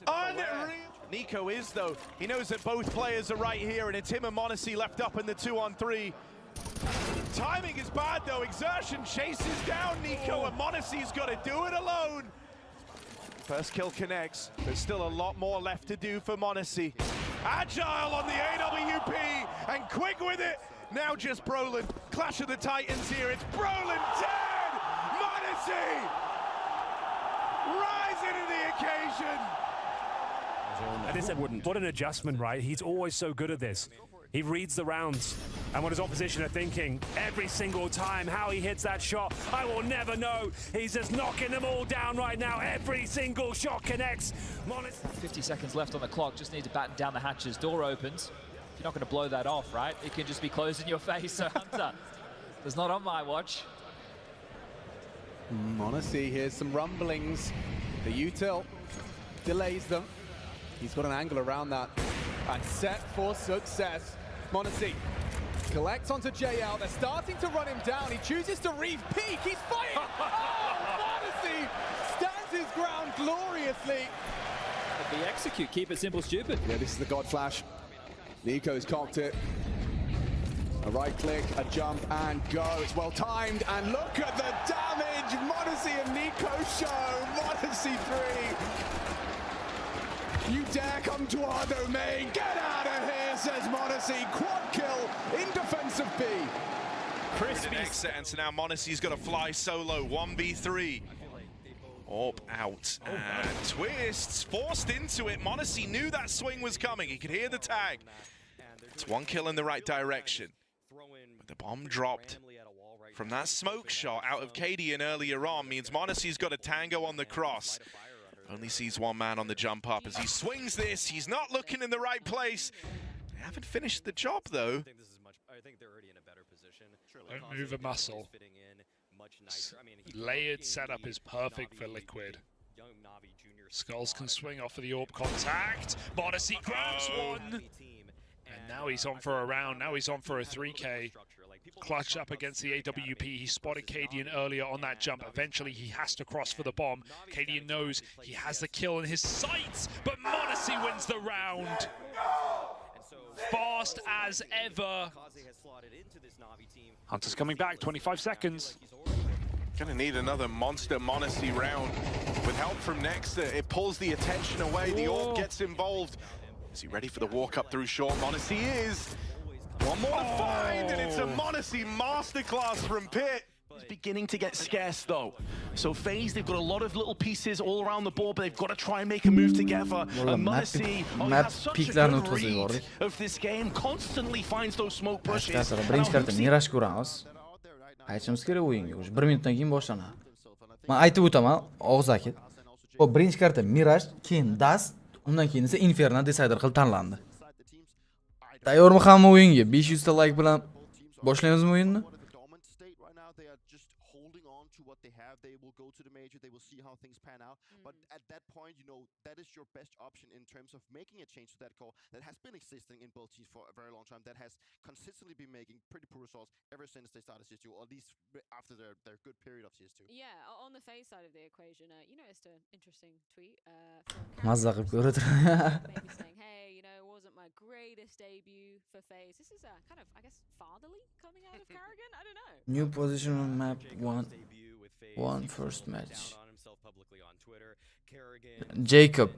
Unreal. Nico is, though. He knows that both players are right here, and it's him and m0NESY left up in the 2-on-3. Timing is bad, though. Exertion chases down Nico, and m0NESY's got to do it alone. First kill connects. There's still a lot more left to do for m0NESY. Agile on the AWP, and quick with it. Now just Brolin. Clash of the Titans here. It's Brolin dead! m0NESY! Rising to the occasion! And this wouldn't. What an adjustment, right? He's always so good at this. He reads the rounds, and what his opposition are thinking every single time, how he hits that shot, I will never know. He's just knocking them all down right now. Every single shot connects. 50 seconds left on the clock. Just need to batten down the hatches. Door opens. You're not going to blow that off, right? It can just be closed in your face. So Hunter, it's not on my watch. m0NESY, here's some rumblings. The util delays them. He's got an angle around that. And set for success. m0NESY collects onto JL. They're starting to run him down. He chooses to reef peek. He's fired! Oh, m0NESY stands his ground gloriously. But the execute, keep it simple, stupid. Yeah, this is the God Flash. Nico's cocked it. A right click, a jump, and go. It's well timed, and look at the damage m0NESY and Nico show. m0NESY 3. You dare come to our domain? Get out of here, says m0NESY. Quad kill in defense of B. Crispy exit, and so now m0NESY's got to fly solo. 1v3. Orb out, and twists, forced into it. m0NESY knew that swing was coming. He could hear the tag. It's 1 kill in the right direction. But the bomb dropped from that smoke shot out of Cadian earlier on means m0NESY's got a tango on the cross. Only sees one man on the jump up as he swings this. He's not looking in the right place. They haven't finished the job, though. I think they're already in a better position. Don't move a muscle. Layered setup is perfect for Liquid. Skulls can swing off of the orb contact. m0NESY grabs one. And now he's on for a round. Now he's on for a 3K. Clutch up against the AWP. He spotted Cadian earlier on that jump. Eventually he has to cross for the bomb. Cadian knows he has the kill in his sights, but m0NESY wins the round. Fast as ever. Hunter's coming back, 25 seconds. Gonna need another monster m0NESY round. With help from Nexter, it pulls the attention away. The orb gets involved. Is he ready for the walk up through short? m0NESY is. One more to find, and it's a m0NESY masterclass from Pit. It's beginning to get scarce, though. So FaZe, they've got a lot of little pieces all around the board, but they've got to try and make a move together. And m0NESY has such a good read of this game, constantly finds those smoke brushes. Birinchi karta Mirash ko'ramiz. Aytishimiz kerak o'yinga. 1 minutdan keyin boshlanadi. Men aytib o'taman, og'zaki. O birinchi karta Mirash, keyin Dust, undan keyin esa Inferno Decider qilib tanlandi. Tayyormi hamma o'yinga? 500 ta like bilan boshlaymizmi o'yinni? What they have, they will go to the major, they will see how things pan out. But at that point, you know, that is your best option in terms of making a change to that core that has been existing in both teams for a very long time, that has consistently been making pretty poor results ever since they started CS2, or at least after their good period of CS2. Yeah, on the FaZe side of the equation, you noticed an interesting tweet Mazza qilib ko'radi. maybe saying, hey, you know, it wasn't my greatest debut for FaZe. This is kind of, I guess, fatherly coming out of Karrigan? I don't know. New position on map 1 first match. Jacob.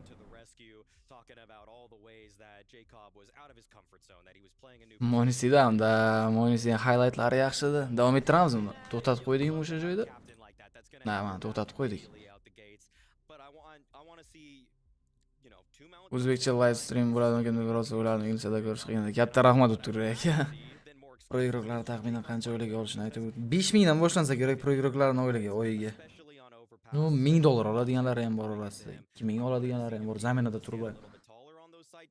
Monisida hamda Monisida highlightlari yaxshi-da. Davom ettiramizmi? To'xtatib qo'ydikmi o'sha joyda? Na, mana to'xtatib qo'ydik. O'zbekcha live stream bo'ladimi deb biroz o'yladim, inglizchada ko'rish qiyin. Katta rahmat o'ttirib aka. Proyektorlar taxminan qancha oylik olishini aytib o'tdi. 5000 dan boshlansa kerak proyektorlarning oyligiga, oyiga. No, $1000 oladiganlari ham bor orasida. 2000 oladiganlari ham bor. Zaminada turib.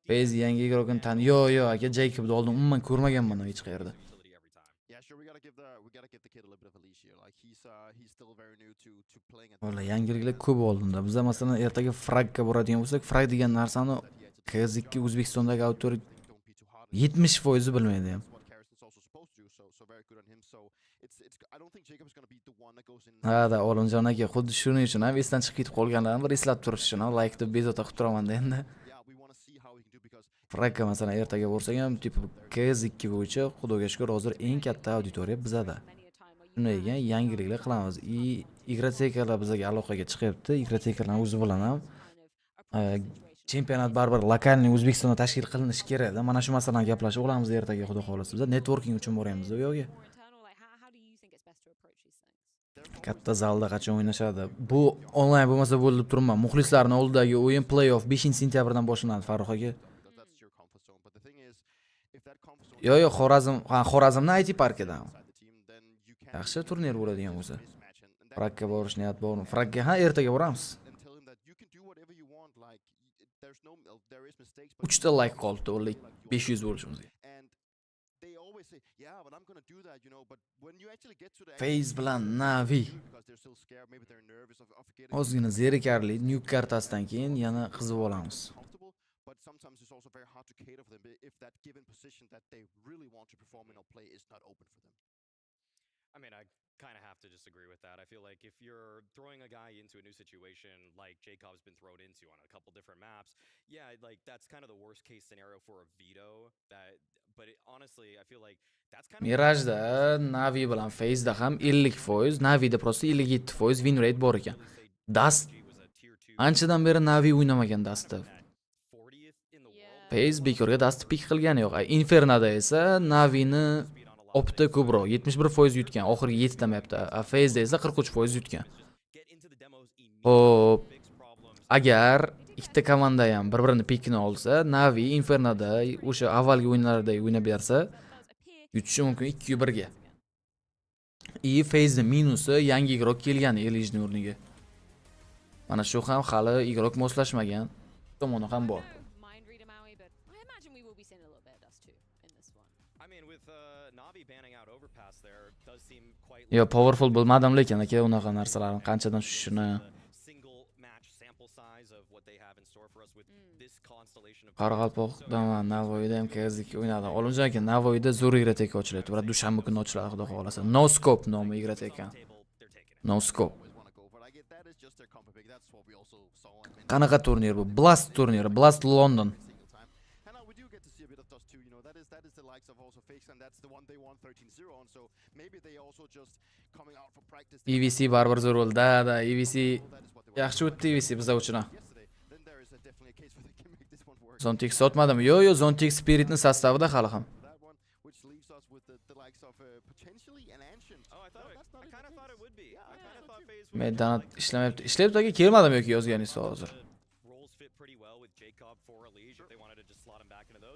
FaZe yangi ig'roqni tan. Yo, aka Jacobni oldin umuman ko'rmaganman hech qayerda. Valla yangiliklar ko'p oldinda. Biz masalan ertaga fragga boradigan bo'lsak, frag degan narsani KZ2 O'zbekistondagi auditoriya 70% bilmaydi ham. Ha, Olimjon aka, xuddi shuning uchun ham esdan chiqib ketib qolganlarni bir eslab turish uchun like deb bezovta qilib turaman-da endi. Fragga masalan ertaga borsak ham, tipo KZ2 bo'yicha xudoga shukr hozir eng katta auditoriya bizada. Shunday ekan, yangiliklar qilamiz. Igrotekalar bizga aloqaga chiqyapti. Igrotekalar o'zi bilan ham chempionat baribir lokalniy O'zbekistonda tashkil qilinishi kerak-da. Mana shu masalani gaplashib olamiz ertaga, xudo xohlasa. Biz networking uchun boramiz u yo'qga. Katta zalda qachon o'ynashadi? Bu onlayn bo'lmasa bo'ldi deb turibman. Muxlislarning oldidagi o'yin playoff 5-sentyabrdan boshlanadi Farruh aka. Yo'q, Xorazmning IT parkidan. Yaxshi turnir bo'ladigan bo'lsa. Fragga borish niyat bormi? Fragga ertaga boramiz. 3 ta like qoldi, o'lik 500 bo'lishimizga. FaZe bilan Navi. Ozgina zerikarli nuke kartasidan keyin yana qizib olamiz. But sometimes it's also very hard to cater for them if that given position that they really want to perform in or play is not open for them. I mean, I kind of have to disagree with that. I feel like if you're throwing a guy into a new situation like Jacob's been thrown into on a couple different maps, yeah, like that's kind of the worst case scenario for a veto. But honestly, I feel like that's kind of Mirajda, Navi bilan FaZe'da ham 50%, Navi'da prosta 57% win rate bor ekan. Dust anchadan beri Navi o'ynamagan Dustda. FaZe bekorga Dust pick qilgani yo'q. Inferno'da esa Navi'ni opti ko'proq 71% yutgan, oxirgi 7 ta mapda. FaZe'da esa 43% yutgan. Xo'p, agar ikkita komanda ham bir-birini pikini olsa, Navi Inferno'da o'sha avvalgi o'yinlardek o'ynab bersa, yutishi mumkin 2-1 ga. FaZe'ning minusi yangi igroq kelgan Elijning o'rniga. Mana shu ham hali igroq moslashmagan tomoni ham bor. Yo, powerful bilmadim lekin aka unaqa narsalarning qanchadan tushishini. Qoraqalpoqdan va Navoiyda ham KZ2 o'ynadi. Olimjon aka, Navoiyda zo'r igroteka ochiladi. Ular dushanba kuni ochiladi, xudo xohlasa. No scope nomi igroteka. No scope. Qanaqa turnir bu? Blast turniri, Blast London. EVC baribir zo'r bo'ldi. Da, EVC yaxshi o'tdi EVC bizlar uchun. Zontik sotmadim. Yo'q, Zontik Spiritni sostavida hali ham. Medan ishlamayapti. Ishlayapti aka, kelmadim yoki yozganingiz hozir.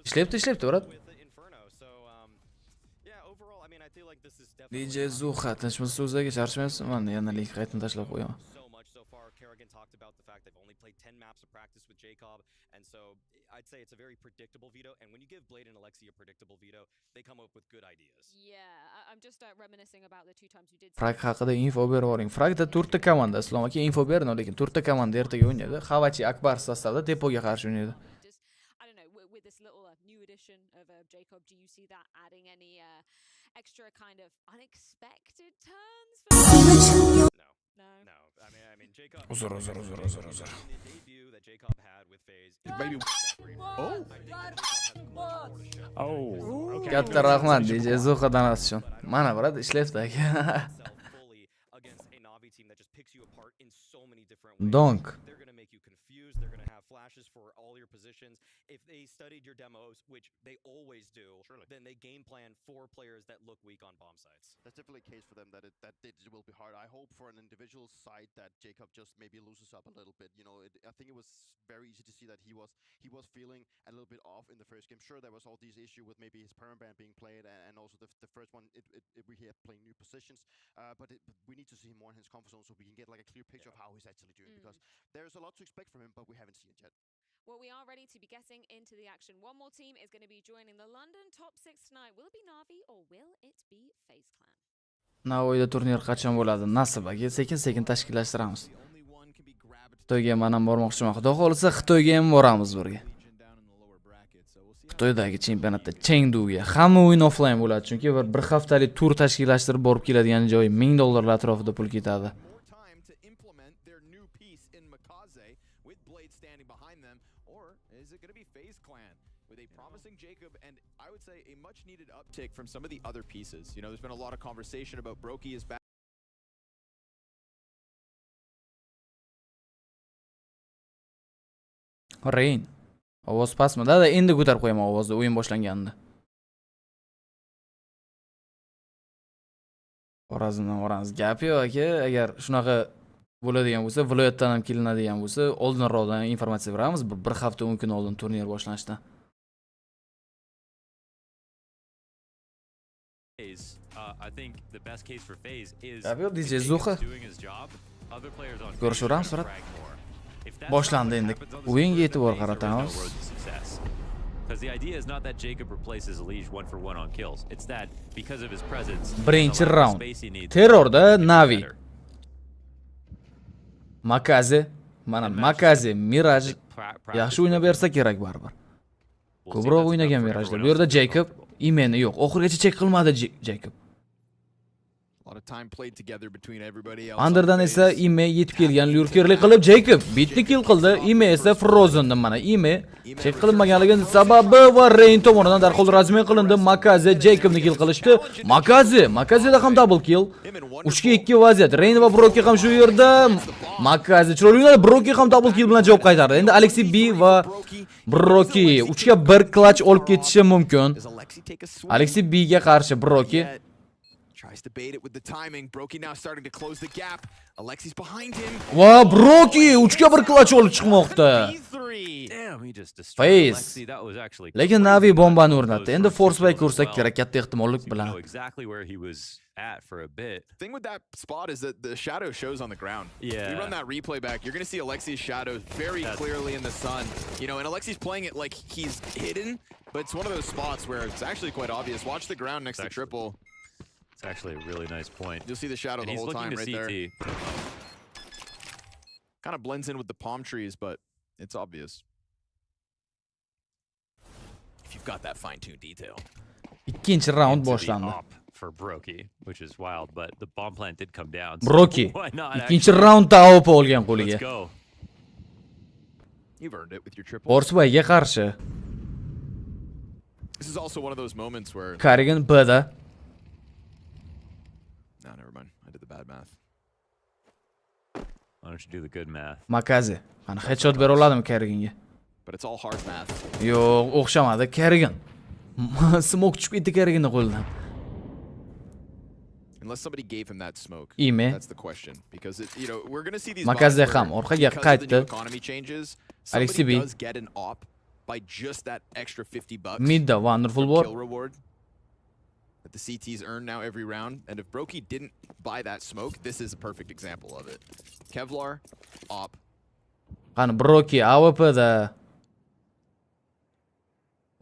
Ishlayapti, brat. DJ Zuha tinchmisiz so'zlarga charchamayapsiz? Men yana link qaytini tashlab qo'yaman. Talked about the fact they've only played 10 maps of practice with Jacob, and so I'd say it's a very predictable veto. And when you give Blade and Alexi a predictable veto, they come up with good ideas. Yeah, I'm just reminiscing about the two times we did. Frag haqida info berib yuboring. Fragda 4 ta komanda, Islom aka info berdi, lekin 4 ta komanda ertaga o'ynaydi. Xavachi Akbar sostavida Depoga qarshi o'ynaydi. I don't know, with this little new addition of Jacob, do you see that adding any extra kind of unexpected turns? No. I mean, Jacob. Uzr. The debut that Jacob had with FaZe. Maybe. Oh. Okay. Katta rahmat DJ Zuhadan uchun. Mana brad, ishlayapti aka. Donk. They're going to make you confused. They're going to have flashes for all your positions. If they studied your demos, which they always do, then they game plan for players that look weak on bomb sites. That's definitely a case for them that it will be hard. I hope for an individual side that Jacob just maybe loses up a little bit. You know, I think it was very easy to see that he was feeling a little bit off in the first game. Sure, there was all these issues with maybe his permaban being played, and also the first one we had playing new positions. But we need to see him more in his comfort zone so we can get like a clear picture of how he's actually doing, because there's a lot to expect from him, but we haven't seen it yet. Well, we are ready to be getting into the action. One more team is going to be joining the London top 6 tonight. Will it be Na'Vi or will it be FaZe Clan? Navoiyda turnir qachon bo'ladi? Nasib aka, sekin tashkillashtiramiz. Xitoyga men ham bormoqchiman. Xudo xolisa Xitoyga ham boramiz birga. Xitoydagi chempionatda Chengduga hamma o'yin offline bo'ladi, chunki bir haftalik tur tashkillashtirib borib keladigan joy $1000 atrofida pul ketadi. Jacob, and I would say a much needed uptick from some of the other pieces. You know, there's been a lot of conversation about Brokey is back. Rain. Ovoz pasmi? Da endi ko'tarib qo'yaman ovozni o'yin boshlanganida. Xorazmdan boramiz. Gap yo'q aka, agar shunaqa bo'ladigan bo'lsa, viloyatdan ham kelinadigan bo'lsa, oldinroqdan informatsiya beramiz. Bir hafta 10 kun oldin turnir boshlanishidan. I think the best case for FaZe is DJ Zuha. Ko'rishamiz, surat. Boshlandi endi. O'yinga e'tibor qaratamiz. Because the idea is not that Jacob replaces Elige 1-for-1 on kills. It's that because of his presence. Birinchi round. Terrorda Na'Vi. Makaze. Mana Makaze, Miraj yaxshi o'ynab bersa kerak baribir. Ko'proq o'ynagan Mirajda. Bu yerda Jacob imeni yo'q. Oxirigacha chek qilmadi Jacob. Underdan esa Ime yetib kelgan lyurkerlik qilib Jacob bitni kill qildi. Ime esa Frozen'dan mana Ime chek qilinmaganligi sababi va Rain tomonidan darhol razmin qilindi. Makaze Jacobni kill qilishdi. Makazeda ham double kill. 3-2 vaziyat. Rain va Brokey ham shu yerda. Makaze chiroyli o'ynadi. Brokey ham double kill bilan javob qaytardi. Endi Alexi B va Brokey 3-1 clutch olib ketishi mumkin. Alexi B ga qarshi Brokey tries to bait it with the timing. Brokey now starting to close the gap. Alexi's behind him. Va Brokey 3-1 clutch olib chiqmoqda. Damn, he just destroyed Alexi. That was actually. Lekin Na'Vi bombani o'rnatdi. Endi force back ko'rsak kerak, katta ehtimollik bilan. Exactly where he was at for a bit. The thing with that spot is that the shadow shows on the ground. Yeah. You run that replay back, you're going to see Alexi's shadow very clearly in the sun. You know, and Alexi's playing it like he's hidden, but it's one of those spots where it's actually quite obvious. Watch the ground next to triple. It's actually a really nice point. You'll see the shadow the whole time right there. Kind of blends in with the palm trees, but it's obvious. If you've got that fine-tuned detail. Ikkinchi round boshlandi. For Brokey, which is wild, but the bomb plant did come down. Brokey ikkinchi roundda AWP olgan qo'liga. Let's go. You've earned it with your triple. Forsbayga qarshi. This is also one of those moments where Carrigan B'da. No, never mind. I did the bad math. Why don't you do the good math? Makaze. Mana headshot bera oladimi Carriganga? But it's all hard math. Yo'q, o'xshamadi. Carrigan. Smoke tushib ketdi Carriganning qo'lidan. Unless somebody gave him that smoke. Ime. That's the question, because you know, we're going to see these Makaze ham orqaga qaytdi. Economy changes. Alexi B does get an op by just that extra $50. Midda wonderful bor. Kill reward. At the CT's earned now every round, and if Brokey didn't buy that smoke, this is a perfect example of it. Kevlar, op. Qani Brokey AWP'da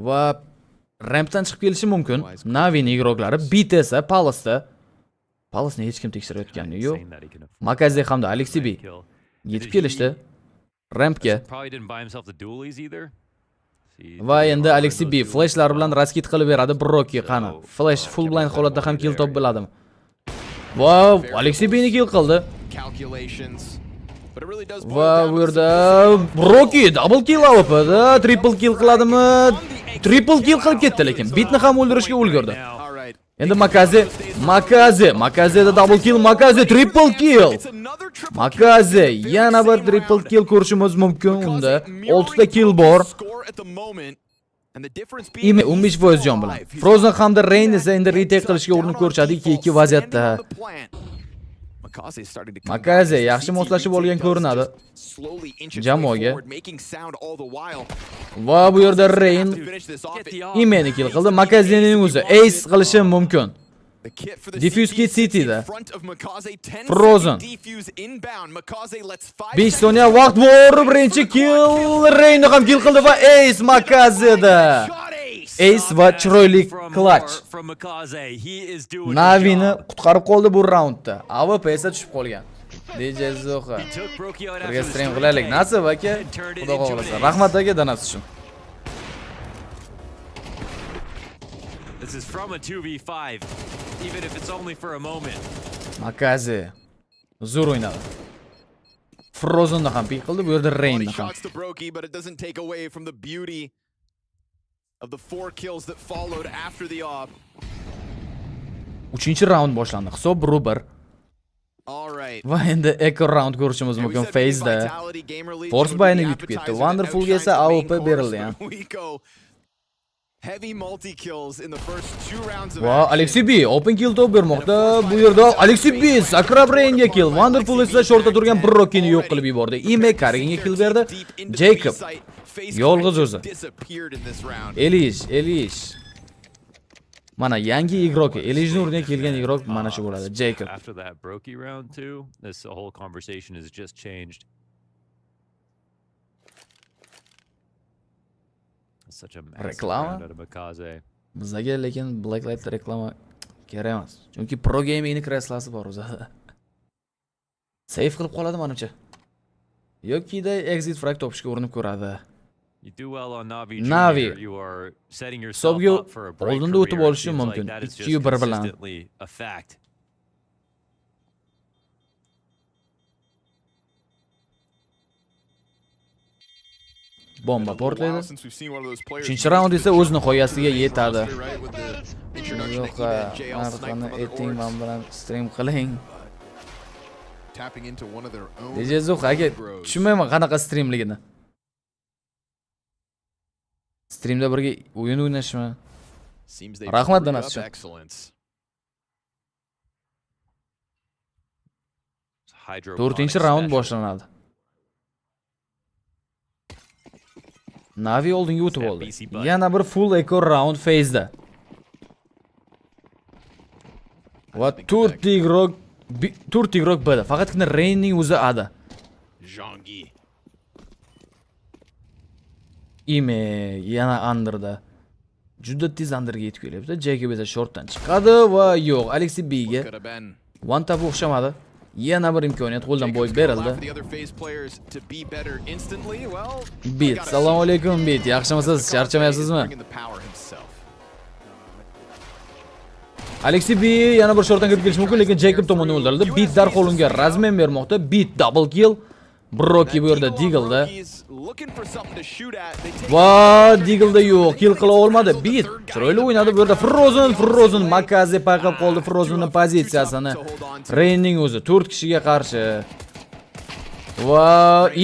va rampdan chiqib kelishi mumkin. Navi'ning igroklari Bit esa Palace'da. Palace'ni hech kim tekshirayotgani yo'q. Makaze hamda Alexey B yetib kelishdi rampga. Va endi Alexey B flashlar bilan raskit qilib beradi Brokey. Qani flash full blind holatda ham kill top bo'ladimi? Wow, Alexey B'ni kill qildi. Va bu yerda Brokey double kill AWP'da triple kill qiladimi? Triple kill qilib ketdi, lekin Bitni ham o'ldirishga ulgurdi. Endi Makazeda double kill, Makaze triple kill. Makaze yana bir triple kill ko'rishimiz mumkin unda. 6 ta kill bor. 15% jon bilan. Frozen hamda Rain esa endi retake qilishga urinib ko'rishadi 2-2 vaziyatda. Makaze yaxshi moslashib olgan ko'rinadi jamoaga. Va bu yerda Rain Imeni kill qildi. Makazening o'zi ace qilishi mumkin. Diffuse kit City'da. Frozen. 5 soniya vaqt bor. Birinchi kill Rainni ham kill qildi va ace Makazeda. Ace va chiroyli clutch. Navi'ni qutqarib qoldi bu raundda. AWP esa tushib qolgan. DJ Zoha. Birga stream qilaylik. Nasib aka, xudo xohlasa. Rahmat aka donasi uchun. This is from a 2v5, even if it's only for a moment. Makaze zo'r o'ynadi. Frozen'ni ham pick qildi, bu yerda Rain'ni ham. Of the 4 kills that followed after the op. 3-chi raund boshlandi. Hisob 1-1. Va endi echo round ko'rishimiz mumkin Faze'da. Force Buy'ni yutib ketdi. Wonderfulga esa AWP berildi ham. Heavy multi kills in the first 2 rounds of Va Alexey B open kill top bermoqda. Bu yerda Alexey B sakrab Rain'ga kill. Wonderful esa shortda turgan Brokeyni yo'q qilib yubordi. Ime Karginga kill berdi. Jacob yolg'iz o'zi. Elish. Mana yangi igrok, Elishni o'rniga kelgan igrok mana shu bo'ladi, Jacob. After that Brokey round 2, this whole conversation has just changed. Such a massive round out of Makaze. Bizga lekin Blacklight reklama kerak emas. Chunki pro gamingni kreslasi bor o'zida. Save qilib qoladi menimcha. Yoki-da exit frag topishga urinib ko'radi. You do well on Navi. You are setting yourself up for a break oldinda o'tib olishi mumkin. 2-1 bilan. A fact. Bomba portlaydi. 3-chi raund esa o'z nihoyasiga yetadi. Yo'q, narxini eting men bilan stream qiling. DJ Zoha aka, tushunmayman qanaqa streamligini. Streamda birga o'yin o'ynashmi? Rahmat donasi uchun. 4-chi raund boshlanadi. Navi oldinga o'tib oldi. Yana bir full echo round Faze'da. Va 4 igrok B'da. Faqatgina Rain'ning o'zi A'da. Jangi. Ime yana underda. Juda tez underga yetib kelyapti. Jacob esa shortdan chiqadi va yo'q, Alexey B'ga one tap o'xshamadi. Yana bir imkoniyat qo'ldan boy berildi. Bit, assalomu alaykum Bit. Yaxshimisiz? Charchamayapsizmi? Alexey B yana bir shortdan kirib kelishi mumkin, lekin Jacob tomonidan o'ldirildi. Bit darhol unga razmen bermoqda. Bit double kill. Brokey bu yerda Deagle'da. Va Deagle'da yo'q, kill qila olmadi. Bit chiroyli o'ynadi bu yerda. Frozen Makaze payqab qoldi Frozenning pozitsiyasini. Rain'ning o'zi 4 kishiga qarshi. Va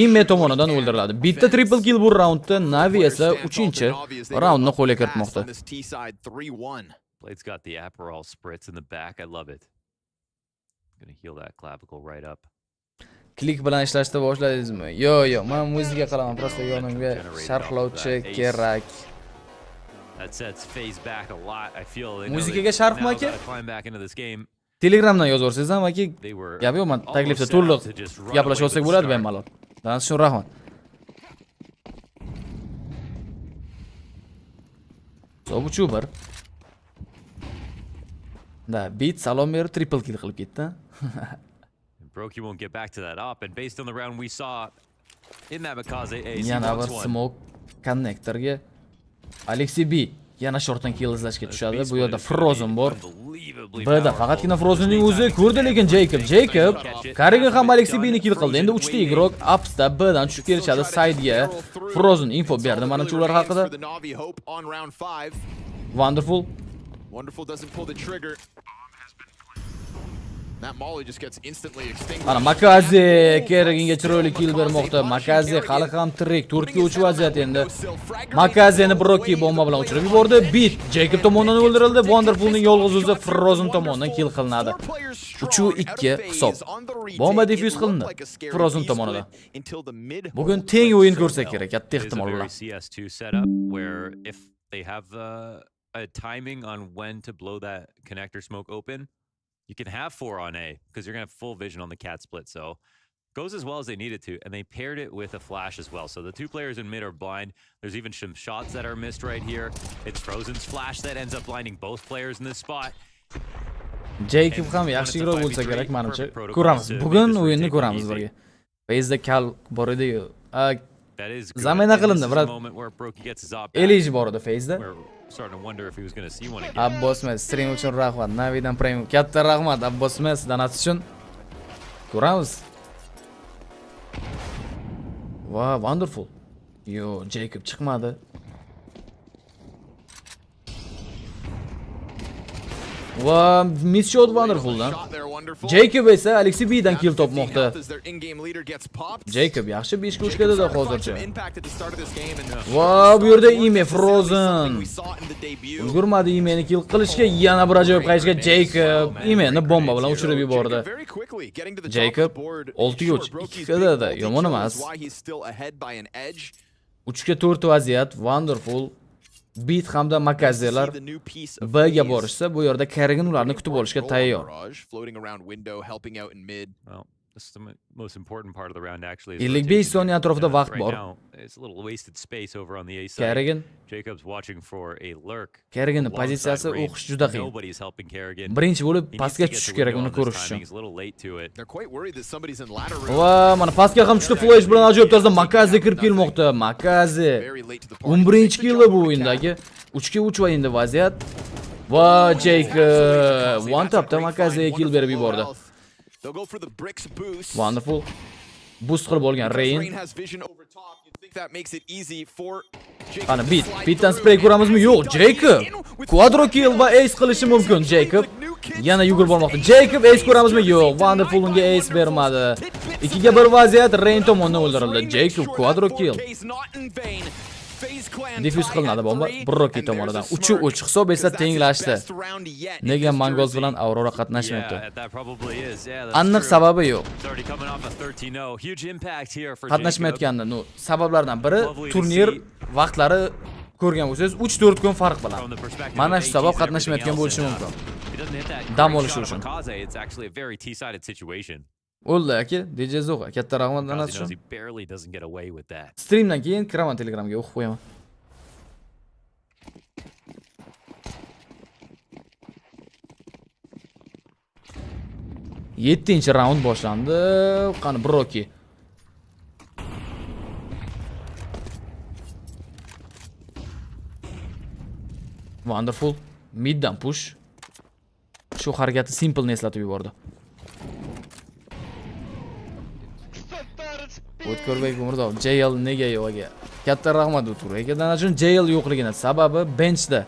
Ime tomonidan o'ldiriladi. Bitda triple kill bu raundda, Navi esa 3-chi raundni qo'lga kiritmoqda. Blade's got the Aperol spritz in the back. I love it. Gonna heal that clavicle right up. Klik bilan ishlashni boshladingizmi? Yo'q, men muzika qilaman, prosta yonimga sharhlovchi kerak. That sets FaZe back a lot. I feel they Muzikaga sharhmi now aka? gotta climb back into this game. Telegramdan yozvorsangiz ham aka. They were Gap yo'q, men taklifda almost set to'liq up to just run gaplashib away olsak with bo'ladi the bemalol. Tanasi uchun rahmat. So'buchu bir. Da, beat salom berib triple kill qilib ketdi. Brokey won't get back to that up, and based on the round we saw in that Makaze ace, he Yana bir wants one. smoke connectorga Alexey B yana shortdan kill izlashga tushadi. Bu yerda Frozen bor. B'da faqatgina Frozenning o'zi ko'rdi, lekin Jacob Karigan ham Alexey B'ni kill qildi. Endi 3 ta igrok upsta B'dan tushib kelishadi side'ga. Frozen info berdi mana shu ular haqida. Wonderful. Wonderful doesn't pull the trigger. That molly just gets instantly extinguished. Mana Makaze Keriginga chiroyli kill bermoqda. Makaze hali ham tirik. 4ga 3 vaziyat endi. Makazeni Brokey bomba bilan uchirib yubordi. Beat Jacob tomonidan o'ldirildi. Wonderfulning yolg'iz o'zi Frozen tomonidan kill qilinadi. 3-2 hisob. Bomba defuse qilindi Frozen tomonidan. Bugun teng o'yin ko'rsak kerak, katta ehtimol bilan. CS2 setup where if they have a timing on when to blow that connector smoke open, you can have 4 on A because you're going to have full vision on the cat split. So goes as well as they needed to, and they paired it with a flash as well. So the two players in mid are blind. There's even some shots that are missed right here. It's Frozen's flash that ends up blinding both players in this spot. Jacob ham yaxshiroq bo'lsa kerak menimcha. Ko'ramiz. Bugun o'yinni ko'ramiz birga. Faze'da kal bor edi-yu. Zamana qilindi, brat. Elish bor edi Faze'da. Starting to wonder if he was going to see one again. Abbos Mes stream uchun rahmat. Navidan premium. Katta rahmat Abbos Mes donat uchun. Ko'ramiz. Va, wonderful. Yo, Jacob chiqmadi. Va, miss shot wonderful-dan. Jacob esa Alexey B'dan kill topmoqda. Jacob yaxshi 5 ga 3 ga hozircha. Va, bu yerda Ime Frozen. Ulgurmadi Imeni kill qilishga, yana bir ajoyib qayishga Jacob Imeni bomba bilan uchirib yubordi. Jacob 6 ga 3 2 da yomon emas. 3 ga 4 vaziyat wonderful. Beat hamda Makazelar B'ga borishsa, bu yerda Karigan ularni kutib olishga tayyor. Well, this is the most important part of the round actually. 55 soniya atrofida vaqt bor. It's a little wasted space over on the A side. Karigan Jacob's watching for a lurk. Kariganning pozitsiyasi o'qish juda qiyin. Nobody's helping Karigan. Birinchi bo'lib pastga tushish kerak uni ko'rish uchun. He's a little late to it. They're quite worried that somebody's in ladder room. Va, mana pastga ham tushdi flash bilan ajoyib tarzda Makaze kirib kelmoqda. Makaze 11-kill bu o'yindagi 3 ga 3 va endi vaziyat. Va, Jacob one tapda Makaze kill berib yubordi. They'll go for the bricks boost. Wonderful. Boost qilib olgan Rain. That makes it easy for Ana Beatdan spray ko'ramizmi? Yo'q, Jacob. Quadro kill va ace qilishi mumkin Jacob. Yana yugurib bormoqda. Jacob ace ko'ramizmi? Yo'q, Wonderful unga ace bermadi. 2 ga 1 vaziyat Rain tomonidan o'ldirildi. Jacob quadro kill. Defuse qilinadi bomba Brokey tomonidan. 3-3 hisob esa tenglashdi. Nega Mongols bilan Aurora qatnashmayapti? Aniq sababi yo'q. Qatnashmayotganda, sabablardan biri turnir vaqtlari ko'rgan bo'lsangiz 3-4 kun farq bilan. Mana shu sabab qatnashmayotgan bo'lishi mumkin. Dam olish uchun. O'ldi aka, DJ Zo'qa. Katta rahmat donat uchun. Streamdan keyin kiraman Telegramga o'qib qo'yaman. Yettinchi raund boshlandi. Qani Brokey. Wonderful. Middan push. Shu harakati Simple'ni eslatib yubordi. O'tkorbek Umurdov, JL nega yo'q aka? Katta rahmat O'tkorbek akadan uchun JL yo'qligini sababi benchda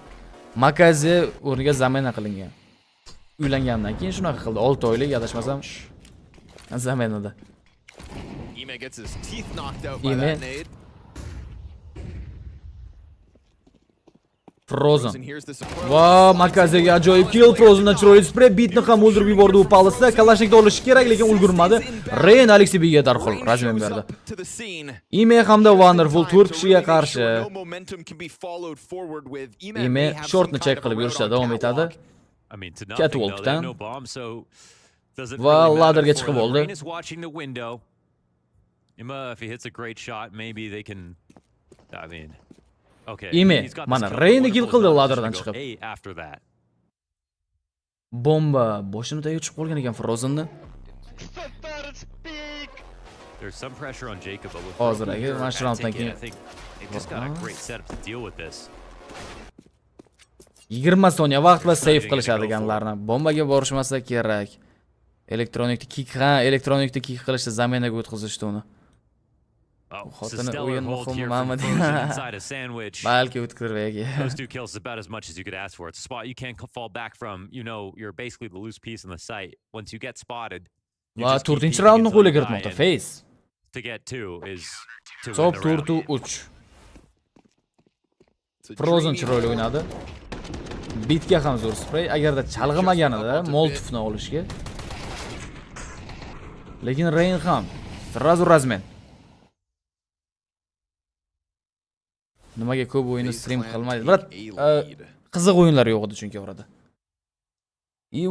Makaze o'rniga zamana qilingan. Uylangandan keyin shunaqa qildi. 6 oylik adashmasam zamanada. Ime gets his teeth knocked out by that nade. Frozen. Va, Makaziga ajoyib kill. Frozendan chiroyli spray, bitni ham o'ldirib yubordi u Palisda. Kalashnikni olishi kerak, lekin ulgurmadi. Rain Alexibiga darhol razmen berdi. Ime hamda Wonderful 4 kishiga qarshi. Ime shortni check qilib yurishda davom etadi. Catwalkdan. Va ladderga chiqib oldi. If he hits a great shot, maybe they can. I mean, okay. Ime, mana Rainni kill qildi ladderdan chiqib. Bomba boshini tagiga chiqib qolgan ekan Frozenni. There's some pressure on Jacob, but with hozirgi mana shu raunddan keyin they've just got a great setup to deal with this. 20 soniya vaqt va save qilishadiganlarni bombaga borishmasa kerak. Elektronikni kick qilishda zaminaga o'tkazishdi uni. Xotini o'yin muhim Mamad. Balki o'tkazirmaydi. Those 2 kills is about as much as you could ask for. It's a spot you can't fall back from. You know, you're basically the loose piece in the site. Once you get spotted, va 4-chi raundni qo'lga kiritmoqda Face. To get 2 is to Top 4-3. Frozen chiroyli o'ynadi. Bitga ham zo'r spray. Agarda chalg'imaganida Molotofni olishga. Lekin Rain ham sразу razmen. Nimaga ko'p o'yinni stream qilmaydi? Biroq qiziq o'yinlar yo'q edi chunki orada.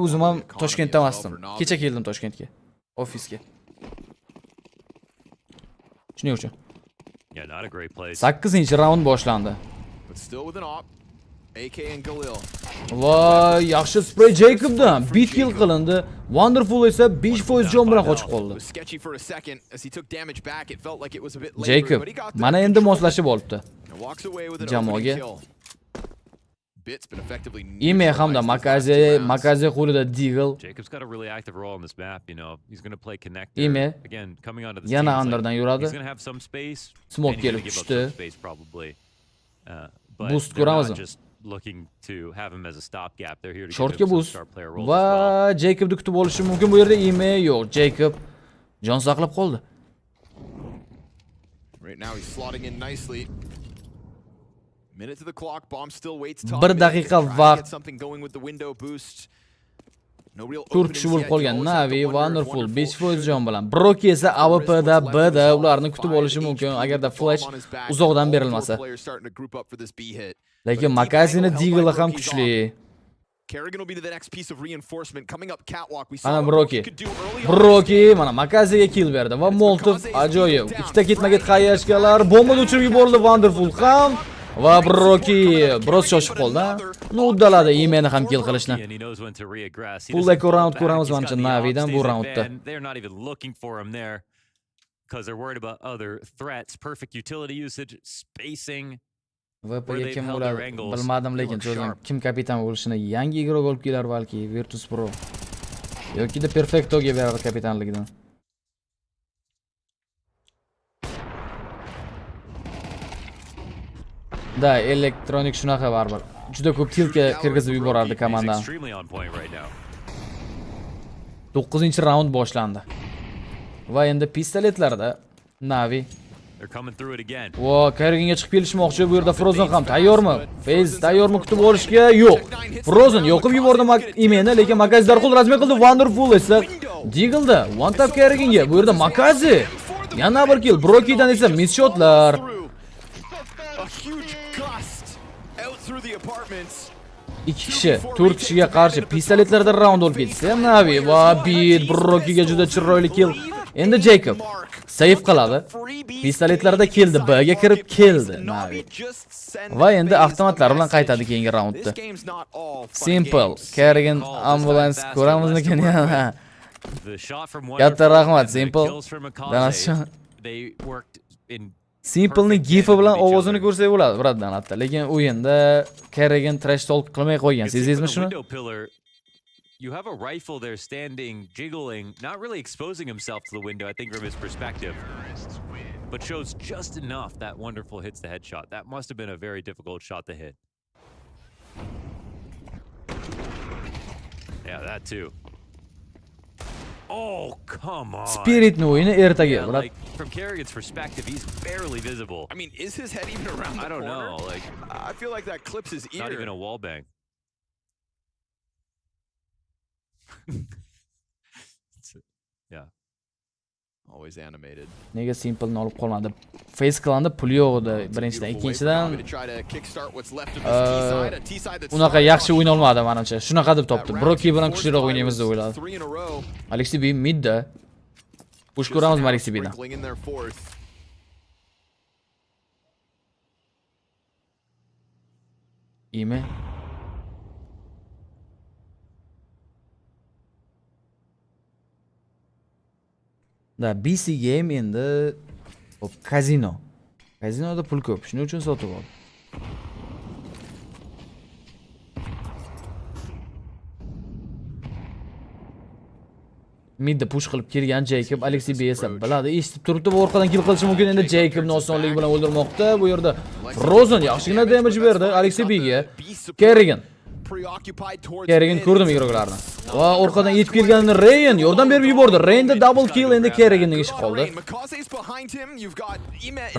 O'zim ham Toshkentda emasdim. Kecha keldim Toshkentga, ofisga. Shuning uchun. 8-chi raund boshlandi. Voy, yaxshi spray Jacobdan. Beat kill qilindi. Wonderful esa 5% jon bilan qochib qoldi. Jacob mana endi moslashib olibdi jamoaga. Ime hamda Makazi qo'lida Deagle. Jacob's got a really active role on this map, you know. He's going to play connector. Ime again coming onto the yana underdan yuradi. He's going to have some space. Smoke kelib tushdi. Boost ko'ramizmi? Looking to have him as a stopgap. They're here to Shortga boost. Va Jacobni kutib olishi mumkin bu yerda. Ime yo'q. Jacob jon saqlab qoldi. Right now he's slotting in nicely. Minute to the clock. Bomb still waits. 1 daqiqa vaqt. Something going with the window boost. No real 4 kishi bo'lib qolgan. Navi, Wonderful 5% jon bilan. Broki esa AWPda, Bda ularni kutib olishi mumkin agarda flash uzoqdan berilmasa. Lekin Makazini Deagle ham kuchli. Kerrigan will be the next piece of reinforcement coming up catwalk. We saw Broki mana Makaziga kill berdi va Molotov ajoyib. Ikkita ketma-ket xayyashkalar, bombani uchirib yuborildi Wonderful ham va Broki biroz shoshib qoldi. Nu uddaladi Imeni ham kill qilishni. Full round ko'ramiz menimcha Navidan bu raundda. They're not even looking for him there because they're worried about other threats. Perfect utility usage, spacing. VPga kim bo'ladi? Bilmadim, lekin cho'zing. Kim kapitan bo'lishini yangi igrok olib kelar balki Virtus Pro yoki da Perfectoga beradi kapitanligidan. Da, elektronik shunaqa baribir. Juda ko'p tilka kirgizib yuborardi komandani. 9-chi raund boshlandi. Va endi pistoletlarda Navi They're coming through it again. Vo, Kerriganga chiqib kelishmoqchi. Bu yerda Frozen ham tayyormi? Fez tayyormi kutib olishga? Yo'q. Frozen yoqib yubordi Imeni, lekin Makazi darhol razmen qildi. Wonderful esa Deagle'da one tap Kerriganga. Bu yerda Makazi yana bir kill. Brokidan esa miss shotlar. Ikki kishi 4 kishiga qarshi pistoletlarda raund olib ketsa, Navi va Bit Brokiga juda chiroyli kill. Endi Jacob save qiladi. Pistoletlarda keldi, B'ga kirib keldi Navi. Va endi avtomatlar bilan qaytadi keyingi raundda. Simple, Kerrigan ambulance ko'ramizmikan yana. Katta rahmat Simple. Simple'ning gifi bilan ovozini ko'rsak bo'ladi, biroddan hatto. Lekin o'yinda Kerrigan trash talk qilmay qo'ygan. Sezingizmi shuni? You have a rifle there standing, jiggling, not really exposing himself to the window, I think, from his perspective. But shows just enough that Wonderful hits the headshot. That must have been a very difficult shot to hit. Yeah, that too. Oh, come on. Spiritni o'yini ertaga. Like from Kerrigan's perspective, he's barely visible. I mean, is his head even around the I don't corner? know. Like I feel like that clips his ear. not even a wall bang. Yeah. Always animated. Nega Simple'ni olib qolmadi? Face qilandi, puli yo'q edi birinchidan, ikkinchidan unaqa yaxshi o'yna olmadi menimcha. Shunaqa deb topdi. Broki bilan kuchliroq o'ynaymiz deb o'yladi. Alexi B midda. Push ko'ramiz Alexi B'dan. Ime. Da BC game endi hop kazino. Kazinoda pul ko'p. Shuning uchun sotib oldim. Midda push qilib kelgan Jacob, Alexi B esa biladi, eshitib turibdi va orqadan kill qilishi mumkin. Endi Jacobni osonlik bilan o'ldirmoqda. Bu yerda Frozen yaxshigina damage berdi Alexi B'ga. Kerrigan. Kerrigan ko'rdim igroqlarni. Va orqadan yetib kelganini Rain yordam berib yubordi. Rainda double kill, endi Kerriganning ishi qoldi.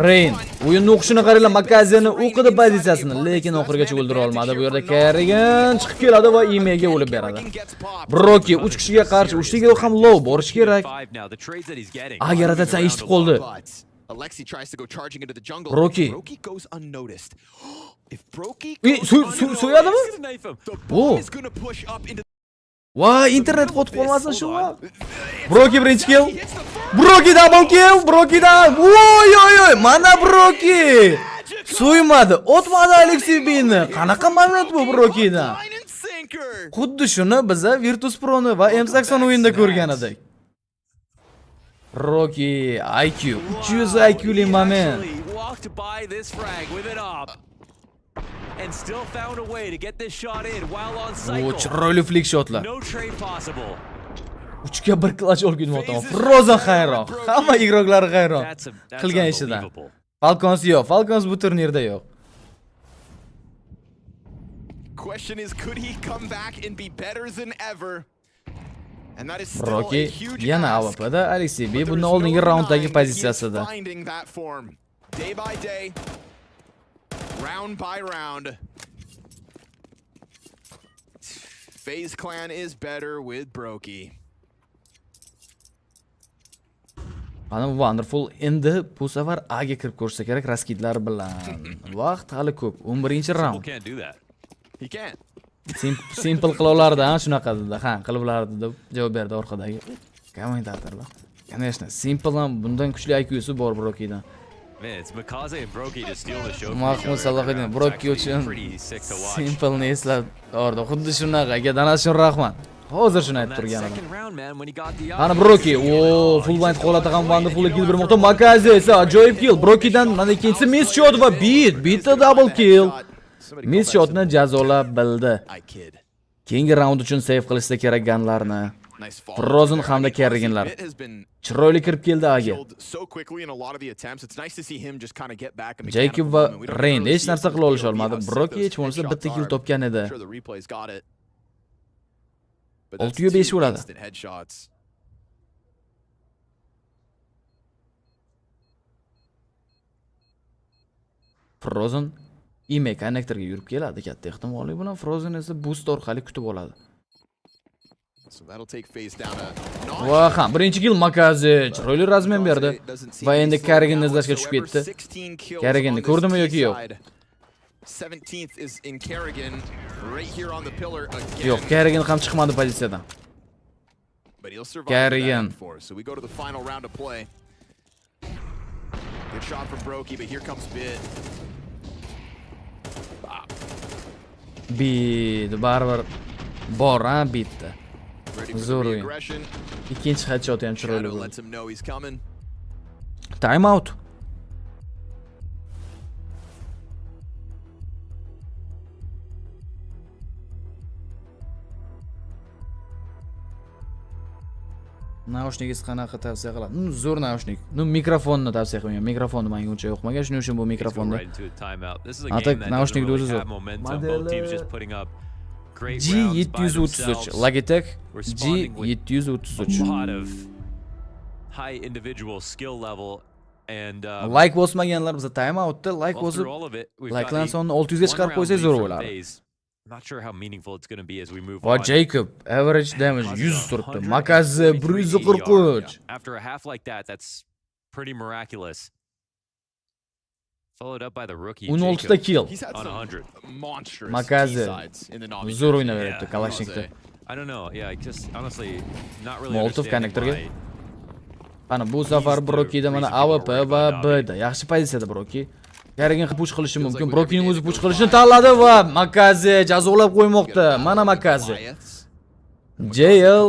Rain o'yinning o'qishini qaranglar, Makaziyani o'qidi pozitsiyasini, lekin oxirigacha o'ldira olmadi. Bu yerda Kerrigan chiqib keladi va Imega o'lib beradi. Broki 3 kishiga qarshi 3 taga ham low borish kerak. Agar atasan eshitib qoldi. Alexi tries to go charging into the jungle. Broki goes unnoticed. If Broki so'yadimi? Va internet qotib qolmasin shu. Broki birinchi kill. Broki double kill. Brokidan. Voy oy oy, mana Broki. So'ymadi, otmadi Alexi B'ni. Qanaqa mamnun bu Brokidan. Xuddi shuni biz Virtus Pro'ni va M80 o'yinda ko'rgan edik. Rocky IQ 300 IQli moment. Walked by this frag with it up and still found a way to get this shot in while on cycle. Chiroyli flick shotlar. No trade possible. 3 ga 1 clutch olgan o'taman. Frozen hayron. Hamma igroqlari hayron. Qilgan ishidan. Falcons yo'q. Falcons bu turnirda yo'q. Question is, could he come back and be better than ever? And that is still Rocky a huge yana AWP'da, Alexi B bundan oldingi raunddagi pozitsiyasida. Finding that form day by day, round by round. FaZe Clan is better with Broki. Mana Wonderful endi bu safar A ga kirib ko'rsa kerak raskidlar bilan. Vaqt hali ko'p. 11-raund. He can't. Simple qila olardi, shunaqa dedi. Ha, qilib olardi deb javob berdi orqadagi kommentatorlar. Конечно, Simple ham bundan kuchli IQ'si bor Brokidan. Man, it's Makaze and Broki to steal the show. Mahmud Salohiddin Broki uchun Simple'ni eslab ordi. Xuddi shunaqa. Aka Danas uchun rahmat. Hozir shuni aytib turgan edim. Ana Broki, o full blind holatda ham wonderful kill bermoqda. Makaze esa ajoyib kill. Brokidan mana ikkinchisi miss shot va bitta double kill. Miss shotni jazolab bildi. Keyingi raund uchun save qilishsa kerak ganlarni. Frozen hamda Kerriganlar. Chiroyli kirib keldi Aga. Jacob va Rain hech narsa qila olisholmadi. Broki hech bo'lmasa bitta kill topgan edi. 6-5 bo'ladi. Frozen ime konnektorga yurib keladi katta ehtimollik bilan. Frozen esa boost orqali kutib oladi. Va ham birinchi kill Makaze chiroyli razmen berdi va endi Kerriganni izlashga tushib ketdi. Kerriganni ko'rdimi yoki yo'q? 17th is in Kerrigan right here on the pillar again. Yo'q, Kerrigan ham chiqmadi pozitsiyadan. Kerrigan. So we go to the final round of play. Good shot from Broki, but here comes Bit. Bit barbar bor ha bitdi. Zo'r o'yin. Ikkinchi headshot ham chiroyli bo'ldi. Time out. Naushnigingiz qanaqa tavsiya qiladi? Zo'r naushnik. Mikrofonni tavsiya qilmayman. Mikrofonni menga uncha yoqmagan, shuning uchun bu mikrofonni. Atak naushnikni o'zi zo'r. great G rounds by 733 themselves, Logitech responding with a G733 lot of high individual skill level and like bosmaganlar biza time outda like well, bosib through all of it, we've like got lan a sonini 600 ga chiqarib 1 qo'ysak round zo'r lead from bo'lardi. FaZe. Not sure how meaningful it's going to be as we move Va on. Jacob average damage 100 turibdi. Makazi 143. After a half like that, that's pretty miraculous. Followed up by the rookie 16 ta Jacob kill. on 100. Monstrous Makazi zo'r o'ynaveribdi Yeah, Kalashnikda. I don't know. Yeah, I just honestly not really Molotov understanding connectorga. why Mana bu safar Brokida mana AWP va B'da yaxshi pozitsiyada Broki. Karigin push qilishi mumkin. Brokining o'zi push qilishni tanladi va Makazi jazolab qo'ymoqda. Mana Makazi. JL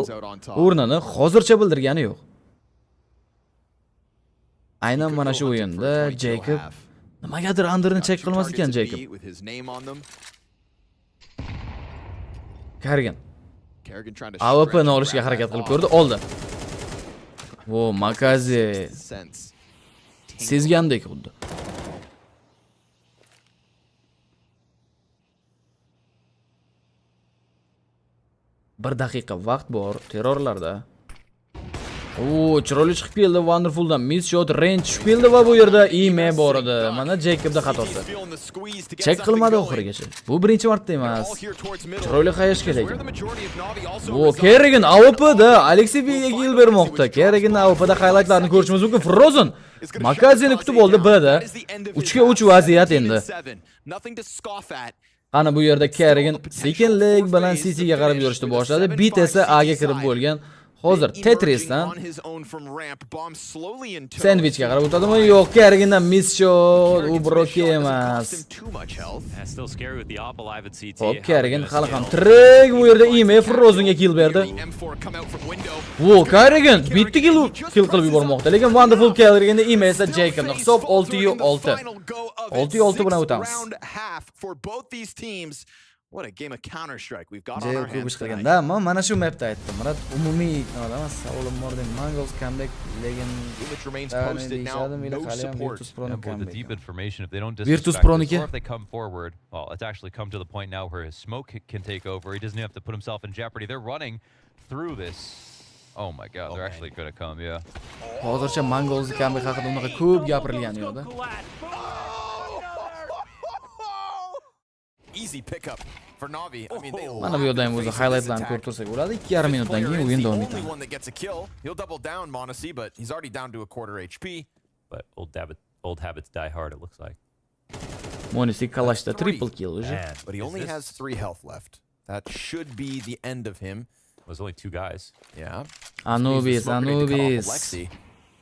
o'rnini hozircha bildirgani yo'q. Aynan mana shu o'yinda Jacob nimagadir underni check qilmas ekan Jacob. Karigin AWP'ni olishga harakat qilib ko'rdi, oldi. Vo, Makazi sezgandek xuddi. Bir daqiqa vaqt bor terrorlarda. Chiroyli chiqib keldi Wonderfuldan. Miss shot range tushib keldi va bu yerda ime bor edi. Mana Jacobda xatosi. Check qilmadi oxirigacha. Bu birinchi marta emas. Chiroyli qayashga lekin. Kerrigan AWP'da Alexey B'ga kill bermoqda. Kerrigan AWP'da highlightlarni ko'rishimiz mumkin. Frozen Makazini kutib oldi B'da. 3 ga 3 vaziyat endi. Ana bu yerda Kerrigan sekinlik bilan City'ga qarab yurishni boshladi. Bit esa A ga kirib bo'lgan. Hozir Tetrisdan sandvichga qarab o'tadimi? Yo'q, Kerrigandan miss shot, u Broki emas. Hop, Kerrigan hali ham tirik bu yerda ime Frozenga kill berdi. Vo, Kerrigan bitta kill qilib yubormoqda, lekin Wonderful Kerriganning ime esa Jacobning hisob 6-6. 6-6 bilan o'tamiz. What a game of Counter-Strike we've got on JL our hands tonight. qilganda, mana shu mapda aytdim. Murat umumiy nima emas, savolim bor deb Mongols comeback lekin Image remains posted now, no support. the deep information if they don't Virtus disrespect Proniki. us, or if they come forward. Well, it's actually come to the point now where his smoke can take over. He doesn't have to put himself in jeopardy. They're running through this. Oh my god, they're actually going to come, yeah. Hozircha Mongols comeback haqida unaqa ko'p gapirilgan yo'qda. Easy pickup for Navi. I mean, they Mana bu yerda ham o'zi highlightlarni ko'rib tursak bo'ladi. 2,5 minutdan keyin o'yin davom etadi. one that gets a kill. He'll double down Monacy, but he's already down to a quarter HP. But old habits die hard, it looks like. Monacy Kalashda triple kill уже. But he only has 3 health left. That should be the end of him. There's only 2 guys. Yeah. Anubis.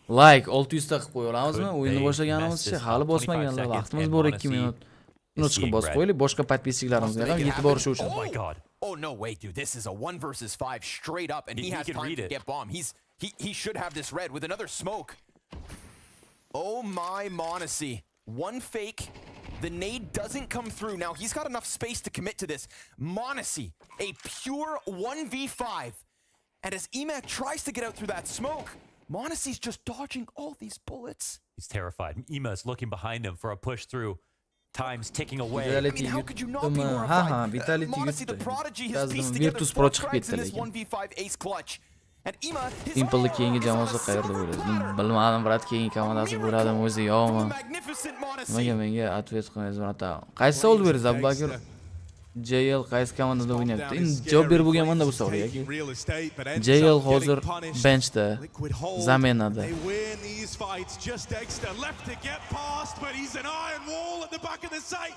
Like 600 ta qilib qo'ya olamizmi? O'yinni boshlaganimizcha hali bosmaganlar. Vaqtimiz bor 2 minut. Buni chiqib bosib qo'yaylik, boshqa podpischiklarimiz ham yetib borishi uchun. Oh my god. Oh no, wait, dude. This is a 1 versus 5 straight up, and he has time to get bomb. He should have this red with another smoke. Oh my Monacy. One fake. The nade doesn't come through. Now he's got enough space to commit to this. Monacy, a pure 1v5. And as Emac tries to get out through that smoke, Monacy's just dodging all these bullets. He's terrified. Ema's looking behind him for a push through. Time's ticking away. I mean, how could you not be horrified? Monacy the prodigy has pieced together 4 frags in this 1v5 ace clutch. And Ema, his Simple'ning keyingi jamoasi qayerda bo'ladi? Bilmadim, brat, keyingi komandasi bo'ladimi o'zi yo'qmi? Menga atvet qilmaysiz, brat. Qaysi savol berasiz, Abubakir? JL qaysi komandada o'ynayapti? Endi javob berib bo'lganman-da bu savolga. JL hozir benchda, zamenada.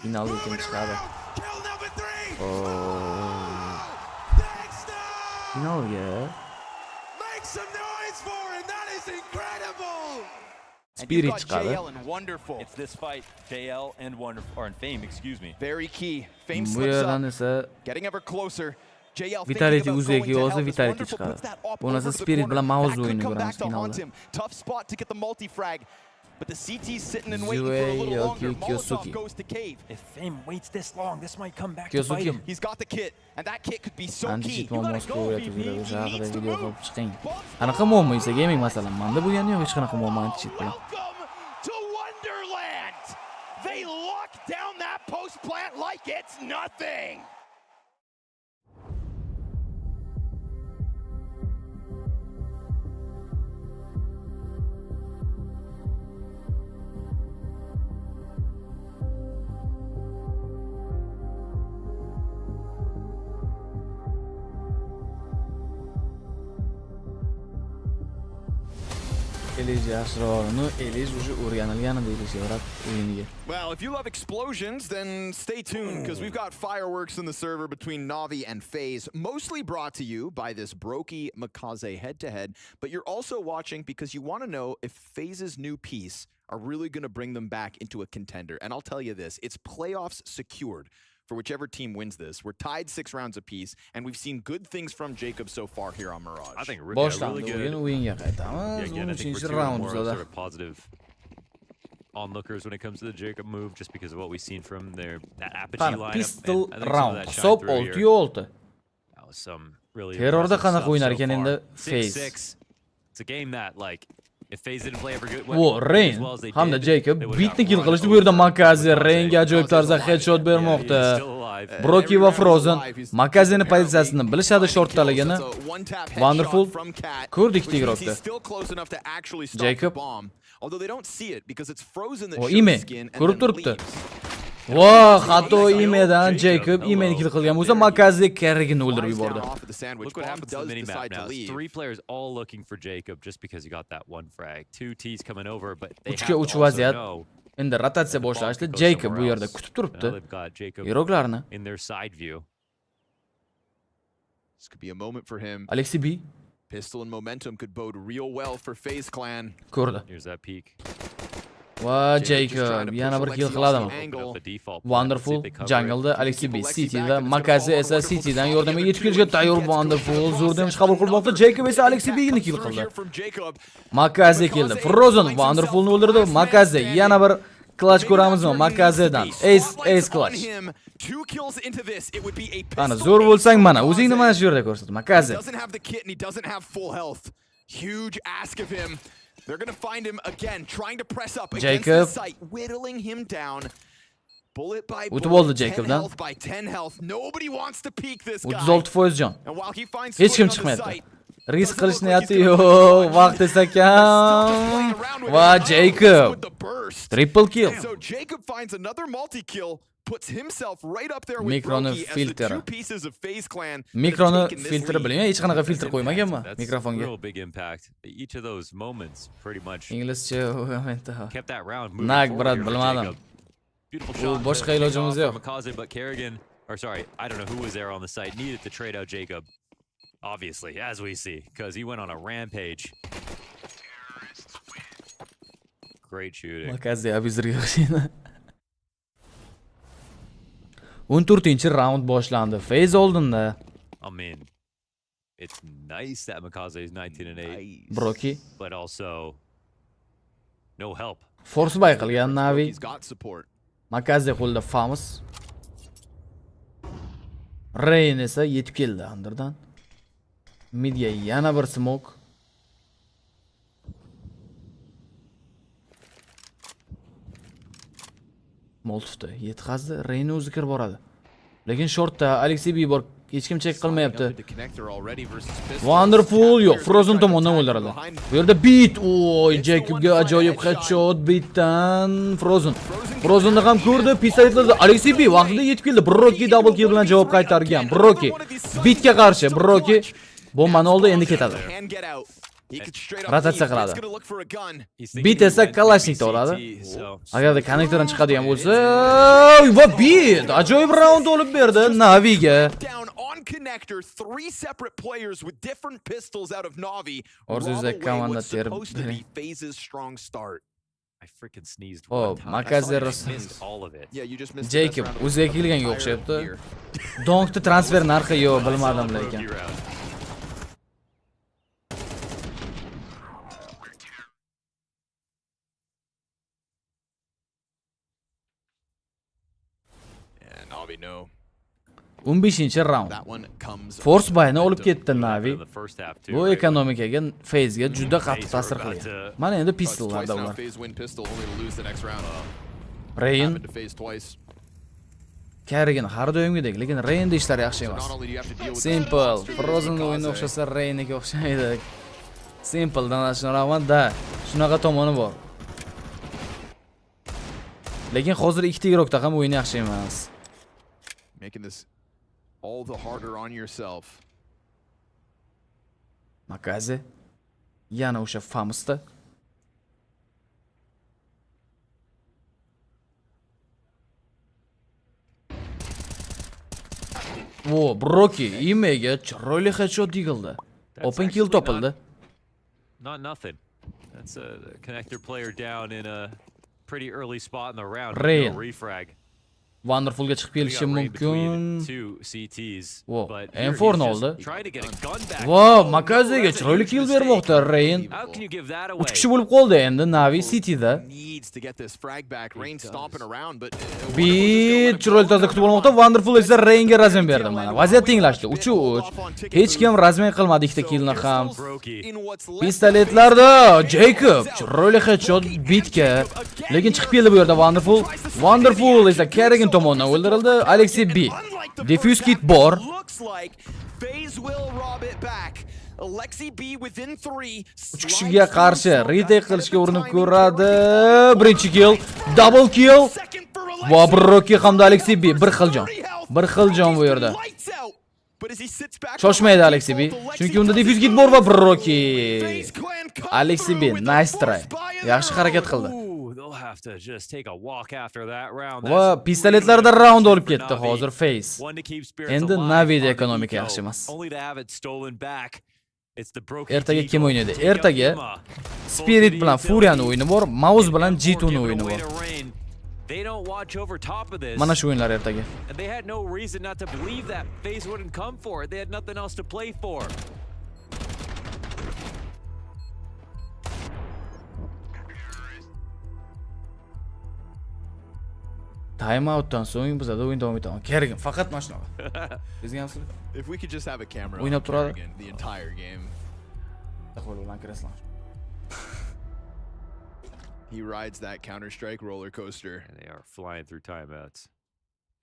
Finalga kim chiqadi? Finalga Spirit chiqadi. It's this fight, JL and Wonderful, or in Fame, excuse me. Very key. Fame Bu slips yerdan up, esa getting ever closer. JL Vitality uzayga yozdi, Vitality chiqadi. Bunisi Spirit bilan mouse o'yinini ko'ramiz finalda. Tough spot to get the multi-frag. But the CT's sitting and waiting for a little longer. Molotov goes to cave. If Fame waits this long, this might come back to Kyosuke. bite him. He's got the kit, and that kit could be so key. Antichit muammosi bo'layotib yuradi. O'sha haqida video qilib chiqing. Qanaqa muammo esa gaming masalan. Menda bo'lgani yo'q hech qanaqa muammo Antichit bilan. To Wonderland! They lock down that post plant like it's nothing! Elish yaxshiroqni, Elish уже o'rganilgan edi Elish o'yiniga. Well, if you love explosions, then stay tuned, because we've got fireworks in the server between Na'Vi and FaZe, mostly brought to you by this Brokey Makaze head-to-head, but you're also watching because you want to know if FaZe's new piece are really going to bring them back into a contender. And I'll tell you this, it's playoffs secured for whichever team wins this. We're tied 6 rounds apiece, and we've seen good things from Jacob so far here on Mirage. I think really good. O'yinga qaytamiz. Again, I think we're two more sort of positive onlookers when it comes to the Jacob move, just because of what we've seen from their Apogee lineup. Pistol round. Hisob 6-6. That was some really Terrorda qanaqa o'ynar ekan so endi far. FaZe. 6-6. It's a game that, like, if FaZe didn't play ever good, Wo, Rain as well as they hamda did, Jacob they would've bitni got kill run qilishdi. Bu over yerda by Makaze Rainga ajoyib tarzda headshot bermoqda. Brokey va Frozen Makazeni pozitsiyasini bilishadi shortdaligini. Wonderful. Ko'rdik tigrokda. Jacob. Although they don't see it because it's Frozen that O shows ime skin and ko'rib then turibdi. leaves. Voh, hatto imedan Jacob imeni kill qilgan bo'lsa Makaze Kerrigini o'ldirib yubordi. Look what happens to the minimap now. It's 3 players all looking for Jacob just because he got that one frag. 2 T's coming over, but they have 3 to ga 3 also vaziyat. know Endi rotatsiya boshlashdi. Jacob bu yerda kutib turibdi. Iroklarni. In their side view. This could be a moment for him. Alexi B. Pistol and momentum could bode real well for FaZe Clan. Ko'rdi. Here's that peak. Va Jacob yana bir kill qiladimi? Wonderful jungle'da Alexi B City'da, Makaze esa City'dan yordamga yetib kelishga tayyor. Wonderful zo'r demish qabul qilmoqda. Jacob esa Alexi B'ni kill qildi. Makaze keldi. Frozen Wonderfulni o'ldirdi. Makaze yana bir clutch ko'ramizmi? Makazedan ace clutch. Ana zo'r bo'lsang mana o'zingni mana shu yerda ko'rsat. Makaze. Doesn't have the kit and he doesn't have full health. Huge ask of him. They're going to find him again, trying to press up against the site, whittling him down. Bullet by bullet, 10 health by 10 health. Nobody wants to peek this guy. 36% jon. And while he finds Hech kim chiqmayapti. Risk qilish niyati yo'q. Vaqt esa kam. Va Jacob. Triple kill. So Jacob finds another multi-kill. Puts himself right up there with Mikroni Brokey as the 2 pieces of FaZe Clan. Mikroni filtri bilmayman, hech qanaqa filtr qo'ymaganman mikrofonga. Real big impact. Each of those moments pretty much Inglizcha kept that round moving Nag forward brat here for bilmadim. Jacob. Beautiful shot. Boshqa ilojimiz yo'q. Makaze, but Kerrigan, or sorry, I don't know who was there on the site, needed to trade out Jacob. Obviously, as we see, because he went on a rampage. Great shooting. Makaze abizirga o'xshaydi. 14-round boshlandi. FaZe oldinda. I mean, it's nice that Makaze is 19-8. Brokey. But also no help. Force buy qilgan Na'Vi. He's got support. Makaze qo'lda Famous. Rain esa yetib keldi underdan. Midga yana bir smoke. Moltifda yetkazdi. Rain o'zi kirib boradi. Lekin shortda Alexi B bor, hech kim check qilmayapti. Wonderful yo'q, Frozen tomonidan o'ldirildi. Bu yerda beat. Oy, Jacobga ajoyib headshot beatdan Frozen. Frozenni ham ko'rdi, pistoletlarda Alexi B vaqtida yetib keldi. Brokey double kill bilan javob qaytargan. Brokey beatga qarshi. Brokey bombani oldi, endi ketadi. Rotatsiya qiladi. Beat esa Kalashnikda oladi. Agarda konnektordan chiqadigan bo'lsa, va beat ajoyib raund olib berdi Naviga. Connector, 3 separate players with different pistols out of Na'Vi. Orzuzak komanda terib. FaZe's strong start. I freaking sneezed Oh, one time. Makaze missed all of it. Yeah, you just missed Jacob o'ziga kelganga o'xshabdi. Donkda transfer narxi yo'q, bilmadim lekin. And Na'Vi know. 15-round. Force buy'ni olib ketdi Na'Vi. Bu ekonomikaga, FaZe'ga juda qattiq ta'sir qilgan. Mana endi pistollarda ular. Rain Kerrigan har doimgidek, lekin Rain'da ishlar yaxshi emas. Simple, Frozen o'yini o'xshasa Rain'ga o'xshaydi. Simple'dan shunaqada, shunaqa tomoni bor. Lekin hozir ikkita igrokda ham o'yin yaxshi emas. Making this all the harder on yourself. Makaze yana o'sha Famusda Vo, Broki imega chiroyli headshot digildi. Open kill topildi. Not nothing. That's a connector player down in a pretty early spot in the round. Rain. No refrag. Wonderfulga chiqib kelishi mumkin. Two CTs. Vo, but M4 ni oldi. trying to get a gun back. Vo, Makazega chiroyli kill bermoqda Rain. How can you give that away? 3 kishi bo'lib qoldi endi Navi City'da. Needs to get this frag back. Rain stomping around, but Bir chiroyli toza kutib olmoqda. Wonderful esa Rainga razm berdi mana. Vaziyat tenglashdi. 3-3. Hech kim razm qilmadi ikkita killni ham. Pistoletlarda Jacob chiroyli headshot bitga. Lekin chiqib keldi bu yerda Wonderful. Wonderful esa Kerrigan tomonidan o'ldirildi. Alexey B. Defuse kit bor. Uch kishiga qarshi retake qilishga urinib ko'radi. Birinchi kill, double kill. Va Broki hamda Alexey B bir xil jon. Bir xil jon bu yerda. Shoshmaydi Alexey B, chunki unda defuse kit bor va Broki. Alexey B nice try. Yaxshi harakat qildi. Va pistoletlarda round olib ketdi hozir Face. Endi Navi'da ekonomika yaxshi emas. Ertaga kim o'ynaydi? Ertaga Spirit bilan Furia'ning o'yini bor, Mouse bilan G2'ning o'yini bor. Mana shu o'yinlar ertaga. They had no reason not to believe that FaZe wouldn't come for it. They had nothing else to play for. Time out'dan so'ng bizda o'yin davom etadi. Kergin, faqat mana shunaqa. Bizgamsiz? If we could just have a camera O'ynab on turadi. Kerrigan the entire game. He rides that Counter-Strike roller coaster. And they are flying through timeouts.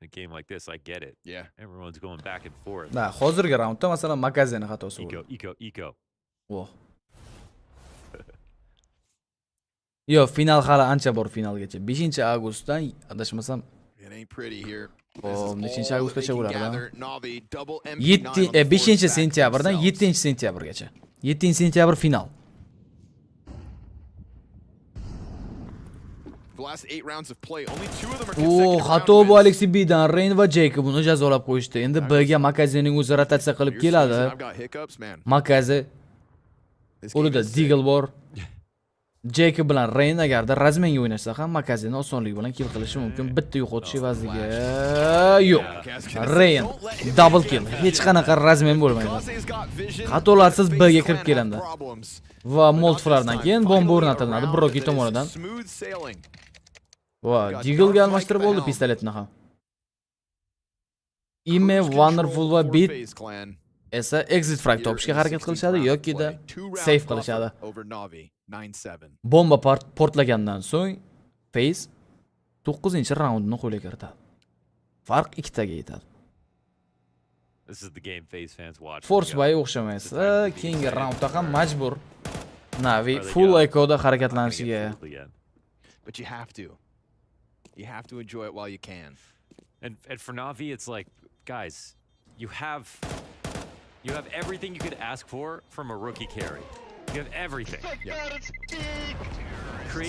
In a game like this, I get it. Yeah. Everyone's going back and forth. Da, hozirgi raundda masalan Makazeni xatosi bo'ldi. Eco. Vo. Yo, final hali ancha bor finalgacha. 5-avgustdan adashmasam. It ain't pretty here. O, 5-avgustgacha bo'ladi. Navi double MP9 5-sentyabrdan 7-sentyabrgacha. 7-sentyabr final. The last 8 rounds of play, only 2 of them are O, consecutive xato round bu wins. Alexey B'dan Rain va Jacob uni jazolab qo'yishdi. Endi B'ga Makazening o'zi rotatsiya qilib keladi. I've got hiccups, man. Makaze qo'lida Deagle bor. Jacob bilan Rain agarda razmenga o'ynashsa ham Makazeni osonlik bilan kill qilishi mumkin. Bitta yo'qotish evaziga. Yo'q. Rain double kill. Hech qanaqa razmen bo'lmaydi. Xatolarsiz B'ga kirib keladi. Va multilardan keyin bomba o'rnatiladi Broki tomonidan. Va Deagle'ga almashtirib oldi pistoletni ham. Ime, Wonderful va Beat esa exit frag topishga harakat qilishadi yoki-da save qilishadi. Bomba portlagandan so'ng FaZe 9-raundni qo'lga kiritadi. Farq 2 taga yetadi. This is the game FaZe fans watch. Force by o'xshamaysa, keyingi raundda ham majbur Navi full echoda harakatlanishiga. But you have to. You have to enjoy it while you can. And for Navi, it's like, guys, you have everything you could ask for from a rookie carry. You have everything.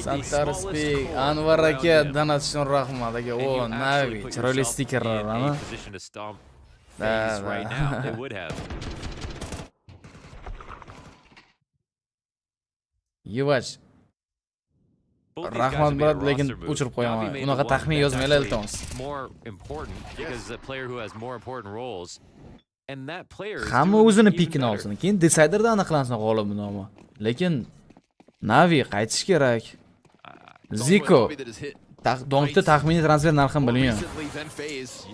Santara Speak, Anwar aka donat uchun rahmat aka. O, Navi, chiroyli stikerlar, ana. Position to stomp FaZe right now. They would have. Yuvach. Rahmat bo'ladi, lekin o'chirib qo'yaman. Unaqa taxmin yozmanglar iltimos. More important because the player who has more important roles and that player is Hamma o'zini pikini olsin, keyin deciderda aniqlansin g'olib nomi. Lekin Navi qaytish kerak. Zico Donutda taxminiy transfer narxini bilgan.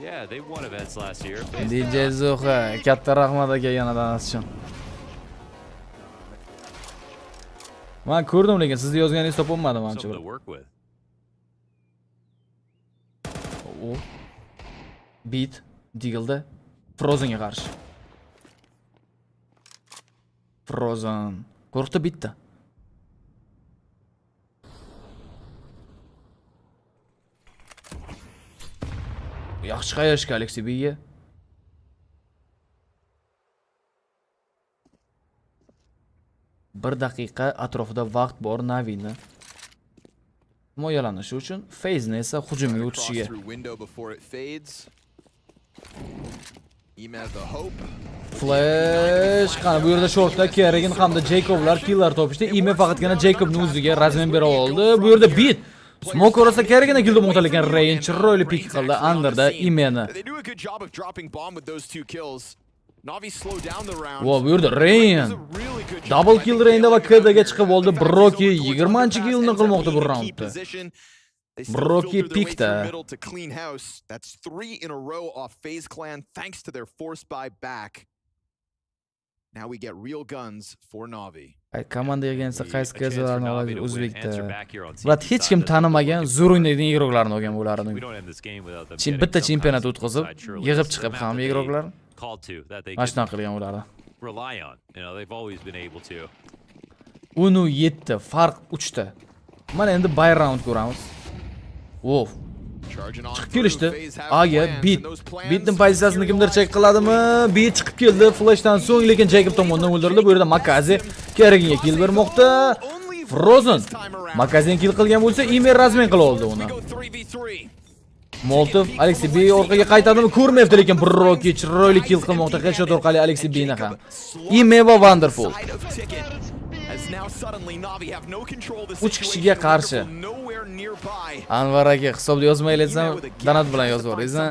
Yeah, they won events last year. DJ Zoha, katta rahmat aka yana donat uchun. Men ko'rdim, lekin sizni yozganingiz topolmadim ancha bir. O Beat Deagle'da Frozenga qarshi. Frozen. Qo'rqdi bitta. Yaxshi qayashga Alexey B'ga. Bir daqiqa atrofida vaqt bor Navini himoyalanishi uchun, FaZe'ni esa hujumga o'tishiga. Flash qani bu yerda shortda Kerrigan hamda Jacoblar killlar topishdi. Ime faqatgina Jacobning o'ziga razmen bera oldi. Bu yerda bit Smoke orasida Kerrigan kildi muhtal ekan. Rain chiroyli pik qildi underda Imeni. Wow, bu yerda Rain double kill Rainda va KDga chiqib oldi. Broki 20-killni qilmoqda bu raundda. Broki pikda. That's 3 in a row off FaZe Clan thanks to their force buy back. Now we get real guns for Navi. Ay komandaga kelsa qaysi kazalarni oladi O'zbekda. Bular hech kim tanimagan zo'rindaydigan igroklarni olgan bo'lardi. Bitta chempionat o'tkazib, yig'ib chiqib ham igroklar mashina qilgan ularni. Rely on. You know, they've always been able to. 17 farq 3 ta. Mana endi buy round ko'ramiz. Wow. Chiqib kelishdi. Aga bitning pozitsiyasini kimdir check qiladimi? Bit chiqib keldi flashdan so'ng, lekin Jacob tomonidan o'ldirildi. Bu yerda Makazi Kerriganga kill bermoqda. Frozen Makazini kill qilgan bo'lsa, Imer razmen qila oldi uni. Molotov Alexey B orqaga qaytadimi? Ko'rmayapti, lekin Broki chiroyli kill qilmoqda headshot orqali Alexey B'ni ham. Ime va Wonderful 3 kishiga qarshi. Anvar aka hisobda yozmaylatsam, Danat bilan yozib yuboringizmi?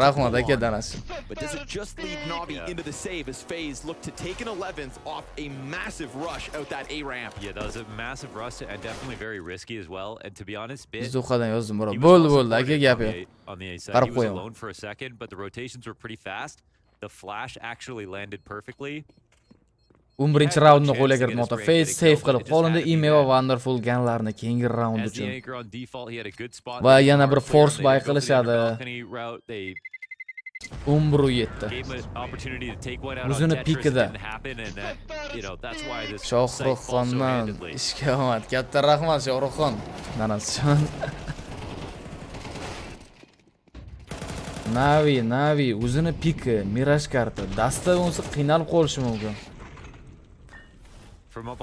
Rahmat aka Danat. But does it just lead Navi into the save as FaZe look to take an 11th off a massive rush out that A ramp? Yeah, that was a massive rush and definitely very risky as well. And to be honest, Zuqadan yozdim bro. Bo'ldi aka gap yo'q. On the A side, he was alone for a second, but the rotations were pretty fast. The flash actually landed perfectly. 11 raundni qo'lga kiritmoqda. FaZe save qilib qolindi. Ime va Wonderful ganlarni keyingi raund uchun. Va yana bir force buy qilishadi. 11-7. O'zini pikida. Shohruxxondan ishga omad. Katta rahmat Shohruxxon. Nanasjon. Navi o'zini piki, Mirage karta. Dasta bo'lsa qiynalib qolishi mumkin.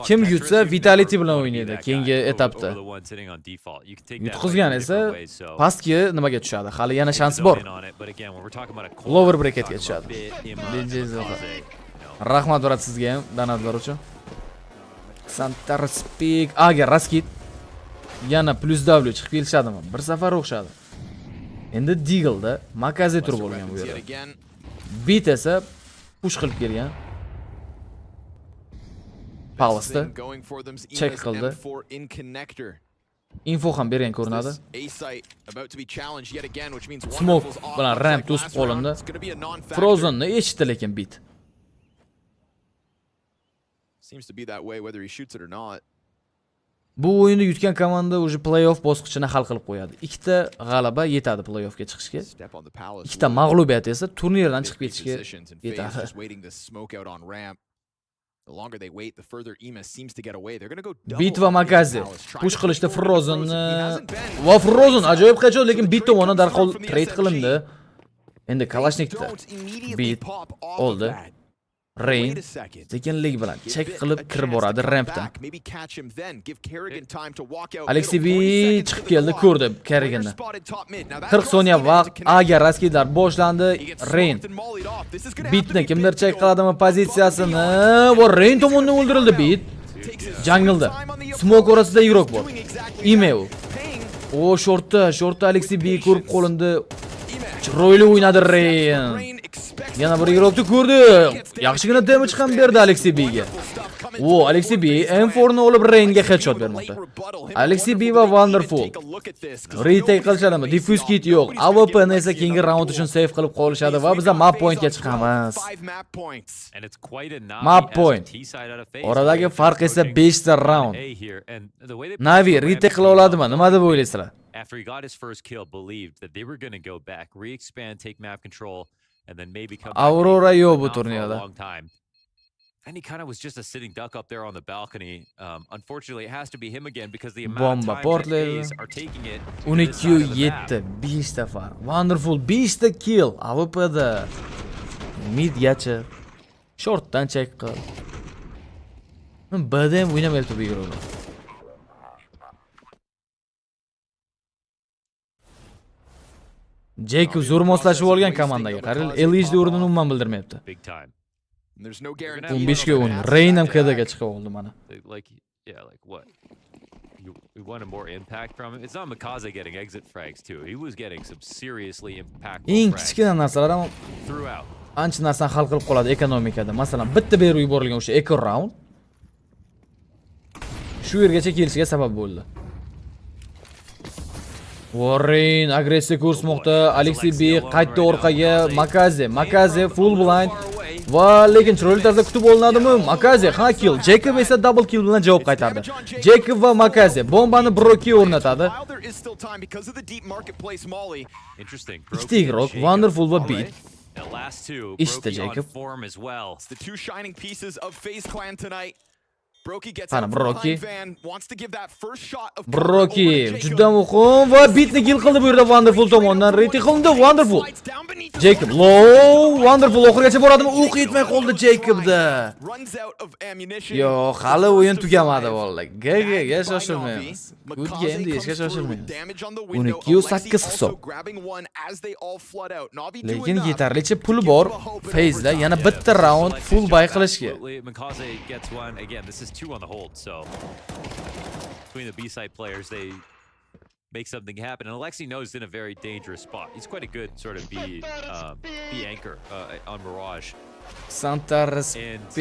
Kim yutsa Vitality bilan o'ynaydi keyingi etapda. Yutqizgan esa pastki nimaga tushadi? Hali yana shans bor. Lower bracketga tushadi. Rahmat brat sizga ham donatlar uchun. Santar Speak Aga Raskit yana plus W chiqib kelishadimi? Bir safar o'xshadi. Endi Deagle'da Makazi tur bo'lgan bu yerda. Bit esa push qilib kelgan. Palace'da check qildi. Info ham bergan ko'rinadi. Smoke bilan ramp to'sib qolindi. Frozenni eshitdi lekin bit. Bu o'yinni yutgan komanda o'zi play-off bosqichini hal qilib qo'yadi. Ikkita g'alaba yetadi play-offga chiqishga. Ikkita mag'lubiyat esa turnirdan chiqib ketishga yetadi. The longer they wait, the further EMA seems to get away. They're going to go Bit va Makazi push qilishda Frozen va Frozen ajoyib qachon, lekin Bit tomonidan darhol trade qilindi. Endi Kalashnikda Bit oldi. Rain sekinlik bilan check qilib kirib boradi rampdan. Alexey B chiqib keldi, ko'rdi Kerriganni. 40 soniya vaqt, Aga raskidlar boshlandi. Rain Bitni kimdir check qiladimi pozitsiyasini? Va Rain tomonidan o'ldirildi Bit. Jungle'da smoke orasida igrok bor. Email. O shortda Alexey B ko'rib qolindi. Chiroyli o'ynadi Rain. Yana bir igrokni ko'rdi. Yaxshigina damage ham berdi Alexey B'ga. O Alexey B M4 ni olib Rainga headshot bermoqda. Alexey B va Wonderful retake qilishadimi? Diffuse kit yo'q. AWP ni esa keyingi round uchun save qilib qolishadi va biz map pointga chiqamiz. Map point. Oradagi farq esa 5 ta round. Navi retake qila oladimi? Nima deb o'ylaysizlar? After he got his first kill, believed that they were going to go back, re-expand, take map control, and then maybe come back Aurora yo'q bu for a turnirda. long time. And he kind of was just a sitting duck up there on the balcony. Unfortunately, it has to be him again because the amount of time that A's are taking it. 12-7 5 ta farq. Wonderful 5 ta kill. AWP'da midgacha shortdan check qil. Bada ham o'ynamayapti bu igroklar. Jacob zo'r moslashib olgan komandaga. Qarang, LHD o'rnini umuman bildirmayapti. Big time. There's no guarantee. 15 ga 10. Rain ham KDga chiqib oldi mana. Like, yeah, like what? You wanted more impact from him. It's not Makaze getting exit frags too. He was getting some seriously impactful Eng frags kichkina narsalar ham throughout. ancha narsani hal qilib qoladi ekonomikada. Masalan, bitta berib yuborilgan o'sha eco round shu yergacha kelishiga sabab bo'ldi. Warren agressiya ko'rsatmoqda. Alexey B qaytdi orqaga. Makaze full blind. Va lekin chiroyli tarzda kutib olinadimi? Makaze ha kill. Jacob esa double kill bilan javob qaytardi. Jacob va Makaze bombani Broki o'rnatadi. Interesting. Ikki Wonderful va Beat. The last two. İşte Jacob. Form as well. It's the two shining pieces of FaZe Clan tonight. Broki gets Ana out from Broki. behind Van, wants to give that first shot of Broki juda muhim va Beatni kill qildi bu yerda Wonderful tomonidan. Rating qilindi Wonderful. Jacob low. Wonderful oxirigacha boradimi? O'q yetmay qoldi Jacobda. Yo, hali o'yin tugamadi bolalar. Ga shoshilmaymiz. Good game deyishga shoshilmaymiz. 12-8 hisob. Lekin yetarlicha pul bor. FaZe'da yana bitta round full buy qilishga. Makaze gets one again. This is 2 on the hold, so between the B-side players, they make something happen. And Alexei knows he's in a very dangerous spot. He's quite a good sort of B anchor on Mirage. Santa Respect.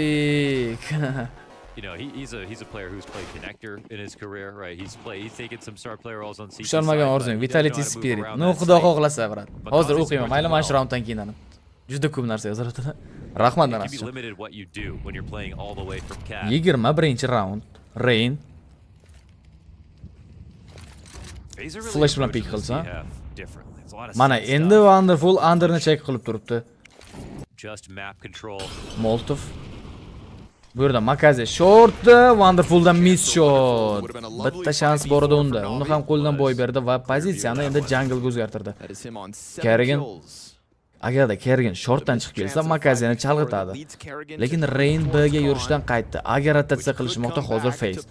You know, he's a player who's played connector in his career, right? He's taken some star player roles on CT. Ushalmagan orzung, Vitality Spirit. No, xudo xohlasa, brat. Hozir o'qiyman. Mayli mana shu rounddan keyin ana. Juda ko'p narsa yozarotilar. Rahmat narsa. 21 round. Rain. Flash bilan pick qilsa. Mana endi Wonderful underni check qilib turibdi. Just map control. Molotov. Bu yerda Makaze short, Wonderfuldan miss shot. Bitta shans bor edi unda. Uni ham qo'ldan boy berdi va pozitsiyani endi jungle o'zgartirdi. Kerrigan agarda Kerrigan shortdan chiqib kelsa, Makazeni chalg'itadi. Lekin Rain B ga yurishdan qaytdi. Agar rotatsiya qilishmoqda hozir FaZe.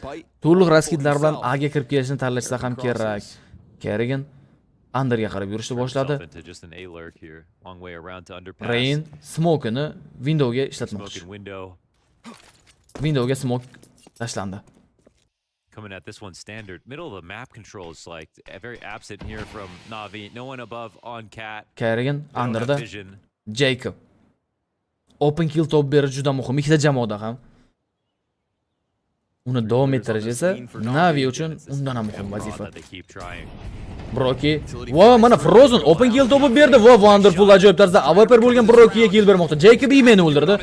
To'liq raskidlar bilan A ga kirib kelishni tanlashsa ham kerak. Kerrigan underga qarab yurishni boshladi. Rain smoke'ini windowga ishlatmoqchi. Windowga smoke tashlandi. Coming at this one standard. Middle of the map control is like very absent here from Navi. No one above on Cat. Kerrigan underda. Jacob. Open kill top berish juda muhim. Ikkita jamoada ham. Uni davom ettirish esa Navi uchun undan ham muhim vazifa. Broki. Va mana Frozen open kill topib berdi. Va Wonderful ajoyib tarzda AWP bo'lgan Brokiga kill bermoqda. Jacob imeni o'ldirdi.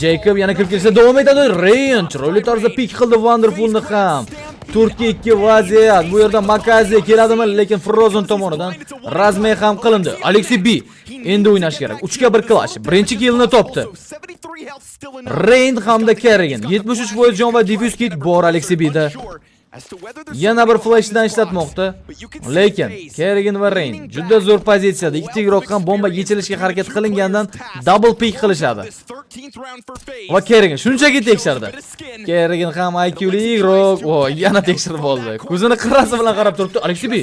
Jacob yana kirib kelsa davom etadi. Rain chiroyli tarzda pick qildi Wonderfulni ham. 4-2 vaziyat. Bu yerda Makaze keladimi? Lekin Frozen tomonidan razmay ham qilindi. Alexey B endi o'ynash kerak. 3 ga 1 clash. Birinchi killni topdi. Rain hamda Kerrigan 73% jon va diffuse kit bor Alexey B'da. Yana bir flashdan ishlatmoqda. Lekin Kerrigan va Rain juda zo'r pozitsiyada. Ikkita igroq ham bomba yechilishga harakat qilingandan double pick qilishadi. Va Kerrigan shunchaki tekshirdi. Kerrigan ham IQli igroq. O, yana tekshirib oldi. Ko'zini qirrasi bilan qarab turibdi. Alexey B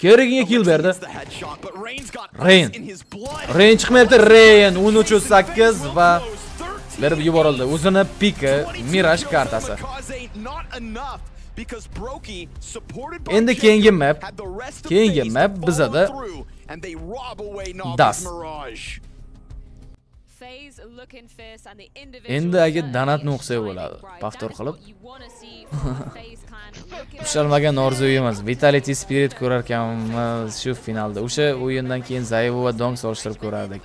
Kerriganga kill berdi. Rain chiqmayapti. Rain 13-8 va berib yuborildi. O'zini piki Mirage kartasi. Endi keyingi map bizada Dust. Endi agar donatni o'qisa bo'ladi. Paftor qilib. Ushalmagan orzu emas. Vitality Spirit ko'rarkanmiz shu finalda. O'sha o'yindan keyin Zayev va Dong solishtirib ko'rardik.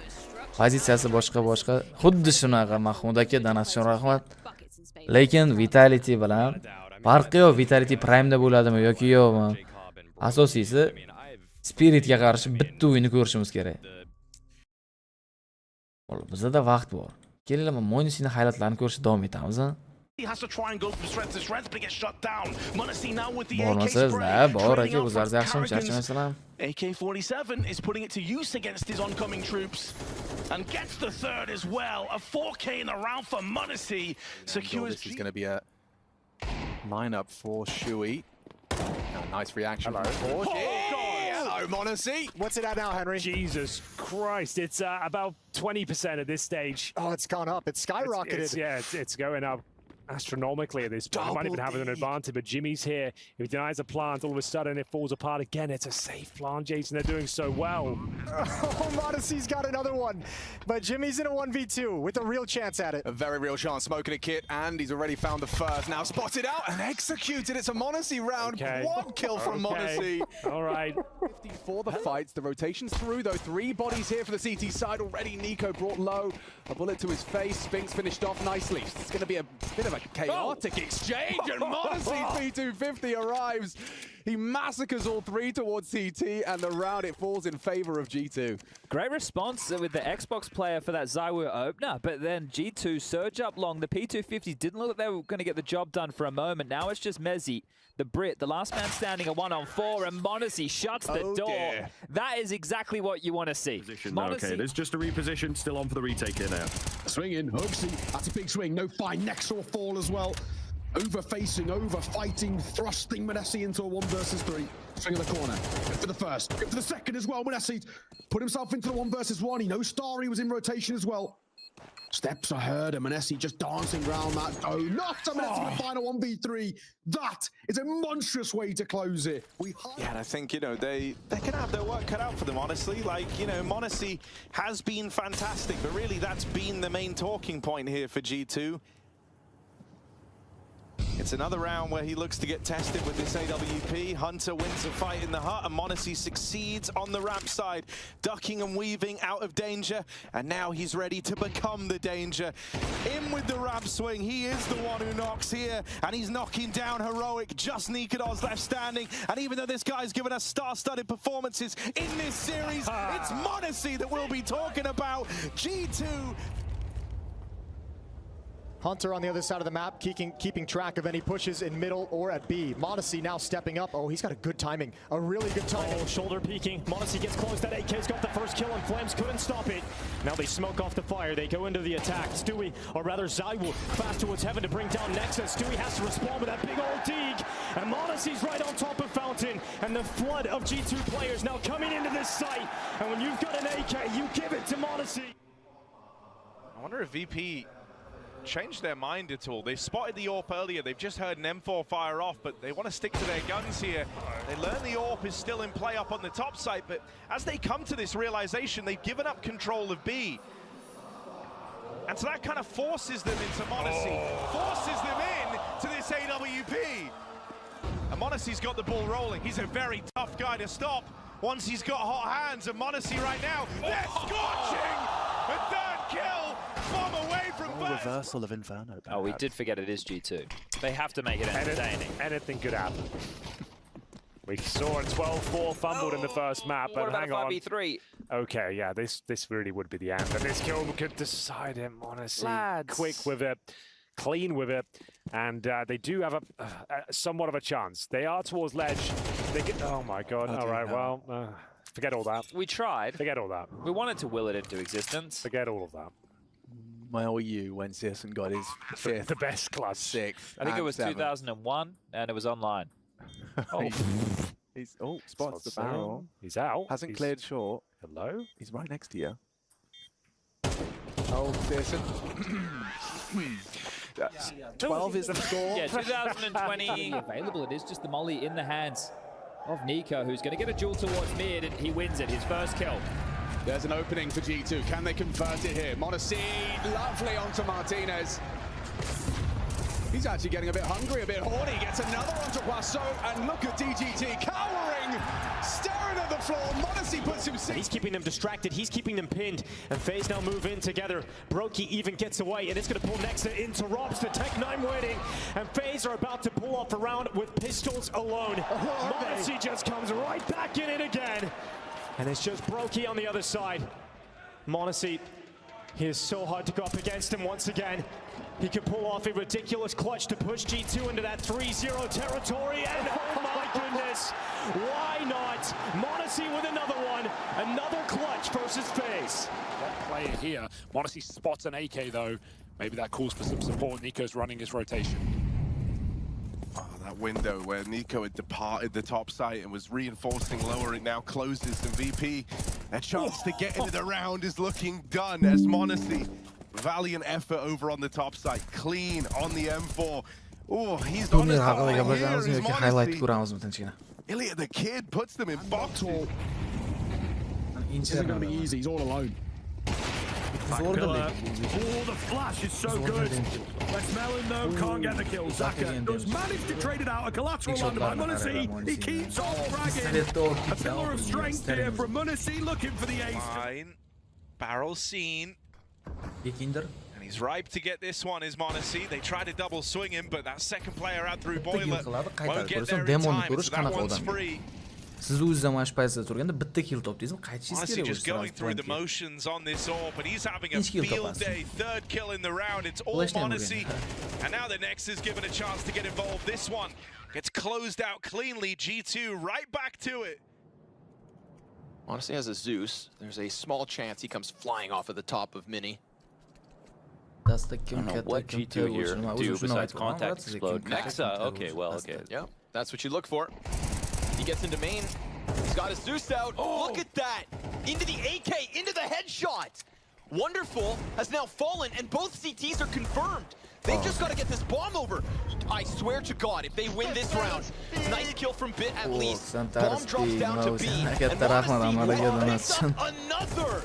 Pozitsiyasi boshqa. Xuddi shunaqa Mahmud aka donat uchun rahmat. Lekin Vitality bilan farqi yo'q. Vitality Prime da bo'ladimi yoki yo'qmi? Asosiysi Spiritga qarshi bitta o'yinni ko'rishimiz kerak. Bizda vaqt bor. Kelinglar, Monisini hayratlarini ko'rishda davom etamiz. He has to try and go from strength to strength, but he gets shut down. Monesi now with the AK-47. AK-47 is putting it to use against his oncoming troops. And gets the third as well. A 4K in the round for Monesi. Secures... This is going to be a lineup for Shui. Nice reaction. Hello. Hello, Monacy. What's it at now, Henry? Jesus Christ, it's about 20% at this stage. Oh, it's gone up. It's skyrocketed. It's going up astronomically at this point. They might even have an advantage, but Jimmy's here. If he denies a plant, all of a sudden it falls apart again. It's a safe plant, Jason. They're doing so well. Oh, Monacy's got another one. But Jimmy's in a 1v2 with a real chance at it. A very real chance. Smoking a kit, and he's already found the first. Now spotted out and executed. It's a Monacy round. Okay. One kill from Monacy. All right. 50 for the fights. The rotation's through, though. 3 bodies here for the CT side already. Nico brought low. A bullet to his face. Spinks finished off nicely. It's going to be a bit of a chaotic exchange, and Monacy P250 arrives. He massacres all 3 towards CT, and the round, it falls in favor of G2. Great response with the Xbox player for that ZywOo opener, but then G2 surge up long. The P250s didn't look like they were going to get the job done for a moment. Now it's just Mezzy, the Brit, the last man standing, a 1-on-4, and Monacy shuts the door. Dear. That is exactly what you want to see. Okay, there's just a reposition, still on for the retake here now. Swinging, Hoaxy, that's a big swing, no fine, next or fall as well. Over facing, over fighting, thrusting Monacy into a 1 versus 3. Swing in the corner. Go for the first, go for the second as well. Monacy put himself into the 1 versus 1. He knows Starry was in rotation as well. Steps are heard, and Monacy just dancing around that. Oh, not a Monacy the final 1v3. That is a monstrous way to close it. Yeah, and I think, you know, they can have their work cut out for them, honestly. Like, you know, Monacy has been fantastic, but really that's been the main talking point here for G2. It's another round where he looks to get tested with this AWP. Hunter wins a fight in the hut, and Monacy succeeds on the ramp side, ducking and weaving out of danger, and now he's ready to become the danger. In with the ramp swing, he is the one who knocks here, and he's knocking down Heroic, just Nikodos left standing, and even though this guy's given us star-studded performances in this series, it's Monacy that we'll be talking about. G2. Hunter on the other side of the map, keeping track of any pushes in middle or at B. Monacy now stepping up. Oh, he's got a good timing, a really good timing. Oh, shoulder peeking. Monacy gets close. That AK's got the first kill, and Flames couldn't stop it. Now they smoke off the fire. They go into the attack. Stewie, or rather ZywOo, fast towards heaven to bring down Nexus. Stewie has to respond with that big old dig, and Monacy's right on top of Fountain, and the flood of G2 players now coming into this site. And when you've got an AK, you give it to Monacy. I wonder if VP changed their mind at all. They spotted the AWP earlier. They've just heard an M4 fire off, but they want to stick to their guns here. They learn the AWP is still in play up on the top side, but as they come to this realization, they've given up control of B. And so that kind of forces them into Monacy, forces them in to this AWP. And Monacy's got the ball rolling. He's a very tough guy to stop once he's got hot hands. And Monacy right now, they're scorching! A third kill! Bomb away from first. Reversal of Inferno. Oh, we did forget it is G2. They have to make it entertaining. Anything could happen. We saw a 12-4 fumbled in the first map, but hang on. 5v3? Okay, yeah, this really would be the end. And this kill could decide it, honestly. Lads. Quick with it, clean with it, and they do have a somewhat of a chance. They are towards ledge. They get, oh my god, all right, well, forget all that. We tried. Forget all that. We wanted to will it into existence. Forget all of that. My OU when Searson got his fifth. The best clutch. Sixth. I think it was 7th. 2001, and it was online. Oh, spots the barrel. He's out. Hasn't cleared short. Hello? He's right next to you. Oh, Searson. 12 is the score. Yeah, 2020 available. It is just the molly in the hands of Nico, who's going to get a duel towards mid, and he wins it, his first kill. There's an opening for G2. Can they convert it here? Monacy, lovely onto Martinez. He's actually getting a bit hungry, a bit horny. Gets another onto Poisson, and look at DGT cowering, staring at the floor. Monacy puts him 6. He's keeping them distracted. He's keeping them pinned. And FaZe now move in together. Brokey even gets away, and it's going to pull Nexa into Robs. The Tech-9 winning, and FaZe are about to pull off a round with pistols alone. Monacy just comes right back in it again. And it's just Brokey on the other side. Monacy, he is so hard to go up against him once again. He could pull off a ridiculous clutch to push G2 into that 3-0 territory, and oh my goodness, why not? Monacy with another one, another clutch versus FaZe. That player here, Monacy spots an AK though. Maybe that calls for some support. Nico's running his rotation. Oh, That window where Nico had departed the top site and was reinforcing lower, it now closes, and VP, a chance to get into the round is looking done as Monacy, valiant effort over on the top site, clean on the M4. Oh, he's on his haqida gaplashamiz yoki highlight ko'ramizmi tinchgina? Ilya the Kid puts them in box. This isn't going to be easy, he's all alone. Oh, the flash is so good. Westmelon, though, can't get the kill. Zaka does manage to trade it out. A collateral under by Munacy. He keeps on fragging. A pillar of strength here from Munacy, looking for the ace. Fine. Barrel seen. And he's ripe to get this one, is Monacy. They try to double swing him, but that second player out through Boiler won't get there in time, so that one's free. Siz o'zingizda mana shu paytda turganda bitta kill topdingizmi? Qaytishingiz Honestly, kerak just going through the motions on this AWP, but he's having a field day. Third kill in the round. It's all Monacy. And now the Next is given a chance to get involved. This one gets closed out cleanly. G2 right back to it. Monacy has a Zeus. There's a small chance he comes flying off of the top of Mini. That's the I don't know what G2 here do besides contact explode. Nexa, okay, well, okay. Yeah, that's what you look for. He gets into main. He's got his Zeus out. Oh, look at that! Into the AK, into the headshot! Wonderful has now fallen, and both CTs are confirmed. They've just got to get this bomb over. I swear to God, if they win this round, nice kill from Bit at least. Bomb drops down to B, and Monacy another!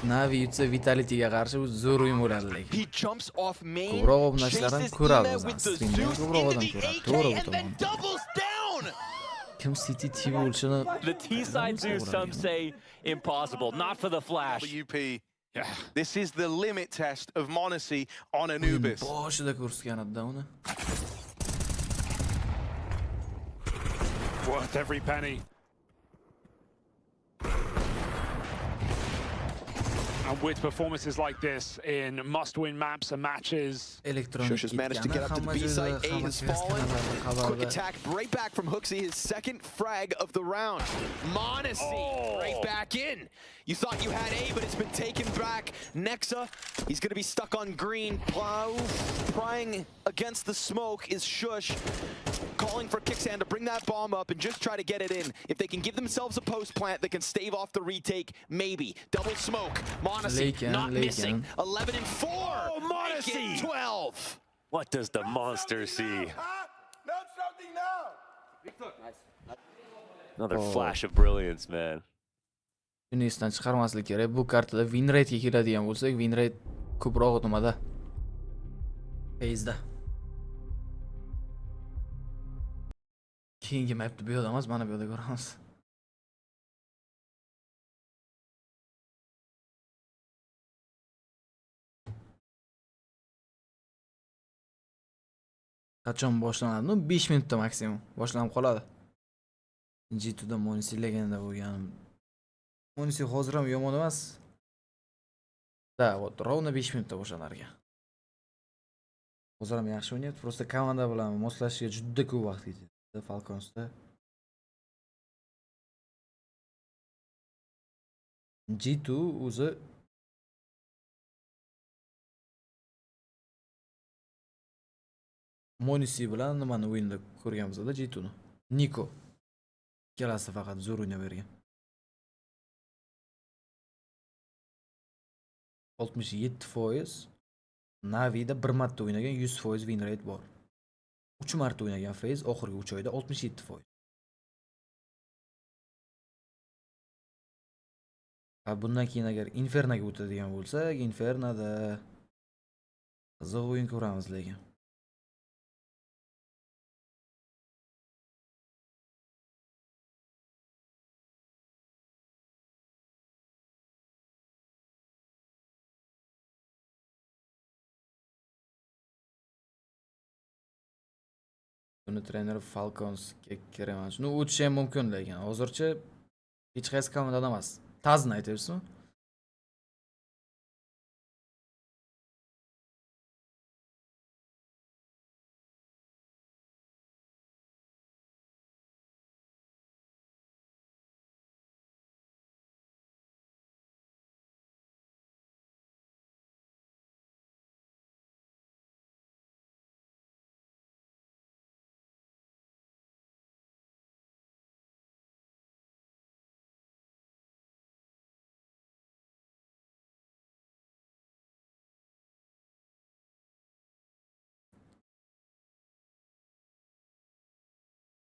Navi yutsa Vitalityga qarshi zo'r o'yin bo'ladi lekin. He jumps off main, ko'proq o'ynashlardan ko'ramiz. Streamni ko'proq odam ko'radi. To'g'ri bu tomon. Doubles down! Kim City TV bo'lishini The T-side Zeus, some say impossible, not for the flash. WP. This is the limit test of Monacy on Anubis. boshida ko'rsatgan edi uni. Worth every penny. And with performances like this in must-win maps and matches, Shush has managed to get up to the B site. A has fallen. Quick attack right back from Hooksy, his second frag of the round. Monacy right back in. You thought you had A, but it's been taken back. Nexa, he's going to be stuck on green. Prying against the smoke is Shush. Calling for Kicksand to bring that bomb up and just try to get it in. If they can give themselves a post plant that can stave off the retake, maybe. Double smoke. Monacy not missing. 11 and 4. Oh, Monacy! 12. What does the monster see? Another flash of brilliance, man. Unisdan chiqarmaslik kerak. Bu kartada win rate'ga kiradigan bo'lsak, win rate ko'proq nimada? Phase'da. Keyingi mapda bu yerda emas, mana bu yerda ko'ramiz. Qachon boshlanadi? 5 minutda maksimum boshlanib qoladi. G2da Monacy legenda bo'lgan. Monacy hozir ham yomon emas. Da, вот ровно 5 minutda boshlanar ekan. Hozir ham yaxshi o'ynayapti, просто komanda bilan moslashishga juda ko'p vaqt ketadi. Falconsda. G2 o'zi Monacy bilan nimani o'yinda ko'rganmiz-da G2ni. Niko. Ikkalasi faqat zo'r o'ynab bergan. 67%. Navida 1 marta o'ynagan 100% win rate bor. 3 marta o'ynagan FaZe oxirgi 3 oyda 67%. Bundan keyin agar Infernoga o'tadigan bo'lsak, Infernoda qiziq o'yin ko'ramiz lekin. Buni trener Falconsga kerak emas. Nu o'tishi ham mumkin lekin hozircha hech qaysi komandada emas. Tazni aytyapsizmi?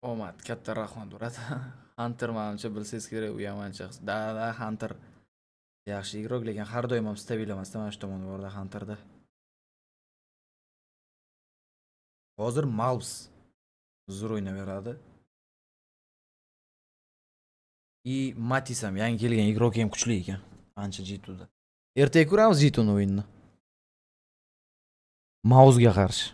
Omad, katta rahmat bo'ladi. Hunter menimcha bilsangiz kerak, u ham ancha. Da, Hunter yaxshi igrok, lekin har doim ham stabil emasda, mana shu tomon borda Hunterda. Hozir Malps zo'r o'ynaveradi. Matis ham yangi kelgan igrok ham kuchli ekan. Ancha G2da. Ertaga ko'ramiz G2 o'yinini. Mausga qarshi.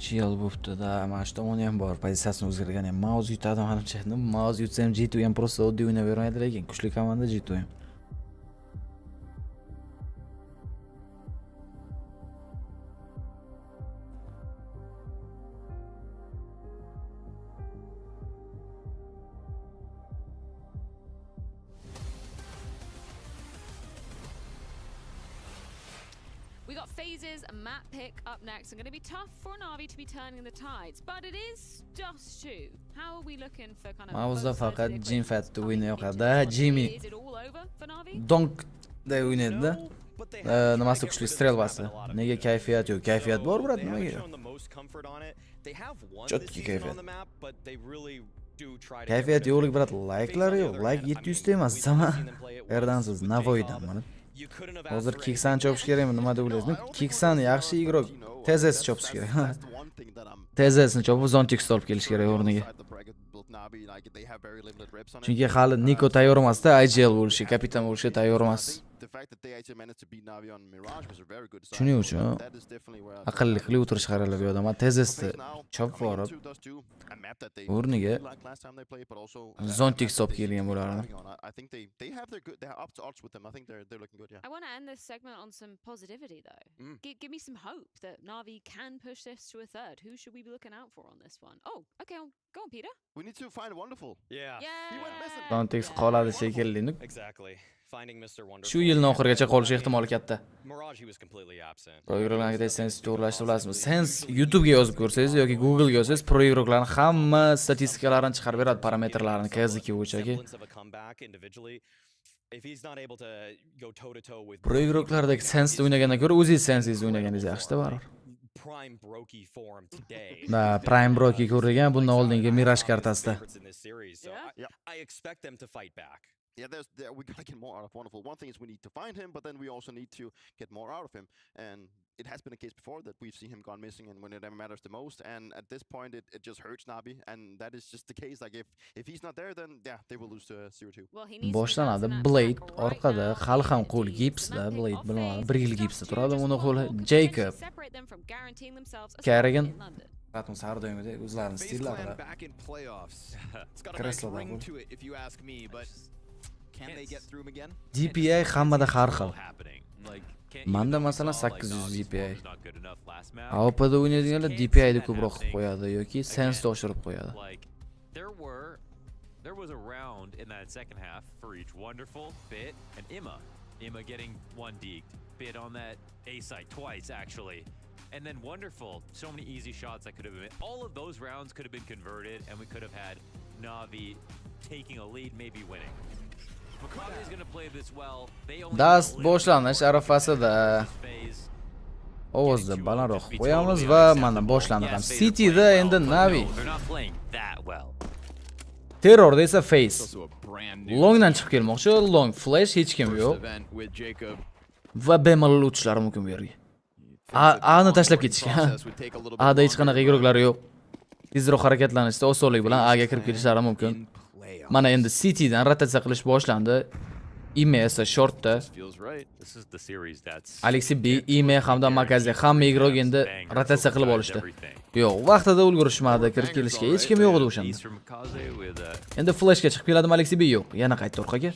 Chill bo'pti-da, mana shu tomoni ham bor, pozitsiyasini o'zgargan ham. Mouse yutadi menimcha. Mouse yutsa ham G2 ham prosta oddiy o'ynayvermaydi, lekin kuchli komanda G2 ham. We got phases, a map pick up next. And going to be tough for Na'Vi to be turning the tides, but it is just two. How are we looking for kind of? Mavzda faqat Jim Fat'ni o'yini yoqadi. Jimmy Donk da o'ynaydi-da. Nimasi kuchli strelbasi. Nega kayfiyat yo'q? Kayfiyat bor, brat, nimaga yo'q? Chotki kayfiyat. Kayfiyat yo'qlik, brat, like'lar yo'q. Like 700 ta emas, sama. Qayerdansiz? Navoiydan mana. Hozir Kiksan chopish kerakmi, nima deb o'ylaysiz? Kiksan yaxshi igrok. TZS chopish kerak. TZSni chopib Zontix olib kelish kerak o'rniga. Chunki hali Niko tayyor emasda, IGL bo'lishi, kapitan bo'lishi tayyor emas. Shuning uchun aqlli qilib o'tirish qaralib bu odam. TZSni chopib borib o'rniga Zontix olib kelgan bo'lardi. I want to end this segment on some positivity, though. Give me some hope that Na'Vi can push this to a third. Who should we be looking out for on this one? Oh, okay, go on, Peter. We need to find Wonderful. Yeah. He went missing. Zontix qoladi shekilli. Exactly. Finding Mr. Wonderful. Shu yilning oxirigacha qolishi ehtimoli katta. Mirage, he was completely absent. Proyektorlarga Sense to'g'rilashni bilasizmi? Sense YouTube'ga yozib ko'rsangiz yoki Google'ga yozsangiz, proyektorlarning hamma statistikalarini chiqarib beradi, parametrlarini KZ2 bo'yichagi. Proyektorlardagi Sense o'ynagandan ko'ra o'zingiz Sense'ni o'ynaganingiz yaxshi-da baribir. Da, Prime Broki ko'rgan bundan oldingi Mirage kartasida. I expect them to fight back. Yeah, we gotta get more out of Wonderful. One thing is we need to find him, but then we also need to get more out of him. And it has been a case before that we've seen him gone missing, and when it matters the most. And at this point, it just hurts Na'Vi, and that is just the case. Like if he's not there, then yeah, they will lose to 0-2. Boshlanadi. Blade orqada, hali ham qo'l gipsda, Blade bilmadim, 1 yil gipsda turadi uni qo'li. Jacob Carrigan Ratmus har doimgidek o'zlarining stillarida. Kreslada DPI hammada har xil. Manda masalan 800 DPI. AWP'da o'ynaydiganlar DPI'ni ko'proq qilib qo'yadi yoki Sense'ni oshirib qo'yadi. There was a round in that second half for each Wonderful, Bit, and Imma. Imma getting one deked, Bit on that A site twice actually. And then Wonderful, so many easy shots that could have been. All of those rounds could have been converted, and we could have had Na'Vi taking a lead, maybe winning. Na'Vi's gonna play this well. Dast boshlanish arafasida ovozda balandroq qo'yamiz va mana boshlandi ham. City'da endi Na'Vi. Terrorda esa Face. Longdan chiqib kelmoqchi, long flash hech kim yo'q. Va bemalol o'tishlari mumkin bu yerga. A'ni tashlab ketishgan. A'da hech qanaqa igroklar yo'q. Tezroq harakatlanishda osonlik bilan A'ga kirib kelishlari mumkin. Mana endi City'dan rotatsiya qilish boshlandi. Ime esa shortda. Alexi B, Ime hamda Makazi hamma igrok endi rotatsiya qilib olishdi. Yo'q, vaqtida ulgurishmadi kirib kelishga. Hech kim yo'q edi o'shanda. Endi flashga chiqib keladi Alexi B yo'q. Yana qaytdi orqaga.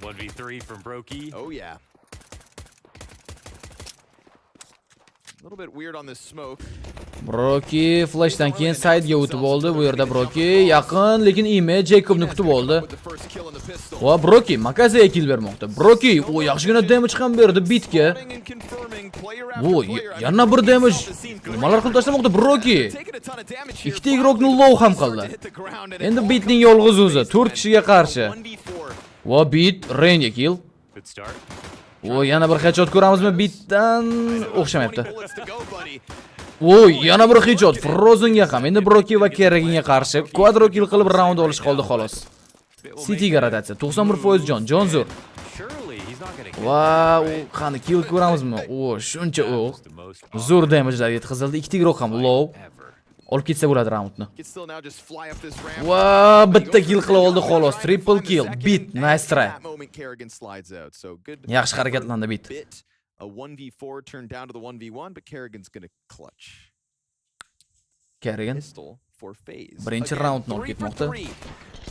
1v3 from Brokey. Oh yeah. A little bit weird on this smoke. Broki flashdan keyin side'ga o'tib oldi. Bu yerda Broki yaqin, lekin Ime Jacobni kutib oldi. Va Broki Makaze'ga kill bermoqda. Broki o yaxshigina damage ham berdi bitga. Bu yana bir damage. Nimalar qilib tashlamoqda Broki? Ikkita igrokni low ham qildi. Endi bitning yolg'iz o'zi 4 kishiga qarshi. Va bit Rainga kill. O yana bir headshot ko'ramizmi bitdan? O'xshamayapti. Voy, yana bir headshot Frozenga ham. Endi Broki va Kerriganga qarshi quadro kill qilib round olish qoldi xolos. Cityga rotatsiya 91% jon zo'r. Va u qani kill ko'ramizmi? O, shuncha o'q. Zo'r damage'lar yetkazildi. Ikkita igroq ham low. Olib ketsa bo'ladi roundni. Va bitta kill qilib oldi xolos. Triple kill. Bit, nice try. Yaxshi harakatlandi bit. A 1v4 turned down to the 1v1, but Kerrigan's going to clutch. Kerrigan birinchi roundni olib ketmoqda.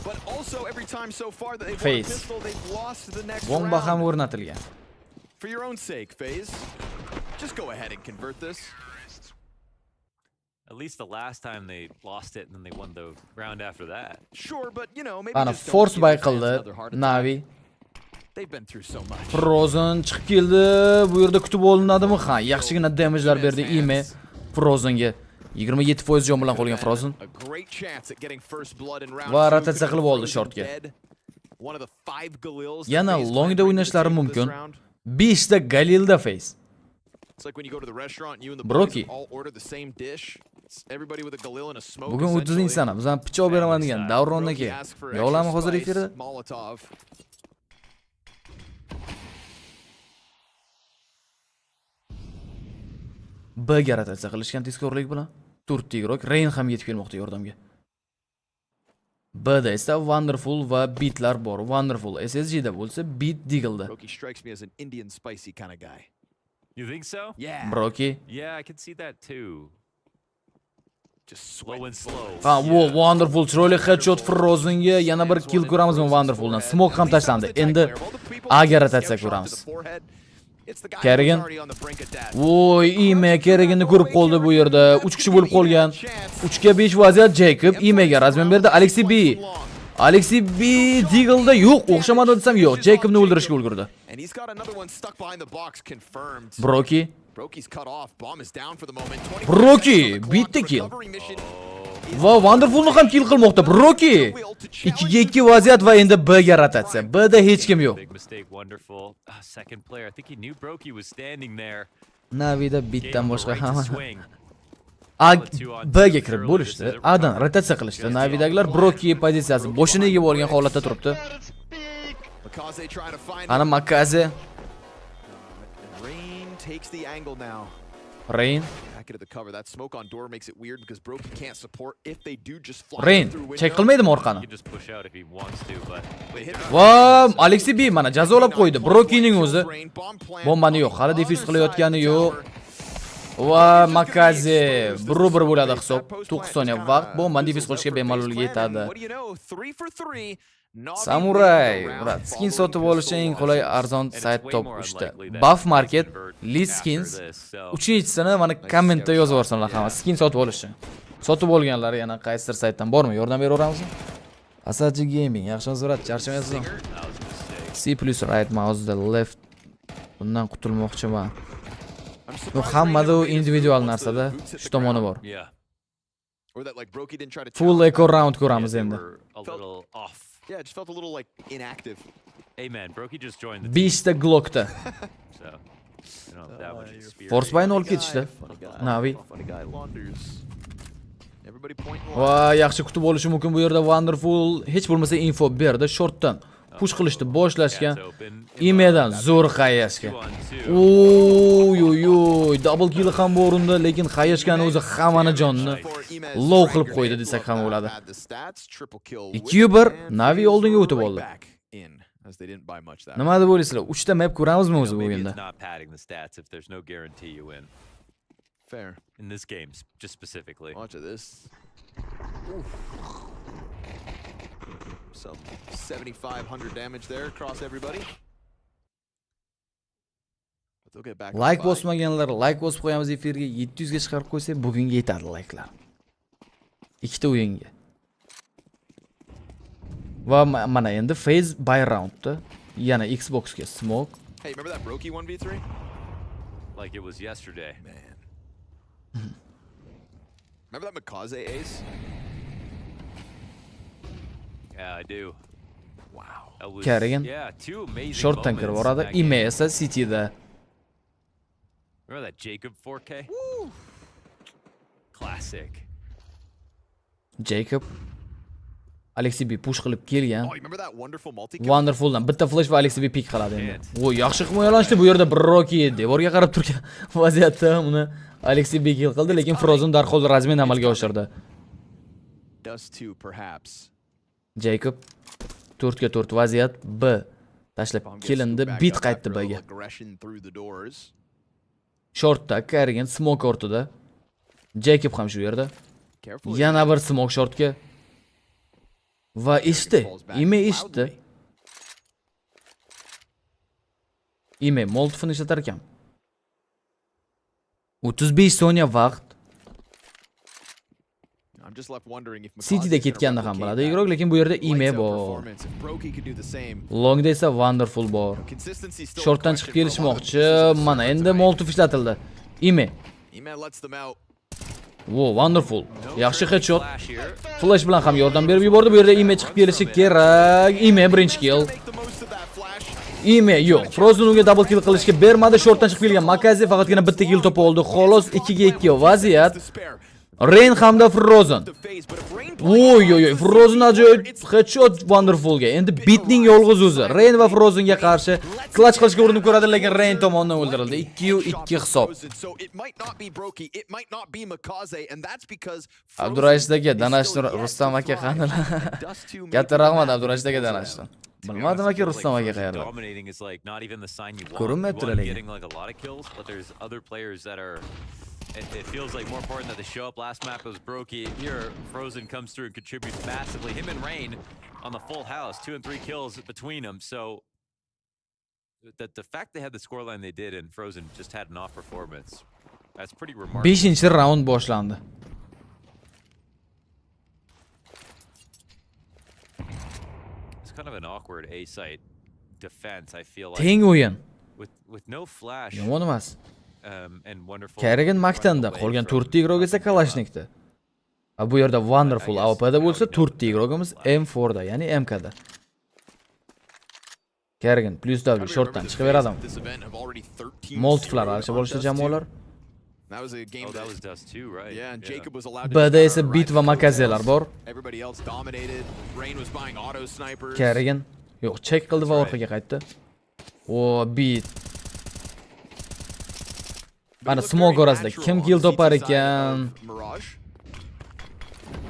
But also every time so far that they've FaZe. won pistol, they've lost the next Bomba ham round. o'rnatilgan. For your own sake, FaZe, just go ahead and convert this. At least the last time they lost it and then they won the round after that. Sure, but you know, maybe Ana just don't force give buy the fans qildi another heart attack. Navi. They've been through so much. Frozen chiqib keldi. Bu yerda kutib olinadimi? Ha, yaxshigina damage'lar berdi Ime Frozenga. 27% jon bilan qolgan Frozen. A great chance at getting first blood in round Va 2. rotatsiya qilib oldi shortga. One of the 5 Galils. Yana longda o'ynashlari mumkin. 5 ta Galilda FaZe. It's like when you go to the restaurant, you and the Broki. boys all order the same dish. It's everybody with a Galil and a smoke. Bugun 30-sana bizdan pichoq beraman degan Davrondan keyin. Yo'qlarmi hozir efirda? Molotov. B'ga rotatsiya qilishgan tezkorlik bilan 4 ta igrok Rain ham yetib kelmoqda yordamga. B'da esa Wonderful va Bitlar bor. Wonderful SSG'da bo'lsa, Bit Deagle'da. Broki strikes me as an Indian spicy kind of guy. You think so? Yeah. Broki. Yeah, I can see that too. Just slow and slow. Ha, Wonderful chiroyli headshot Frozenga, yana bir kill ko'ramizmi Wonderfuldan? Smoke ham tashlandi. Endi A'ga rotatsiya ko'ramiz. Kerrigan. Voy, Ime Kerriganni ko'rib qoldi bu yerda. 3 kishi bo'lib qolgan. 3 ga 5 vaziyat Jacob Imega razmen berdi. Alexi B. Alexi B Deagle'da yo'q, o'xshamadi desam yo'q. Jacobni o'ldirishga ulgurdi. And he's got another one stuck behind the box confirmed. Broki. Broki's cut off. Bomb is down for the moment. Broki bitta kill. Va Wonderfulni ham kill qilmoqda. Broki. 2 ga 2 vaziyat va endi B'ga rotatsiya. B'da hech kim yo'q. Big mistake, Wonderful. Second player. I think he knew Broki was standing there. Navida bitdan boshqa hamma B'ga kirib bo'lishdi. A'dan rotatsiya qilishdi. Navidagilar Broki pozitsiyasi boshini egib olgan holatda turibdi. Ana Makaze. Rain takes the angle now. Rain. Back into the cover. That smoke on door makes it weird because Broki can't support if they do just fly Rain. through window. Check qilmaydimi orqani? He can just push out if he wants to, but Va Alexi B mana jazolab qo'ydi. Brokining o'zi bombani yo'q, hali defyuz qilayotgani yo'q. Va Makaze 1-1 bo'ladi hisob. 9 soniya vaqt. Bombani defyuz qilishga bemalol yetadi. What do you know? 3 for 3. Samurai, brat, skin sotib olish eng qulay arzon sayt top 3 ta. Buff Market, Lee Skins. 3-chisini mana kommentda yozib yuborsanlar hamma skin sotib olishni. Sotib olganlar yana qaysidir saytdan bormi? Yordam beraveramizmi? Asaji Gaming, yaxshimisiz brat, charchamayapsizmi? C+ right mouse the left. Bundan qutulmoqchiman. Bu hammada individual narsada shu tomoni bor. Or that like Broki didn't try to Full echo round ko'ramiz endi. a little off. Yeah, it just felt a little like inactive. Amen. Broki just joined the 5 ta Glockda. So, you know, that much experience. Force buy'ni olib ketishdi. Navi. Funny guy launders. Everybody point Va yaxshi kutib olishi mumkin bu yerda Wonderful hech bo'lmasa info berdi. Shortdan push qilishni boshlashgan. Imedan zo'r qayashgan. Oy, double kill ham bor unda, lekin qayashgani o'zi hammani jonni low qilib qo'ydi desak ham bo'ladi. 2-1 Navi oldinga o'tib oldi. Nima deb o'ylaysizlar? 3 ta map ko'ramizmi o'zi bu o'yinda? Not padding the stats if there's no guarantee you win. Fair. In this game, just specifically. Watch this. Oof. Some 7,500 damage there across everybody. Like bosmaganlar, like bosib qo'yamiz efirga 700 ga chiqarib qo'ysak, bugunga yetadi like'lar. Ikkita o'yinga. Va mana endi phase by roundda yana Xbox ga smoke. Hey, remember that Brokey 1v3? Like it was yesterday. Man. Remember that Mikaze ace? Yeah, I do. Wow. Carrigan. Yeah, two amazing Shortdan kirib boradi. Ime esa City'da. Remember that Jacob 4K? Woo! Classic. Jacob Alexi B push qilib kelgan. Oh, you remember that wonderful multi? Wonderfuldan bitta flash va Alexi B pick qiladi endi. O, yaxshi himoyalanishdi bu yerda Rocky devorga qarab turgan vaziyatda uni Alexi B kill qildi, lekin Frozen darhol razmen amalga oshirdi. Dust 2 perhaps. Jacob 4 ga 4 vaziyat B tashlab kelindi, bit qaytdi B'ga. Shortda Carrigan smoke ortida. Jacob ham shu yerda. Yana bir smoke shortga. Va ishdi. Ime ishdi. Ime moltfini ishlatar ekan. 35 soniya vaqt. City'da ketganda ham bo'ladi igroq, lekin bu yerda Ime bor. Longda esa Wonderful bor. Shortdan chiqib kelishmoqchi. Mana endi moltf ishlatildi. Ime. Wo, Wonderful. Yaxshi headshot. Flash bilan ham yordam berib yubordi. Bu yerda Ime chiqib kelishi kerak. Ime birinchi kill. Ime yo'q. Frozen unga double kill qilishga bermadi. Shortdan chiqib kelgan Makazi faqatgina bitta kill topa oldi. Xolos 2 ga 2 vaziyat. Rain hamda Frozen. Oy oy oy, Frozen ajoyib headshot Wonderfulga. Endi bitning yolg'iz o'zi. Rain va Frozenga qarshi clutch qilishga urinib ko'radi, lekin Rain tomonidan o'ldirildi. 2-2 hisob. Abdurashidga danashdi Rustam aka qanilar. Katta rahmat Abdurashidga danashdi. Bilmadim aka Rustam aka qayerda. Ko'rinmayapti lekin. It feels like more important that they show up. Last map was Brokey. Here, Frozen comes through and contributes massively. Him and Rain on the full house, 2 and 3 kills between them. So the fact they had the scoreline they did and Frozen just had an off performance. That's pretty remarkable. 5-chi round boshlandi. It's kind of an awkward A site defense, I feel like. Teng o'yin. With no flash. Yomon emas. And Wonderful. Carrigan Mak'tanda, qolgan 4 ta igrok esa Kalashnikda. Bu yerda Wonderful AWP'da bo'lsa, 4 ta igrogimiz M4 da, ya'ni MK da. Carrigan plus W shortdan chiqib beradimi? Multiflar alishib olishdi jamoalar. That was a game that was Dust 2, right? Yeah, and Jacob was allowed to. B'da esa Bit va Makazelar bor. Everybody else dominated. Rain was buying auto snipers. Carrigan yo'q, check qildi va orqaga qaytdi. O, Bit. Mana smoke orasida kim kill topar ekan?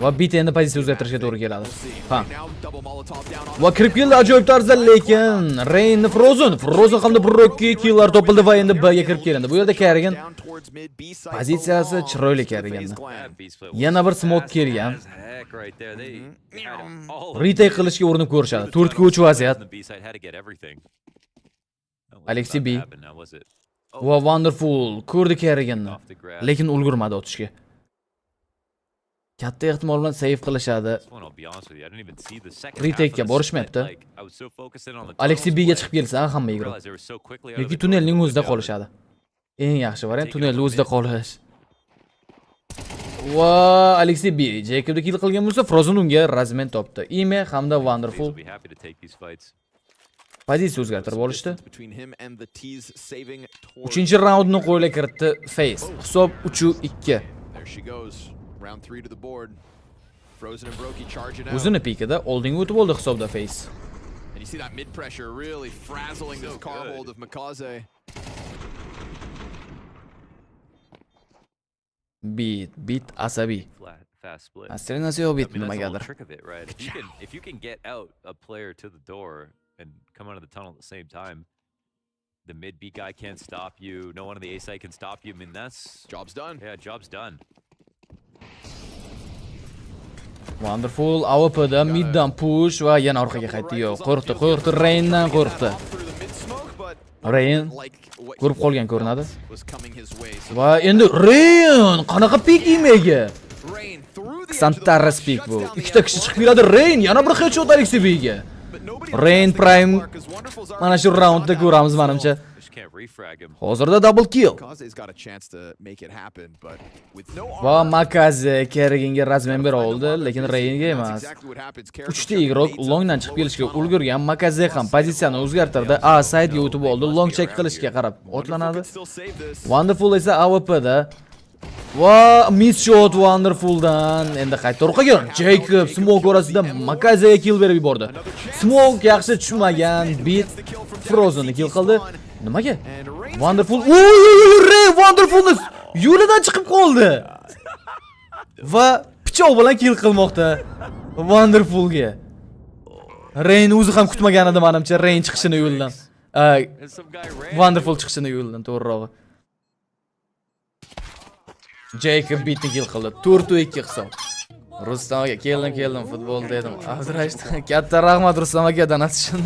Va Bit endi pozitsiya o'zgartirishga to'g'ri keladi. Ha. Va kirib keldi ajoyib tarzda, lekin Rain Frozen hamda Brokey killlar topildi va endi B ga kirib kelindi. Bu yerda Carrigan pozitsiyasi chiroyli Carrigandan. Yana bir smoke kelgan. Retake qilishga urinib ko'rishadi. 4 ga 3 vaziyat. Alexi B va Wonderful ko'rdi Carriganni, lekin ulgurmadi otishga. Katta ehtimol bilan save qilishadi. Retake ga borishmayapti. Alexi B ga chiqib kelsa hamma igro. Yoki tunnelning o'zida qolishadi. Eng yaxshi variant tunnelning o'zida qolish. Va Alexi B Jacobni kill qilgan bo'lsa, Frozen unga razmen topdi. Ime hamda Wonderful pozitsiya o'zgartirib olishdi. 3-chi raundni qo'yla kiritdi Face. Hisob 3-2. O'zini pikida oldinga o'tib oldi hisobda Face. And you see that mid pressure really frazzling this car hold of Mikaze. Bit asabiy. Fast split. Astrinasi yo'q Bit nimagadir. If you can get out a player to the door and come out of the tunnel at the same time, the mid B guy can't stop you. No one on the A side can stop you. I mean, that's job's done. Yeah, job's done. Wonderful AWP'da middan push va yana orqaga qaytdi. Yo'q, qo'rqdi. Raindan qo'rqdi. Rain ko'rib qolgan ko'rinadi. Va endi Rain qanaqa pik imaga? Santaris pik bu. Ikkita kishi chiqib keladi. Rain yana bir headshot Alexeyga. Rain Prime mana shu raundda ko'ramiz menimcha. Hozirda double kill. Va Makaze Kerriganga razmen bera oldi, lekin Rainga emas. 3 ta igroq longdan chiqib kelishga ulgurgan. Makaze ham pozitsiyani o'zgartirdi. A side ga o'tib oldi. Long check qilishga qarab otlanadi. Wonderful esa AWP-da. Va miss shot Wonderfuldan. Endi qayta orqaga. Jacob smoke orasida Makazega kill berib yubordi. Smoke yaxshi tushmagan. Beat Frozen'ni kill qildi. Nimaga? Wonderful. Oy, Wonderfulness yo'lidan chiqib qoldi. Va pichoq bilan kill qilmoqda. Wonderfulga. Rain o'zi ham kutmagan edi menimcha Rain chiqishini yo'ldan. Wonderful chiqishini yo'ldan to'g'rirog'i. Jacob bitni kill qildi. 4-2 hisob. Rustam aka, keldim futbol dedim. Azrashdi. Katta rahmat Rustam aka donat uchun.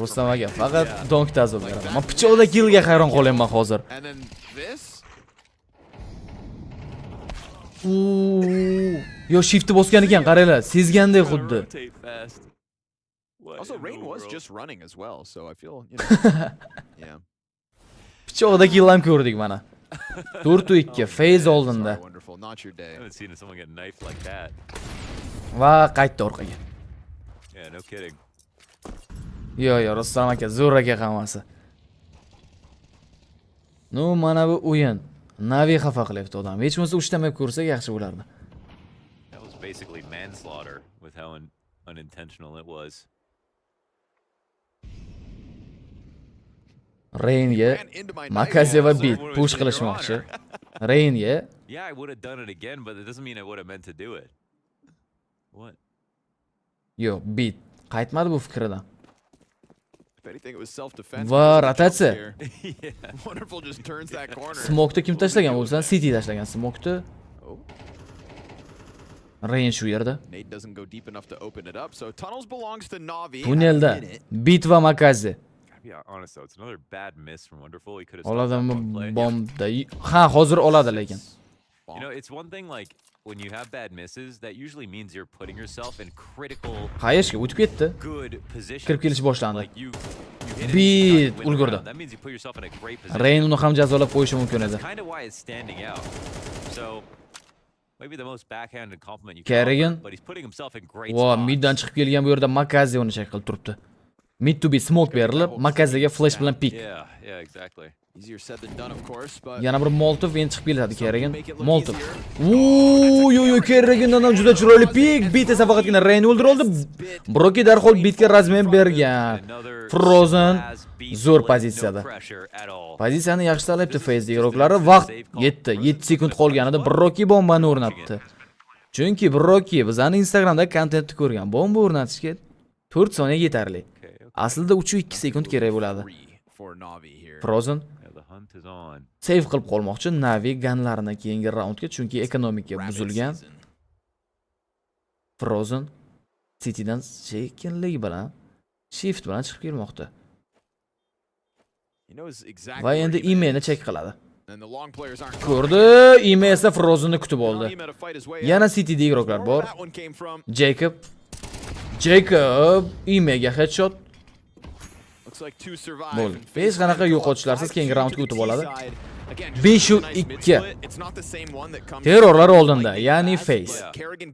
Rustam aka faqat donk tazib beradi. Men pichoqda killga hayron qolyapman hozir. Yo shiftni bosgan ekan, qaranglar, sezgandek xuddi. Also, Rain was just running as well, so I feel, you know, yeah. Pichoqda kill ham ko'rdik mana. 4-2 Phase oldinda. Va qaytdi orqaga. Yeah, no kidding. Yo, Rustam aka, zo'r aka hammasi. No, mana bu o'yin. Navi xafa qilyapti odam. Hech bo'lmasa ushlamay ko'rsak yaxshi bo'lardi. That was basically manslaughter with how unintentional it was. Rainga Makaze va Beat push qilishmoqchi. Rainga. Yeah, I would have done it again, but it doesn't mean I would have meant to do it. What? Yo, Beat qaytmadi bu fikridan. Va Va rotatsiya. Wonderful just turns that corner. Smoke'ni kim tashlagan bo'lsa, City tashlagan smoke'ni. Rain shu yerda. Nate doesn't go deep enough to open it up, so tunnels belongs to Navi. Tunnelda Beat va Makaze. Yeah, honest though, it's another bad miss from Wonderful. He could have Oladimi bombda? Ha, hozir oladi lekin. You know, it's one thing like when you have bad misses, that usually means you're putting yourself in critical Qayerga o'tib ketdi? good position. Kirib kelish boshlandi. Like you hit Beat ulgurdi. That means you put yourself in a great position. Rain uni ham jazolab qo'yishi mumkin edi. Kind of why it's standing out. So maybe the most backhanded compliment you Kerrigan. can offer, but he's putting himself in great Va spots. middan chiqib kelgan bu yerda Makaze uni check qilib turibdi. Mid to be smoke berilib, Makazega flash bilan pick. Yeah, exactly. Easier said than done, of course, but Yana bir Molotov endi chiqib keladi Kerrigan. Molotov. Yo, Kerrigandan ham juda chiroyli pick. Beat esa faqatgina Rain o'ldiroldi. Broki darhol Beatga razmen bergan. Frozen zo'r pozitsiyada. Pozitsiyani yaxshi tanlayapti Phase iroqlari. Vaqt yetdi. 7 sekund qolganida Broki bombani o'rnatdi. Chunki Broki bizani Instagramda kontentni ko'rgan. Bomba o'rnatishga 4 soniya yetarli. Aslida 3-2 sekund kerak bo'ladi. Frozen save qilib qolmoqchi Navi ganlarini keyingi raundga, chunki ekonomika buzilgan. Frozen Citydan sekinlik bilan shift bilan chiqib kelmoqda. Va endi emailni check qiladi. Ko'rdi, email esa Frozenni kutib oldi. Yana Cityda igroqlar bor. Jacob emailga headshot. Bo'ldi. Hech qanaqa yo'qotishlarsiz keyingi raundga o'tib oladi. 5-2. Terrorlar oldinda, ya'ni Phase. Kerrigan.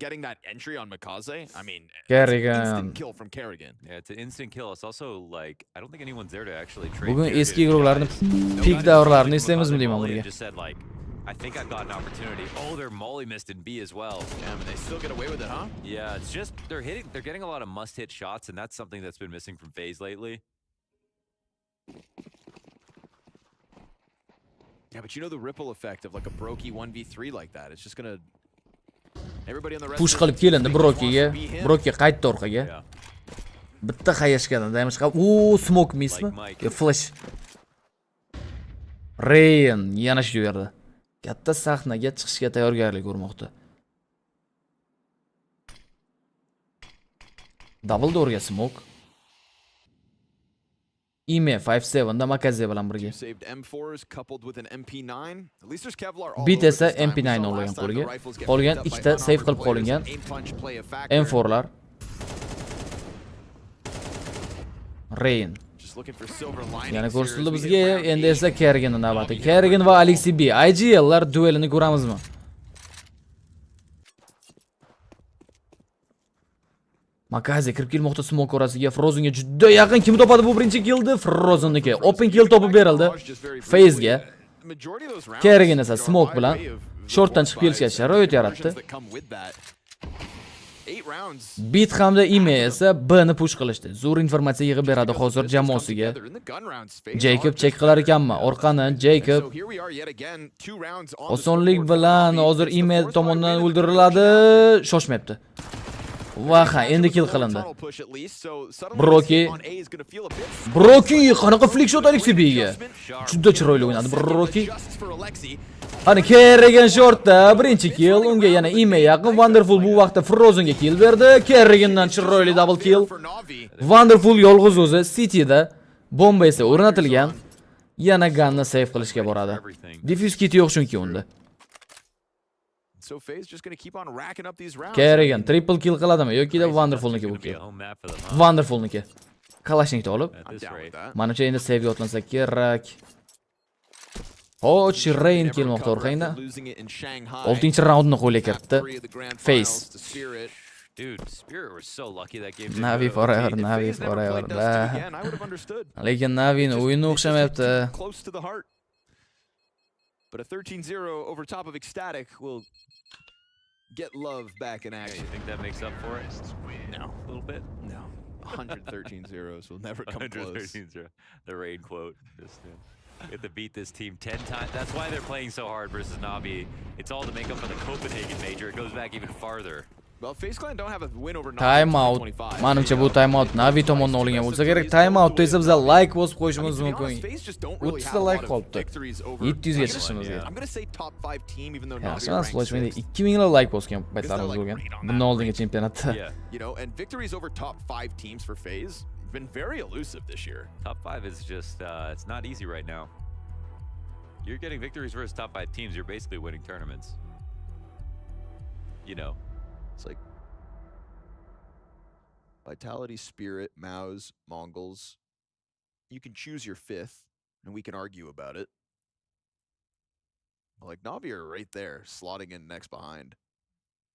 Yeah, it's an instant kill. It's also like I don't think anyone's there to actually trade. Bugun eski igroqlarni peak davrlarini eslaymizmi deyman Molly ularga. just said like I think I've got an opportunity. Oh, they're molly missed in B as well. Damn, and they still get away with it, huh? Yeah, it's just they're getting a lot of must-hit shots, and that's something that's been missing from Phase lately. Yeah, but you know the ripple effect of like a Brokey 1v3 like that. It's just gonna everybody on the rest Push qilib kelindi Brokiga. Broki qaytdi orqaga. Bitta qayashgan damage qilib. Smoke missmi? Flash. Rain yana shu yerda. Katta sahnaga chiqishga tayyorgarlik ko'rmoqda. Double doorga smoke. Ime 57 da Makaze bilan birga. Saved M4s coupled with an MP9. At least there's Kevlar all Bit over esa this time. MP9 We saw olgan last time the qo'lga. rifles get Qolgan picked up by ikkita save unarmored qilib players. qo'lingan Aim punch play a factor. M4lar. Rain. Just looking for silver linings Yana here ko'rsatildi as we bizga, hit round endi 8. esa Kerrigan navbati. Kerrigan va Alexi B. IGL'lar duelini ko'ramizmi? Makaze kirib kelmoqda smoke orasiga. Frozenga juda yaqin. Kim topadi bu birinchi killni? Frozenniki. Open kill topib berildi. Faze'ga. Kerrigan esa smoke bilan shortdan chiqib kelishga sharoit yaratdi. Bit hamda Ime esa B ni push qilishdi. Zo'r informatsiya yig'ib beradi hozir jamoasiga. Jacob check qilar ekanmi? Orqani Jacob osonlik bilan hozir Ime tomonidan o'ldiriladi. Shoshmayapti. Va ha, endi kill qilindi. Broki qanaqa flick shot Alexi-ga. Juda chiroyli o'ynadi Broki. Hani Kerrigan shortda birinchi kill, unga yana Ime yaqin. Wonderful bu vaqtda Frozenga kill berdi. Kerrigandan chiroyli double kill. Wonderful yolg'iz o'zi Cityda, bomba esa o'rnatilgan. Yana gunni save qilishga boradi. Diffuse kit yo'q chunki unda. So FaZe just going to keep on racking up these rounds. Kerrigan triple kill qiladimi yoki da Wonderfulniki bu kill? Wonderfulniki. Kalashnikni olib. Menimcha endi save yotlansa kerak. Hoch Rain kelmoqda orqangda. 6-raundni qo'lga kiritdi. FaZe. Dude, Spirit were so lucky that game. Navi forever, Navi forever. Lekin Navining o'yini o'xshamayapti. Close to the heart. But a 13-0 over top of Ecstatic will get love back in action. You think that makes up for it? No. A little bit? No. 113 zeros will never come close. 113-0. The raid quote. Just get to beat this team 10 times. That's why they're playing so hard versus Navi. It's all to make up for the Copenhagen major. It goes back even farther. Well, FaZe Clan don't have a win over Navi. Time out. Menimcha bu time out Navi tomonidan olingan bo'lsa kerak. Time out esa biz like bosib qo'yishimiz mumkin. 30 ta like qolibdi. 700 ga chiqishimiz kerak. I'm going to say top 5 team even though Yaxshi Navi emas, Flashbangda 2000 la like bosgan paytlarimiz bo'lgan. Bundan oldingi chempionatda. You know, and victories over top 5 teams for FaZe have been very elusive this year. Top 5 is just, it's not easy right now. You're getting victories versus top 5 teams. You're basically winning tournaments. You know. It's like Vitality, Spirit, Maus, Mongols. You can choose your 5th, and we can argue about it. Like Navi are right there, slotting in next behind.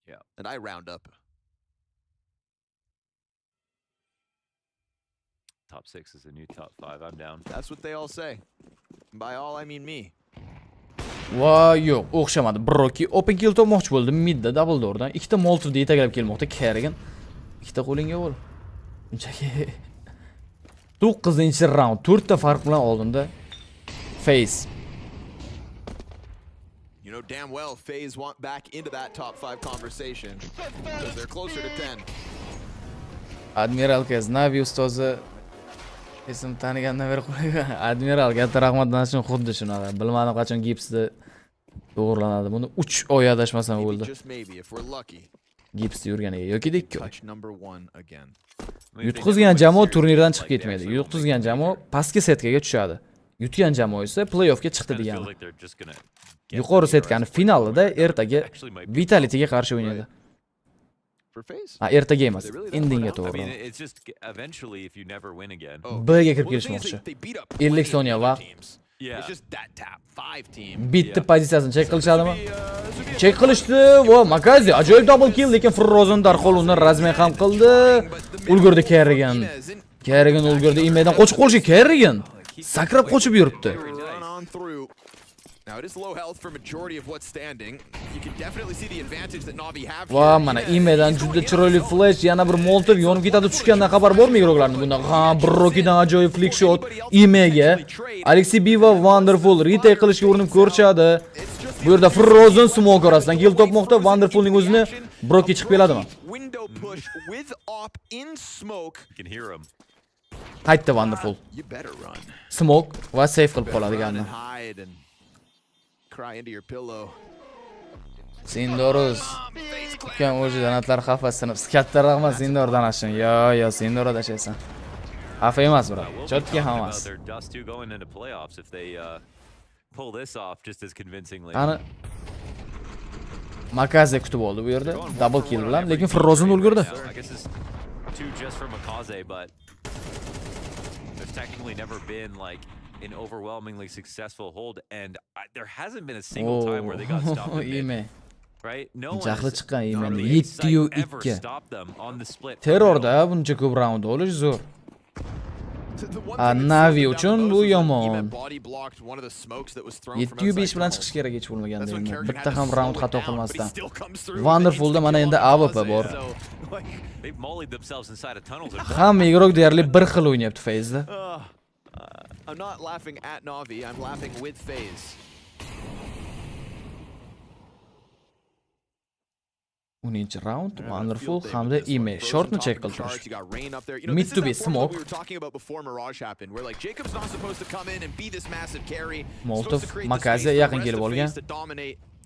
Yeah. And I round up. Top 6 is the new top 5. I'm down. That's what they all say. And by all, I mean me. Va yo'q, o'xshamadi. Broki open kill topmoqchi bo'ldi midda double doordan. Ikkita Molotov da yetaklab kelmoqda Kerrigan. Ikkita qo'lingga ol. Unchaki 9-round 4 ta farq bilan oldinda FaZe. You know damn well FaZe want back into that top 5 conversation because they're closer to 10. Admiral Navi ustozi esim tanigandan beri qo'ygan. Admiral katta rahmatdan uchun xuddi shunaqa. Bilmadim qachon gipsda to'g'rilanadi. Buni 3 oy adashmasam bo'ldi. Just maybe if we're lucky. Gipsda yurganiga yoki 2 oy. Number 1 again. Yutqizgan jamoa turnirdan chiqib ketmaydi. Yutqizgan jamoa pastki setkaga tushadi. Yutgan jamoa esa play-offga chiqdi degani. Yuqori setkani finalida ertaga Vitalityga qarshi o'ynaydi. Ertaga emas, endingga to'g'ri. B'ga kirib kelishmoqchi. 50 soniya vaqt. Bitta pozitsiyasini check qilishadimi? Check qilishdi. Va Makazi ajoyib double kill, lekin Frozen darhol uni razmen ham qildi. Ulgurdi Kerrigan. Kerrigan ulgurdi. Imedan qochib qolishi Kerrigan. Sakrab qochib yuribdi. Now it is low health for majority of what's standing. You can definitely see the advantage that Navi have. Va mana Imedan juda chiroyli flash, yana bir Molotov yonib ketadi tushgandan xabar bormi iroqlarning bunda? Ha, Brokidan ajoyib flick shot Imega. Alexi B va Wonderful retake qilishga urinib ko'rishadi. Bu yerda Frozen smoke orasidan kill topmoqda. Wonderfulning o'zini Broki chiqib keladimi? Window push with op in smoke. You can hear him. Qaytdi Wonderful. You better run. Smoke va save qilib qoladiganini. Cry into your pillow. Sindoruz. Ukam o'zi donatlar xafasini. Katta rahmat Sindor donashing. Yo, Sindor adashaysan. Xafa emas bro. Chotki ham emas. Their Dust 2 going into playoffs if they pull this off just as convincingly. Qani Makaze kutib oldi bu yerda. Double kill bilan, lekin Frozen ulgurdi. I guess it's 2 just from Makaze, but there's technically never been like an overwhelmingly successful hold, and there hasn't been a single time where they got stopped. Right? No one Jahli chiqqan ever 7-2. stopped them on the split. Terrorda buncha ko'p round olish zo'r. Navi uchun bu yomon. 7-5 bilan chiqish kerak hech bo'lmaganda endi. Bitta ham round xato qilmasdan. Wonderfulda mana endi AWP bor. They've mollied themselves inside a tunnel. Hamma igrok deyarli bir xil o'ynayapti FaZe'da. I'm not laughing at Navi, I'm laughing with FaZe. 10-round, Wonderful hamda Ime shortni check qildi. Mid to be smoke. We were talking about before Mirage happened, where like Jacob's not supposed to come in and be this massive carry. Molotov Makaze yaqin kelib olgan.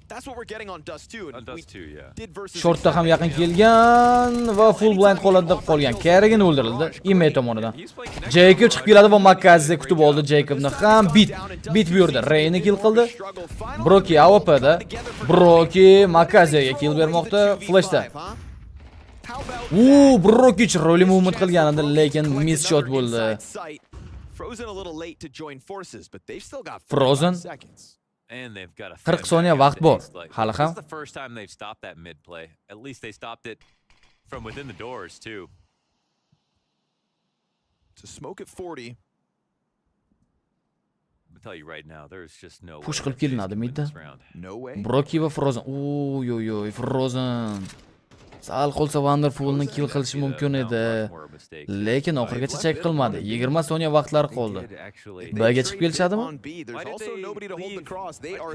That's what we're getting on Dust 2. On Dust 2, yeah. Shortda ham yaqin kelgan va full blind holatda qolgan. Kerrigan o'ldirildi Ime tomonidan. Jacob chiqib keladi va Makaze kutib oldi Jacobni ham bit bu yerda. Rayni kill qildi. Broki AWP'da. Broki Makazega kill bermoqda Flashda. Broki chiroyli movement qilgan edi, lekin miss shot bo'ldi. Frozen a little late to join forces, but they've still got Frozen seconds. And they've got a 40 soniya vaqt bor. Hali ham. This is the first time they've stopped that mid play. At least they stopped it from within the doors too. To smoke at 40. I'll tell you right now, there's just no Push qilib kelinadi midda. No way. Broki va Frozen. Oy, Frozen. Sal qolsa Wonderfulni kill qilishi mumkin edi. Lekin oxirgacha check qilmadi. 20 soniya vaqtlari qoldi. B'ga chiqib kelishadimi?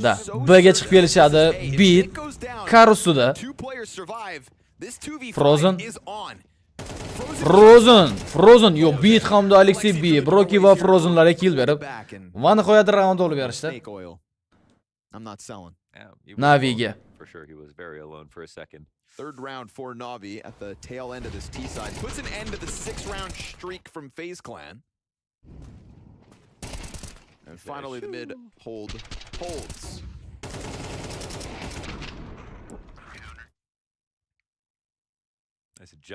Da, B'ga chiqib kelishadi. Beat Karusida. Frozen. Yo, Beat hamda Alexey B, Broki va Frozenlarga kill berib, va nihoyat round olib berishdi. I'm not selling. Naviga. For sure he was very alone for a second. Third round for Navi at the tail end of this T side. Puts an end to the 6-round streak from FaZe Clan. And finally the mid holds.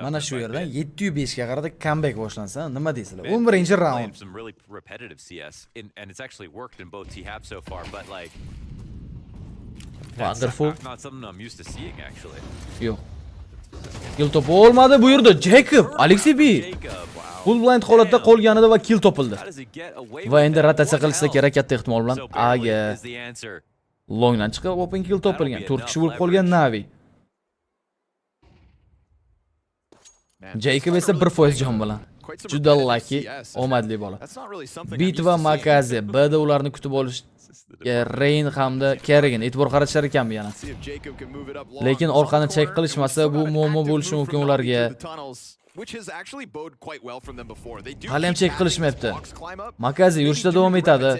Mana shu yerdan 7-5 ga qarada comeback boshlansa, nima deysizlar? 11-round. Some really repetitive CS and it's actually worked in both T-Hab so far, but like Wonderful. Not something I'm used to seeing actually. Yo'q. Kill topi olmadi bu yerda Jacob, Alexey B. Full blind holatda qolganida va kill topildi. Va endi rotatsiya qilishsa kerak katta ehtimol bilan Aga longdan chiqib open kill topilgan. 4 kishi bo'lib qolgan Navi. Jacob esa 1% jon bilan. Juda lucky, omadli bola. Beat va Makaze B'da ularni kutib olish Rain hamda Kerrigan e'tibor qaratishar ekanmi yana. Lekin orqani check qilishmasa bu muammo bo'lishi mumkin ularga. Hali ham check qilishmayapti. Makaze yurishda davom etadi.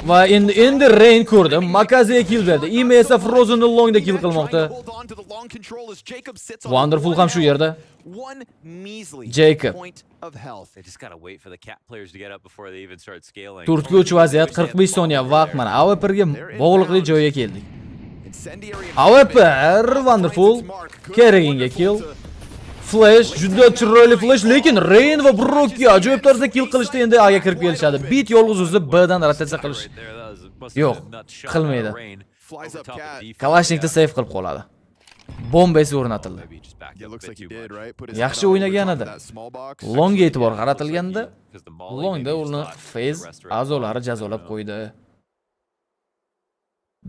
Va endi Rain ko'rdi. Makazega kill berdi. Ime esa Frozen'ni longda kill qilmoqda. Wonderful ham shu yerda. Jacob. They just got to wait for the cat players to get up before they even start scaling. 4-3 vaziyat, 45 soniya vaqt mana. AWP'ga bog'liqli joyga keldik. AWP Wonderful Kerriganga kill. Flash juda chiroyli flash, lekin Rain va Broki ajoyib tarzda kill qilishda endi A'ga kirib kelishadi. Beat yolg'iz o'zi B'dan rotatsiya qilish. Yo'q, qilmaydi. Kalashnikni save qilib qoladi. Bomba esa o'rnatildi. Yaxshi o'ynagan edi. Longga e'tibor qaratilganda, longda uni FaZe a'zolari jazolab qo'ydi.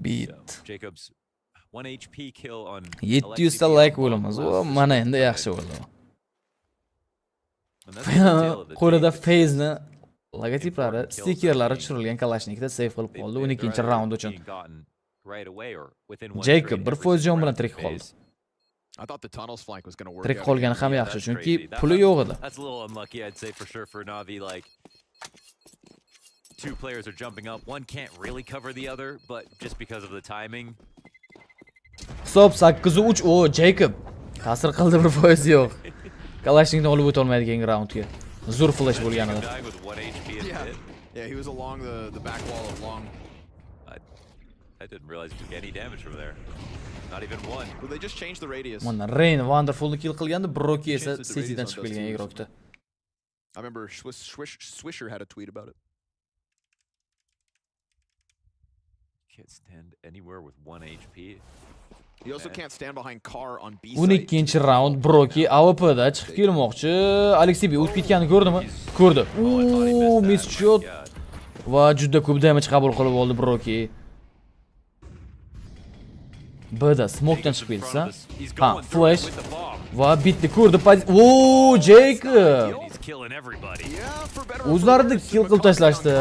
Beat. 700 ta like bo'lamiz. Mana endi yaxshi bo'ldi. Qo'lida FaZe'ni logotiplari, stikerlari tushirilgan Kalashnikda save qilib qoldi 12-round uchun. Jacob 1% jon bilan tirik qoldi. Tirik qolgani ham yaxshi, chunki puli yo'q edi. That's a little unlucky, I'd say for sure for Navi. Like, two players are jumping up. One can't really cover the other, but just because of the timing. Hisob 8-3. O, Jacob. Ta'sir qildi 1% yo'q. Kalashnikni olib o'ta olmaydigan raundga. Zo'r flash bo'lgan edi. Guy with 1 HP and Yeah. hit. Yeah, he was along the back wall of long. I didn't realize he took any damage from there. Not even one. Well, they just changed the radius. Mana Rain Wonderfulni kill qilgandi, Broki esa Changed the Citydan radius chiqib on kelgan those igrokda. I remember Swisher had a tweet about it. Can't stand anywhere with 1 HP. He also can't stand behind car on B side. 12-chi round Broki AWPda chiqib kelmoqchi. Alexey o'tib ketganini ko'rdimi? Ko'rdi. Miss shot. Va juda ko'p damage qabul qilib oldi Broki. B'da smoke'dan chiqib ketsa. Ha, flash. Va bitni ko'rdi. Jacob. O'zlarida kill qilib tashlashdi.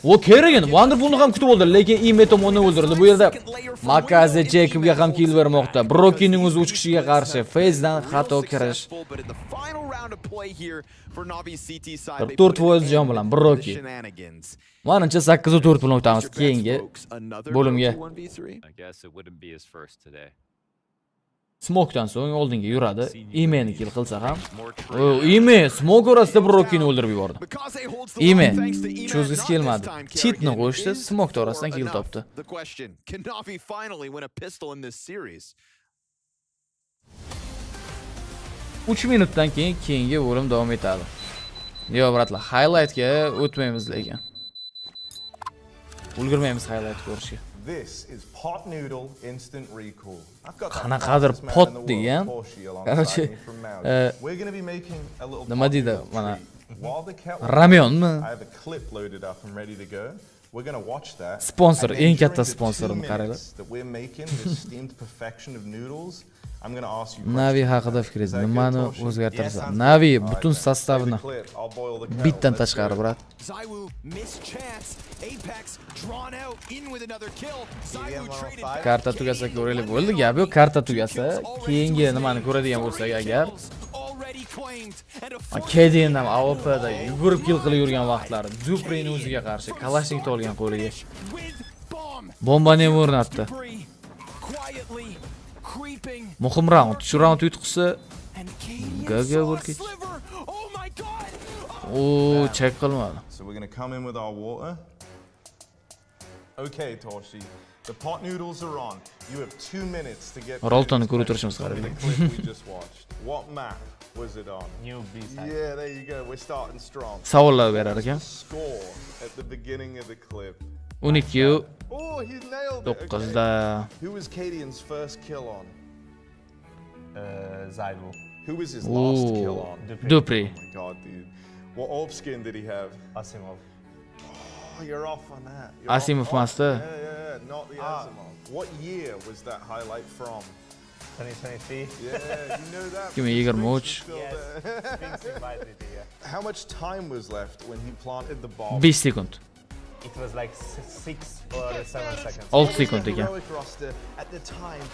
O Kerrigan Wonderfulni ham kutib oldi, lekin Ime tomonidan o'ldirildi. Bu yerda Makaze Jacobga ham kill bermoqda. Brokining o'zi 3 kishiga qarshi Faze'dan xato kirish. 4% jon bilan Broki. Menimcha 8-4 bilan o'tamiz keyingi bo'limga. I guess it wouldn't be his first today. Smoke'dan so'ng oldinga yuradi. Imeni kill qilsa ham. Ime smoke orasida Brokini o'ldirib yubordi. Ime cho'zgisi kelmadi. Cheatni qo'shdi, smoke orasidan kill topdi. The question, can Navi finally win a pistol in this series? 3 minutdan keyin keyingi bo'lim davom etadi. Yo bratlar, highlightga o'tmaymiz lekin. Ulgurmaymiz highlight ko'rishga. This is pot noodle instant recall. Qanaqadir pot degan. Короче, we're going to be making a little nima deydi mana ramyonmi? ramyonmi? I have a clip loaded up and ready to go. We're going to watch that. Sponsor, eng katta sponsorim qaranglar. That we're making this steamed perfection of noodles. I'm going to ask you Navi haqida fikringiz nimani o'zgartirsa? Navi butun sostavni bitdan tashqari brat. Zywoo missed chance. Apex drawn out in with another kill. Zywoo traded back. Karta tugasa ko'raylik bo'ldi. Gap yo'q, karta tugasa, keyingi nimani ko'radigan bo'lsak agar KDN ham AWPda yugurib kill qilib yurgan vaqtlari, Dupreyni o'ziga qarshi Kalashnikni olgan qo'liga. Bombani ham o'rnatdi. Muhim round. Shu round yutqisi gaga bo'ldi. Check qilmadi. So we're going to come in with our water. Okay, Torshi. The pot noodles are on. You have 2 minutes to get Roltonni ko'rib turishimiz kerak. The clip we just watched. What map was it on? New B-side. Yeah, there you go. We're starting strong. Savollar berar ekan. Score at the beginning of the clip. 12 Oh, he nailed it. 9da. Who was Cadian's first kill on? Zywoo. Who was his last kill on? Duprey. Oh my god, dude. What orb skin did he have? Asimov. Oh, you're off on that. Asimov master. Yeah, not the Asimov. What year was that highlight from? 2023. Yeah, you know that. 2023. How much time was left when he planted the bomb? 5 sekund. It was like 6 or 7 seconds. 6 sekund ekan.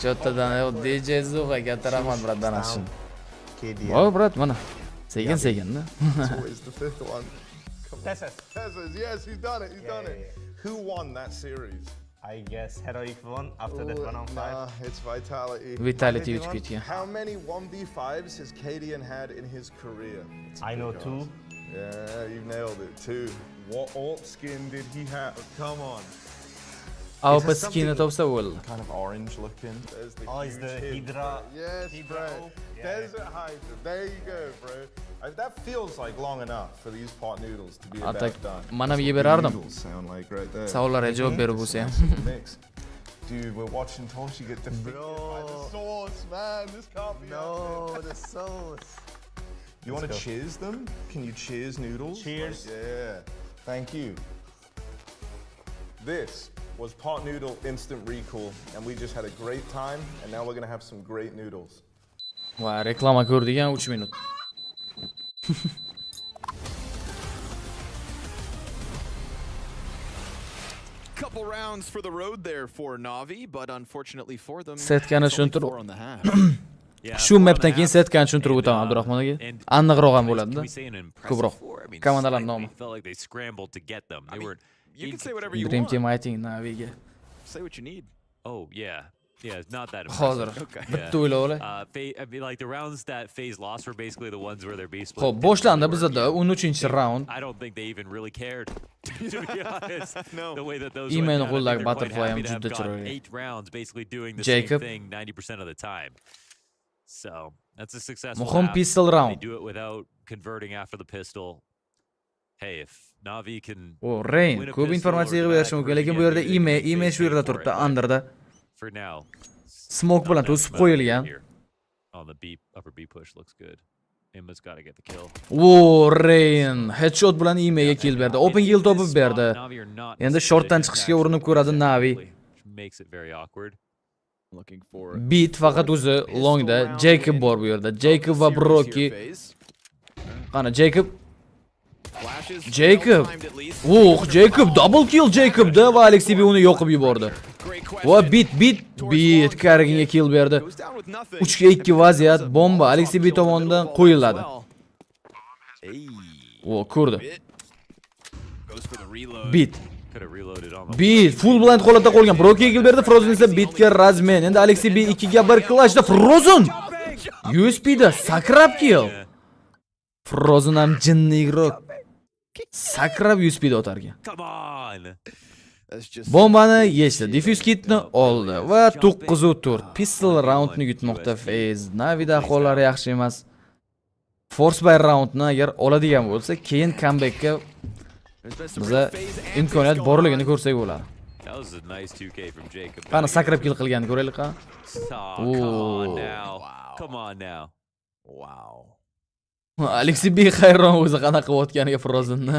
Cho'ttadan DJ Zuga katta rahmat brat donation. Voy brat, mana. Sekin-sekinda. So is the fifth one. Tezes, yes, he's done it. He's done it. Who won that series? I guess Heroic won after that 1-on-5. Nah, it's Vitality. Vitality yutib ketgan. How many 1v5s has Cadian had in his career? I know 2. Yeah, you nailed it. 2. What orb skin did he have? Come on. AWP skinni topsa bo'ldi. Kind of orange looking. There's the it's the Hydra. Yes, bro. Desert Hydra. There you go, bro. That feels like long enough for these pot noodles to be about done. Mana yeb berardim. Sound like right there. Savollarga javob berib bo'lsa ham. Dude, we're watching Torshi get defeated by the sauce, man. This can't be happening. The sauce. You want to cheers them? Can you cheers noodles? Cheers. Yeah. Thank you. This was pot noodle instant recall, and we just had a great time, and now we're going to have some great noodles. Va reklama ko'rdik ham 3 minut. Couple rounds for the road there for Navi, but unfortunately for them, Setkani it's only 4 tushuntirib. on the half. Shu mapdan keyin setkani tushuntirib o'taman Abdurahmon aka. Aniqroq ham bo'ladi-da. Ko'proq. Komandalar nomi. Felt like they scrambled to get them. They were You can say whatever you Dream want. Team Fighting Naviga. Say what you need. Oh, yeah. Yeah, it's not that Hozir impressive. bitta o'ylab olay. I mean, like the rounds that FaZe lost were basically the ones where their base split. Xo'p, boshlandi bizda 13-raund. I don't think they even really cared, to be honest. The way that those Imani went down, I qo'ldagi think they're quite butterfly ham happy to have juda gone chiroyli. 8 rounds basically doing the Jacob. same thing 90% of the time. So, that's a successful Muhim half. pistol round. They do it without converting after the pistol. Hey, if Navi can Rain, win a ko'p pistol informatsiya or yig'ib berish mumkin, lekin bu yerda ime shu yerda turibdi, underda. For now, Smoke bilan to'sib qo'yilgan. on the B upper B push looks good. Emma's got to get the kill. Rain headshot bilan imega kill berdi. Open kill topib berdi. Endi shortdan chiqishga urinib ko'radi Navi. Makes it very awkward. Looking for Beat faqat o'zi longda. Jacob bor bu yerda. Jacob va Brocky. Qani Jacob? Jacob. Jacob double kill Jacobda va Alexey B uni yoqib yubordi. Va beat Karaginga kill berdi. 3-2 vaziyat, bomba Alexey B tomonidan qo'yiladi. Ko'rdi. Beat full blind holatda qolgan. Brocky kill berdi, Frozen esa Beatga razmen. Endi Alexey B 2 ga 1 clashda Frozen. USPda sakrab kill. Frozen ham jinniroq. Sakrab USPda o'targan. Come on. Bombani yechdi, defuse kitni oldi va 9-4 pistol roundni yutmoqda FaZe. Navida ahvollari yaxshi emas. Force by roundni agar oladigan bo'lsa, keyin comebackka biza imkoniyat borligini ko'rsak bo'ladi. That was a nice 2K from Jacob. Qani sakrab kill qilganini ko'raylik qani. Come on now. Wow. Alexey B hayron o'zi qanaqa qilayotganiga Frozenni.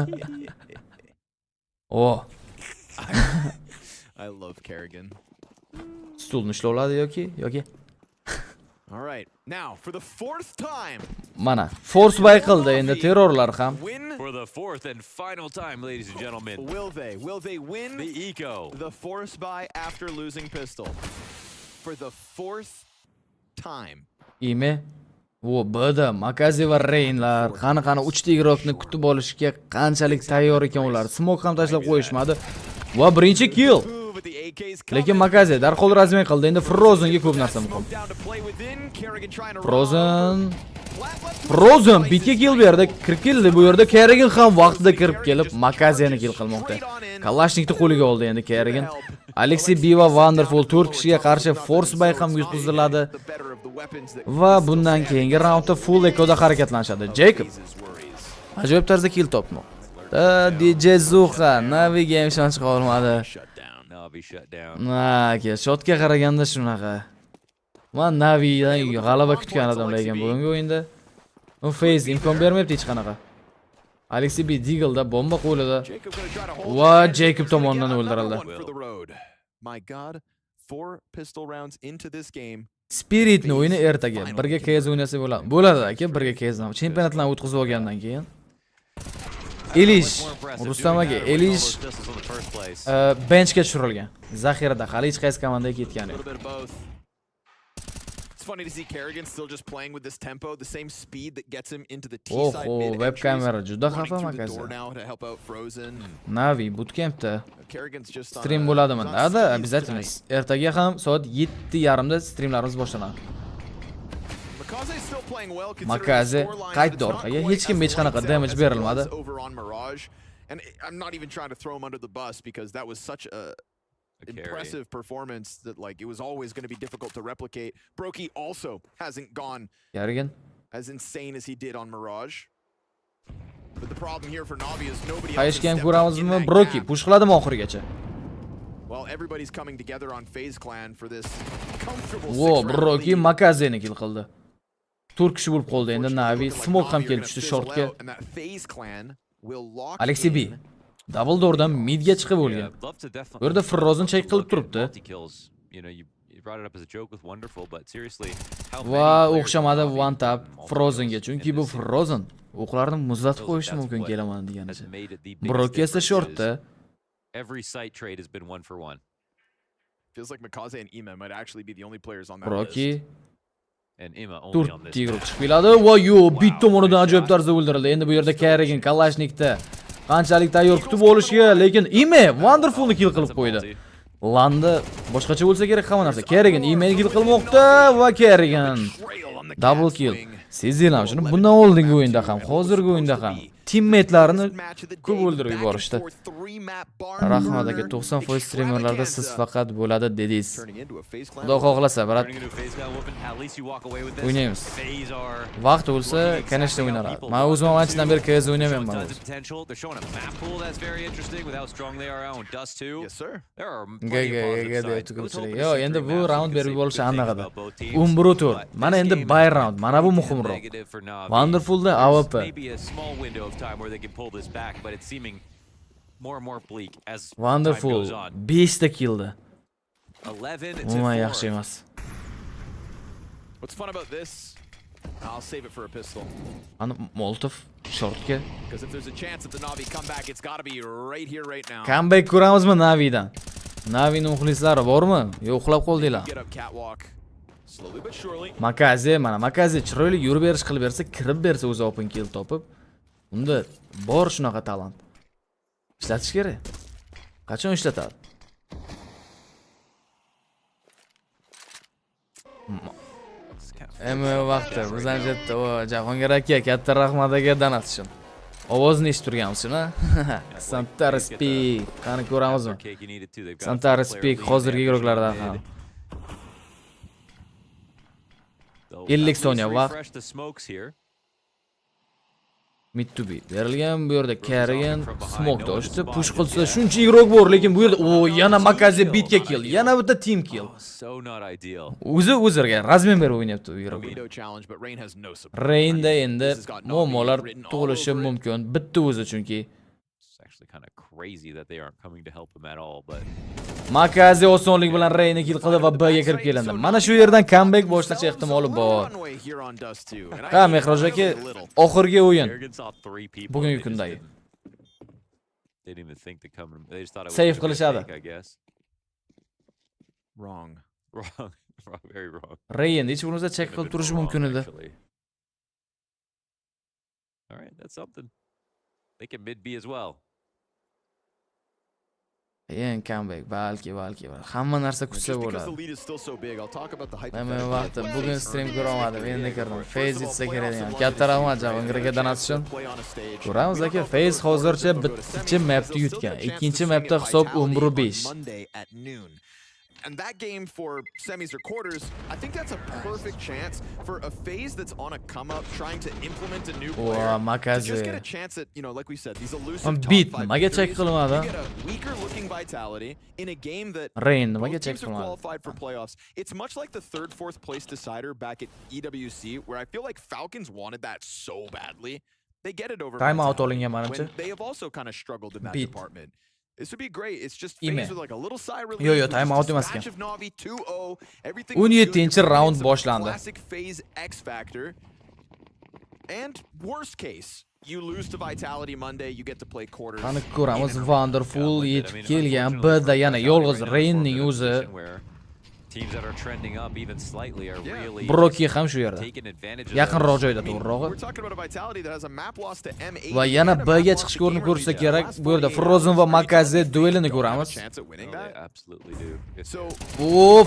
I love Kerrigan. Stulni ishlovladi yoki? All right. Now, for the 4th time. Mana, force by qildi endi terrorlar ham. For the 4th and final time, ladies and gentlemen. Will they win the eco? The force buy after losing pistol. For the 4th time. Ime bada Makazi va Rainlar qani 3 ta igrokni kutib olishga qanchalik tayyor ekan ular. Smoke ham tashlab qo'yishmadi. Va birinchi kill. Lekin Makazi darhol razmen qildi. Endi Frozenga ko'p narsa muhim. Frozen bitga kill berdi. Kirib keldi bu yerda. Kerrigan ham vaqtida kirib kelib Makazini kill qilmoqda. Kalashnikni qo'liga oldi endi Kerrigan. Alexey B va Wonderful 4 kishiga qarshi force by ham yutqiziladi. Va bundan keyingi raundda full ekoda harakatlanishadi. Jacob ajoyib tarzda kill topmoqda. DJ Zuha Naviga ham ishonch qolmadi. Navi shut down. Shotga qaraganda shunaqa. Men Navidan g'alaba kutgan odam lekin bugungi o'yinda u FaZe imkon bermayapti hech qanaqa. Alexey B Deagle'da bomba qo'lida va Jacob tomonidan o'ldirildi. My god, 4 pistol rounds into this game. Spiritni o'yini ertaga birga KS o'ynasa bo'ladi. Bo'ladi aka, birga KS ham chempionatlarni o'tkazib olgandan keyin. Elish, Rustam aka, Elish benchga tushirilgan. Zaxirada hali hech qaysi komandaga ketgani yo'q. It's funny to see Kerrigan still just playing with this tempo, the same speed that gets him into the T-side mid web camera juda xafa makazi. Navi bootcampda stream bo'ladimi? Da, обязательно. Ertaga ham soat 7:30da streamlarimiz boshlanadi. Makazi qaytdi orqaga, hech kim hech qanaqa damage berilmadi. And I'm not even trying to throw him under the bus because that was such a impressive performance that like it was always going to be difficult to replicate. Brocky also hasn't gone as insane as he did on Mirage. But the problem here for Navi is nobody else is ko'ramizmi? Brocky push qiladimi oxirigacha? Well, everybody's coming together on FaZe Clan for this comfortable Brocky Makazini kill qildi. 4 kishi bo'lib qoldi endi Navi. Smoke ham kelib tushdi shortga. Alexey B double doordan midga chiqib bo'lgan. Bu yerda Frozen check qilib turibdi. Va o'xshamadi one tap Frozenga, chunki bu Frozen o'qlarni muzlatib qo'yishi mumkin kelaman deganicha. Brocky esa shortda. Every site trade has been 1 for 1. Feels like Makaze and Ima might actually be the only players on that Brocky list. And Ima only on this. Tigro chiqib keladi va bit tomonidan ajoyib tarzda o'ldirildi. Endi bu yerda Kerrigan Kalashnikda qanchalik tayyor kutib olishiga, lekin Ima Wonderfulni kill qilib qo'ydi. Landa boshqacha bo'lsa kerak hamma narsa. Kerrigan email kill qilmoqda va Kerrigan double kill. Sezinglar shuni bundan oldingi o'yinda ham, hozirgi o'yinda ham teammate'larini ko'p o'ldirib yuborishdi. Rahmat aka, 90% streamerlarda siz faqat bo'ladi dedingiz. Xudo xohlasa, brat. O'ynaymiz. Vaqt bo'lsa, конечно o'ynarman. Men o'zim anchadan beri KS o'ynayman o'zi. Yo, endi bu round berib bo'lishi aniq edi. 11-tur. Mana endi buy round. Mana bu muhimroq. Wonderfulda AWP. Time where they can pull this back, but it's seeming more and more bleak as Wonderful. time goes on. 5 ta killdi. 11 to 4. yaxshi emas. What's fun about this? I'll save it for a pistol. Ana Molotov shortga. Because if there's a chance at the Navi comeback, it's got to be right here, right now. Comeback ko'ramizmi Navidan? Navining muxlislari bormi? Yo, uxlab qoldinglar. Get up catwalk. Slowly but surely. Makaze, mana Makaze chiroyli yurib berish qilib bersa, kirib bersa o'zi open kill topib, unda bor shunaqa talant. Ishlatish kerak. Qachon ishlatadi? Vaqti, bizdan jetda o Jahongir aka, katta rahmat aka donat uchun. Ovozni eshitib turganmiz-ku, Santa Speak, qani ko'ramizmi? Santa Speak hozirgi guruhlardan ham. 50 soniya vaqt. Mid to be. Berilgan bu yerda Kerrigan smoke doshdi, push qilsa shuncha igrok bor, lekin bu yerda yana Makaze bitga kill, yana bitta team kill. O'zirga razmen berib o'ynayapti bu igrok. Rainda endi muammolar tug'ilishi mumkin, bitta o'zi chunki. Kind of crazy that they aren't coming to help him at all, but Makaze osonlik bilan Rayni kill qildi va B ga kirib keldi. Mana shu yerdan comeback boshlash ehtimoli bor. Ha, Mehroj aka, oxirgi o'yin. Bugungi kundagi. Save qilishadi. Wrong. Very wrong. Rayn hech bo'lmasa check qilib turishi mumkin edi. All right, that's something. They can mid B as well. Eng comeback, balki. Hamma narsa kutsa bo'ladi. Men vaqtda bugun stream ko'ra olmadim, endi kirdim. Fayz etsa kerak ekan. Katta rahmat Jahongirga donat uchun. Ko'ramiz aka, Fayz hozircha birinchi mapni yutgan. Ikkinchi mapda hisob 11-5. And that game for semis or quarters, I think that's a perfect chance for a phase that's on a come up, trying to implement a new player. To just get a chance at, like we said, these elusive top 5 victories. You get a weaker looking vitality in a game that both teams are qualified for playoffs. It's much like the 3rd, 4th place decider back at EWC, where I feel like Falcons wanted that so badly. They get it over when they have also kind of struggled in that department. This would be great. It's just phase with like a little sigh relief. Yo, time out emas ekan. 17-round boshlandi. Classic phase X factor. And worst case, you lose to Vitality Monday, you get to play quarters. Qani ko'ramiz, Wonderful yetib kelgan B-da yana yolg'iz Raynning o'zi. Teams that are trending up even slightly are really Broki ham shu yerda. Yaqinroq joyda to'g'rirog'i. Va yana B ga chiqishga urinib ko'rishsa kerak. Bu yerda Frozen va Makaze duelini ko'ramiz.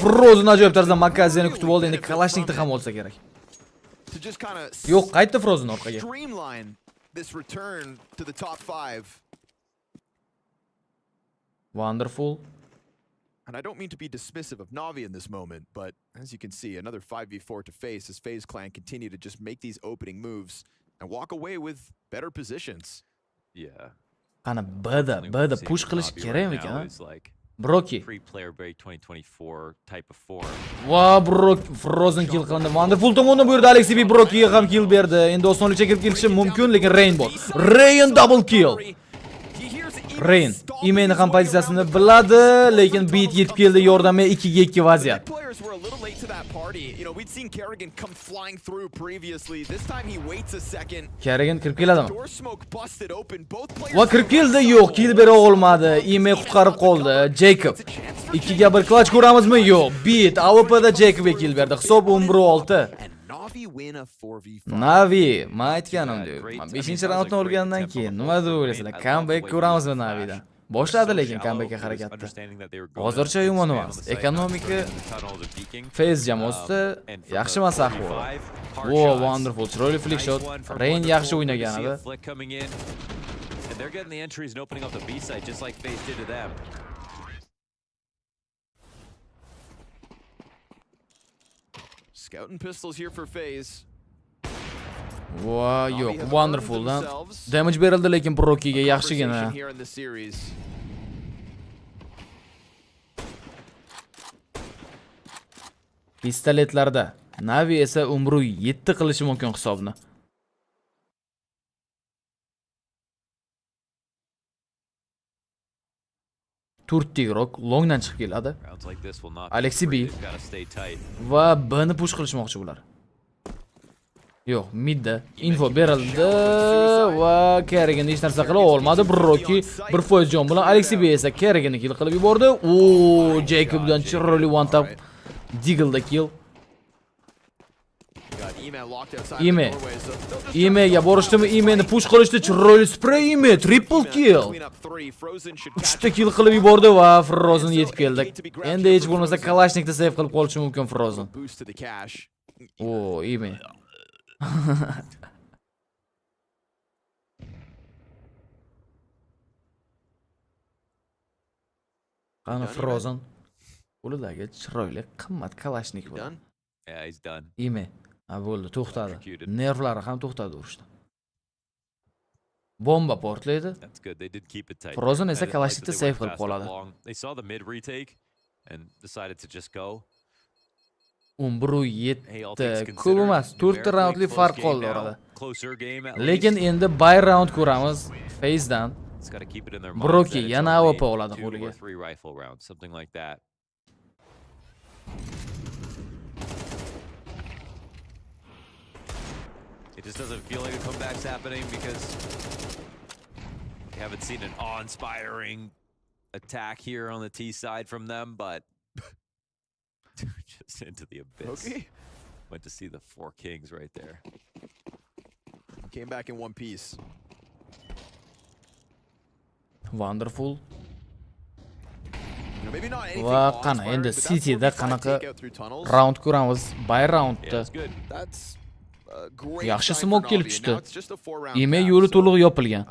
Frozen ajoyib tarzda Makazeni kutib oldi, endi Kalashnikda ham olsa kerak. Yo'q, qaytdi Frozen orqaga. Wonderful. And I don't mean to be dismissive of Navi in this moment, but as you can see, another 5v4 to face as FaZe Clan continue to just make these opening moves and walk away with better positions. Yeah. Qani B-da push qilish kerakmi ekan? Broki. Pre-player break 2024 type of form. Va Frozen kill qilindi. Wonderful tomonidan bu yerda Alexi B Brokiga ham kill berdi. Endi osonlikcha kirib kelishi mumkin, lekin Rain bor. Rain double kill. Rain Imeni ham pozitsiyasini biladi, lekin beat yetib keldi, yordamga 2-2 vaziyat. Kerrigan kirib keladimi? Va kirib keldi, yo'q, kill bera olmadi. Ime qutqarib qoldi. Jacob 2 ga 1 clutch ko'ramizmi? Yo'q. Beat AWP'da Jacobga kill berdi. Hisob 11-6. Navi, men aytganim-ku. 5-raundni olgandan keyin nima deb o'ylaysizlar? Comeback ko'ramizmi Navidan? Boshladi lekin comeback harakatni. Hozircha yomon emas. Ekonomika FaZe jamoasida yaxshi emas ahvol. Wow, wonderful. Chiroyli flick shot. Rain yaxshi o'ynagan edi. And they're getting the entries and opening up the B side just like FaZe did to them. Scouting pistols here for FaZe. Wow, yo'q, wonderful dan. Damage berildi lekin Brokiga yaxshigina. Pistoletlarda Navi esa umru 7 qilishi mumkin hisobni. Turtigroq longdan chiqib keladi. Alexi B va B'ni push qilishmoqchi bular. Yo'q, midda info berildi va Kerrigan hech narsa qila olmadi. Broki 1% jon bilan Alexi B esa Kerriganni kill qilib yubordi. Oo, Jacobdan chiroyli one tap Deagle'da kill. Imega borishdimi? Imeni push qilishdi. Chiroyli spray Ime triple kill. 3 ta kill qilib yubordi va Frozen yetib keldi. Endi hech bo'lmasa Kalashnikni save qilib qolishi mumkin Frozen. Oo, Ime. Qani Frozen. Qo'lidagi chiroyli qimmat Kalashnik bor. Yeah, he's done. Ime. Ha, bo'ldi, to'xtadi. Nervlari ham to'xtadi urishdi. Bomba portlaydi. Frozen esa Kalashnikni save qilib qoladi. They saw the mid retake and decided to just go. 11-7 ko'p emas, 4 raundli farq qoldi orada. Lekin endi buy round ko'ramiz FaZedan. Broki yana AWP oladi qo'liga. It just doesn't feel like a comeback's happening because we haven't seen an awe-inspiring attack here on the T side from them, but just into the abyss. Okay. Went to see the 4 kings right there. Came back in one piece. Wonderful. Va qana endi Cityda qanaqa round ko'ramiz? Buy roundda. Yaxshi smoke kelib tushdi. Ime yo'li to'liq yopilgan.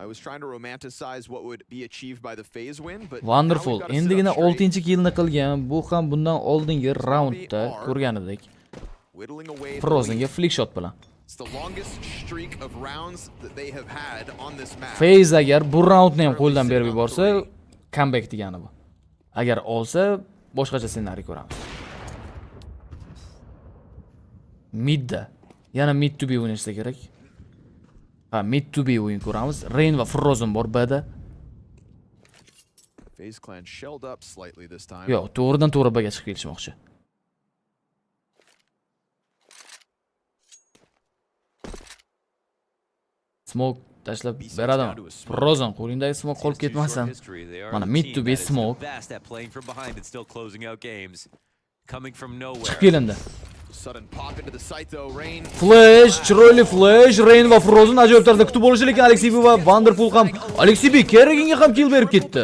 Wonderful. Endigina 6-killni qilgan. Bu ham bundan oldingi raundda ko'rgan edik. Frozenga flick shot bilan. FaZe agar bu raundni ham qo'ldan berib yuborsa, comeback degani bu. Agar olsa, boshqacha ssenariy ko'ramiz. Midda yana mid to be o'ynashsa kerak. Ha, mid to be o'yin ko'ramiz. Rain va Frozen bor B'da. FaZe clan shelled up slightly this time. Yo'q, to'g'ridan to'g'ri B'ga chiqib kelishmoqchi. Smoke tashlab beradimi? Frozen qo'lingdagi smoke qolib ketmasin. Mana mid to be smoke. Chiqib kelindi. Flash, chiroyli flash, Rain va Frozen ajoyib tarzda kutib olishi, lekin Alexi B va Wonderful ham Alexi B Kerriganga ham kill berib ketdi.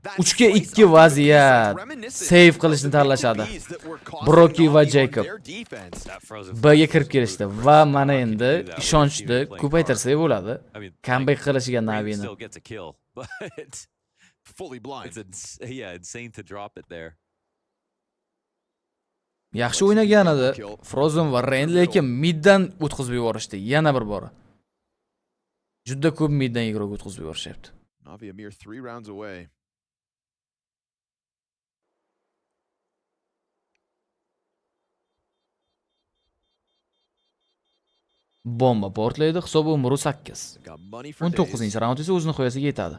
3-2 vaziyat. Save qilishni tanlashadi. Broki va Jacob B'ga kirib kelishdi va mana endi ishonchni ko'paytirsak bo'ladi. Comeback qilishiga Navini. Yeah, insane to drop it there. Yaxshi o'ynagan edi Frozen va Rain, lekin middan o'tkazib yuborishdi yana bir bora. Juda ko'p middan igrok o'tkazib yuborishyapti. Navi a mere 3 rounds away. Bomba portlaydi, hisob umri 8. 19-raund esa o'zini qo'yasiga yetadi.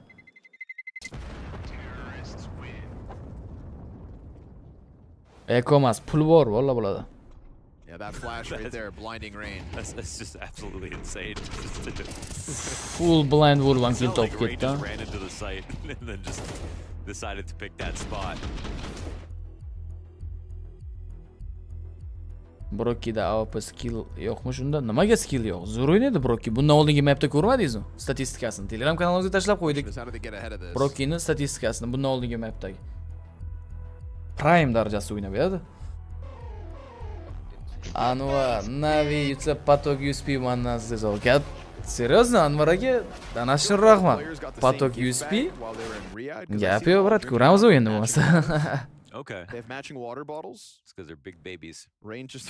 Ekomas pul bor, valla bo'ladi. Yeah, that flash right there, blinding Rain. That's just absolutely insane. Full blind bo'lgan kill top ketdi. Ran into the site and then just decided to pick that spot. Brokkida AWP skill yo'qmi shunda? Nimaga skill yo'q? Zo'r o'ynaydi Brokki. Bundan oldingi mapda ko'rmadingizmi? Statistikasini Telegram kanalimizga tashlab qo'ydik. Brokkini statistikasini bundan oldingi mapdagi. Prime darajasida o'ynab beradi. Anvar, Navi yutsa Patok USP mandan siz olgan. Seriousno, Anvar aka, danashir rahmat. Patok USP. Gap yo'q, brat, ko'ramiz o'yinni bo'lmasa. Okay. They have matching water bottles. It's because they're big babies. Rain just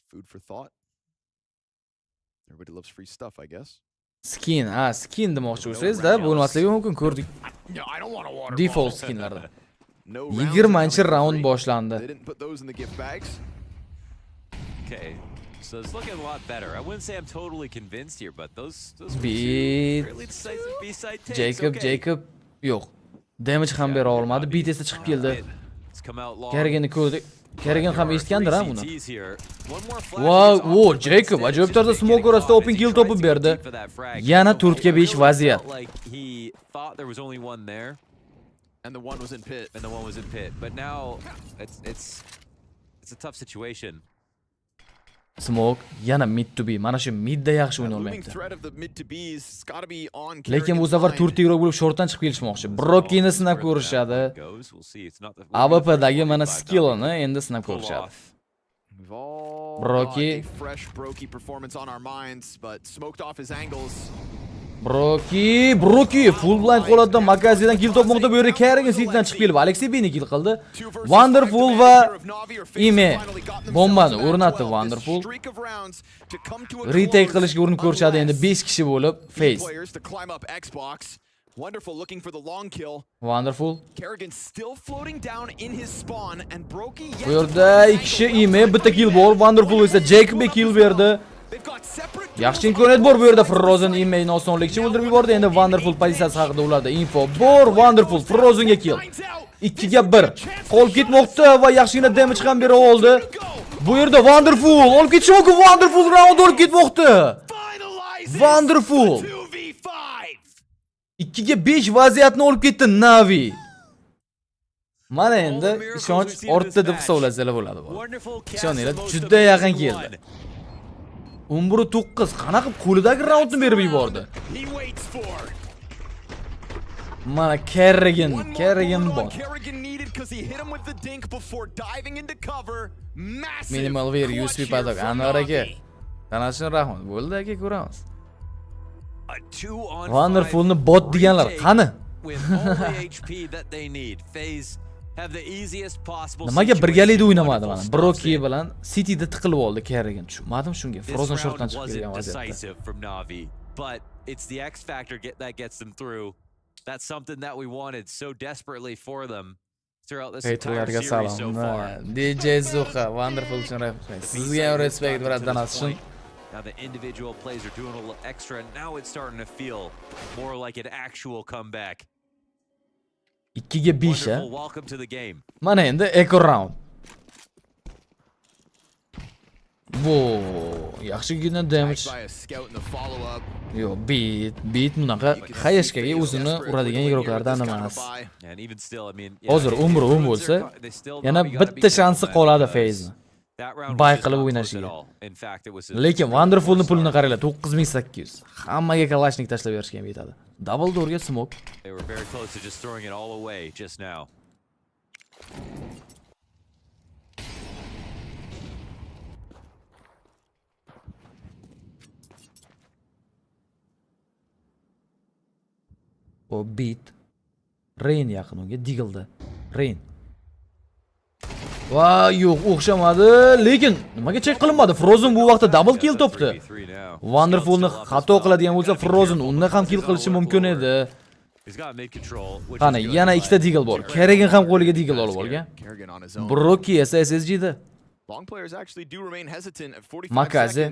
food for thought. Everybody loves free stuff, I guess. Skin, skin demoqchi bo'lsangiz-da, bo'lmasligi mumkin, ko'rdik. Default skinlarda. 20-round boshlandi. They didn't put those in the gift bags. Okay. So it's looking a lot better. I wouldn't say I'm totally convinced here, but those Beat. really decisive B-side takes. Jacob yo'q. Damage ham bera olmadi. Beat esa chiqib keldi. Kerakini ko'rdik. Keragan ham eshitgandir ham buni. Wow, Jacob ajoyib tarzda smoke orasida open kill topib berdi. Yana 4 ga 5 vaziyat. He thought there was only one there. And the one was in pit. But now it's a tough situation. Smoke yana mid to be. Mana shu midda yaxshi o'ynay olmayapti. Lekin bu safar 4 yuro bo'lib shortdan chiqib kelishmoqchi. Brokkini sinab ko'rishadi. AWP-dagi mana skillini endi sinab ko'rishadi. Brokki fresh Brokki performance on our minds, but smoked off his angles. Brokki full blind holatda magazidan kill topmoqda bu yerda Kerrigan sitdan chiqib kelib Alexey B'ni kill qildi. Wonderful va Ime bombani o'rnatdi Wonderful. Retake qilishga urinib ko'rishadi endi 5 kishi bo'lib face. Wonderful looking for the long kill. Wonderful. Kerrigan still floating down in his spawn and Brokki bu yerda 2 kishi Ime bitta kill bor. Wonderful esa Jacobga kill berdi. Yaxshi imkoniyat bor bu yerda. Frozen Imeyni osonlikcha o'ldirib yubordi. Endi Wonderful pozitsiyasi haqida ularda info bor. Wonderful Frozenga kill. 2 ga 1. Qolib ketmoqda va yaxshigina damage ham bera oldi. Bu yerda Wonderful olib ketishi mumkin. Wonderful round olib ketmoqda. Wonderful 2 ga 5 vaziyatni olib ketdi Navi. Mana endi ishonch ortda deb hisoblasalar bo'ladi bu. Ishoninglar, juda yaqin keldi. 11-9 qanaqa qo'lidagi raundni berib yubordi. Mana Kerrigan bor. Minimal ver USP patok. Anvar aka. Tanashing rahmat. Bo'ldi aka, ko'ramiz. Wonderfulni bot deganlar qani? Nimaga birgalikda o'ynamadi mana? Brokki bilan Cityda tiqilib oldi Kerrigan. Tushunmadim shunga. Frozen shortdan chiqib kelgan vaziyatda. But it's the X factor that gets them through. That's something that we wanted so desperately for them throughout this entire series so far. DJ Zuha, Wonderful uchun rahmat. Sizga ham respect bilan ashin. Now the individual plays are doing a little extra and now it's starting to feel more like an actual comeback. 2 ga 5 ha. Welcome to the game. Mana endi echo round. Bu yaxshigina damage. Yo, beat bunaqa hayashkaga o'zini uradigan igroklardan emas. Hozir umri bo'lsa, yana bitta shansi qoladi Faze. Bay qilib o'ynashiga. Lekin Wonderfulni pulini qaranglar, 9800. Hammaga kalashnik tashlab berishga ham yetadi. Double doorga smoke. They were very close to just throwing it all away just now. O beat Rain yaqin unga digildi. Rain. Va yo'q, o'xshamadi, lekin nimaga check qilinmadi? Frozen bu vaqtda double kill topdi. Wonderfulni xato qiladigan bo'lsa, Frozen uni ham kill qilishi mumkin edi. Qani, yana ikkita deagle bor. Kerrigan ham qo'liga deagle olib olgan. Brokki esa SSG'da. Makazi.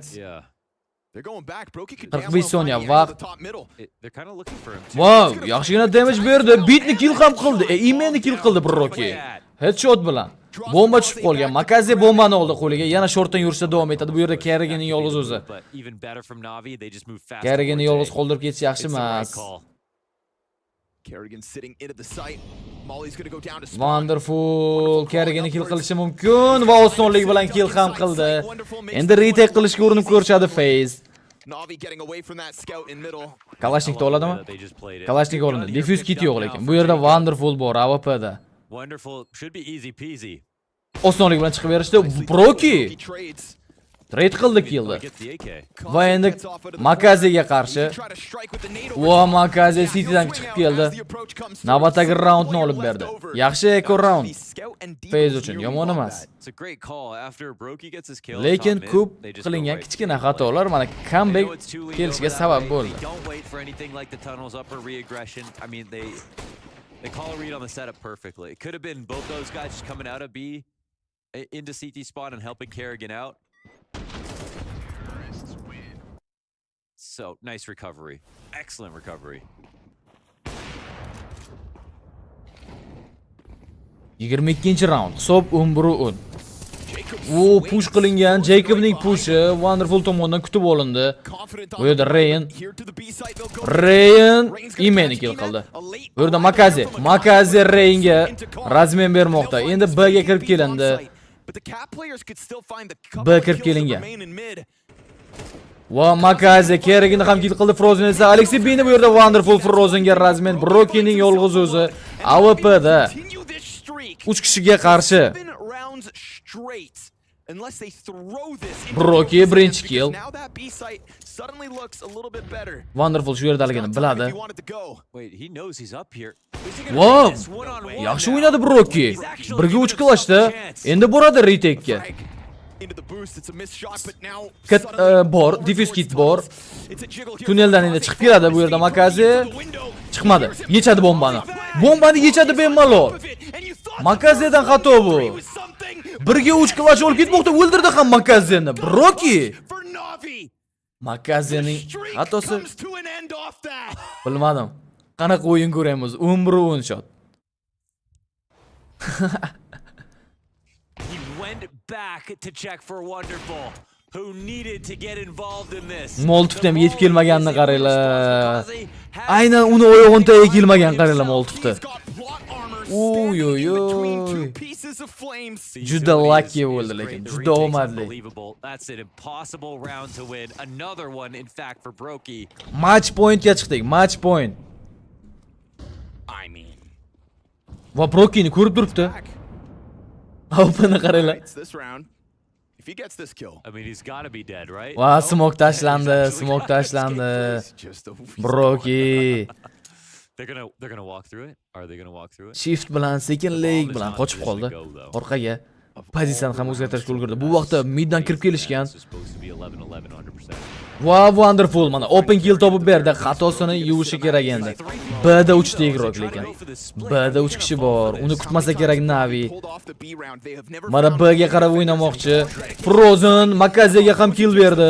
They're going back. Brokki could 45 soniya vaqt. Wow, yaxshigina damage berdi. Beatni kill ham qildi. Imeni kill qildi Brokki. Headshot bilan. Bomba tushib qolgan. Makazi bombani oldi qo'liga. Yana shortdan yurishda davom etadi. Bu yerda Kerriganning yolg'iz o'zi. Kerriganni yolg'iz qoldirib ketish yaxshi emas. Kerrigan sitting into the site. Molly's going to go down to spawn. Wonderful. Kerriganni kill qilishi mumkin va osonlik bilan kill ham qildi. Endi retake qilishga urinib ko'rishadi FaZe. Navi getting away from that scout in middle. Kalashnikni oladimi? Kalashnik olindi. Diffuse kit yo'q lekin. Bu yerda Wonderful bor AWP'da. Wonderful should be easy peasy. Osonlik bilan chiqib berishdi. Broki trade qildi killni. Va endi Makaziga qarshi. Va Makazi Citydan chiqib keldi. Navbatdagi raundni olib berdi. Yaxshi eco round. FaZe uchun yomon emas. Lekin ko'p qilingan kichkina xatolar mana comeback kelishiga sabab bo'ldi. Don't wait for anything like the tunnels up or re-aggression. I mean, they call a read on the setup perfectly. It could have been both those guys just coming out of B into CT spawn and helping Kerrigan out. So, nice recovery. Excellent recovery. 22 round. Hisob 11-10. U push qilingan Jacobning pushi Wonderful tomonidan kutib olindi. Bu yerda Rain Imeni kill qildi. Bu yerda Makazi Rainga razmen bermoqda. Endi B ga kirib kelindi. B kirib kelingan. Va Makazi Kerriganni ham kill qildi. Frozen esa Alexey Bini bu yerda Wonderful Frozenga razmen. Brokining yolg'iz o'zi AWP'da 3 kishiga qarshi. Broki birinchi kill. Wonderful shu yerdaligini biladi. Wow! Yaxshi o'ynadi Broki. 1 ga 3 qilishdi. Endi boradi retake-ga. Kit bor, diffuse kit bor. Tunneldan endi chiqib keladi bu yerda Makazi. Chiqmadi. Yechadi bombani. Bombani yechadi bemalol. Makazidan xato bu. 1 ga 3 klash olib ketmoqda, o'ldirdi ham Makazini. Broki. Makazining xatosi. Bilmadim. Qanaqa o'yin ko'ramiz? 11-10 shot. He went back to check for Wonderful, who needed to get involved in this. Moltifdan yetib kelmaganini qaranglar. Aynan uni oyog'ini tagiga kelmagan qaranglar Moltifda. Juda lucky bo'ldi lekin, juda omadli. That's an impossible round to win. Another one in fact for Broki. Match point ga chiqdik, match point. Va Brokini ko'rib turibdi. Openi qaranglar. If he gets this kill, I mean, he's got to be dead, right? Va smoke tashlandi. Broki. They're gonna walk through it. Are they gonna walk through it? Shift bilan sekinlik bilan qochib qoldi. Orqaga pozitsiyani ham o'zgartirishga ulgurdi. Bu vaqtda middan kirib kelishgan. Wow, Wonderful mana open kill topib berdi. Xatosini yuvishi kerak endi. B'da 3 ta igrok lekin. B'da 3 kishi bor. Uni kutmasa kerak Navi. Mana B'ga qarab o'ynamoqchi. Frozen Makaziga ham kill berdi.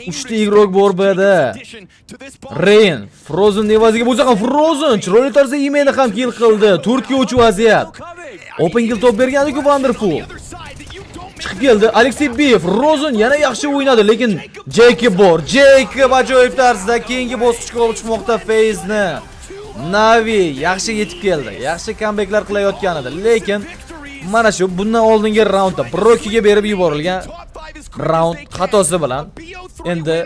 3 ta igrok bor B'da. Rain Frozen evaziga bo'lsa ham Frozen chiroyli tarzda Imeni ham kill qildi. 4 ga 3 vaziyat. Open kill top bergandi-ku Wonderful. Chiqib keldi Alexey B. Frozen yana yaxshi o'ynadi, lekin Jacob bor. Jacob ajoyib tarzda keyingi bosqichga olib chiqmoqda FaZe'ni. Navi yaxshi yetib keldi. Yaxshi comebacklar qilayotgan edi, lekin mana shu bundan oldingi raundda Brokiga berib yuborilgan raund xatosi bilan endi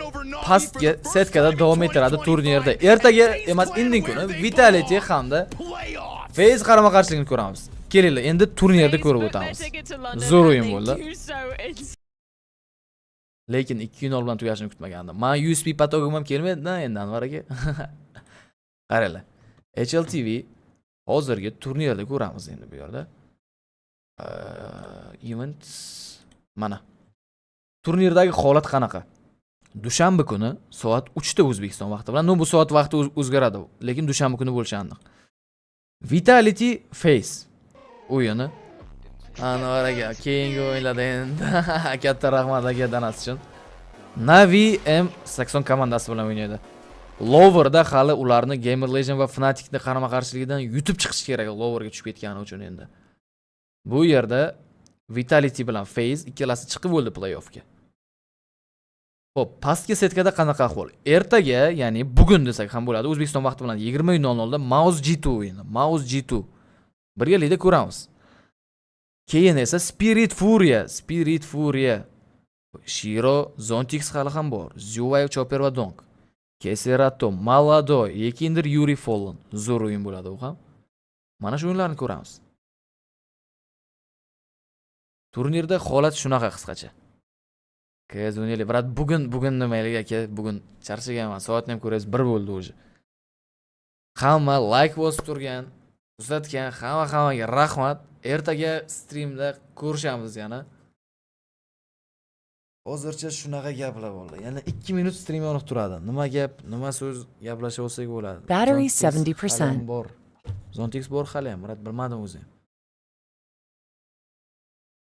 pastga setkada davom ettiradi turnirda. Ertaga emas, indin kuni Vitality hamda FaZe qarama-qarshiligini ko'ramiz. Kelinglar, endi turnirda ko'rib o'tamiz. Zo'r o'yin bo'ldi. Lekin 2-0 bilan tugashini kutmagandim. Men USP patogim ham kelmaydi-da endi Anvar aka. Qaranglar. HLTV hozirgi turnirda ko'ramiz endi bu yerda. Event mana. Turnirdagi holat qanaqa? Dushanba kuni soat 3 ta O'zbekiston vaqti bilan, bu soat vaqti o'zgaradi, lekin dushanba kuni bo'lishi aniq. Vitality FaZe o'yini. Anvar aka keyingi o'yinlarda endi katta rahmat aka danas uchun. Navi M80 komandasi bilan o'ynaydi. Lowerda hali ularni Gamer Legend va Fnatic'ni qarama-qarshiligidan yutib chiqish kerak, Lowerga tushib ketgani uchun endi. Bu yerda Vitality bilan FaZe ikkalasi chiqib bo'ldi play-offga. Xo'p, pastki setkada qanaqa ahvol? Ertaga, ya'ni bugun desak ham bo'ladi, O'zbekiston vaqti bilan 20:00 da Mouse G2 o'yini, Mouse G2 birgalikda ko'ramiz. Keyin esa Spirit Furia, Shiro, Zontix hali ham bor, Zhuwei, Chopper va Dong, Keserato, Malado, Yekindir, Yuri Fallen. Zo'r o'yin bo'ladi u ham. Mana shu o'yinlarni ko'ramiz. Turnirda holat shunaqa qisqacha. O'ynaylik. Brat, bugun nimaylik aka, bugun charchaganman. Soatni ham ko'rasiz, 1 bo'ldi o'zi. Hamma like bosib turgan, uzatgan, hammaga rahmat. Ertaga streamda ko'rishamiz yana. Hozircha shunaqa gaplar bo'ldi. Yana 2 minut stream yonib turadi. Nima gap, nima so'z gaplashib olsak bo'ladi. Battery 70%. Bor. Zontix bor hali ham, brat, bilmadim o'zim.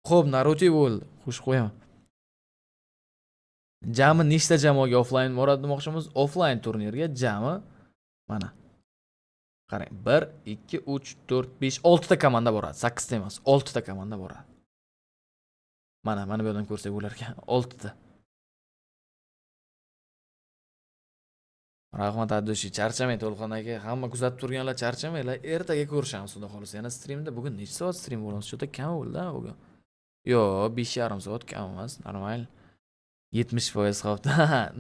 Xo'p, Naruto bo'ldi. Xush qo'yaman. Jami nechta jamoaga offline boradi demoqchimiz? Offline turnirga jami mana. Qarang, 1 2 3 4 5 6 ta komanda boradi. 8 ta emas, 6 ta komanda boradi. Mana bu yerdan ko'rsak bo'lar ekan, 6 ta. Rahmat Adoshi, charchamang To'lqin aka. Hamma kuzatib turganlar charchamanglar. Ertaga ko'rishamiz, xudo xolisa. Yana streamda bugun necha soat stream bo'ladi? Shu yerda kam bo'ldi-a bugun. Yo, 5,5 soat kam emas, normal. 70% qoldi.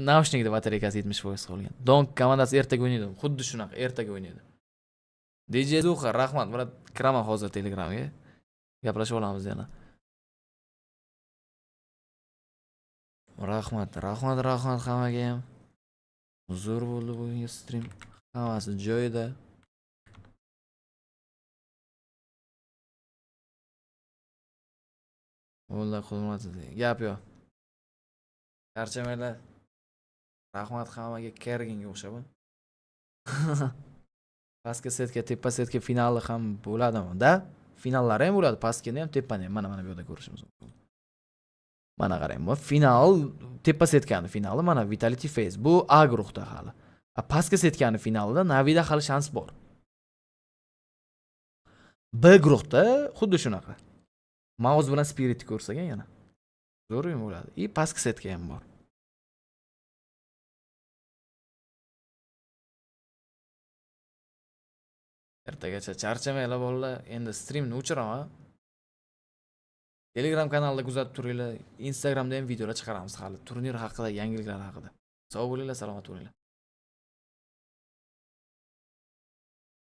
Naushnikda batareykasi 70% qolgan. Donk komandasi ertaga o'ynaydi. Xuddi shunaqa, ertaga o'ynaydi. DJ Zuxa, rahmat. Brat, kiraman hozir Telegramga. Gaplashib olamiz yana. Rahmat hammaga ham. Zo'r bo'ldi bugungi stream. Hammasi joyida. O'lla qilmadim. Gap yo'q. Charchamanglar. Rahmat hammaga, Kerginga o'xshab. Pastki setka, tepa setka finali ham bo'ladimi-da? Finallari ham bo'ladi, pastkini ham, tepani ham. Mana bu yerda ko'rishimiz mumkin. Mana qarang, bu final, tepa setkani finali mana Vitality Phase. Bu A guruhda hali. Pastki setkani finalida Navida hali shans bor. B guruhda xuddi shunaqa. Mouse bilan Spirit ko'rsagan yana. Zo'r o'yin bo'ladi. Pastki setka ham bor. Ertagacha charchamanglar bolalar. Endi streamni o'chiraman. Telegram kanalida kuzatib turinglar. Instagramda ham videolar chiqaramiz hali. Turnir haqida, yangiliklar haqida. Sog' bo'linglar, salomat bo'linglar.